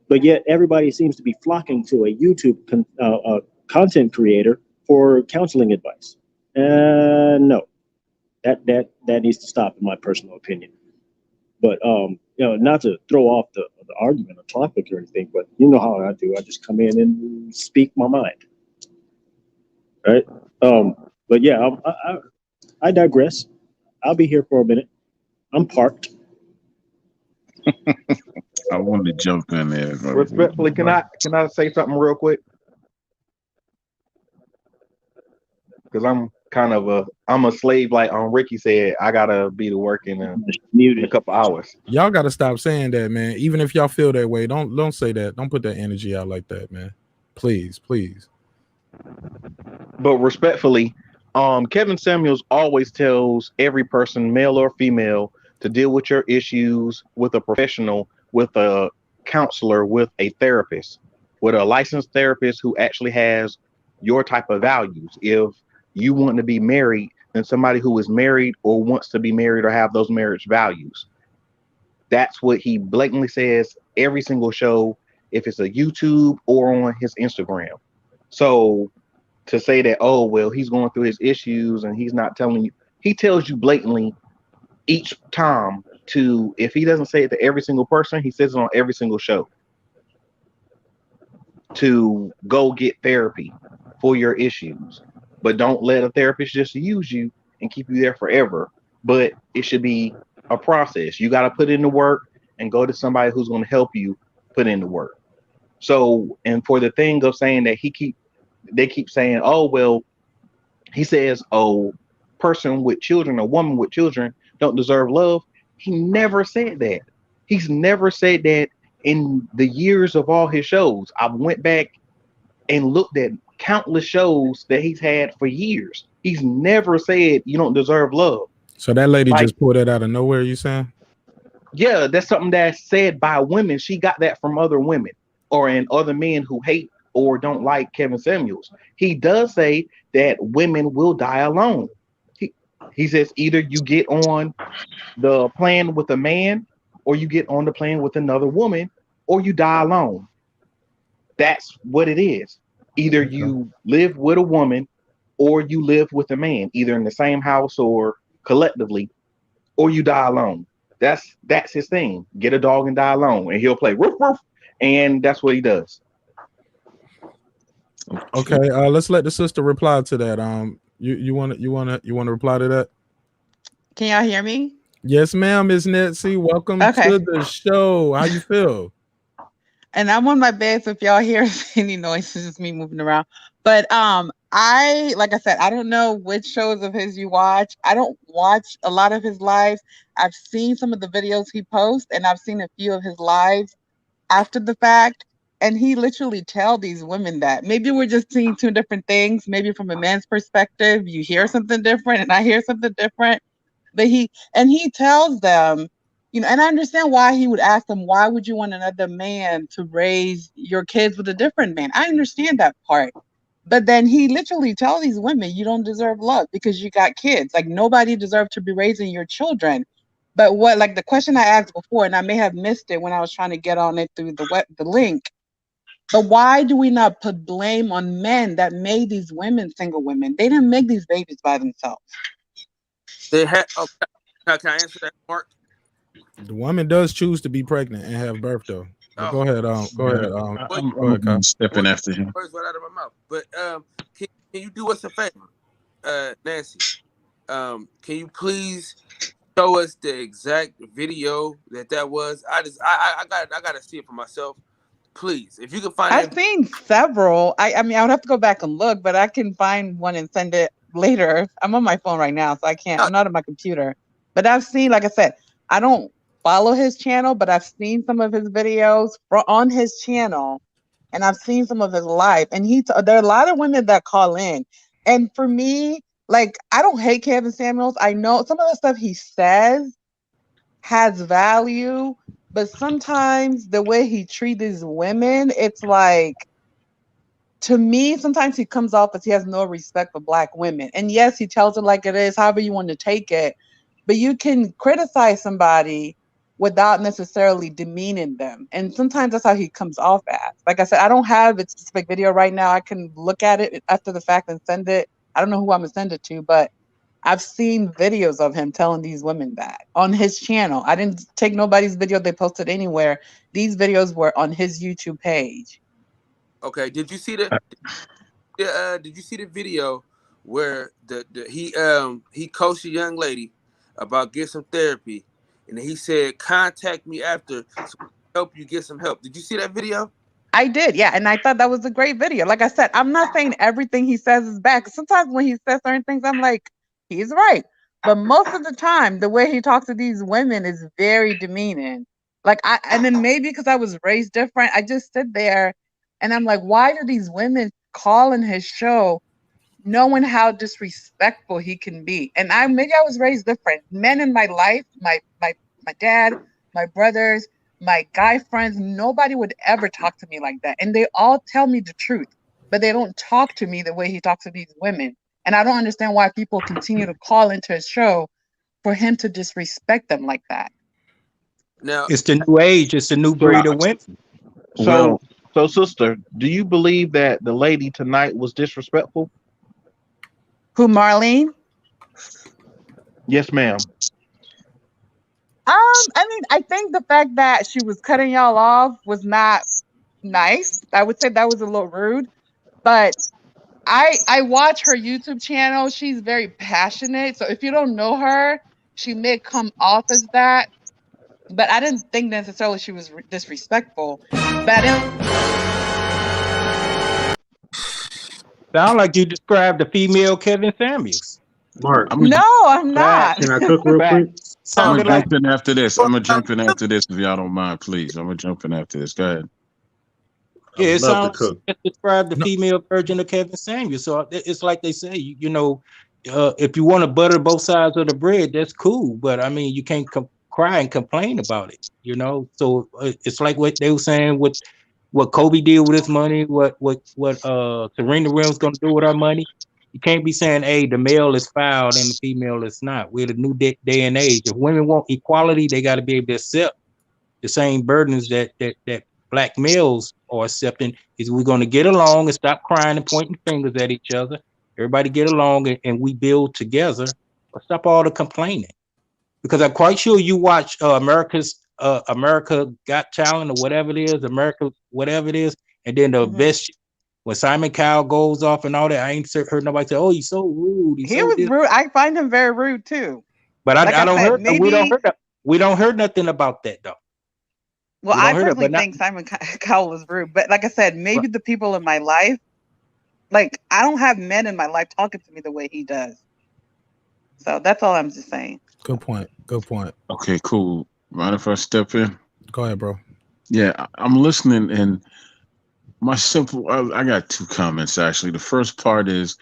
But yet everybody seems to be flocking to a YouTube content creator for counseling advice. No, that needs to stop, in my personal opinion. But not to throw off the argument or topic or anything, but you know how I do. I just come in and speak my mind, right? But yeah, I digress. I'll be here for a minute. I'm parked. I wanted to jump in there. Respectfully, can I say something real quick? Because I'm a slave, like Ricky said. I gotta be to work in a couple hours. Y'all gotta stop saying that, man. Even if y'all feel that way, don't say that. Don't put that energy out like that, man. Please. But respectfully, Kevin Samuels always tells every person, male or female, to deal with your issues with a professional, with a counselor, with a therapist, with a licensed therapist who actually has your type of values. If you want to be married, then somebody who is married or wants to be married or have those marriage values. That's what he blatantly says every single show, if it's a YouTube or on his Instagram. So to say that, oh, well, he's going through his issues and he's not telling you, he tells you blatantly each time to, if he doesn't say it to every single person, he says it on every single show, to go get therapy for your issues. But don't let a therapist just use you and keep you there forever. But it should be a process. You got to put in the work and go to somebody who's going to help you put in the work. So, and for the thing of saying that they keep saying, oh, well, he says, oh, person with children, a woman with children don't deserve love. He never said that. He's never said that in the years of all his shows. I went back and looked at countless shows that he's had for years. He's never said you don't deserve love. So that lady just pulled that out of nowhere, you saying? Yeah, that's something that's said by women. She got that from other women or in other men who hate or don't like Kevin Samuels. He does say that women will die alone. He says either you get on the plane with a man or you get on the plane with another woman or you die alone. That's what it is. Either you live with a woman or you live with a man, either in the same house or collectively, or you die alone. That's his thing. Get a dog and die alone, and he'll play woof woof, and that's what he does. Okay, let's let the sister reply to that. You want to reply to that? Can y'all hear me? Yes, ma'am, Miss Nancy. Welcome to the show. How you feel? And I'm on my bed, so if y'all hear any noises, it's me moving around. But like I said, I don't know which shows of his you watch. I don't watch a lot of his lives. I've seen some of the videos he posts, and I've seen a few of his lives after the fact. And he literally tell these women that maybe we're just seeing two different things. Maybe from a man's perspective, you hear something different, and I hear something different. But he tells them, and I understand why he would ask them, why would you want another man to raise your kids with a different man? I understand that part. But then he literally tells these women, you don't deserve love because you got kids. Like, nobody deserves to be raising your children. But like the question I asked before, and I may have missed it when I was trying to get on it through the link, but why do we not put blame on men that made these women single women? They didn't make these babies by themselves. They had. Oh, can I answer that, Mark? The woman does choose to be pregnant and have birth, though. But go ahead. Go ahead. I'm stepping after him. Words right out of my mouth. But can you do us a favor, Nancy? Can you please show us the exact video that was? I gotta see it for myself. Please, if you can find I've seen several. I mean, I would have to go back and look, but I can find one and send it later. I'm on my phone right now, so I can't. I'm not on my computer. But I've seen, like I said, I don't follow his channel, but I've seen some of his videos on his channel, and I've seen some of his live. And there are a lot of women that call in. And for me, like, I don't hate Kevin Samuels. I know some of the stuff he says has value, but sometimes the way he treats these women, it's like, to me, sometimes he comes off as he has no respect for black women. And yes, he tells it like it is, however you want to take it. But you can criticize somebody without necessarily demeaning them. And sometimes that's how he comes off as. Like I said, I don't have a specific video right now. I can look at it after the fact and send it. I don't know who I'm gonna send it to, but I've seen videos of him telling these women that on his channel. I didn't take nobody's video they posted anywhere. These videos were on his YouTube page. Okay, did you see the did you see the video where he coached a young lady about get some therapy, and he said contact me after so I can help you get some help. Did you see that video? I did, yeah, and I thought that was a great video. Like I said, I'm not saying everything he says is bad. 'Cause sometimes when he says certain things, I'm like, he's right. But most of the time, the way he talks to these women is very demeaning. And then maybe because I was raised different, I just sit there and I'm like, why do these women call in his show knowing how disrespectful he can be? And maybe I was raised different. Men in my life, my dad, my brothers, my guy friends, nobody would ever talk to me like that. And they all tell me the truth, but they don't talk to me the way he talks to these women. And I don't understand why people continue to call into his show for him to disrespect them like that. Now it's the new age, it's the new breed of women. So, sister, do you believe that the lady tonight was disrespectful? Who, Marlene? Yes, ma'am. I mean, I think the fact that she was cutting y'all off was not nice. I would say that was a little rude, but I watch her YouTube channel. She's very passionate. So if you don't know her, she may come off as that, but I didn't think necessarily she was disrespectful. But I didn't. Sound like you described the female Kevin Samuels. Mark, No, I'm not. can I cook real quick? I'm gonna Sounded like jump in after this. I'm gonna jump in after this if y'all don't mind, please. I'm gonna jump in after this. Go ahead. yeah, it love to sounds cook. like you described the female version of Kevin Samuels. So it's like they say, if you want to butter both sides of the bread, that's cool. But I mean, you can't cry and complain about it. So it's like what they were saying with what Kobe did with his money, what Serena Williams gonna do with her money. You can't be saying, hey, the male is foul and the female is not. We're the new day and age. If women want equality, they got to be able to accept the same burdens that black males are accepting. Is we're going to get along and stop crying and pointing fingers at each other. Everybody get along and we build together. Or stop all the complaining. Because I'm quite sure you watch America Got Talent or whatever it is, America whatever it is, and then the best when Simon Cowell goes off and all that. I ain't heard nobody say, "Oh, he's so rude." He was rude. I find him very rude too. But Like I don't said, heard. maybe We don't heard nothing about that though. Well, I personally think Simon Cowell is rude, but like I said, maybe the people in my life, like I don't have men in my life talking to me the way he does. So that's all I'm just saying. Good point. Good point. Okay, cool. Mind if I step in? Go ahead, bro. Yeah, I'm listening, and I got two comments actually. The first part is,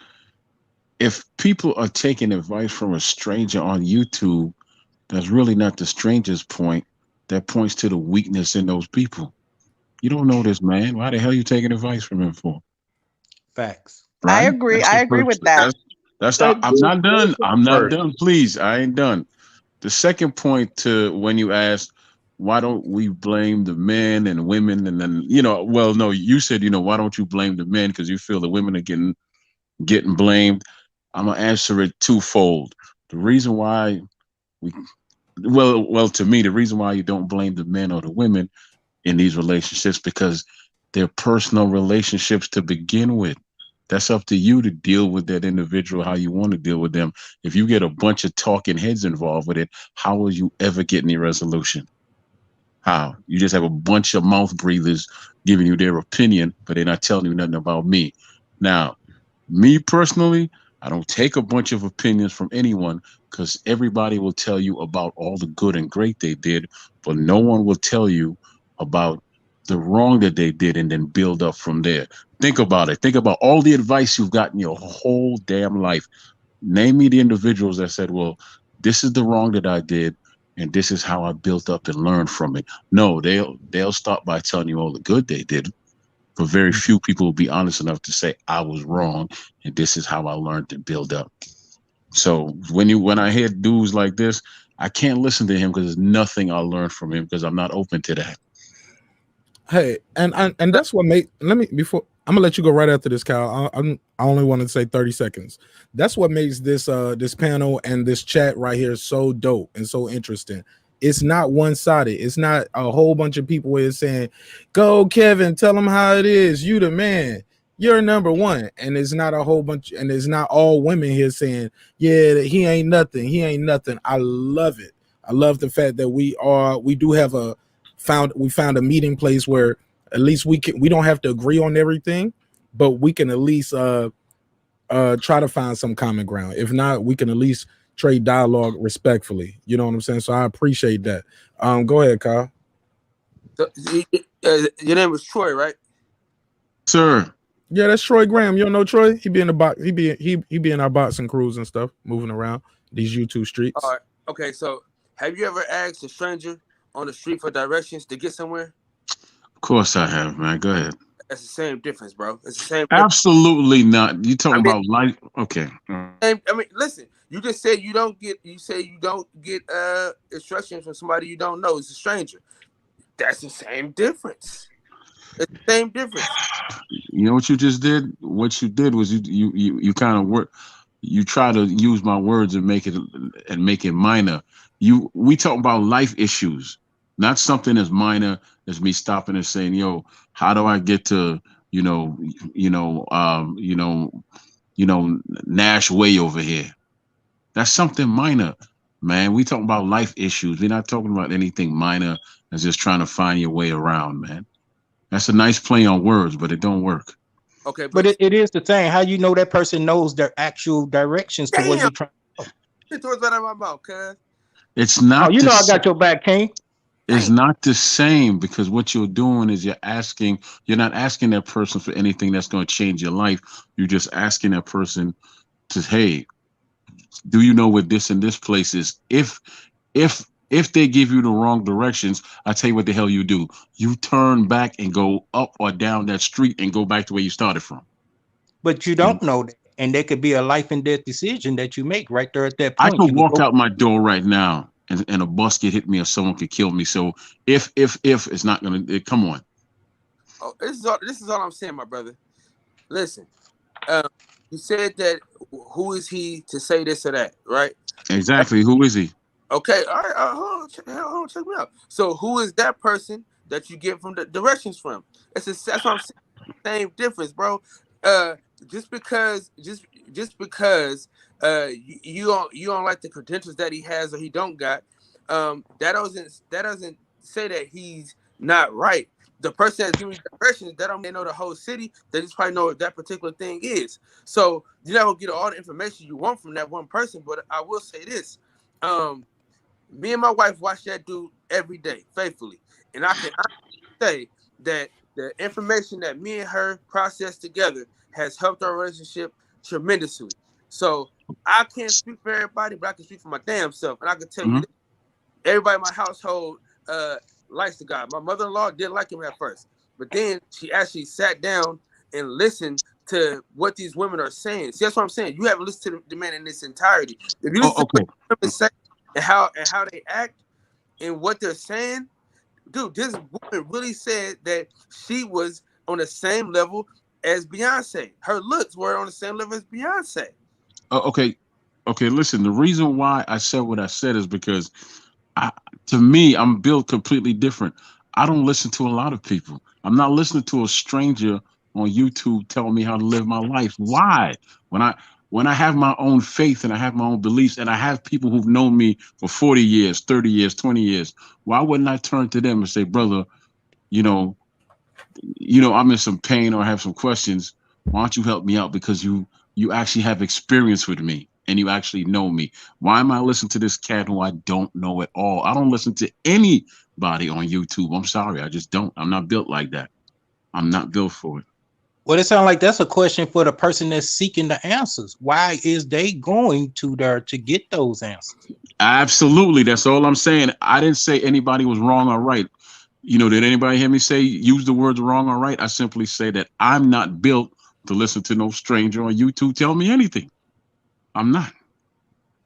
if people are taking advice from a stranger on YouTube, that's really not the stranger's point. That points to the weakness in those people. You don't know this man. Why the hell are you taking advice from him for? Facts. Right? I agree with that. I'm not done. I'm not done. Please, I ain't done. The second point to when you asked, why don't we blame the men and women? And then, well, no, you said, why don't you blame the men? Because you feel the women are getting blamed. I'm going to answer it twofold. The reason why to me, the reason why you don't blame the men or the women in these relationships, because they're personal relationships to begin with. That's up to you to deal with that individual how you want to deal with them. If you get a bunch of talking heads involved with it, how will you ever get any resolution? How? You just have a bunch of mouth breathers giving you their opinion, but they're not telling you nothing about me. Now, me personally, I don't take a bunch of opinions from anyone, because everybody will tell you about all the good and great they did, but no one will tell you about the wrong that they did and then build up from there. Think about it. Think about all the advice you've gotten your whole damn life. Name me the individuals that said, well, this is the wrong that I did, and this is how I built up and learned from it. No, they'll start by telling you all the good they did, but very few people will be honest enough to say I was wrong, and this is how I learned to build up. So when I hear dudes like this, I can't listen to him because there's nothing I learned from him because I'm not open to that. Hey, and that's what made. Let me before I'm gonna let you go right after this, Kyle. I only want to say 30 seconds. That's what makes this panel and this chat right here so dope and so interesting. It's not one sided. It's not a whole bunch of people where it's saying, "Go, Kevin, tell them how it is. You the man. You're number one." And it's not a whole bunch, and it's not all women here saying, "Yeah, he ain't nothing. He ain't nothing." I love it. I love the fact that we do have we found a meeting place where at least we don't have to agree on everything, but we can at least try to find some common ground. If not, we can at least trade dialogue respectfully. You know what I'm saying? So I appreciate that. Go ahead, Kyle. So, your name was Troy, right? Sir. Yeah, that's Troy Graham. You don't know Troy? He be in the box. He be in our boxing crews and stuff, moving around these YouTube streets. All right. Okay. So, have you ever asked a stranger on the street for directions to get somewhere? Of course I have, man. Go ahead. That's the same difference, bro. It's the same difference. Absolutely not. You talking about life? Okay. I mean, listen. You just said you don't get. You say you don't get instructions from somebody you don't know. It's a stranger. That's the same difference. It's the same difference. You know what you just did? What you did was you kind of work. You try to use my words and make it minor. We talk about life issues, not something as minor as me stopping and saying, "Yo, how do I get to you know you know you know Nash Way over here?" That's something minor, man. We talking about life issues. We're not talking about anything minor as just trying to find your way around, man. That's a nice play on words, but it don't work. Okay, but it is the thing. How you know that person knows their actual directions to where you're trying to go? Get towards out of my mouth, cuz. It's not. Oh, you know I got your back, King. It's not the same because what you're doing is you're not asking that person for anything that's going to change your life. You're just asking that person to, hey, do you know where this and this place is? If they give you the wrong directions, I tell you what the hell you do. You turn back and go up or down that street and go back to where you started from. But you don't know that. And there could be a life and death decision that you make right there at that I point. could walk out my door right now and a bus could hit me or someone could kill me. So if it's not gonna come on. Oh, this is all I'm saying, my brother. Listen, you said that who is he to say this or that, right? Exactly. Who is he? Okay, all right. Hold on, check me out. So who is that person that you get from the directions from? That's what I'm saying. Same difference, bro. Just because you don't like the credentials that he has or he don't got, that doesn't say that he's not right. The person that's giving you directions, that don't mean they know the whole city. They just probably know what that particular thing is. So you're not gonna get all the information you want from that one person. But I will say this: me and my wife watch that dude every day, faithfully, and I can say that the information that me and her process together has helped our relationship tremendously. So I can't speak for everybody, but I can speak for my damn self, and I can tell you that everybody in my household likes the guy. My mother-in-law didn't like him at first, but then she actually sat down and listened to what these women are saying. See, that's what I'm saying. You haven't listened to the man in its entirety. If you listen to what women say and how they act and what they're saying, dude, this woman really said that she was on the same level as Beyonce. Her looks were on the same level as Beyonce. Okay. Listen, the reason why I said what I said is because to me, I'm built completely different. I don't listen to a lot of people. I'm not listening to a stranger on YouTube telling me how to live my life. Why? When I have my own faith and I have my own beliefs and I have people who've known me for 40 years, 30 years, 20 years, why wouldn't I turn to them and say, brother, you know, I'm in some pain or I have some questions. Why don't you help me out? Because you actually have experience with me and you actually know me. Why am I listening to this cat who I don't know at all? I don't listen to anybody on YouTube. I'm sorry, I just don't. I'm not built like that. I'm not built for it. Well, it sounds like that's a question for the person that's seeking the answers. Why is they going to there to get those answers? Absolutely. That's all I'm saying. I didn't say anybody was wrong or right. Did anybody hear me say use the words wrong or right? I simply say that I'm not built to listen to no stranger on YouTube tell me anything. I'm not.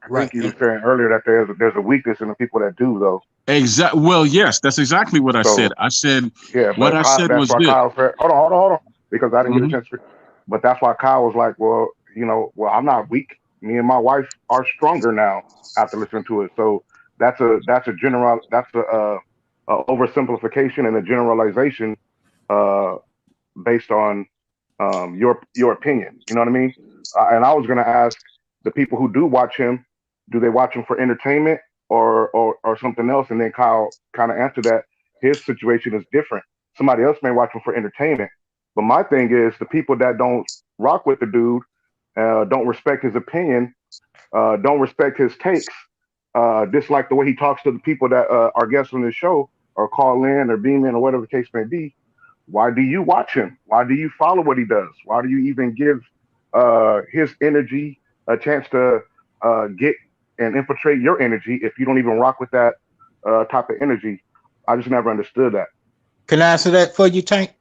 I think you were saying earlier that there's a weakness in the people that do though. Exactly. Well, yes, that's exactly what I said. So I said yeah, what but I said that's was why this. Kyle said, hold on, because I didn't get a Mhm. chance to. But that's why Kyle was like, well, I'm not weak. Me and my wife are stronger now after listening to it. So that's a oversimplification and a generalization uh, based on your opinion. You know what I mean? And I was gonna ask the people who do watch him, do they watch him for entertainment or something else? And then Kyle kind of answered that his situation is different. Somebody else may watch him for entertainment, but my thing is the people that don't rock with the dude, don't respect his opinion, don't respect his takes, dislike the way he talks to the people that are guests on the show or call in or beam in or whatever the case may be. Why do you watch him? Why do you follow what he does? Why do you even give his energy a chance to get and infiltrate your energy if you don't even rock with that type of energy? I just never understood that. Can I answer that for you, Tank?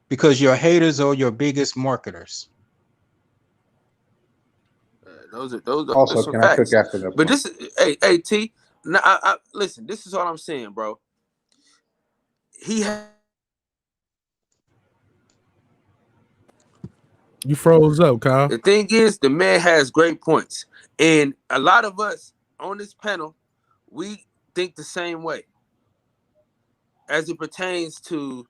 Because your haters are your biggest marketers. Those are Also, some can I cook facts. after that But point? this, hey T, now, listen. This is all I'm saying, bro. He You froze up, Kyle. The thing is, the man has great points, and a lot of us on this panel, we think the same way as it pertains to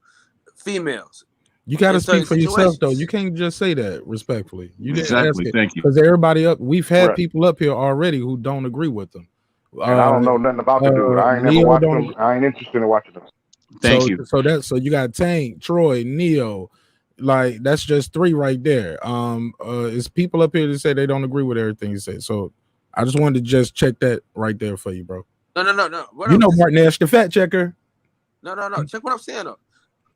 females You got in to speak certain for yourself, though. You situations. can't just say that respectfully. You didn't ask Exactly. it Thank you. because everybody up. We've had Correct. people up here already who don't agree with them. And I don't know nothing about the dude. I ain't never Leo watched don't. him. I ain't interested in watching him. Thank you. So you got Tank, Troy, Neo. Like that's just three right there. It's people up here that say they don't agree with everything you say. So I just wanted to just check that right there for you, bro. No. You know marqnash, the fact checker. No. Check what I'm saying though.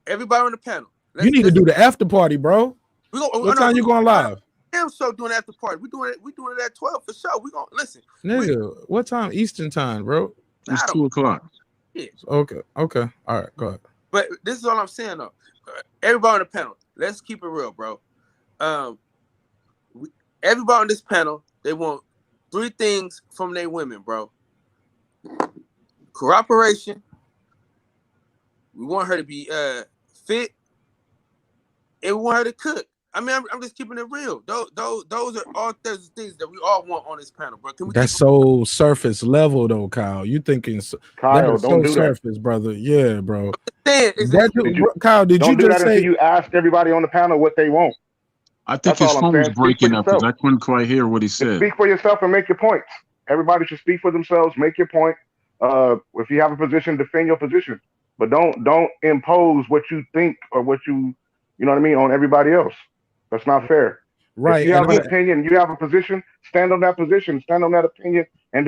Everybody on the panel. You need to do the after party, bro. We go. What time you going live? Damn show doing after party. We doing it at 12 for sure. We gonna listen. Nigga, what time Eastern time, bro? It's 2:00. Yeah. Okay. All right, go ahead. But this is all I'm saying though. Everybody on the panel, let's keep it real, bro. Everybody on this panel, they want three things from their women, bro. Cooperation. We want her to be fit, and we want her to cook. I mean, I'm just keeping it real. Those are all things that we all want on this panel, bro. Can we That's so surface level, though, Kyle. You thinking Kyle, that is don't so do that. surface, brother? Yeah, bro. Kyle, did don't you do that just until say? you ask everybody on the panel what they want. I think That's his all I'm phone was saying. Speak for breaking up because yourself. I couldn't quite hear what he Just said. speak for yourself and make your points. Everybody should speak for themselves. Make your point. If you have a position, defend your position. But don't impose what you think or what you know what I mean on everybody else. That's not fair. If Right, you and have an opinion, you have a position, stand on that position, stand on that opinion, and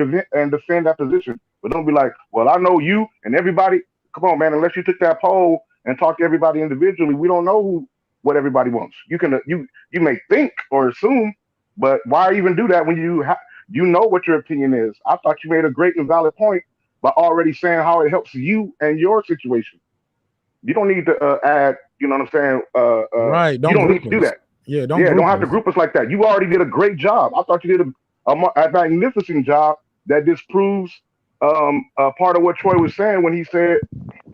defend that position. But don't be like, well, I know you and everybody. Come on, man. Unless you took that poll and talk to everybody individually, we don't know what everybody wants. You may think or assume, but why even do that when you know what your opinion is? I thought you made a great and valid point by already saying how it helps you and your situation. You don't need to add. You know what I'm saying? right. You Don't don't need group to do us. that. Yeah, don't Yeah, group don't have to us. group us like that. You already did a great job. I thought you did a magnificent job that disproves part of what Troy was saying when he said,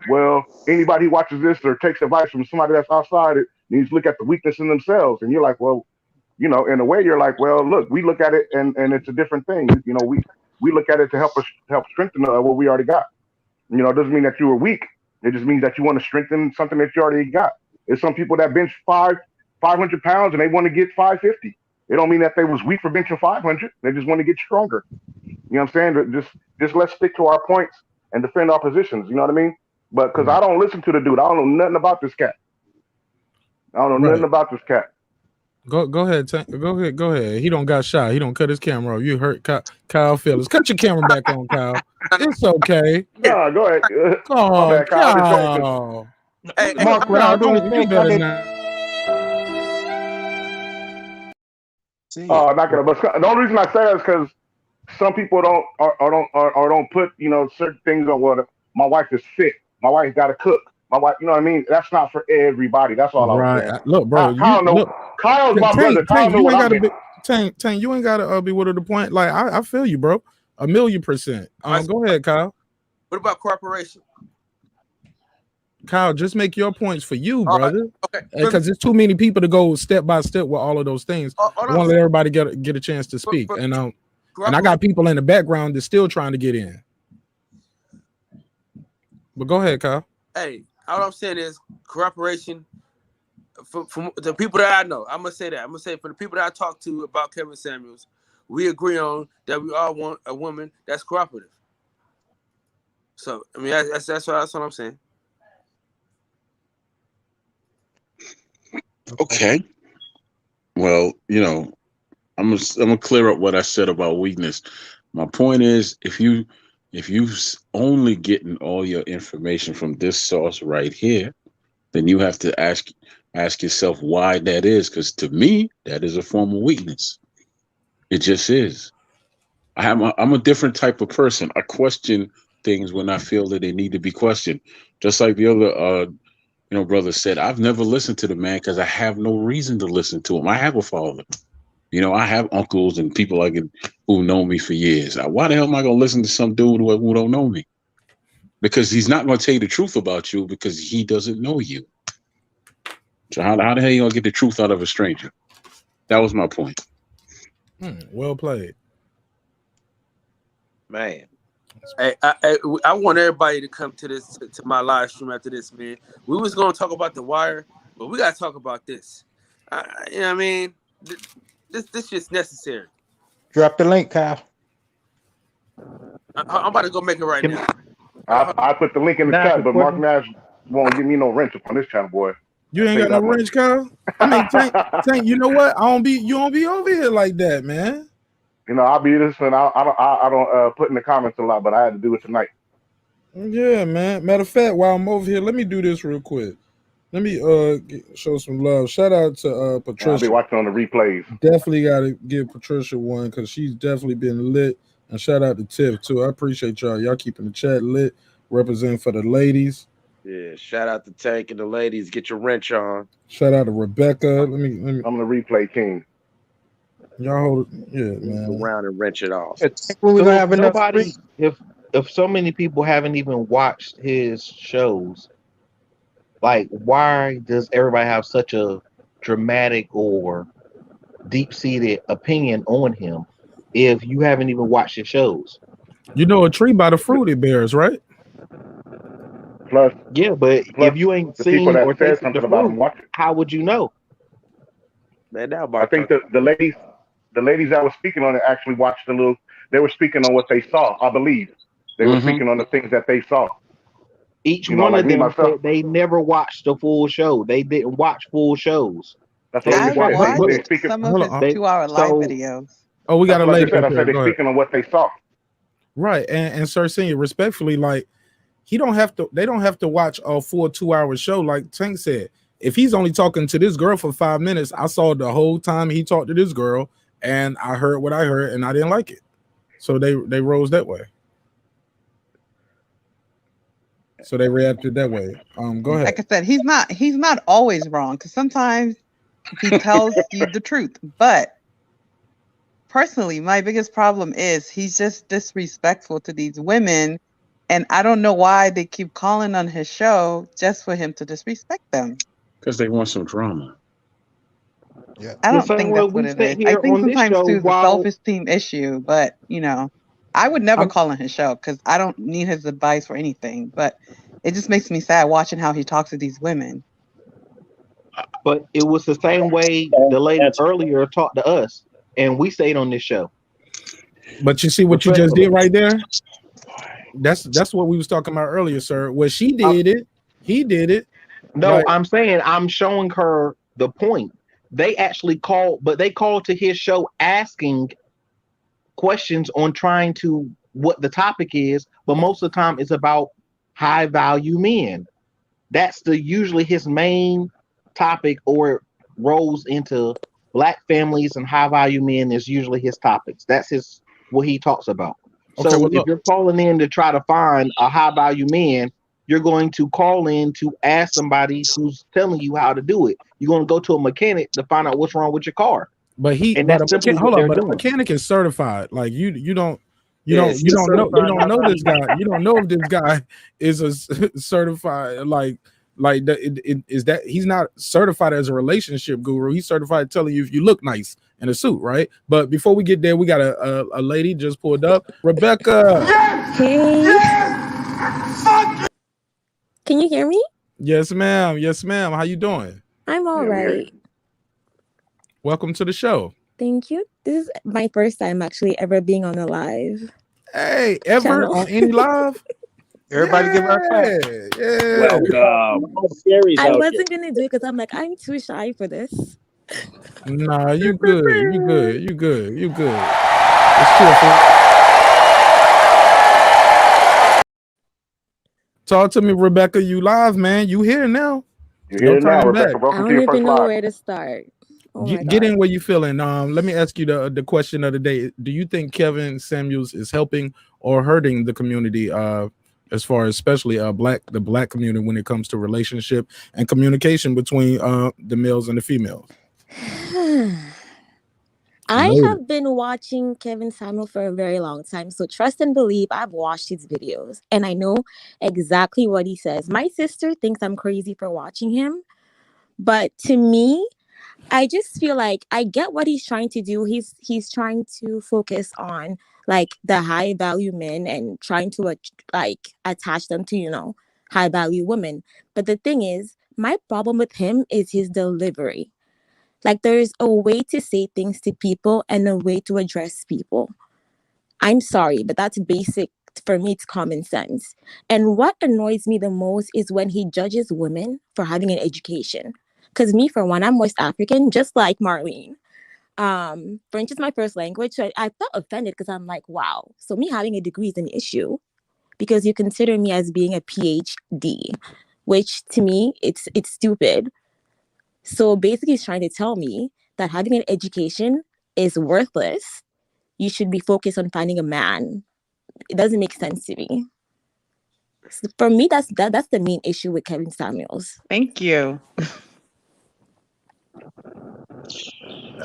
well, anybody who watches this or takes advice from somebody that's outside it needs to look at the weakness in themselves. And you're like, well, in a way, you're like, well, look, we look at it and it's a different thing. We look at it to help strengthen what we already got. It doesn't mean that you were weak. It just means that you want to strengthen something that you already got. There's some people that bench 500 pounds and they want to get 550. It don't mean that they was weak for benching 500. They just want to get stronger. You know what I'm saying? Just let's stick to our points and defend our positions. You know what I mean? But because I don't listen to the dude, I don't know nothing about this cat. I don't know nothing about this cat. Go ahead, go ahead. He don't got shot. He don't cut his camera off. You hurt Kyle Phillips. Cut your camera back on, Kyle. It's okay. No, go ahead. Oh, My bad, Kyle. Hey, Mark, with all due respect, I did. Not gonna. But the only reason I say that is because some people don't put certain things on. Well, my wife is sick. My wife got to cook. My wife, you know what I mean. That's not for everybody. That's all I was Right. saying. Look, bro, you Kyle know. look. Kyle's my brother. Kyle Tank, know you what ain't I've gotta been. be Tank, you ain't gotta be with her the point. Like I feel you, bro. 1,000,000%. Go ahead, Kyle. What about cooperation? Kyle, just make your points for you, All right, brother. okay. Because there's too many people to go step by step with all of those things. I want to let everybody get a chance to speak. And I got people in the background that's still trying to get in. But go ahead, Kyle. Hey, all I'm saying is cooperation. From the people that I know, I'm gonna say that. I'm gonna say for the people that I talk to about Kevin Samuels, we agree on that we all want a woman that's cooperative. So I mean that's what I'm saying. Okay. Well, I'm gonna clear up what I said about weakness. My point is, if you only getting all your information from this source right here, then you have to ask yourself why that is. Because to me, that is a form of weakness. It just is. I'm a different type of person. I question things when I feel that they need to be questioned. Just like the other brother said, I've never listened to the man because I have no reason to listen to him. I have a father. I have uncles and people who know me for years. Why the hell am I going to listen to some dude who don't know me? Because he's not going to tell you the truth about you because he doesn't know you. So how the hell are you going to get the truth out of a stranger? That was my point. Well played. Man. Hey, I want everybody to come to my live stream after this, man. We was going to talk about The Wire, but we got to talk about this. You know what I mean? This just necessary. Drop the link, Kyle. I'm about to go make it right now. I put the link in the chat, but marqnash won't give me no wrench on this channel, boy. You ain't got no wrench, Kyle. I mean, Tank. You know what? You don't be over here like that, man. I'll be listening. I don't put in the comments a lot, but I had to do it tonight. Yeah, man. Matter of fact, while I'm over here, let me do this real quick. Let me show some love. Shout out to Patricia. I'll be watching on the replays. Definitely got to give Patricia one because she's definitely been lit. And shout out to Tiff too. I appreciate y'all. Y'all keeping the chat lit, representing for the ladies. Yeah, shout out to Tank and the ladies. Get your wrench on. Shout out to Rebecca. Let me. I'm the replay king. Y'all hold it. Yeah, man. Go around and wrench it off. We're gonna have nobody. If so many people haven't even watched his shows, like why does everybody have such a dramatic or deep-seated opinion on him if you haven't even watched his shows? You know a tree by the fruit it bears, right? Plus, if you ain't seen or tasted the fruit, how would you know? Man, I think the ladies that were speaking on it actually watched they were speaking on what they saw. I believe they were speaking on the things that they saw. Each one of them said they never watched the full show. They didn't watch full shows. That's what I just said. They're speaking some of his 2-hour live videos. Oh, we got a lady. I said they're speaking on what they saw. Right, and Sir Senior, respectfully, like they don't have to watch a full 2-hour show. Like Tank said, if he's only talking to this girl for 5 minutes, I saw the whole time he talked to this girl, and I heard what I heard, and I didn't like it. So they rose that way. So they reacted that way. Go ahead. Like I said, he's not always wrong because sometimes he tells you the truth. But personally, my biggest problem is he's just disrespectful to these women, and I don't know why they keep calling on his show just for him to disrespect them. Because they want some drama. Yeah, I don't think that's what it is. I think sometimes too, it's a self-esteem issue, but I would never call on his show because I don't need his advice for anything. But it just makes me sad watching how he talks to these women. But it was the same way the lady earlier talked to us, and we stayed on this show. But you see what you just did right there? That's what we was talking about earlier, sir. Well, she did it. He did it. No, I'm saying I'm showing her the point. They actually called, but they called to his show asking questions on trying to what the topic is, but most of the time it's about high value men. That's usually his main topic, or rolls into black families and high value men is usually his topics. That's his what he talks about. Okay, So well if look. you're calling in to try to find a high value man, you're going to call in to ask somebody who's telling you how to do it. You're going to go to a mechanic to find out what's wrong with your car. And But that's simply what they're but a doing. mechanic is certified. Like you don't Yes, he's you certified don't high know this value. guy. You don't know if this guy is a certified is that he's not certified as a relationship guru. He's certified telling you if you look nice in a suit, right? But before we get there, we got a lady just pulled up, Rebecca. Hey. Can you hear me? Yes, ma'am. Yes, ma'am. How you doing? I'm all right. Welcome to the show. Thank you. This is my first time actually ever being on a live. Hey, ever channel. on any live? Everybody give her a clap. Yeah. Welcome. I wasn't gonna do it because I'm like, I'm too shy for this. Nah, you good. You good. You good. You good. It's cheerful. Talk to me, Rebecca. You live, man. You here now. You're No here now, turning Rebecca. back. I Welcome to don't your even first know live. where to start. Oh my Get god. in where you feeling. Let me ask you the question of the day. Do you think Kevin Samuels is helping or hurting the community? As far as especially the black community when it comes to relationship and communication between the males and the females. I Loaded. have been watching Kevin Samuel for a very long time. So trust and believe, I've watched his videos and I know exactly what he says. My sister thinks I'm crazy for watching him. But to me, I just feel like I get what he's trying to do. He's trying to focus on like the high value men and trying to like attach them to, high value women. But the thing is, my problem with him is his delivery. Like there's a way to say things to people and a way to address people. I'm sorry, but that's basic. For me, it's common sense. And what annoys me the most is when he judges women for having an education. Because me, for one, I'm West African, just like Marlene. French is my first language, so I felt offended because I'm like, wow. So me having a degree is an issue because you consider me as being a PhD, which to me, it's stupid. So basically, he's trying to tell me that having an education is worthless. You should be focused on finding a man. It doesn't make sense to me. So for me, that's the main issue with Kevin Samuels. Thank you.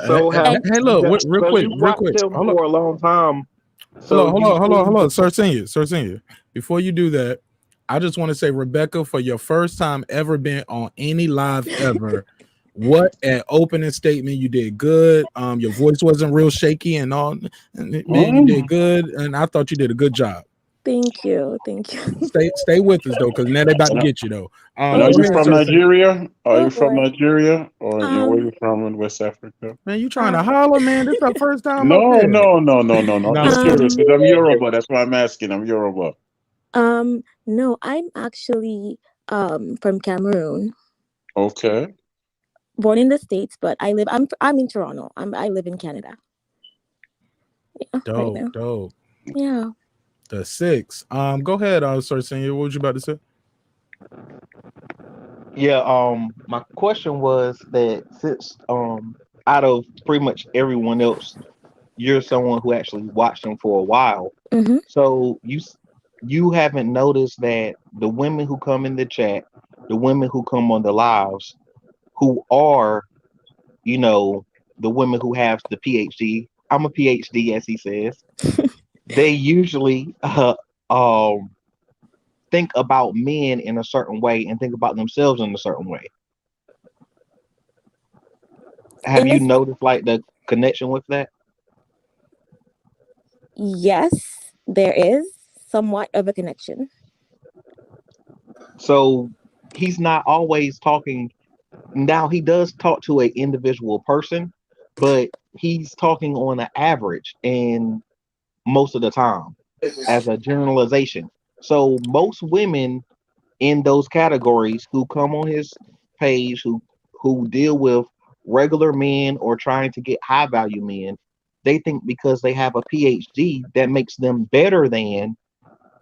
So have Hey, look, real because quick, you real watched quick. him Hold on. for a long time. So Hold you on, hold on, see hold on. the Sir Senior. Before you do that, I just want to say, Rebecca, for your first time ever being on any live ever, what an opening statement. You did good. Your voice wasn't real shaky and all. And man, you did good. And I thought you did a good job. Thank you. Thank you. Stay with us though, because now they're about to get you though. And are Oh Go you ahead, boy. from Sir Senior. Nigeria? Are Oh you from boy. Nigeria, or where Um you from in West Africa? Man, you trying to um holler, man. This is our first time up No, here. no, no, no, no, no. I'm No. just curious um because I'm Yoruba. That's why I'm asking. I'm Yoruba. no, I'm actually from Cameroon. Okay. Born in the States, but I'm in Toronto. I live in Canada. Yeah, right Dope, now. dope. Yeah. The six. Go ahead, Sir Senior. What was you about to say? Yeah, my question was that since out of pretty much everyone else, you're someone who actually watched them for a while. Mm-hmm. So you haven't noticed that the women who come in the chat, the women who come on the lives, who are, you know, the women who have the PhD. I'm a PhD, as he says. They usually um think about men in a certain way and think about themselves in a certain way. Have In you this, noticed like the connection with that? yes, there is somewhat of a connection. So he's not always talking. Now he does talk to an individual person, but he's talking on an average and most of the time as a generalization. So most women in those categories who come on his page who deal with regular men or trying to get high value men, they think because they have a PhD that makes them better than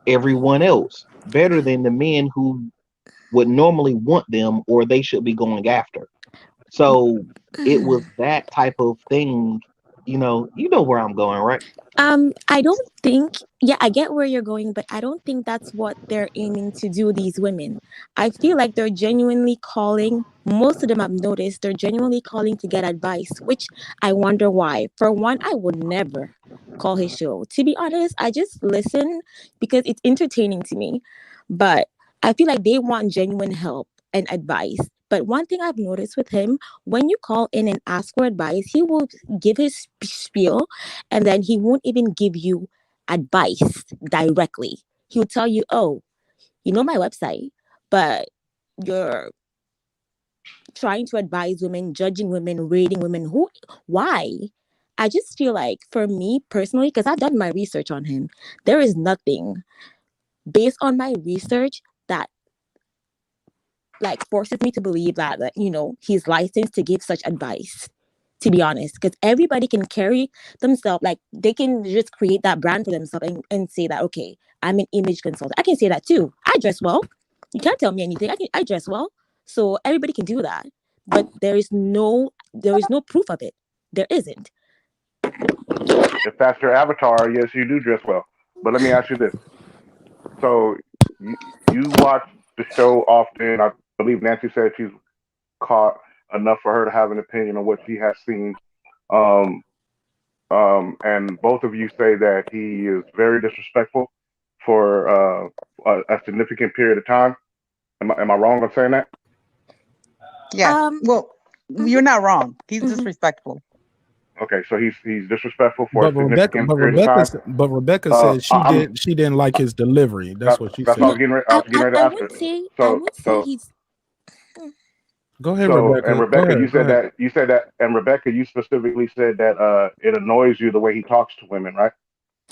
everyone else, better than the men who would normally want them or they should be going after. So it was that type of thing, you know where I'm going, right? I don't think, yeah, I get where you're going, but I don't think that's what they're aiming to do, these women. I feel like they're genuinely calling, most of them I've noticed, they're genuinely calling to get advice, which I wonder why. For one, I would never call his show. To be honest, I just listen because it's entertaining to me. But I feel like they want genuine help and advice. But one thing I've noticed with him, when you call in and ask for advice, he will give his spiel and then he won't even give you advice directly. He'll tell you, oh, you know my website, but you're trying to advise women, judging women, rating women. Why? I just feel like for me personally, because I've done my research on him, there is nothing based on my research that like forces me to believe that he's licensed to give such advice, to be honest, because everybody can carry themselves, like they can just create that brand for themselves and say that, okay, I'm an image consultant. I can say that too. I dress well. You can't tell me anything. I dress well. So everybody can do that. But there is no proof of it. There isn't. If that's your avatar, yes, you do dress well. But let me ask you this: so you watch the show often? I believe Nancy said she's caught enough for her to have an opinion on what she has seen. Um, and both of you say that he is very disrespectful for a significant period of time. Am I wrong on saying that? Yes. Well, you're not wrong. He's Mhm. disrespectful. Okay, so he's disrespectful for a But Rebecca, significant period of time. said I'm she didn't like his delivery. That's what she that's what I said. was getting ready. I was getting ready to I ask would her. say So he's Go ahead, and Rebecca. Go Rebecca, ahead. Go ahead. you said that, and Rebecca, you specifically said that it annoys you the way he talks to women, right?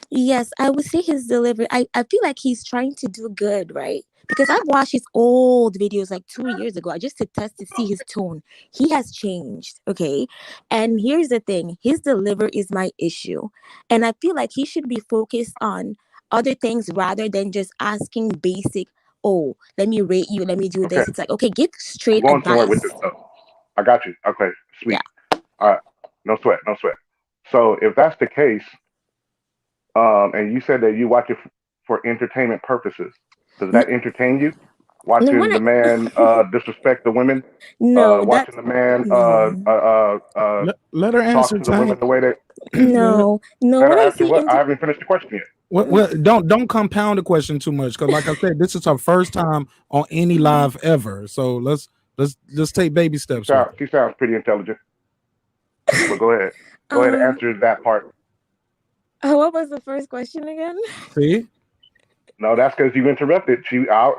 Yes, I would say his delivery. I feel like he's trying to do good, right? Because I've watched his old videos like 2 years ago. I just to test to see his tone. He has changed, okay? And here's the thing: his delivery is my issue, and I feel like he should be focused on other things rather than just asking basic. Oh, let me rate you. Let me do Okay, this. It's like, okay, give I'm straight going somewhere with advice. this though. I got you. Okay, Yeah. sweet. All right, no sweat, no sweat. So if that's the case, and you said that you watch it for entertainment purposes, does No, that entertain you? no, when Watching the I man disrespect the women, no, that watching the man no. Let her talk answer, to the women Tank. the way that. No. Let her When I answer say what? I haven't finished the question yet. Well, don't compound the question too much because, like I said, this is her first time on any live ever. So let's take baby steps with it. She sounds pretty intelligent, but go ahead. Go ahead and um, answer that part. what was the first question again? See, No, that's because you interrupted.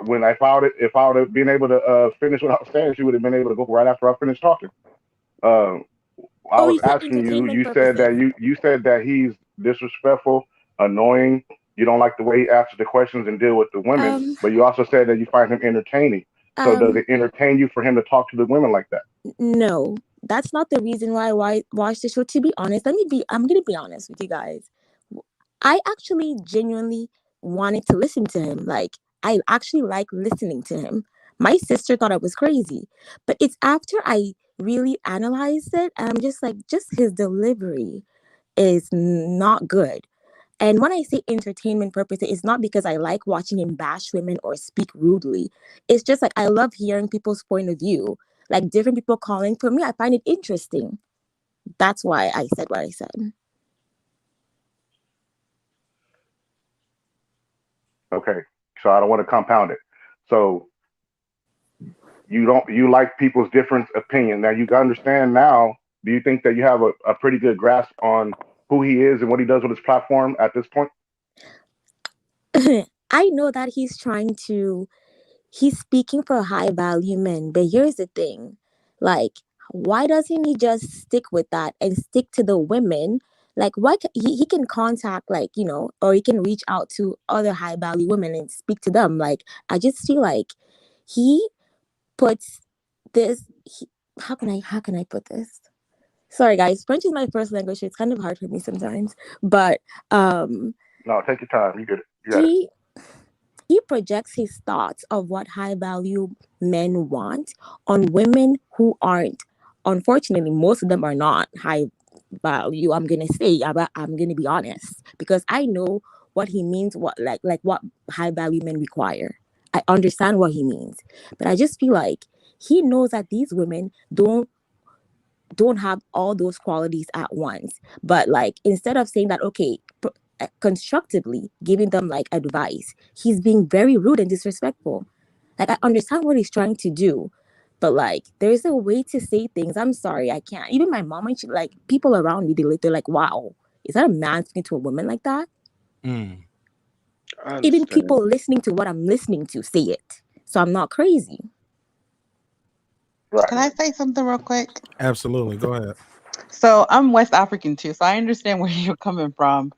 When if I would have been able to finish what I was saying, she would have been able to go right after I finished talking. Um, I Oh, was you said asking you. entertainment You said that purposes. you said that he's disrespectful, annoying. You don't like the way he answers the questions and deal with the women, Um, but you also said that you find him entertaining. So does um, it entertain you for him to talk to the women like that? no, that's not the reason why I watched the show. To be honest, I'm gonna be honest with you guys. I actually genuinely wanted to listen to him. Like, I actually like listening to him. My sister thought I was crazy, but it's after I really analyzed it, and I'm just like, just his delivery is not good. And when I say entertainment purposes, it's not because I like watching him bash women or speak rudely. It's just like I love hearing people's point of view, like different people calling. For me, I find it interesting. That's why I said what I said. Okay, so I don't want to compound it. So you like people's different opinion. Now you understand now. Do you think that you have a pretty good grasp on who he is and what he does with his platform at this point? I know that he's speaking for high value men, but here's the thing, like, why doesn't he just stick with that and stick to the women? Like, he can contact, like, or he can reach out to other high value women and speak to them. Like, I just feel like he puts this how can I put this? Sorry guys, French is my first language, so it's kind of hard for me sometimes. But No, take your time. You get it. You got it. he he projects his thoughts of what high value men want on women who aren't. Unfortunately, most of them are not high value. I'm gonna say, I'm gonna be honest, because I know what he means. What high value men require. I understand what he means, but I just feel like he knows that these women don't have all those qualities at once. But like, instead of saying that, okay, constructively giving them like advice, he's being very rude and disrespectful. Like, I understand what he's trying to do, but like, there's a way to say things. I'm sorry, I can't. Even my mom, and she, like, people around me, they're like, wow, is that a man speaking to a woman like that? Even people listening to what I'm listening to say it. So I'm not crazy. Can I say something real quick? Absolutely. Go ahead. So I'm West African too, so I understand where you're coming from.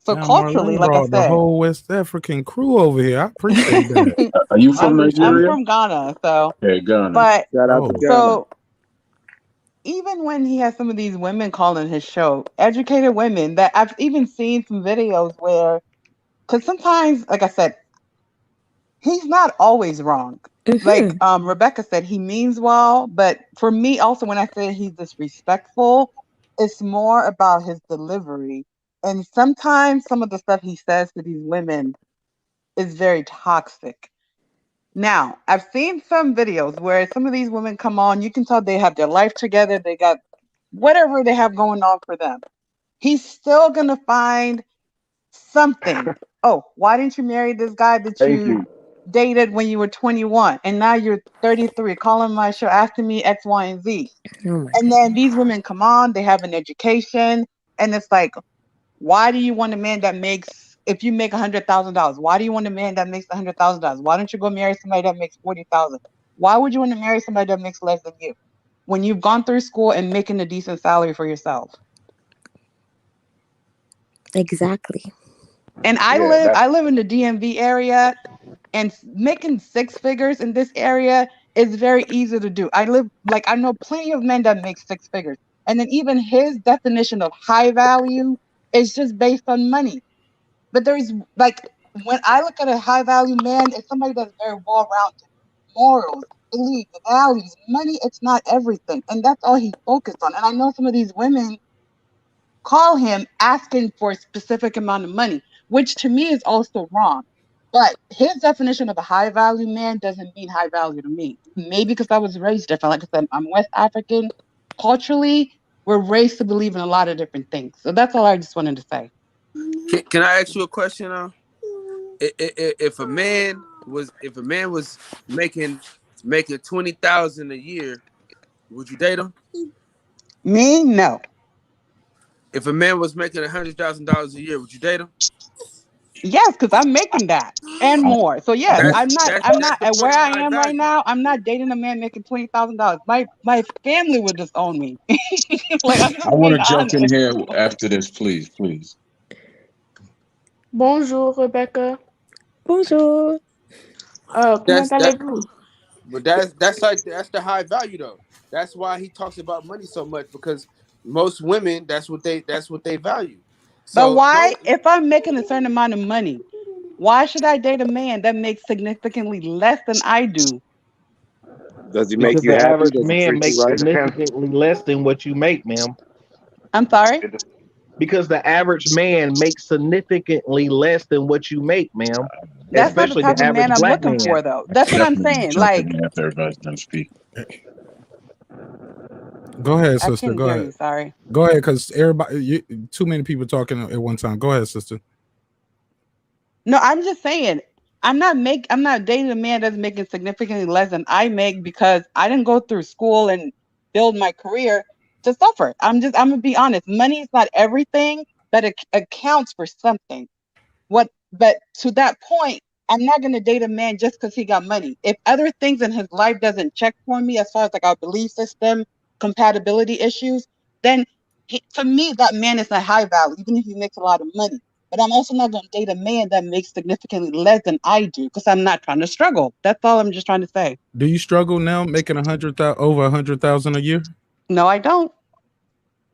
So Now, culturally, Marlene like I brought the said, whole West African crew over here. I appreciate that. Are you from I'm Nigeria? from Ghana, so Okay, Ghana. but Shout out to Ghana. so even when he has some of these women calling his show, educated women, that I've even seen some videos where, because sometimes, like I said, he's not always wrong. Like Rebecca said, he means well, but for me also, when I say he's disrespectful, it's more about his delivery. And sometimes some of the stuff he says to these women is very toxic. Now, I've seen some videos where some of these women come on, you can tell they have their life together, they got whatever they have going on for them. He's still gonna find something. Oh, why didn't you marry this guy that Thank you you. dated when you were 21 and now you're 33, calling my show, asking me X, Y, and Z? And then these women come on, they have an education, and it's like, why do you want a man that makes, if you make $100,000, why do you want a man that makes $100,000? Why don't you go marry somebody that makes 40,000? Why would you want to marry somebody that makes less than you when you've gone through school and making a decent salary for yourself? Exactly. And I live in the DMV area, and making six figures in this area is very easy to do. I know plenty of men that make six figures. And then even his definition of high value is just based on money. But there's like, when I look at a high value man, it's somebody that's very well rounded, morals, beliefs, values, money. It's not everything, and that's all he focused on. And I know some of these women call him asking for a specific amount of money, which to me is also wrong. But his definition of a high value man doesn't mean high value to me. Maybe because I was raised different. Like I said, I'm West African. Culturally, we're raised to believe in a lot of different things. So that's all I just wanted to say. Can I ask you a question now? If a man was making 20,000 a year, would you date him? Me, no. If a man was making $100,000 a year, would you date him? Yes, because I'm making that and more. So yes, That's I'm not that's the at point where of I high am right value. now. I'm not dating a man making $20,000. My family would disown me. Like, I'm I just want being to jump in honest. here after this, please, please. Bonjour, Rebecca. Bonjour. Comment That's that. allez-vous? But that's the high value though. That's why he talks about money so much, because most women that's what they value. But So why, no, if I'm making a certain amount of money, why should I date a man that makes significantly less than I do? Does he make Because you the happy? average Does he man treat you makes right? It depends. significantly less than what you make, ma'am. I'm sorry? It, de- Because the average man makes significantly less than what you make, ma'am. That's not the Especially the type of man average I'm black looking man. for, though. I That's what I'm definitely saying. jump in Like, there after everybody's done speaking. Go ahead, I sister. couldn't Go hear ahead. you. Sorry. Go ahead, because too many people talking at one time. Go ahead, sister. No, I'm just saying. I'm not dating a man that's making significantly less than I make because I didn't go through school and build my career to suffer. I'm gonna be honest. Money is not everything, but it accounts for something. But to that point, I'm not gonna date a man just because he got money. If other things in his life doesn't check for me, as far as like our belief system, compatibility issues, then to me that man is not high value, even if he makes a lot of money. But I'm also not gonna date a man that makes significantly less than I do because I'm not trying to struggle. That's all I'm just trying to say. Do you struggle now making over 100,000 a year? No, I don't.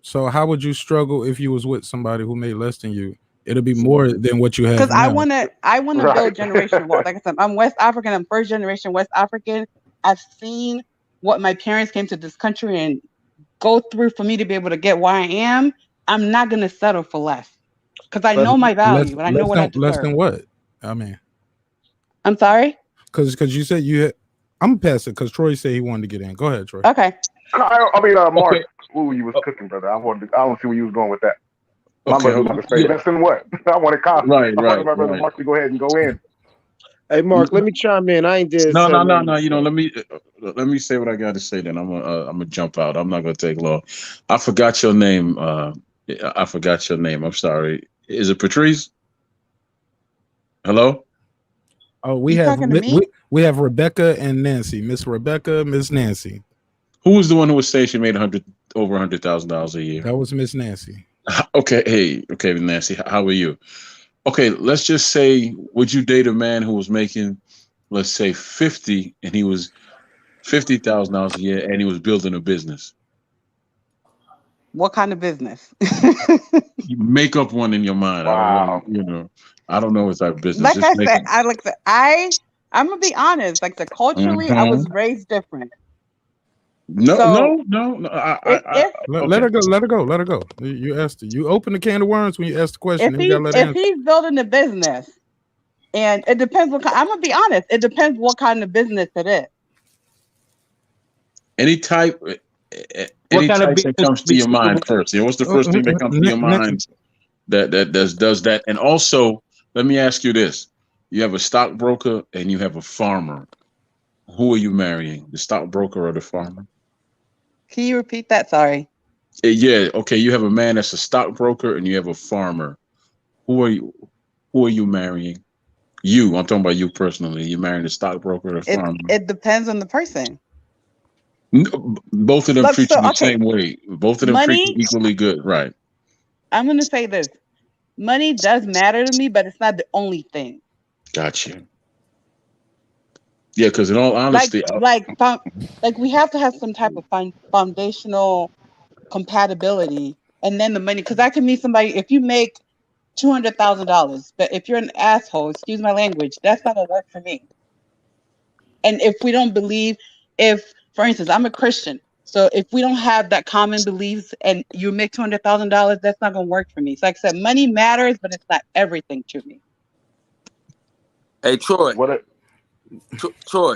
So how would you struggle if you was with somebody who made less than you? It'll be more than what you have Because now. I wanna Right. build generational wealth. Like I said, I'm West African. I'm first generation West African. I've seen what my parents came to this country and go through for me to be able to get where I am. I'm not gonna settle for less because I But know my less, value and I know what I less deserve. than what? I mean, I'm sorry. because you said you had. I'm gonna pass it because Troy said he wanted to get in. Go ahead, Troy. Okay. Mark. Okay. Ooh, you was cooking, brother. I don't see where you was going with that. My Okay. brother about to say, Yeah. less than what? I wanted Right. I wanted Right. my brother Right. Mark to go ahead and go in. Hey, Mark, let me chime in. I ain't did No, no, something. no, no. You know, let me say what I got to say. Then I'm gonna jump out. I'm not gonna take long. I forgot your name. I forgot your name. I'm sorry. Is it Patrice? Hello. Oh, You talking to me? we have Rebecca and Nancy. Miss Rebecca, Miss Nancy. Who was the one who was saying she made over $100,000 a year? That was Miss Nancy. Okay. Hey. Okay, Nancy. How are you? Okay. Let's just say, would you date a man who was making, let's say, 50, and he was $50,000 a year, and he was building a business? What kind of business? You make up one in your mind. I don't really, Wow. I don't know what type of business. Like Just I make said, it. I'm gonna be honest. Like the culturally, I Mhm. was raised different. No, So no, no, no. if Let Okay. her go. Let her go. Let her go. You asked her. You open the can of worms when you ask the question. Then you gotta let her if answer. he's building a business, and it depends what I'm gonna be honest. It depends what kind of business it is. Any type, What any kind of type that business comes to be your mind first. Yeah, what's the first thing that comes to your mind that does that? And also, let me ask you this: you have a stockbroker and you have a farmer. Who are you marrying? The stockbroker or the farmer? Can you repeat that? Sorry. Yeah. Okay. You have a man that's a stockbroker and you have a farmer. Who are you? Who are you marrying? You. I'm talking about you personally. You marrying a stockbroker or a farmer? It depends on the person. Both of them Look, treat so you the okay, same way. Both of them treat you money. equally good, right? I'm gonna say this: money does matter to me, but it's not the only thing. Got you. Yeah, because in all Like honesty, like we have to have some type of foundational compatibility, and then the money. Because I can meet somebody if you make $200,000, but if you're an asshole, excuse my language, that's not gonna work for me. And if we don't believe, if for instance, I'm a Christian, so if we don't have that common beliefs and you make $200,000, that's not gonna work for me. So like I said, money matters, but it's not everything to me. Hey, Troy. What? Troy.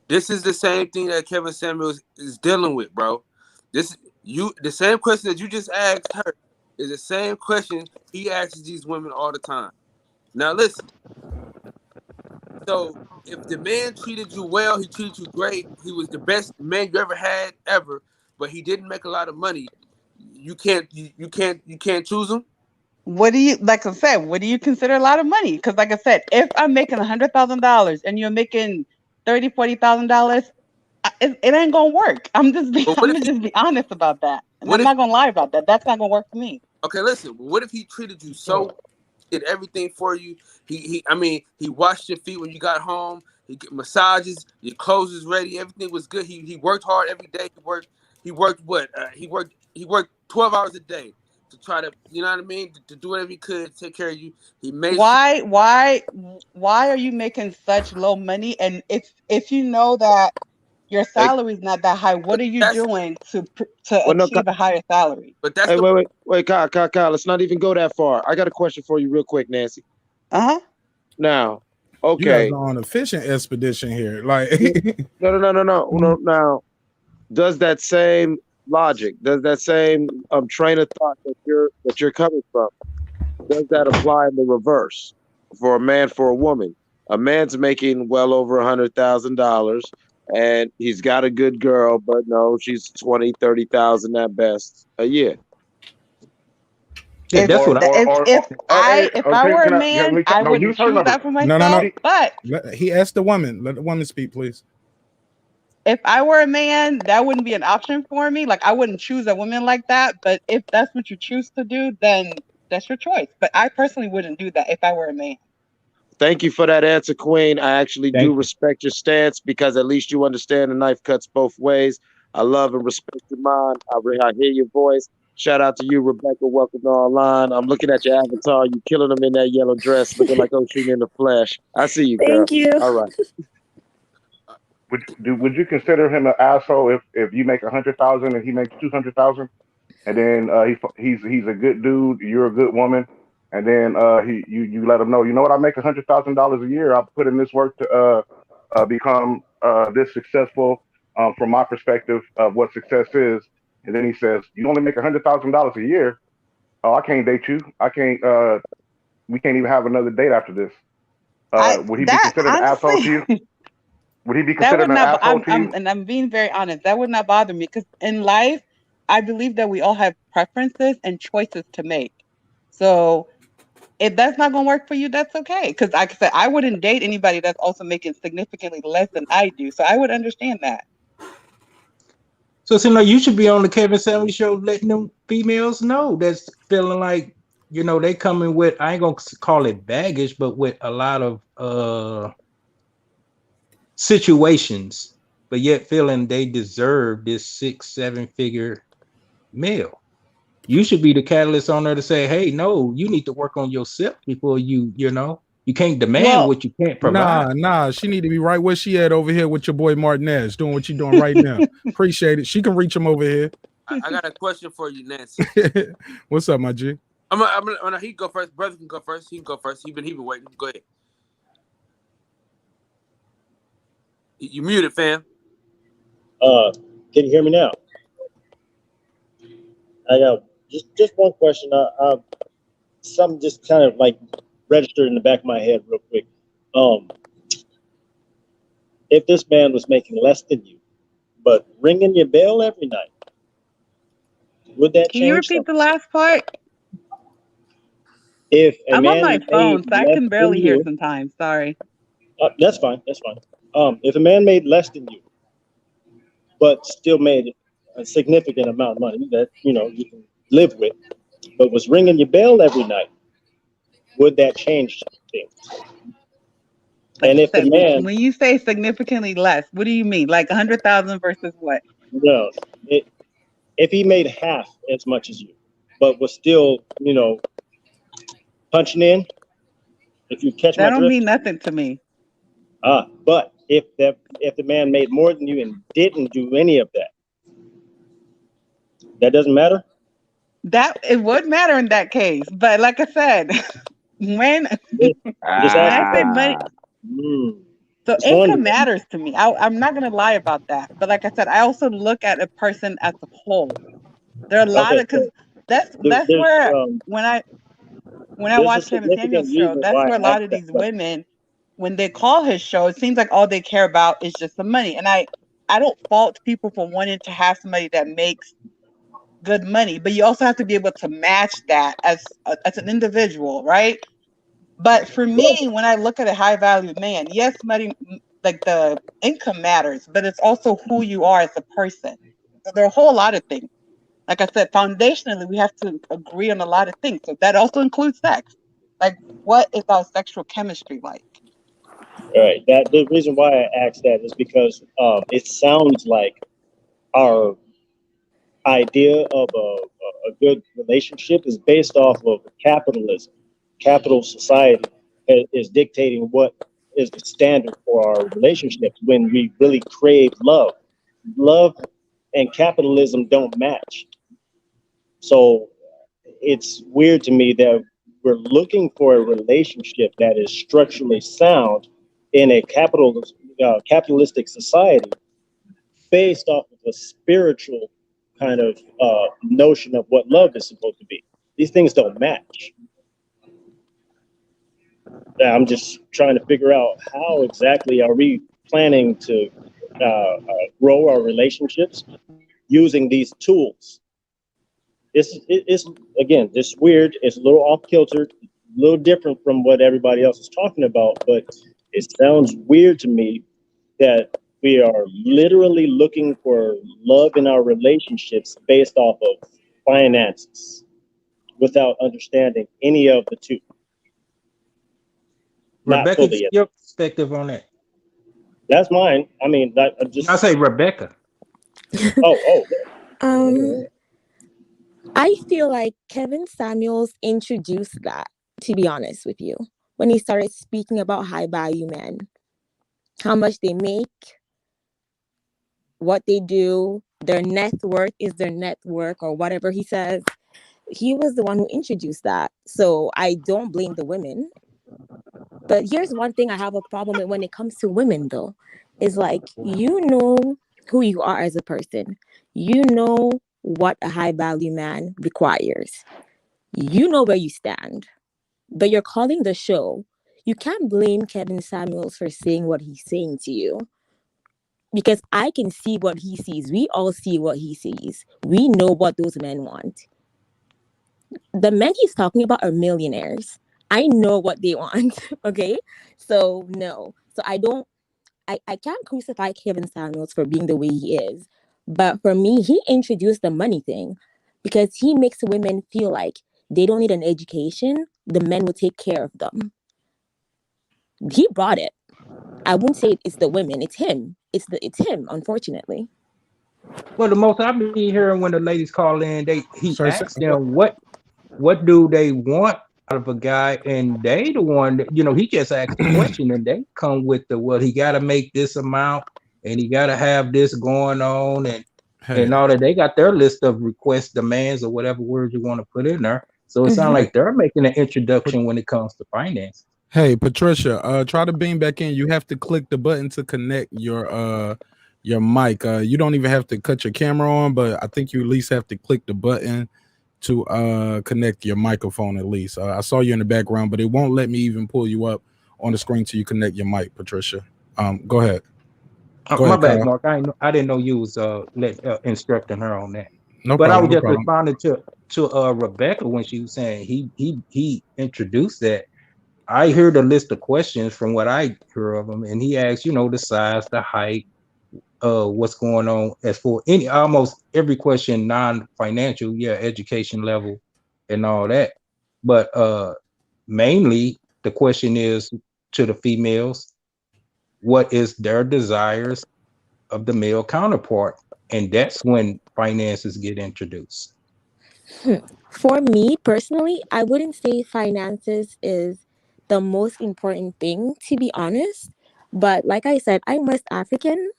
This is the same thing that Kevin Samuels is dealing with, bro. The same question that you just asked her is the same question he asks these women all the time. Now listen. So if the man treated you well, he treated you great, he was the best man you ever had ever, but he didn't make a lot of money, you can't choose him. What do you like I said? What do you consider a lot of money? Because like I said, if I'm making $100,000 and you're making $30,000, $40,000, it ain't gonna work. But I'm gonna just be honest about that, and what I'm if not gonna lie about that. That's not gonna work for me. okay, listen, what if he treated you so did everything for you? He washed your feet when you got home. He get massages. Your clothes is ready. Everything was good. He worked hard every day. He worked what? He worked 12 hours a day to try to what I mean to do whatever he could to take care of you. He made sure. Why are you making such low money? And if you know that your Hey, salary is not that high, what are you That's doing to well, no, achieve a higher salary? but that's hey, the wait, Kyle. Let's not even go that far. I got a question for you, real quick, Nancy. Uh-huh. Now, You guys okay, are on a fishing expedition here. Like, no. Now, does that same logic, does that same train of thought that you're coming from, does that apply in the reverse for a man, for a woman? A man's making well over $100,000 and he's got a good girl, but no, she's 20, 30,000 at best a year. Yeah, that's what I. If I Okay, were a can man, we I no, you wouldn't turn choose over. that for no, no, myself. no. But He asked the woman. Let the woman speak, please. if I were a man, that wouldn't be an option for me. Like I wouldn't choose a woman like that. But if that's what you choose to do, then that's your choice. But I personally wouldn't do that if I were a man. Thank you for that answer, Queen. I actually do Thank you. respect your stance because at least you understand the knife cuts both ways. I love and respect your mind. I hear your voice. Shout out to you, Rebecca. Welcome to online. I'm looking at your avatar. You killing them in that yellow dress, looking like Ocean in the flesh. I see you, girl. Thank you. All right. Would you consider him an asshole if you make 100,000 and he makes 200,000, and then he's a good dude, you're a good woman, and then you let him know, you know what, I make $100,000 a year. I put in this work to become this successful from my perspective of what success is, and then he says, you only make $100,000 a year. Oh, I can't date you. I can't. We can't even have another date after this. Would he be That considered an asshole to honestly, you? Would he be that considered would an not. asshole to you? And I'm being very honest. That would not bother me because in life, I believe that we all have preferences and choices to make. So if that's not gonna work for you, that's okay. Because like I said, I wouldn't date anybody that's also making significantly less than I do. So I would understand that. So it seems like you should be on the Kevin Samuel show, letting them females know that's feeling like they coming with, I ain't gonna call it baggage, but with a lot of situations, but yet feeling they deserve this 6-7 figure male. You should be the catalyst on there to say, hey, no, you need to work on yourself before you can't demand what you can't provide. Nah, she need to be right where she at over here with your boy Martinez, doing what you doing right now. Appreciate it. She can reach him over here. I got a question for you, Nancy. What's up, my G? He can go first. Brother can go first. He can go first. He been waiting. Go ahead. You muted, fam. Can you hear me now? I got just one question. Something just kind of like registered in the back of my head real quick. If this man was making less than you, but ringing your bell every night, would that Can you change repeat something? the last part? If a I'm on man my made phone, so I less can barely than hear you, sometimes. Sorry. that's fine. That's fine. If a man made less than you, but still made a significant amount of money that you can live with, but was ringing your bell every night, would that change things? Like And you if the said, man, when you say significantly less, what do you mean? Like 100,000 versus what? no, if he made half as much as you, but was still, punching in, if you catch That my don't mean drift. nothing to me. But if the man made more than you and didn't do any of that, that doesn't matter. That it would matter in that case, but like I said, when Just when I say asking. money, so Just income wondering. matters to me. I'm not gonna lie about that. But like I said, I also look at a person as a whole. There are a lot Okay, of because that's there's where when I there's a watch Kevin Samuel's significant show, reason that's why where a I lot asked of that these question. women, when they call his show, it seems like all they care about is just the money. And I don't fault people for wanting to have somebody that makes good money, but you also have to be able to match that as an individual, right? But for me, when I look at a high value man, yes, money, like the income matters, but it's also who you are as a person. So there are a whole lot of things. Like I said, foundationally, we have to agree on a lot of things. So that also includes sex. Like, what is our sexual chemistry like? All right. That the reason why I asked that is because it sounds like our idea of a good relationship is based off of capitalism. Capital society is dictating what is the standard for our relationships when we really crave love. Love and capitalism don't match. So it's weird to me that we're looking for a relationship that is structurally sound in a capitalistic society based off of a spiritual kind of notion of what love is supposed to be. These things don't match. I'm just trying to figure out how exactly are we planning to grow our relationships using these tools. It's again, just weird. It's a little off kilter, a little different from what everybody else is talking about, but it sounds weird to me that we are literally looking for love in our relationships based off of finances without understanding any of the two. Rebecca, your perspective on that? That's mine. I mean, I say Rebecca. Oh. Um, I feel like Kevin Samuels introduced that, to be honest with you, when he started speaking about high value men, how much they make, what they do, their net worth is their network, or whatever he says. He was the one who introduced that. So I don't blame the women. But here's one thing I have a problem with when it comes to women, though, is like, you know who you are as a person. You know what a high value man requires. You know where you stand. But you're calling the show. You can't blame Kevin Samuels for saying what he's saying to you. Because I can see what he sees. We all see what he sees. We know what those men want. The men he's talking about are millionaires. I know what they want. Okay. So no. So I can't crucify Kevin Samuels for being the way he is. But for me, he introduced the money thing because he makes women feel like they don't need an education. The men will take care of them. He brought it. I wouldn't say it's the women. It's him. It's him. Unfortunately. Well, the most I've been hearing when the ladies call in, he Sir, asks them what do they want out of a guy, and they the one that, he just asked the question, and they come with the, well, he got to make this amount, and he got to have this going on, hey, and all that. They got their list of requests, demands, or whatever words you want to put in there. So it sounds like they're making an introduction when it comes to finance. hey, Patricia, try to beam back in. You have to click the button to connect your mic. You don't even have to cut your camera on, but I think you at least have to click the button to connect your microphone at least. I saw you in the background, but it won't let me even pull you up on the screen till you connect your mic, Patricia. Go ahead. Go My ahead, bad, Kyle. Mark. I didn't know you was instructing her on that. No But I problem. was No just problem. responding to Rebecca when she was saying he introduced that. I hear the list of questions from what I hear of him, and he asks, the size, the height, what's going on as for almost every question, non-financial, education level and all that. But mainly the question is to the females, what is their desires of the male counterpart? And that's when finances get introduced. For me personally, I wouldn't say finances is the most important thing, to be honest. But like I said, I'm West African.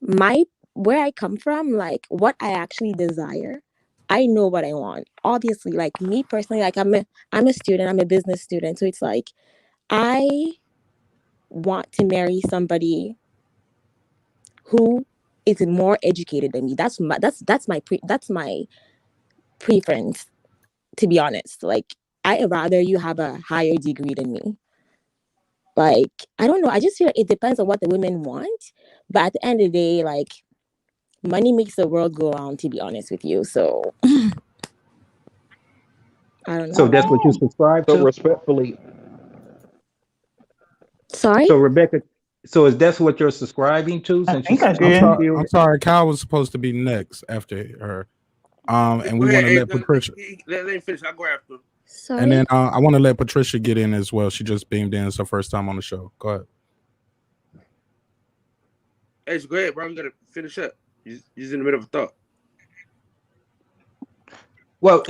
My Where I come from, like what I actually desire, I know what I want. Obviously, like me personally, like I'm a student, I'm a business student. So it's like I want to marry somebody who is more educated than me. That's my preference, to be honest. Like I rather you have a higher degree than me. Like I don't know. I just feel like it depends on what the women want. But at the end of the day, like money makes the world go round, to be honest with you. So I don't So know. that's what you subscribe So to? respectfully, Sorry? So Rebecca, so is that's what you're subscribing to I since think I I'm you did. sorry. feel I'm that? sorry. Kyle was supposed to be next after her. And we Go want ahead. to let Patricia. Let me finish. I'll go after. And Sorry? then I want to let Patricia get in as well. She just beamed in. It's her first time on the show. Go ahead. Hey, so go ahead, bro. You gotta finish up. You're in the middle of a thought. Well,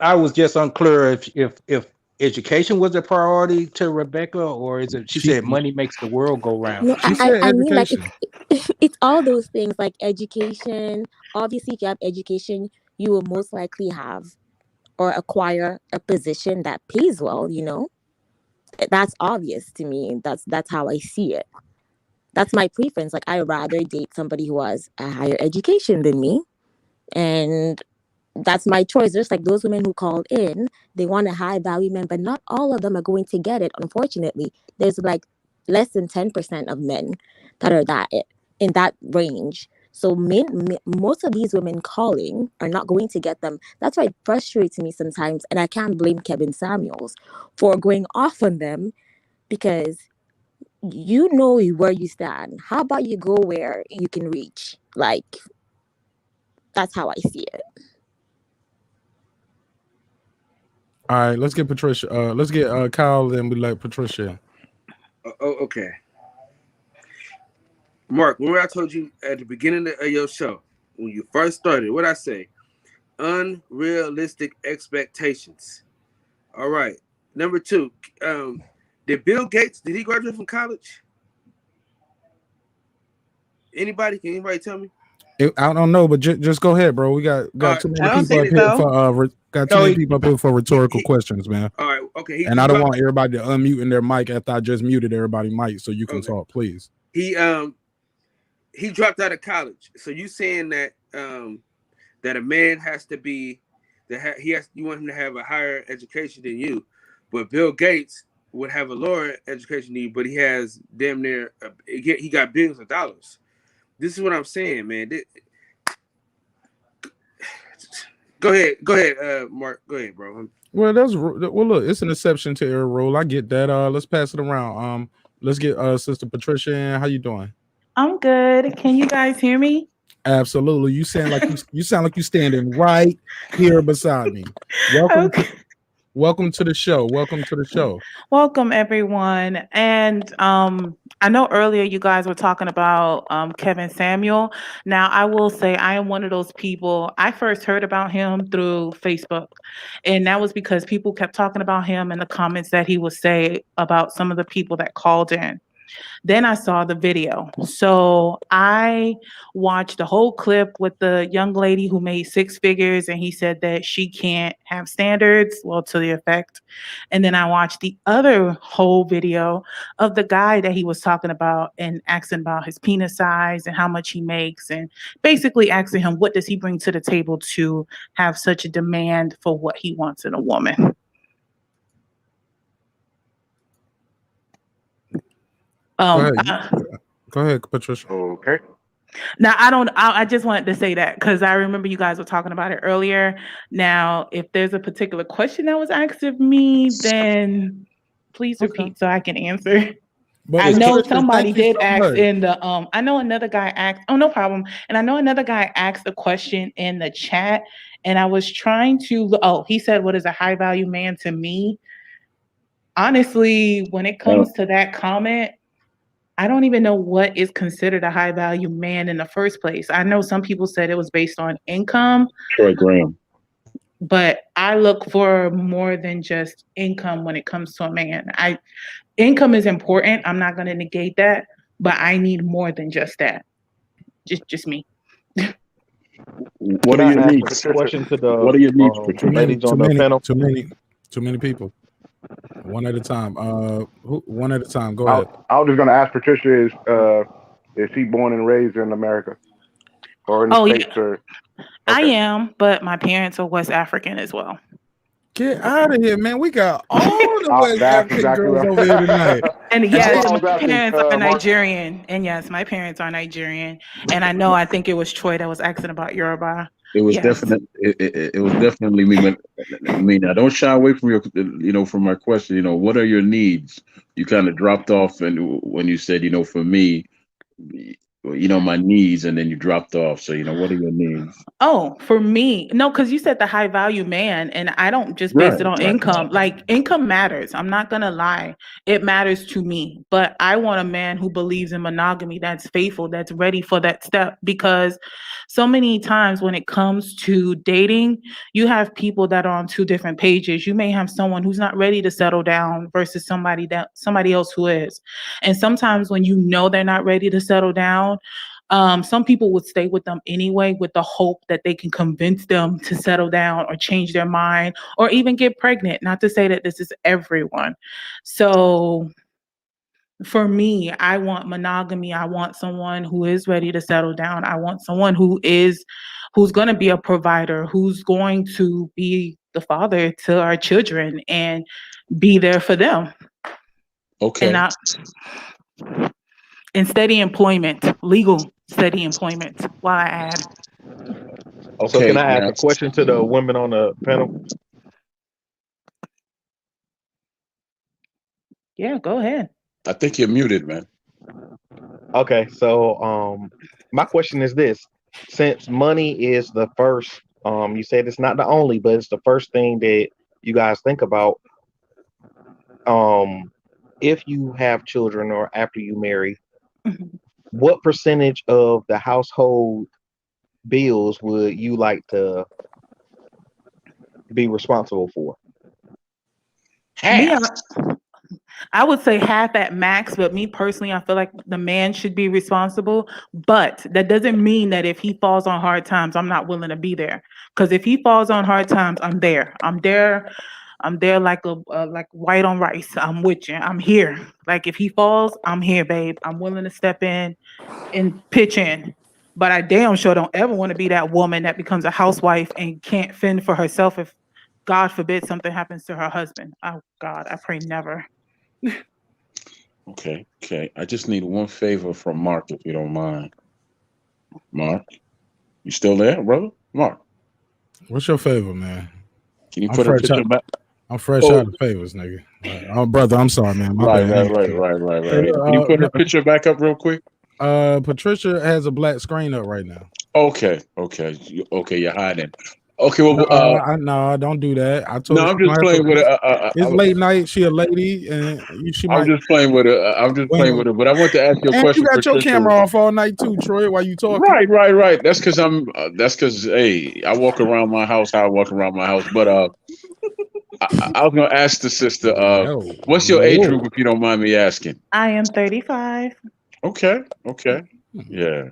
I was just unclear if education was a priority to Rebecca, or is it? She She said money makes the world go round. No, she said I mean like education. it's all those things like education. Obviously, if you have education, you will most likely have or acquire a position that pays well. That's obvious to me. That's how I see it. That's my preference. Like I rather date somebody who has a higher education than me, and that's my choice. Just like those women who called in, they want a high value man, but not all of them are going to get it. Unfortunately, there's like less than 10% of men that are in that range. So most of these women calling are not going to get them. That's why it frustrates me sometimes, and I can't blame Kevin Samuels for going off on them because you know where you stand. How about you go where you can reach? Like that's how I see it. All right, let's get Patricia. Let's get Kyle. Then we let Patricia in. Okay. Mark, remember I told you at the beginning of your show when you first started. What I say? Unrealistic expectations. All right. Number 2. Did Bill Gates, did he graduate from college? Anybody? Can anybody tell me? I don't know, but just go ahead, bro. We got too many people up here for got too many people up here for rhetorical questions, man. All right, okay. And I don't want everybody to unmute their mic after I just muted everybody's mic, so you can talk, please. He dropped out of college. So you saying that that a man has to be you want him to have a higher education than you, but Bill Gates would have a lower education than you, but he has damn near he got billions of dollars. This is what I'm saying, man. Go ahead, Mark. Go ahead, bro. Well, look, it's an exception to every rule. I get that. Let's pass it around. Let's get Sister Patricia in. How you doing? I'm good. Can you guys hear me? Absolutely. You sound like you standing right here beside me. Welcome to the show. Welcome to the show. Welcome, everyone. And I know earlier you guys were talking about Kevin Samuel. Now, I will say I am one of those people. I first heard about him through Facebook, and that was because people kept talking about him and the comments that he would say about some of the people that called in. Then I saw the video. So I watched the whole clip with the young lady who made 6 figures, and he said that she can't have standards, well, to the effect. And then I watched the other whole video of the guy that he was talking about and asking about his penis size and how much he makes, and basically asking him, what does he bring to the table to have such a demand for what he wants in a woman? Go ahead, Patricia. Okay. Now, I just wanted to say that because I remember you guys were talking about it earlier. Now, if there's a particular question that was asked of me, then please repeat so I can answer. But I know Patricia, somebody thank you did so ask much. in the I know another guy asked, oh, no problem. And I know another guy asked a question in the chat, and I was trying to, he said, what is a high value man to me? Honestly, when it comes to that comment, I don't even know what is considered a high value man in the first place. I know some people said it was based on income. Troy Graham. But I look for more than just income when it comes to a man. Income is important. I'm not going to negate that, but I need more than just that. Just me. What are your needs? Question to the What are your needs, Patricia? ladies on the panel? Too many people. One at a time. One at a time. Go ahead. I was just going to ask Patricia, is she born and raised in America or in the States? Yeah. Or I am, but my parents are West African as well. Get out of here, man. We got all the West African girls over here tonight. And yes, my parents are Nigerian. And yes, my parents are Nigerian. And I think it was Troy that was asking about Yoruba. It was definitely it was definitely me. But I mean, I don't shy away from from my question. What are your needs? You kind of dropped off, and when you said, for me, my needs, and then you dropped off. So, what are your needs? Oh, for me, no, because you said the high value man, and I don't just base it on income. Like, income matters. I'm not gonna lie, it matters to me. But I want a man who believes in monogamy, that's faithful, that's ready for that step. Because so many times when it comes to dating, you have people that are on 2 different pages. You may have someone who's not ready to settle down versus somebody else who is. And sometimes when they're not ready to settle down, some people would stay with them anyway with the hope that they can convince them to settle down or change their mind or even get pregnant. Not to say that this is everyone. So for me, I want monogamy. I want someone who is ready to settle down. I want someone who's going to be a provider, who's going to be the father to our children and be there for them. Okay. And steady employment, legal steady employment, while I add. Okay, so can I ask a question to the women on the panel? Yeah, go ahead. I think you're muted, man. Okay, so my question is this: since money is the first, you said it's not the only, but it's the first thing that you guys think about. If you have children or after you marry, what percentage of the household bills would you like to be responsible for? Me, Half. I would say half at max, but me personally, I feel like the man should be responsible. But that doesn't mean that if he falls on hard times, I'm not willing to be there. Because if he falls on hard times, I'm there. I'm there. I'm there like a like white on rice. I'm with you. I'm here. Like if he falls, I'm here, babe. I'm willing to step in and pitch in. But I damn sure don't ever want to be that woman that becomes a housewife and can't fend for herself if God forbid something happens to her husband. Oh God, I pray never. Okay, okay. I just need one favor from Mark, if you don't mind. Mark, you still there, brother? Mark, What's your favor, man? can you I'm put a fresh picture out. back? I'm fresh Oh, out of favors, nigga. Oh, brother, I'm sorry, man. My right, bad. right, right, right, right, right. Can you put her picture back up real quick? Patricia has a black screen up right now. Okay, okay, okay. You're hiding. Okay, No, well, no, don't do that. I told no, her I'm she don't just have playing with to. her. It's late night. She a lady, and she I'm might. just playing with her. I'm just playing with her. But I want to ask you a And you question, got your Patricia. camera off all night too, Troy. While you talking? Right, right, right. That's because I'm. That's because hey, I walk around my house. How I walk around my house. But I was gonna ask the sister. Yo, What's your age group, if you don't mind me asking? I am 35. Okay, okay, yeah.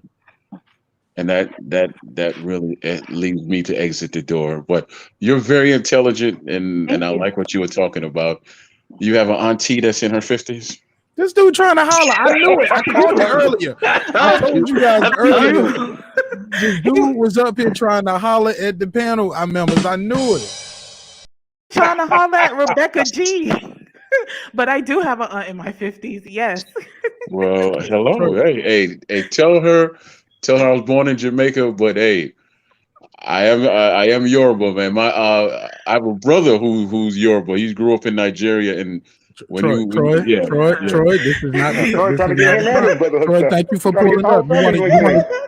And that really leads me to exit the door. But you're very intelligent, and Thank I you. like what you were talking about. You have an auntie that's in her 50s. This dude trying to holler. I knew it. I called it earlier. I told you guys earlier. This dude was up here trying to holler at the panel members. I knew it. Trying to holler at Rebecca G. But I do have an aunt in my 50s. Yes. Well, hello. Hey. Tell her I was born in Jamaica, but hey, I am Yoruba, man. I have a brother who's Yoruba. He grew up in Nigeria, and Troy, yeah. this is not the Troy this trying to is get not him the and his time. brother Troy, hooked up. thank you for Trying to get pulling the whole up. family linked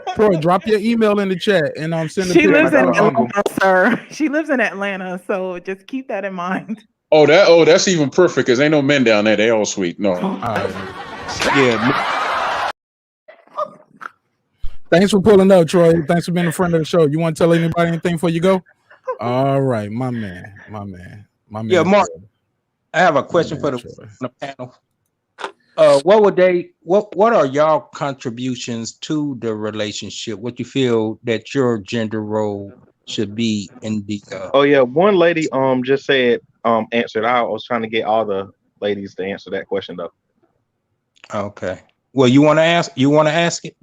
in. Troy, drop your email in the chat and send the She picture. lives in got an uncle. Atlanta, sir. She lives in Atlanta, so just keep that in mind. That's even perfect because ain't no men down there. They all sweet. No. Yeah. Thanks for pulling up, Troy. Thanks for being a friend of the show. You want to tell anybody anything before you go? All right, my man. Yeah, Mark. I have a question for the panel. What are y'all contributions to the relationship? What you feel that your gender role should be in the Oh yeah, one lady just said answered. I was trying to get all the ladies to answer that question though. Okay. Well, you want to ask it?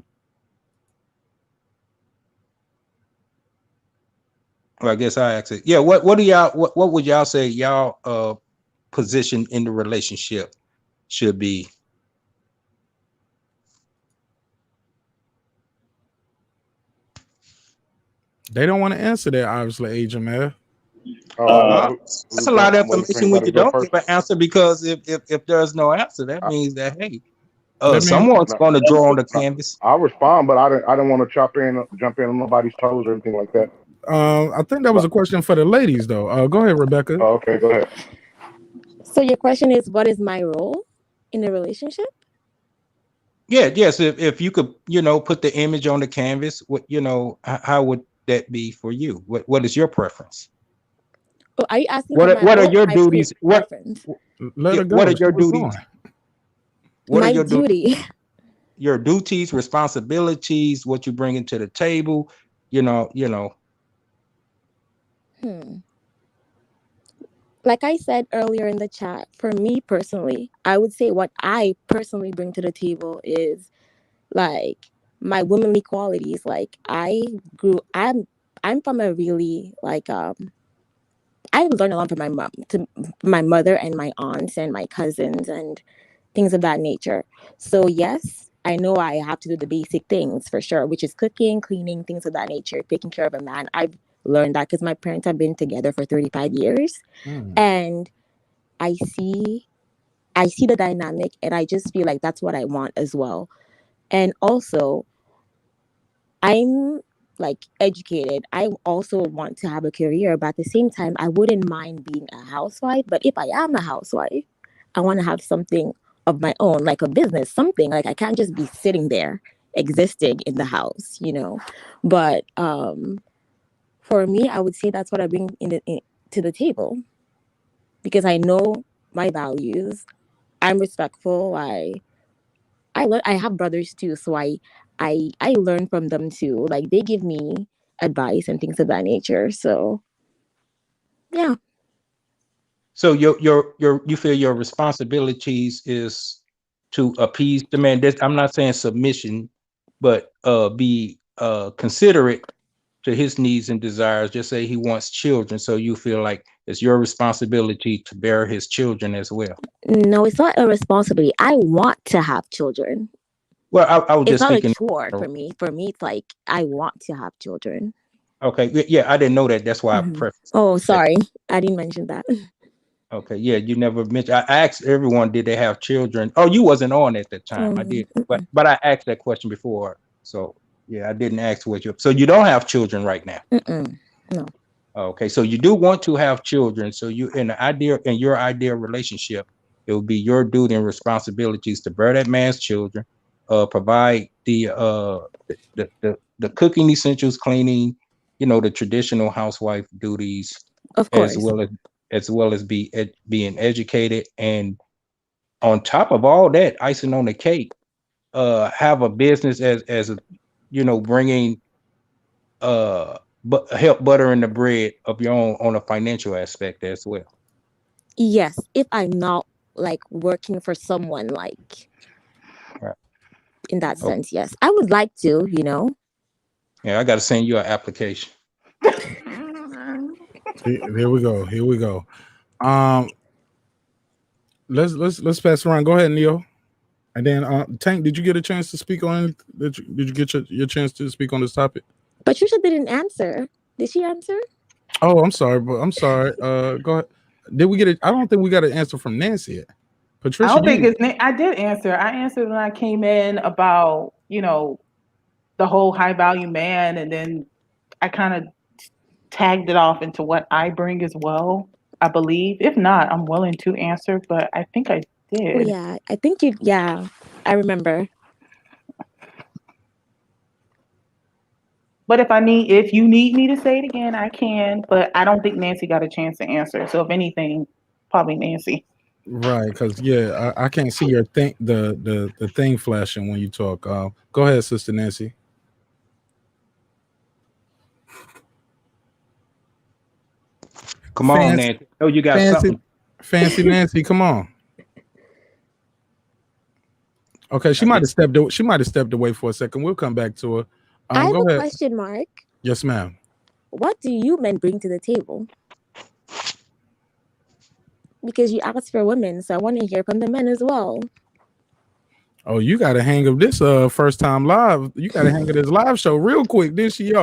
Well, I guess I ask it. Yeah, what would y'all say y'all position in the relationship should be? They don't want to answer that, obviously, Agent man. That's a lot of information when you don't give an answer, because if there's no answer, that means that hey, someone's going to draw on the canvas. I'll respond, but I don't want to jump in on nobody's toes or anything like that. I think that was a question for the ladies, though. Go ahead, Rebecca. Oh, okay, go ahead. So your question is, what is my role in a relationship? Yeah, yes. If you could, put the image on the canvas, how would that be for you? What is your preference? Oh, are you asking What for my are role your or my duties? preference? What are your duties? What My are your duty. Your duties, responsibilities, what you bring into the table, Like I said earlier in the chat, for me personally, I would say what I personally bring to the table is like my womanly qualities. Like I'm from a really I learned a lot from my mother and my aunts and my cousins and things of that nature. So yes, I know I have to do the basic things for sure, which is cooking, cleaning, things of that nature, taking care of a man. I've learned that because my parents have been together for 35 years. And I see the dynamic, and I just feel like that's what I want as well. And also, I'm like educated. I also want to have a career, but at the same time, I wouldn't mind being a housewife. But if I am a housewife, I want to have something of my own, like a business, something. Like I can't just be sitting there existing in the house, you know. But for me, I would say that's what I bring to the table, because I know my values. I'm respectful. I have brothers too, so I learn from them too. Like, they give me advice and things of that nature. So yeah. So you feel your responsibilities is to appease the man. I'm not saying submission, but be considerate to his needs and desires. Just say he wants children, so you feel like it's your responsibility to bear his children as well. No, it's not a responsibility. I want to have children. Well, I was It's just not a speaking. chore for me. For me, it's like I want to have children. Okay, yeah, I didn't know that. That's why I prefaced Oh, that. sorry, I didn't mention that. Okay, yeah, you never mentioned. I asked everyone, did they have children? Oh, you wasn't on at the time. I did, but I asked that question before. So yeah, I didn't ask what you. So you don't have children right now. No. Okay, so you do want to have children. So you in your ideal relationship, it would be your duty and responsibilities to bear that man's children, provide the cooking essentials, cleaning, the traditional housewife duties, Of as course. well as being educated, and on top of all that, icing on the cake, have a business as a, bringing but help buttering the bread of your own on a financial aspect as well. Yes, if I'm not like working for someone, like Right. in that Oh, sense, yes, I would like to. yeah, I got to send you an application. Here we go. Here we go. Let's pass around. Go ahead, Neo. And then Tank, did you get a chance to speak on? Did you get your chance to speak on this topic? Patricia didn't answer. Did she answer? Oh, I'm sorry, but I'm sorry. Go ahead. Did we get it? I don't think we got an answer from Nancy yet. I Patricia, don't think you. I did answer. I answered when I came in about, the whole high value man, and then I kind of tagged it off into what I bring as well, I believe. If not, I'm willing to answer, but I think I Oh did. yeah, I think you. Yeah, I remember. But if you need me to say it again, I can. But I don't think Nancy got a chance to answer. So if anything, probably Nancy. Right, because yeah, I can't see your thing, the thing flashing when you talk. Go ahead, Sister Nancy. Come on, Nancy. Oh, you got fancy, something. fancy Nancy. Come on. Okay, she might have stepped. She might have stepped away for a second. We'll come back to her. I have Go a ahead. question, Mark. Yes, ma'am. What do you men bring to the table? Because you asked for women, so I want to hear from the men as well. Oh, you got to hang of this first time live. You got to hang of this live show real quick. Then she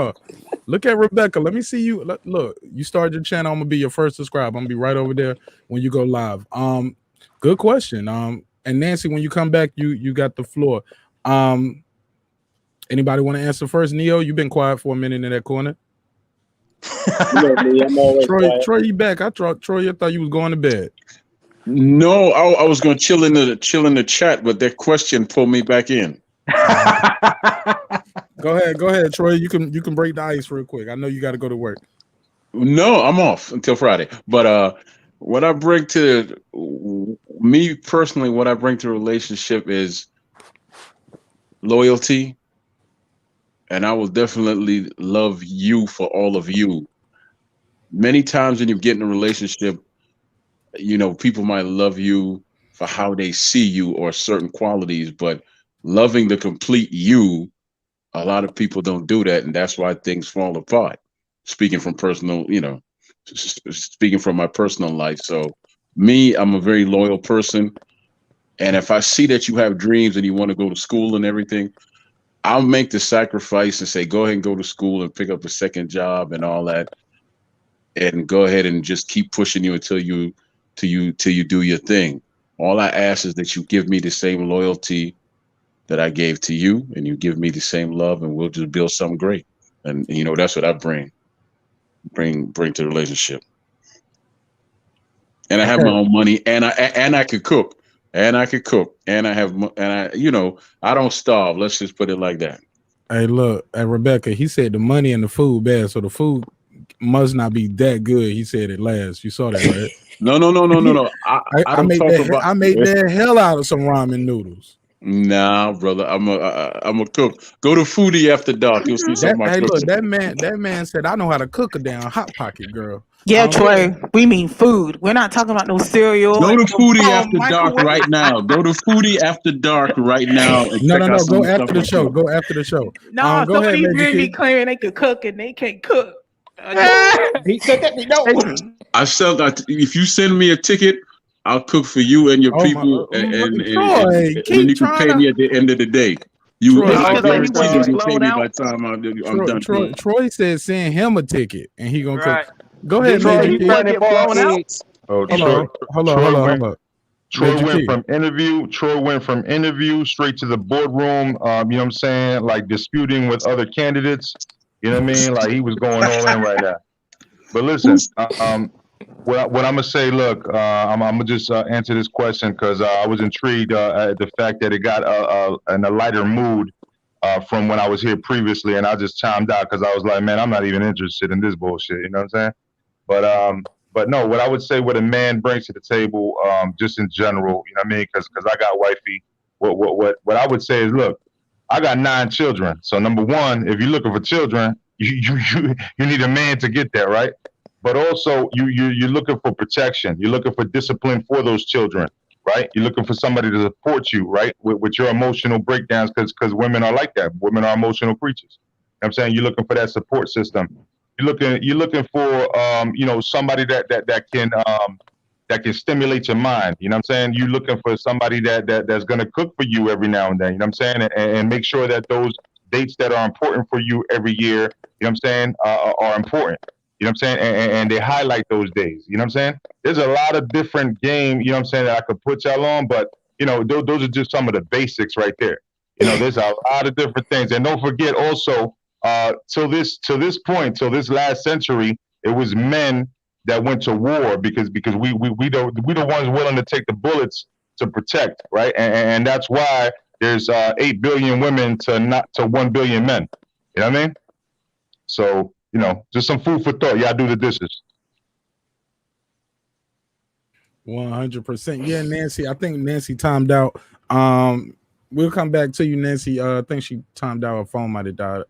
look at Rebecca. Let me see you. Look, you start your channel. I'm gonna be your first subscribe. I'm gonna be right over there when you go live. Good question. And Nancy, when you come back, you got the floor. Anybody want to answer first? Neo, you've been quiet for a minute in that corner. I'm always quiet. Troy, you back? I thought you was going to bed. No, I was going to chill in the chat, but that question pulled me back in. Go ahead, Troy. You can break the ice real quick. I know you got to go to work. No, I'm off until Friday. But what I bring to me personally, what I bring to a relationship is loyalty, and I will definitely love you for all of you. Many times when you get in a relationship, people might love you for how they see you or certain qualities, but loving the complete you, a lot of people don't do that, and that's why things fall apart. Speaking from personal, speaking from my personal life. So me, I'm a very loyal person. And if I see that you have dreams and you want to go to school and everything, I'll make the sacrifice and say, go ahead and go to school and pick up a second job and all that. And go ahead and just keep pushing you until you do your thing. All I ask is that you give me the same loyalty that I gave to you, and you give me the same love, and we'll just build something great. And that's what I bring to the relationship. And I have my own money, and I could cook. and I could cook, and I I don't starve. Let's just put it like that. Hey, look, Rebecca, he said the money and the food bad, so the food must not be that good. He said it last. You saw that, right? No. I I don't made talk that. about. I made the hell out of some ramen noodles. Nah, brother, I'm a cook. Go to Foodie After Dark. You'll see some of my Hey, look, cooking. that man said I know how to cook a damn hot pocket, girl. Yeah, Troy, we mean food. We're not talking about no cereal Go and to Foodie no After Dark microwave. right now. Go to Foodie After Dark right now and No, check no, out no. some of Go the stuff after the I show. cook. Go after the show. No, Go some of ahead, these Magic men be Key. claiming they could cook and they can't cook. If you send me a ticket, I'll cook for you and your Oh my, people, and Troy, then keep you can trying pay to. me at the end of the day. Troy, I Troy, guarantee you'll pay me by the time I'm done cooking. Troy said send him a ticket and he gonna cook. Right. Go ahead, Troy, Magic you Key. want get blown out? Oh, Hold Troy, on, hold on, Troy hold on, went. hold on. Troy Magic went Key. from interview. Troy went from interview straight to the boardroom. You know what I'm saying? Like disputing with other candidates. You know what I mean? Like he was going all in right now. But listen, what I'm gonna say. Look, I'm gonna just answer this question because I was intrigued at the fact that it got in a lighter mood from when I was here previously, and I just chimed out because I was like, man, I'm not even interested in this bullshit. You know what I'm saying? But no, what I would say, what a man brings to the table, just in general, you know what I mean? Because I got wifey. What I would say is, look, I got 9 children. So number one, if you're looking for children, you need a man to get there, right? But also you're looking for protection. You're looking for discipline for those children, right? You're looking for somebody to support you, right, with your emotional breakdowns, because women are like that. Women are emotional creatures. You know what I'm saying, you're looking for that support system. You're looking for somebody that can stimulate your mind. You know what I'm saying? You're looking for somebody that's gonna cook for you every now and then. You know what I'm saying? And make sure that those dates that are important for you every year, you know what I'm saying, are important. You know what I'm saying? And they highlight those days. You know what I'm saying? There's a lot of different game, you know what I'm saying, that I could put y'all on, but those are just some of the basics right there. There's a lot of different things. And don't forget also, till this last century, it was men that went to war because we the ones willing to take the bullets to protect, right? And that's why there's 8 billion women to 1 billion men. You know what I mean? So just some food for thought. Y'all do the dishes. 100%. Yeah, Nancy. I think Nancy timed out. We'll come back to you, Nancy. I think she timed out. Her phone might have died.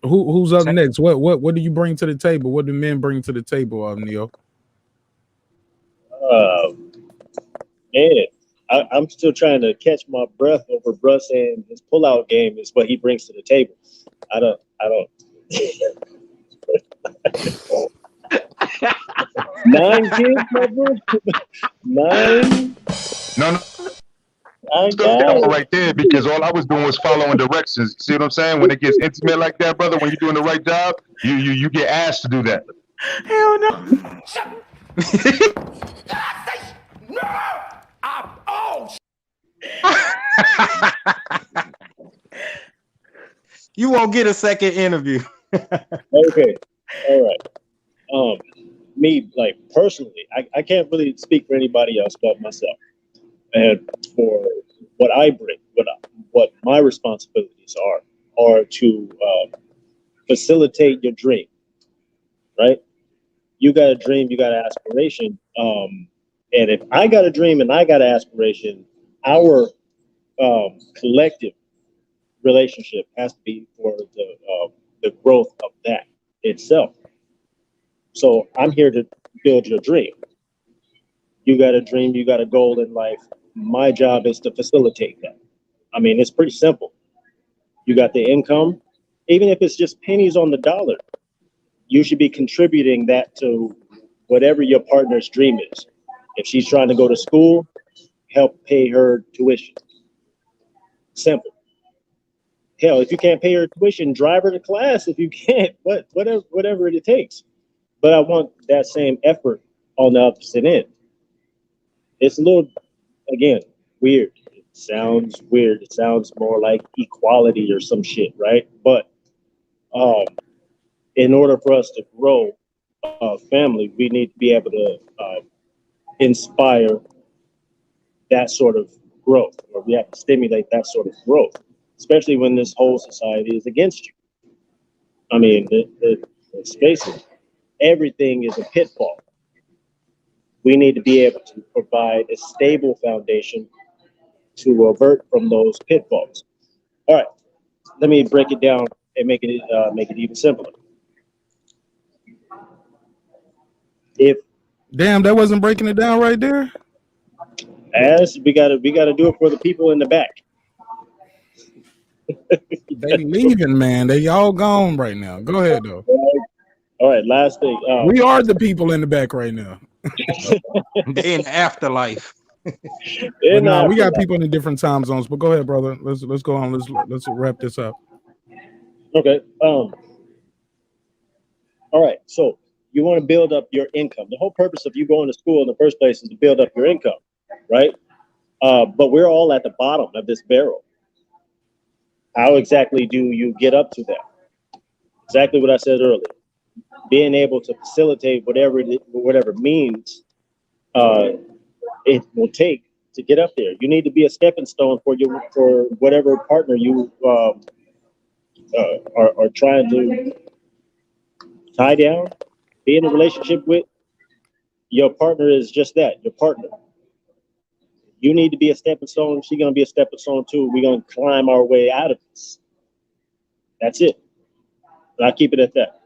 Who's up next? What do you bring to the table? What do men bring to the table, Neil? Man, I'm still trying to catch my breath over Bruss, and his pullout game is what he brings to the table. I don't. 9 kids, my bro. 9. No. I Took got that one it. right there because all I was doing was following directions. See what I'm saying? When it gets intimate like that, brother, when you're doing the right job, you get asked to do that. Hell no. You won't get a second interview. Okay. All right. Me, like, personally, I can't really speak for anybody else but myself. And for what I bring, what my responsibilities are to facilitate your dream, right? You got a dream, you got an aspiration. And if I got a dream and I got an aspiration, our collective relationship has to be for the growth of that itself. So I'm here to build your dream. You got a dream, you got a goal in life. My job is to facilitate that. I mean, it's pretty simple. You got the income, even if it's just pennies on the dollar, you should be contributing that to whatever your partner's dream is. If she's trying to go to school, help pay her tuition. Simple. Hell, if you can't pay her tuition, drive her to class. If you can't, whatever it takes. But I want that same effort on the opposite end. It's a little, again, weird. It sounds weird. It sounds more like equality or some shit, right? But in order for us to grow a family, we need to be able to inspire that sort of growth, or we have to stimulate that sort of growth, especially when this whole society is against you. I mean, let's face it, everything is a pitfall. We need to be able to provide a stable foundation to avert from those pitfalls. All right, let me break it down and make it even simpler. If Damn, that wasn't breaking it down right there. as we gotta do it for the people in the back. They leaving, man. They all gone right now. Go ahead though. All right, last thing. We are the people in the back right now. They in the afterlife. But no, we got people in different time zones. But go ahead, brother. Let's go on. Let's wrap this up. Okay. All right. So you want to build up your income. The whole purpose of you going to school in the first place is to build up your income, right? But we're all at the bottom of this barrel. How exactly do you get up to that? Exactly what I said earlier. Being able to facilitate whatever means it will take to get up there. You need to be a stepping stone for whatever partner you are trying to tie down, be in a relationship with. Your partner is just that, your partner. You need to be a stepping stone. She's going to be a stepping stone too. We're going to climb our way out of this. That's it. And I'll keep it at that.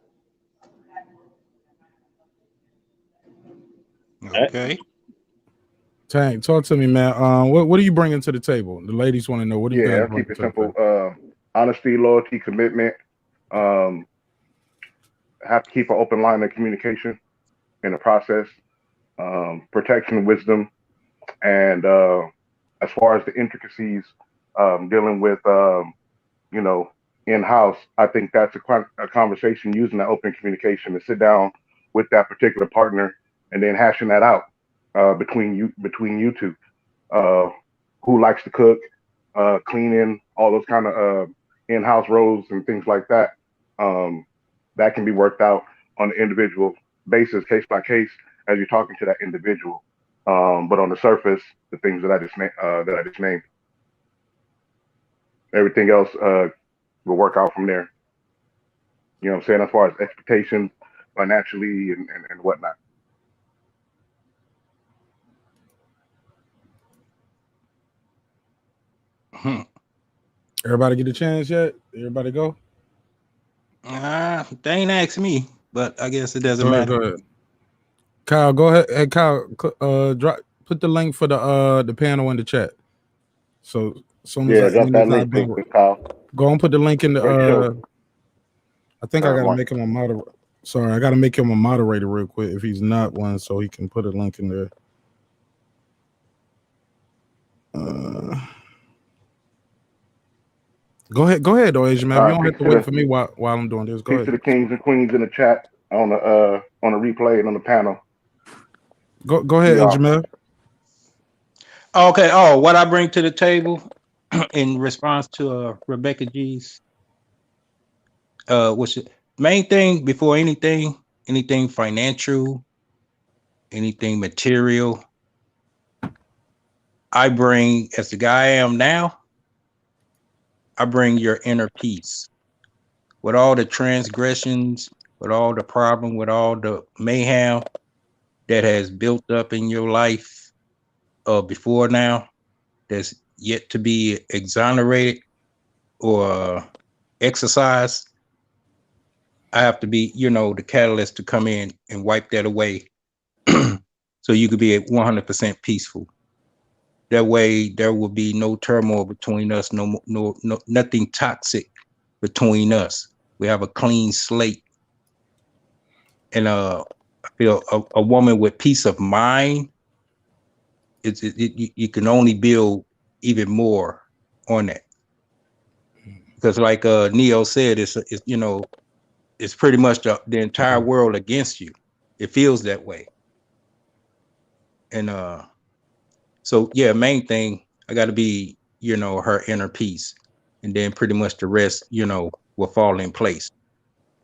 Okay. Tank, talk to me, man. What are you bringing to the table? The ladies want to know. What do you guys I'll bring keep it to the simple. table? Honesty, loyalty, commitment. Have to keep an open line of communication in the process. Protection, wisdom, and as far as the intricacies dealing with, in-house, I think that's a conversation using that open communication to sit down with that particular partner and then hashing that out between you two. Who likes to cook, cleaning, all those kind of in-house roles and things like that. That can be worked out on an individual basis, case by case, as you're talking to that individual. But on the surface, the things that I just named, everything else will work out from there. You know what I'm saying? As far as expectations, financially, and whatnot. Everybody get a chance yet? Everybody go? They ain't asked me, but I guess it doesn't matter. Go ahead. Kyle, go ahead. Hey, Kyle, put the link for the panel in the chat. So soon as drop that link, please, Kyle. Go and put the link in the. I think I gotta Mark. make him a moderator. Sorry, I gotta make him a moderator real quick if he's not one, so he can put a link in there. Go ahead, though, Asian man. You don't have to wait for me while I'm doing this. Go ahead. To the kings and queens in the chat on the replay and on the panel. Go ahead, Asian man. Okay. What I bring to the table in response to Rebecca G's what's the main thing before anything financial, anything material. I bring, as the guy I am now, I bring your inner peace. With all the transgressions, with all the problem, with all the mayhem that has built up in your life before now, that's yet to be exonerated or exercised, I have to be, the catalyst to come in and wipe that away so you could be 100% peaceful. That way there will be no turmoil between us, no nothing toxic between us. We have a clean slate. And I feel a woman with peace of mind, you can only build even more on that. Because like Neo said, it's pretty much the entire world against you. It feels that way. And so yeah, main thing, I gotta be, her inner peace. And then pretty much the rest, will fall in place.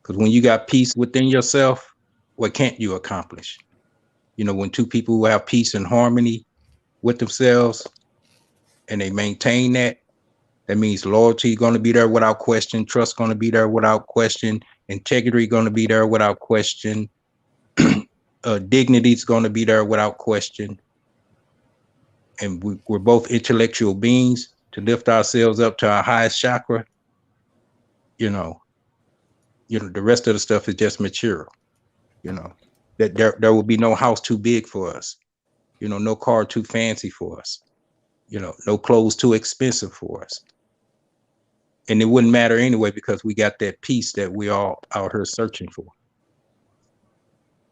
Because when you got peace within yourself, what can't you accomplish? When two people have peace and harmony, with themselves and they maintain that, that means loyalty going to be there without question, trust going to be there without question, integrity going to be there without question, dignity is going to be there without question. And we're both intellectual beings to lift ourselves up to our highest chakra. You know, the rest of the stuff is just material. You know, that there will be no house too big for us. You know, no car too fancy for us. You know, no clothes too expensive for us. And it wouldn't matter anyway because we got that peace that we all out here searching for.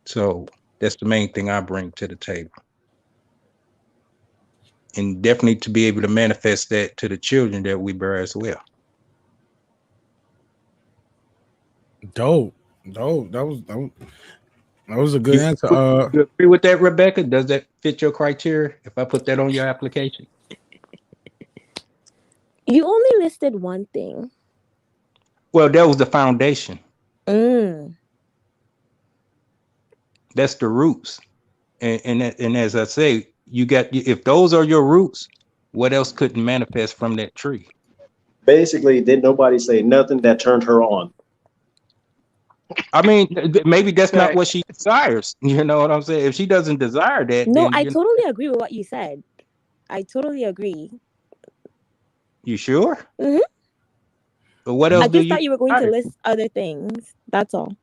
So that's the main thing I bring to the table. And definitely to be able to manifest that to the children that we bear as well. Dope. That was a good answer. You agree with that, Rebecca? Does that fit your criteria if I put that on your application? You only listed one thing. Well, that was the foundation. Mm. That's the roots. And as I say, you got, if those are your roots, what else couldn't manifest from that tree? Basically, did nobody say nothing that turned her on? I mean, maybe that's not what she desires. You know what I'm saying? If she doesn't desire that, No, then I totally agree with what you said. I totally agree. You sure? Mm-hmm. But what else I just thought you were going to list other things. That's all.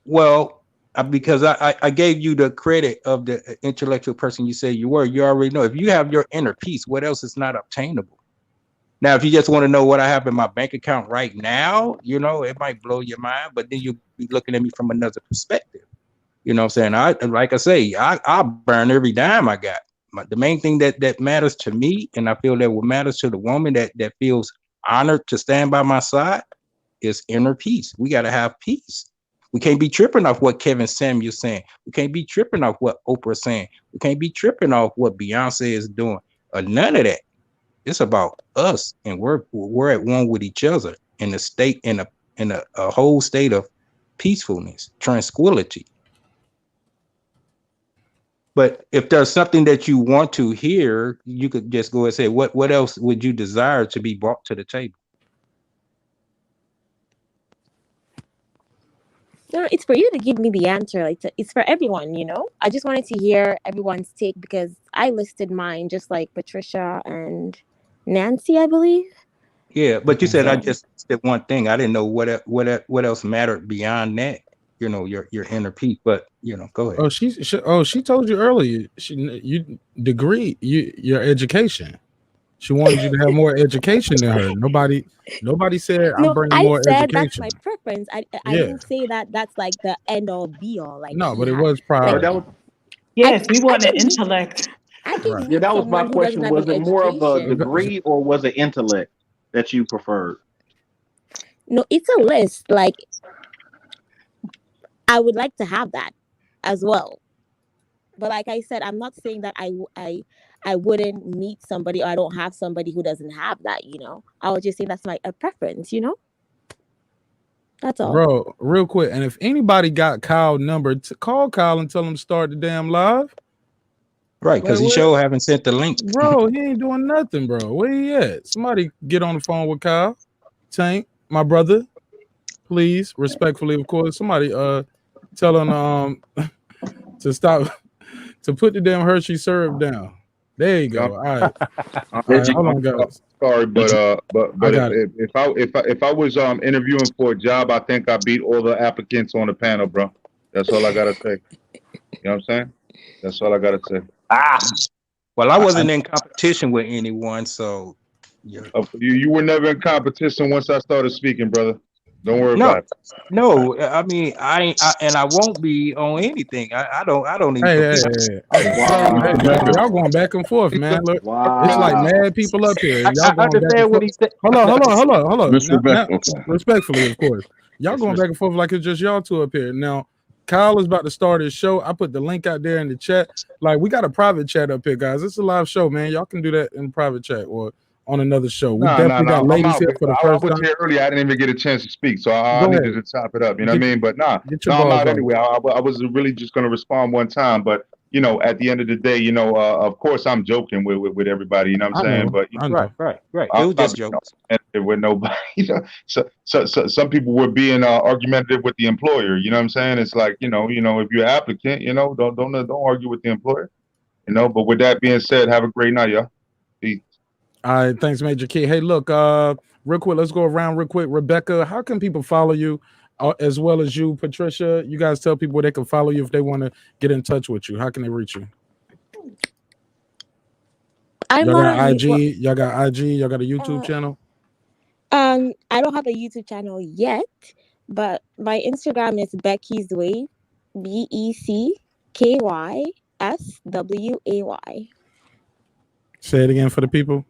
Well, because I gave you the credit of the intellectual person you say you were. You already know. If you have your inner peace, what else is not obtainable? Now, if you just want to know what I have in my bank account right now, you know, it might blow your mind, but then you'll be looking at me from another perspective. You know what I'm saying? Like I say, I burn every dime I got. The main thing that matters to me, and I feel that what matters to the woman that feels honored to stand by my side, is inner peace. We got to have peace. We can't be tripping off what Kevin Samuel's saying. We can't be tripping off what Oprah's saying. We can't be tripping off what Beyonce is doing. None of that. It's about us, and we're at one with each other in a state, in a whole state of peacefulness, tranquility. But if there's something that you want to hear, you could just go and say, what else would you desire to be brought to the table? No, it's for you to give me the answer. Like, it's for everyone, you know? I just wanted to hear everyone's take because I listed mine just like Patricia and Nancy, I believe. Yeah, but you said I just said one thing. I didn't know what else mattered beyond that. You know, your inner peace. But you know, go ahead. She told you earlier. Your education. She wanted you to have more education than her. Nobody said I'm bringing more education. That's my preference. I didn't say that that's like the end all be all. Like no, but it was prior. Like, yes, we want an intellect. Yeah, that was my question. Was it more of a degree or was it intellect that you preferred? No, it's a list. Like, I would like to have that as well. But like I said, I'm not saying that I wouldn't meet somebody or I don't have somebody who doesn't have that, you know. I would just say that's a preference, you know. That's all. Bro, real quick. And if anybody got Kyle's number, call Kyle and tell him to start the damn live. Right, because he sure haven't sent the link. Bro, he ain't doing nothing, bro. Where he at? Somebody get on the phone with Kyle. Tank, my brother. Please, respectfully, of course. Somebody tell him to stop, to put the damn Hershey syrup down. There you go. All right. Hold on, guys. Sorry, but if I was interviewing for a job, I think I beat all the applicants on the panel, bro. That's all I gotta say. You know what I'm saying? That's all I gotta say. Well, I wasn't in competition with anyone, so yeah. You were never in competition once I started speaking, brother. Don't worry about it. No, I mean I won't be on anything. I don't even. Y'all going back and forth, man. Look, it's like mad people up here. Y'all going back and forth. Hold on. Now, respectfully, of course. Y'all going back and forth like it's just y'all two up here. Now, Kyle is about to start his show. I put the link out there in the chat. Like, we got a private chat up here, guys. It's a live show, man. Y'all can do that in private chat or on another show. We definitely got ladies here for the first time. I was here earlier. I didn't even get a chance to speak, so I needed to chop it up. You know what I mean? But I'm out anyway. I was really just going to respond one time, but you know, at the end of the day, you know, of course I'm joking with everybody, you know what I'm I saying? know. But you know, Right. It I'm was not just being jokes. argumentative with nobody. You know, so some people were being argumentative with the employer. You know what I'm saying? It's like, you know, if you're an applicant, you know, don't argue with the employer. You know, but with that being said, have a great night, y'all. Peace. All right, thanks, Major Key. Hey, look, real quick, let's go around real quick. Rebecca, how can people follow you, as well as you, Patricia? You guys tell people where they can follow you if they want to get in touch with you. How can they reach you? I'm Y'all got on IG. Y'all got IG. Y'all got a YouTube channel. I don't have a YouTube channel yet, but my Instagram is Becky's Way, BECKYSWAY. Say it again for the people.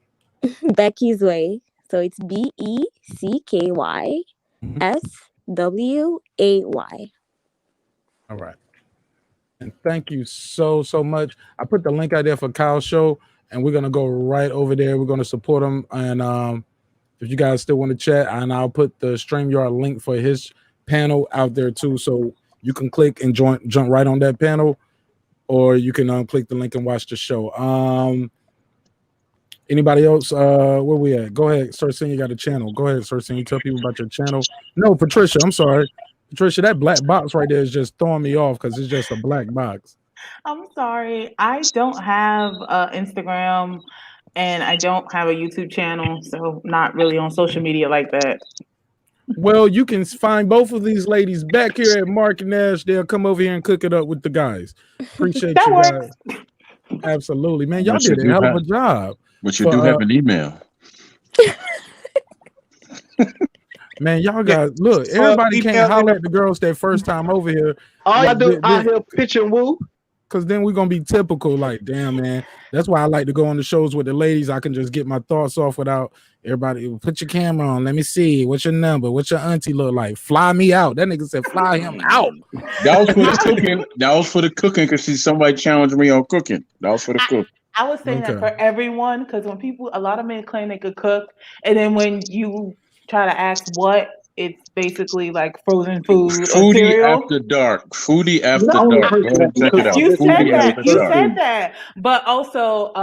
Becky's Way. So it's BECKYSWAY. All right. And thank you so much. I put the link out there for Kyle's show, and we're gonna go right over there. We're gonna support him, and if you guys still want to chat, and I'll put the StreamYard link for his panel out there too, so you can click and jump right on that panel, or you can click the link and watch the show. Anybody else? Where we at? Go ahead, Cersei. You got a channel. Go ahead, Cersei. You tell people about your channel. No, Patricia. I'm sorry, Patricia. That black box right there is just throwing me off because it's just a black box. I'm sorry. I don't have Instagram and I don't have a YouTube channel, so not really on social media like that. Well, you can find both of these ladies back here at marqnash. They'll come over here and cook it up with the guys. Appreciate That you works. guys. Absolutely, man. Y'all But you did a do hell of have, a job. but you do have an email. Man, y'all guys, look, everybody can't holler at the girls their first time over here. All y'all do out here pitch and woo. Because then we're gonna be typical, like, damn, man. That's why I like to go on the shows with the ladies. I can just get my thoughts off without everybody. Put your camera on. Let me see. What's your number? What's your auntie look like? Fly me out. That nigga said, fly him out. That was for the cooking. That was for the cooking because somebody challenged me on cooking. That was for the cooking. I was saying that for everyone because when a lot of men claim they could cook, and then when you try to ask what, it's basically like frozen food or Foodie cereal. after dark. Foodie after The only dark. Go person ahead and check it out. You said Foodie that. after You dark. said that. But also,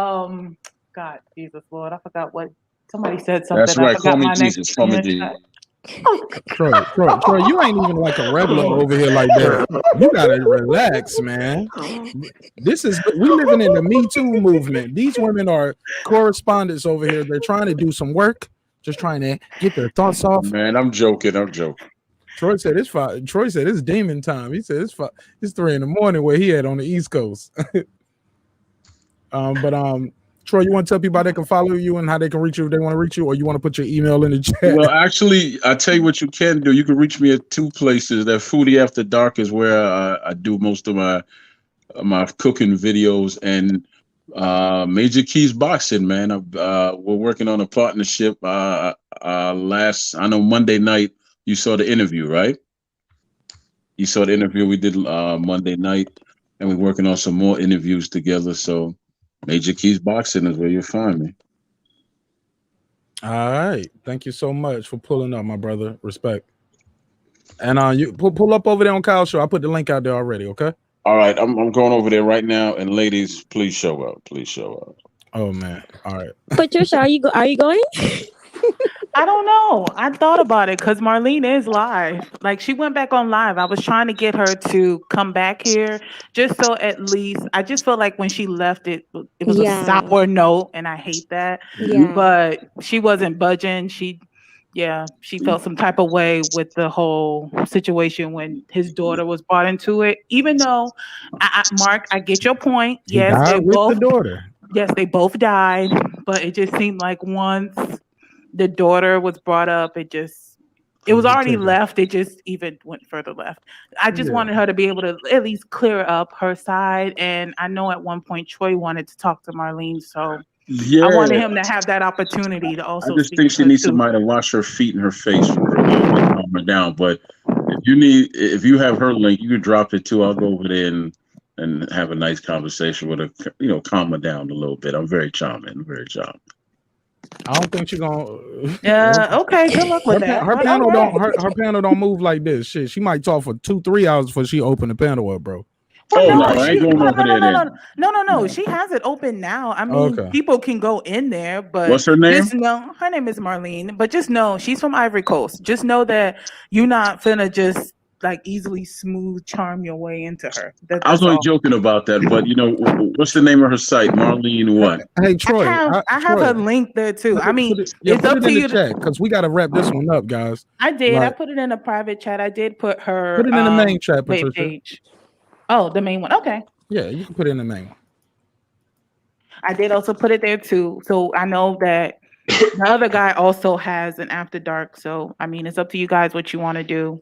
God, Jesus Lord, I forgot what somebody said something. That's right. I forgot Call me my Jesus. Call me Jesus. Troy, you ain't even like a regular over here like that. You gotta relax, man. We living in the Me Too movement. These women are correspondents over here. They're trying to do some work, just trying to get their thoughts off. Man, I'm joking. Troy said it's demon time. He said it's 3 a.m. where he at on the East Coast. Troy, you want to tell people how they can follow you and how they can reach you if they want to reach you, or you want to put your email in the chat? Well, actually, I tell you what you can do. You can reach me at 2 places. That Foodie After Dark is where I do most of my cooking videos, and Major Keys Boxing, man. We're working on a partnership. I know Monday night you saw the interview, right? You saw the interview we did Monday night, and we're working on some more interviews together. So Major Keys Boxing is where you'll find me. All right. Thank you so much for pulling up, my brother. Respect. And you pull up over there on Kyle's show. I put the link out there already, okay? All right, I'm going over there right now, and ladies, please show up. Please show up. Oh man, all right. Patricia, are you going? I don't know. I thought about it because Marlene is live. Like she went back on live. I was trying to get her to come back here just so at least I just felt like when she left it was a sour note, and I hate that. Yeah. But she wasn't budging. She felt some type of way with the whole situation when his daughter was brought into it. Even though, Mark, I get your point. Yes, they both. The daughter. Yes, they both died, but it just seemed like once the daughter was brought up, it was already left. It just even went further left. I just wanted her to be able to at least clear up her side. And I know at one point Troy wanted to talk to Marlene, so I wanted him to have that opportunity to also. I just think she needs somebody to wash her feet and her face for her, calm her down. But if you have her link, you can drop it too. I'll go over there and have a nice conversation with her, calm her down a little bit. I'm very charming. I don't think she's gonna. Yeah. Okay. Good luck with that. Her panel don't move like this. Shit, she might talk for 2-3 hours before she open the panel up, bro. Oh no, no, I ain't going over there then. no. She has it open now. I mean, Okay. people can go in there, but What's her name? just know her name is Marlene. But just know she's from Ivory Coast. Just know that you're not finna just like easily smooth charm your way into her. I was That's only all. joking about that, but what's the name of her site? Marlene what? Hey Troy, I have Troy, a link there too. I mean, it's put up it to in the you. chat because we got to wrap this one up, guys. I did. I Like, put it in a private chat. I did put her put it in the main chat, web Patricia. page. Oh, the main one. Okay. Yeah, you can put it in the main. I did also put it there too. So I know that the other guy also has an after dark. So I mean, it's up to you guys what you want to do.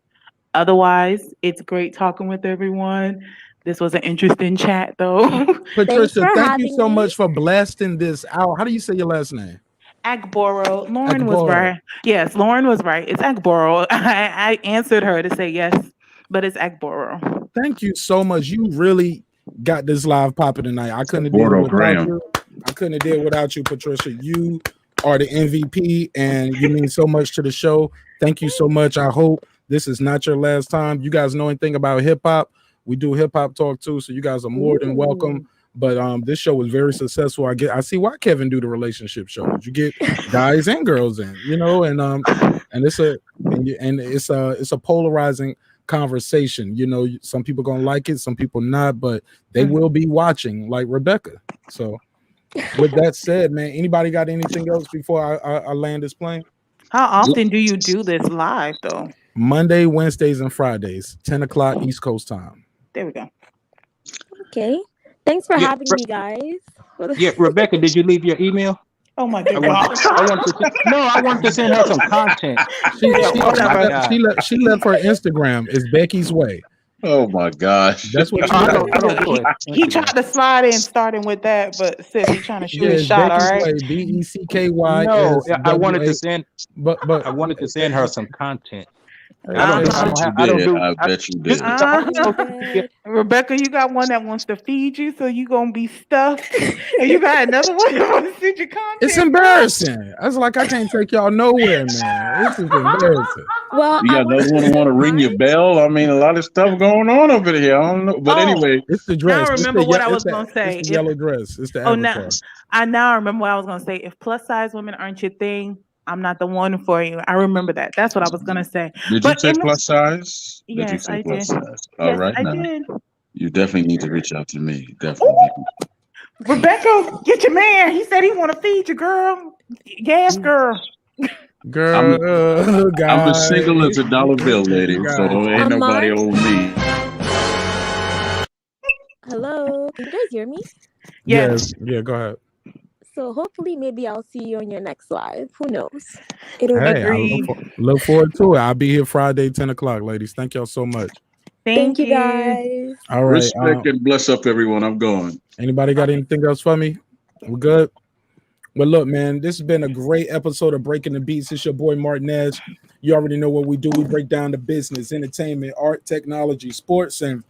Otherwise, it's great talking with everyone. This was an interesting chat, though. Patricia, thank you so much for blasting this out. How do you say your last name? Agboro. Lauren was Agboro. right. Yes, Lauren was right. It's Agboro. I answered her to say yes, but it's Agboro. Thank you so much. You really got this live popping tonight. I couldn't have did it Bordeaux without Graham. you. I couldn't have did it without you, Patricia. You are the MVP and you mean so much to the show. Thank you so much. I hope this is not your last time. You guys know anything about hip hop? We do hip hop talk too, so you guys are more than welcome. But this show was very successful. I see why Kevin do the relationship shows. You get guys and girls in, and it's a polarizing conversation. Some people gonna like it, some people not, but they will be watching, like Rebecca. So with that said, man, anybody got anything else before I land this plane? How often do you do this live, though? Monday, Wednesdays, and Fridays, 10 o'clock East Coast time. There we go. Okay. Thanks for having me, guys. Yeah, Rebecca, did you leave your email? Oh my I want to send her some content. She left her Instagram. It's Becky's Way. Oh my gosh. That's what he tried to slide in starting with that, but sis, he trying to shoot his it's shot, all Becky's right? Way, BECKY. No, I wanted to SWA. send, but I wanted to send her some content. I bet you did. Rebecca, you got one that wants to feed you, so you gonna be stuffed, and you got another one that wants to send you content. It's embarrassing. I was like, I can't take y'all nowhere, man. This is embarrassing. Well, you got another one want to ring your bell. I mean, a lot of stuff going on over here. I don't know, but anyway, it's the dress. Now I remember what I was gonna say. It's the yellow dress. It's the now I remember what I was gonna say. If plus size women aren't your thing, I'm not the one for you. I remember that. That's what I was gonna say. Did you say plus size? Yes, did you say I plus did. size? All right, I now did. you definitely need to reach out to me. Definitely. Rebecca, get your man. He said he want to feed you, girl. Yes, girl. Girl, I'm as single as a dollar bill, lady. So there ain't nobody over me. Hello, can you guys hear me? Yes. Yeah, go ahead. So hopefully, maybe I'll see you on your next live. Who knows? It'll Hey, I look forward to it. I'll be here Friday, 10 o'clock, ladies. Thank y'all so much. Thank you, guys. All right. Respect and bless up, everyone. I'm going. Anybody got anything else for me? We're good. Well, look, man, this has been a great episode of Breaking the Beats. It's your boy marqnash. You already know what we do. We break down the business, entertainment, art, technology, sports, and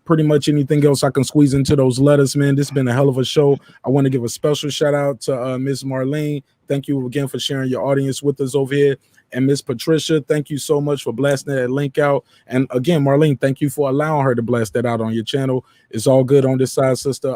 pretty much anything else I can squeeze into those letters, man. This has been a hell of a show. I want to give a special shout out to Miss Marlene. Thank you again for sharing your audience with us over here. And Miss Patricia, thank you so much for blasting that link out. And again, Marlene, thank you for allowing her to blast that out on your channel. It's all good on this side, sister.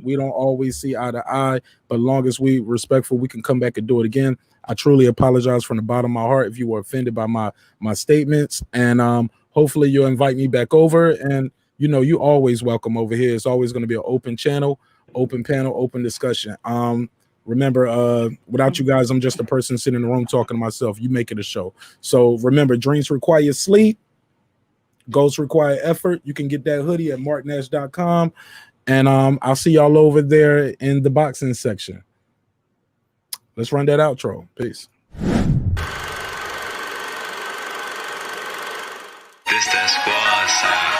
We don't always see eye to eye, but long as we respectful, we can come back and do it again. I truly apologize from the bottom of my heart if you were offended by my statements. And hopefully you'll invite me back over. And you always welcome over here. It's always going to be an open channel, open panel, open discussion. Remember, without you guys, I'm just a person sitting in the room talking to myself. You make it a show. So remember, dreams require sleep. Goals require effort. You can get that hoodie at marqnash.com. And I'll see y'all over there in the boxing section. Let's run that outro. Peace. This that squad sound.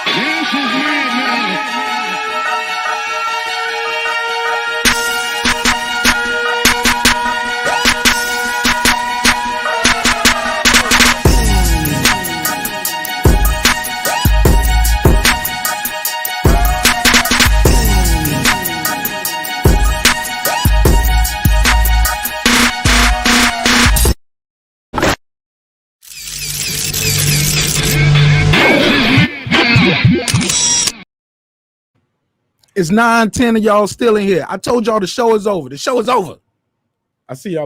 It's 9, 10 of y'all still in here. I told y'all the show is over. The show is over. I see y'all.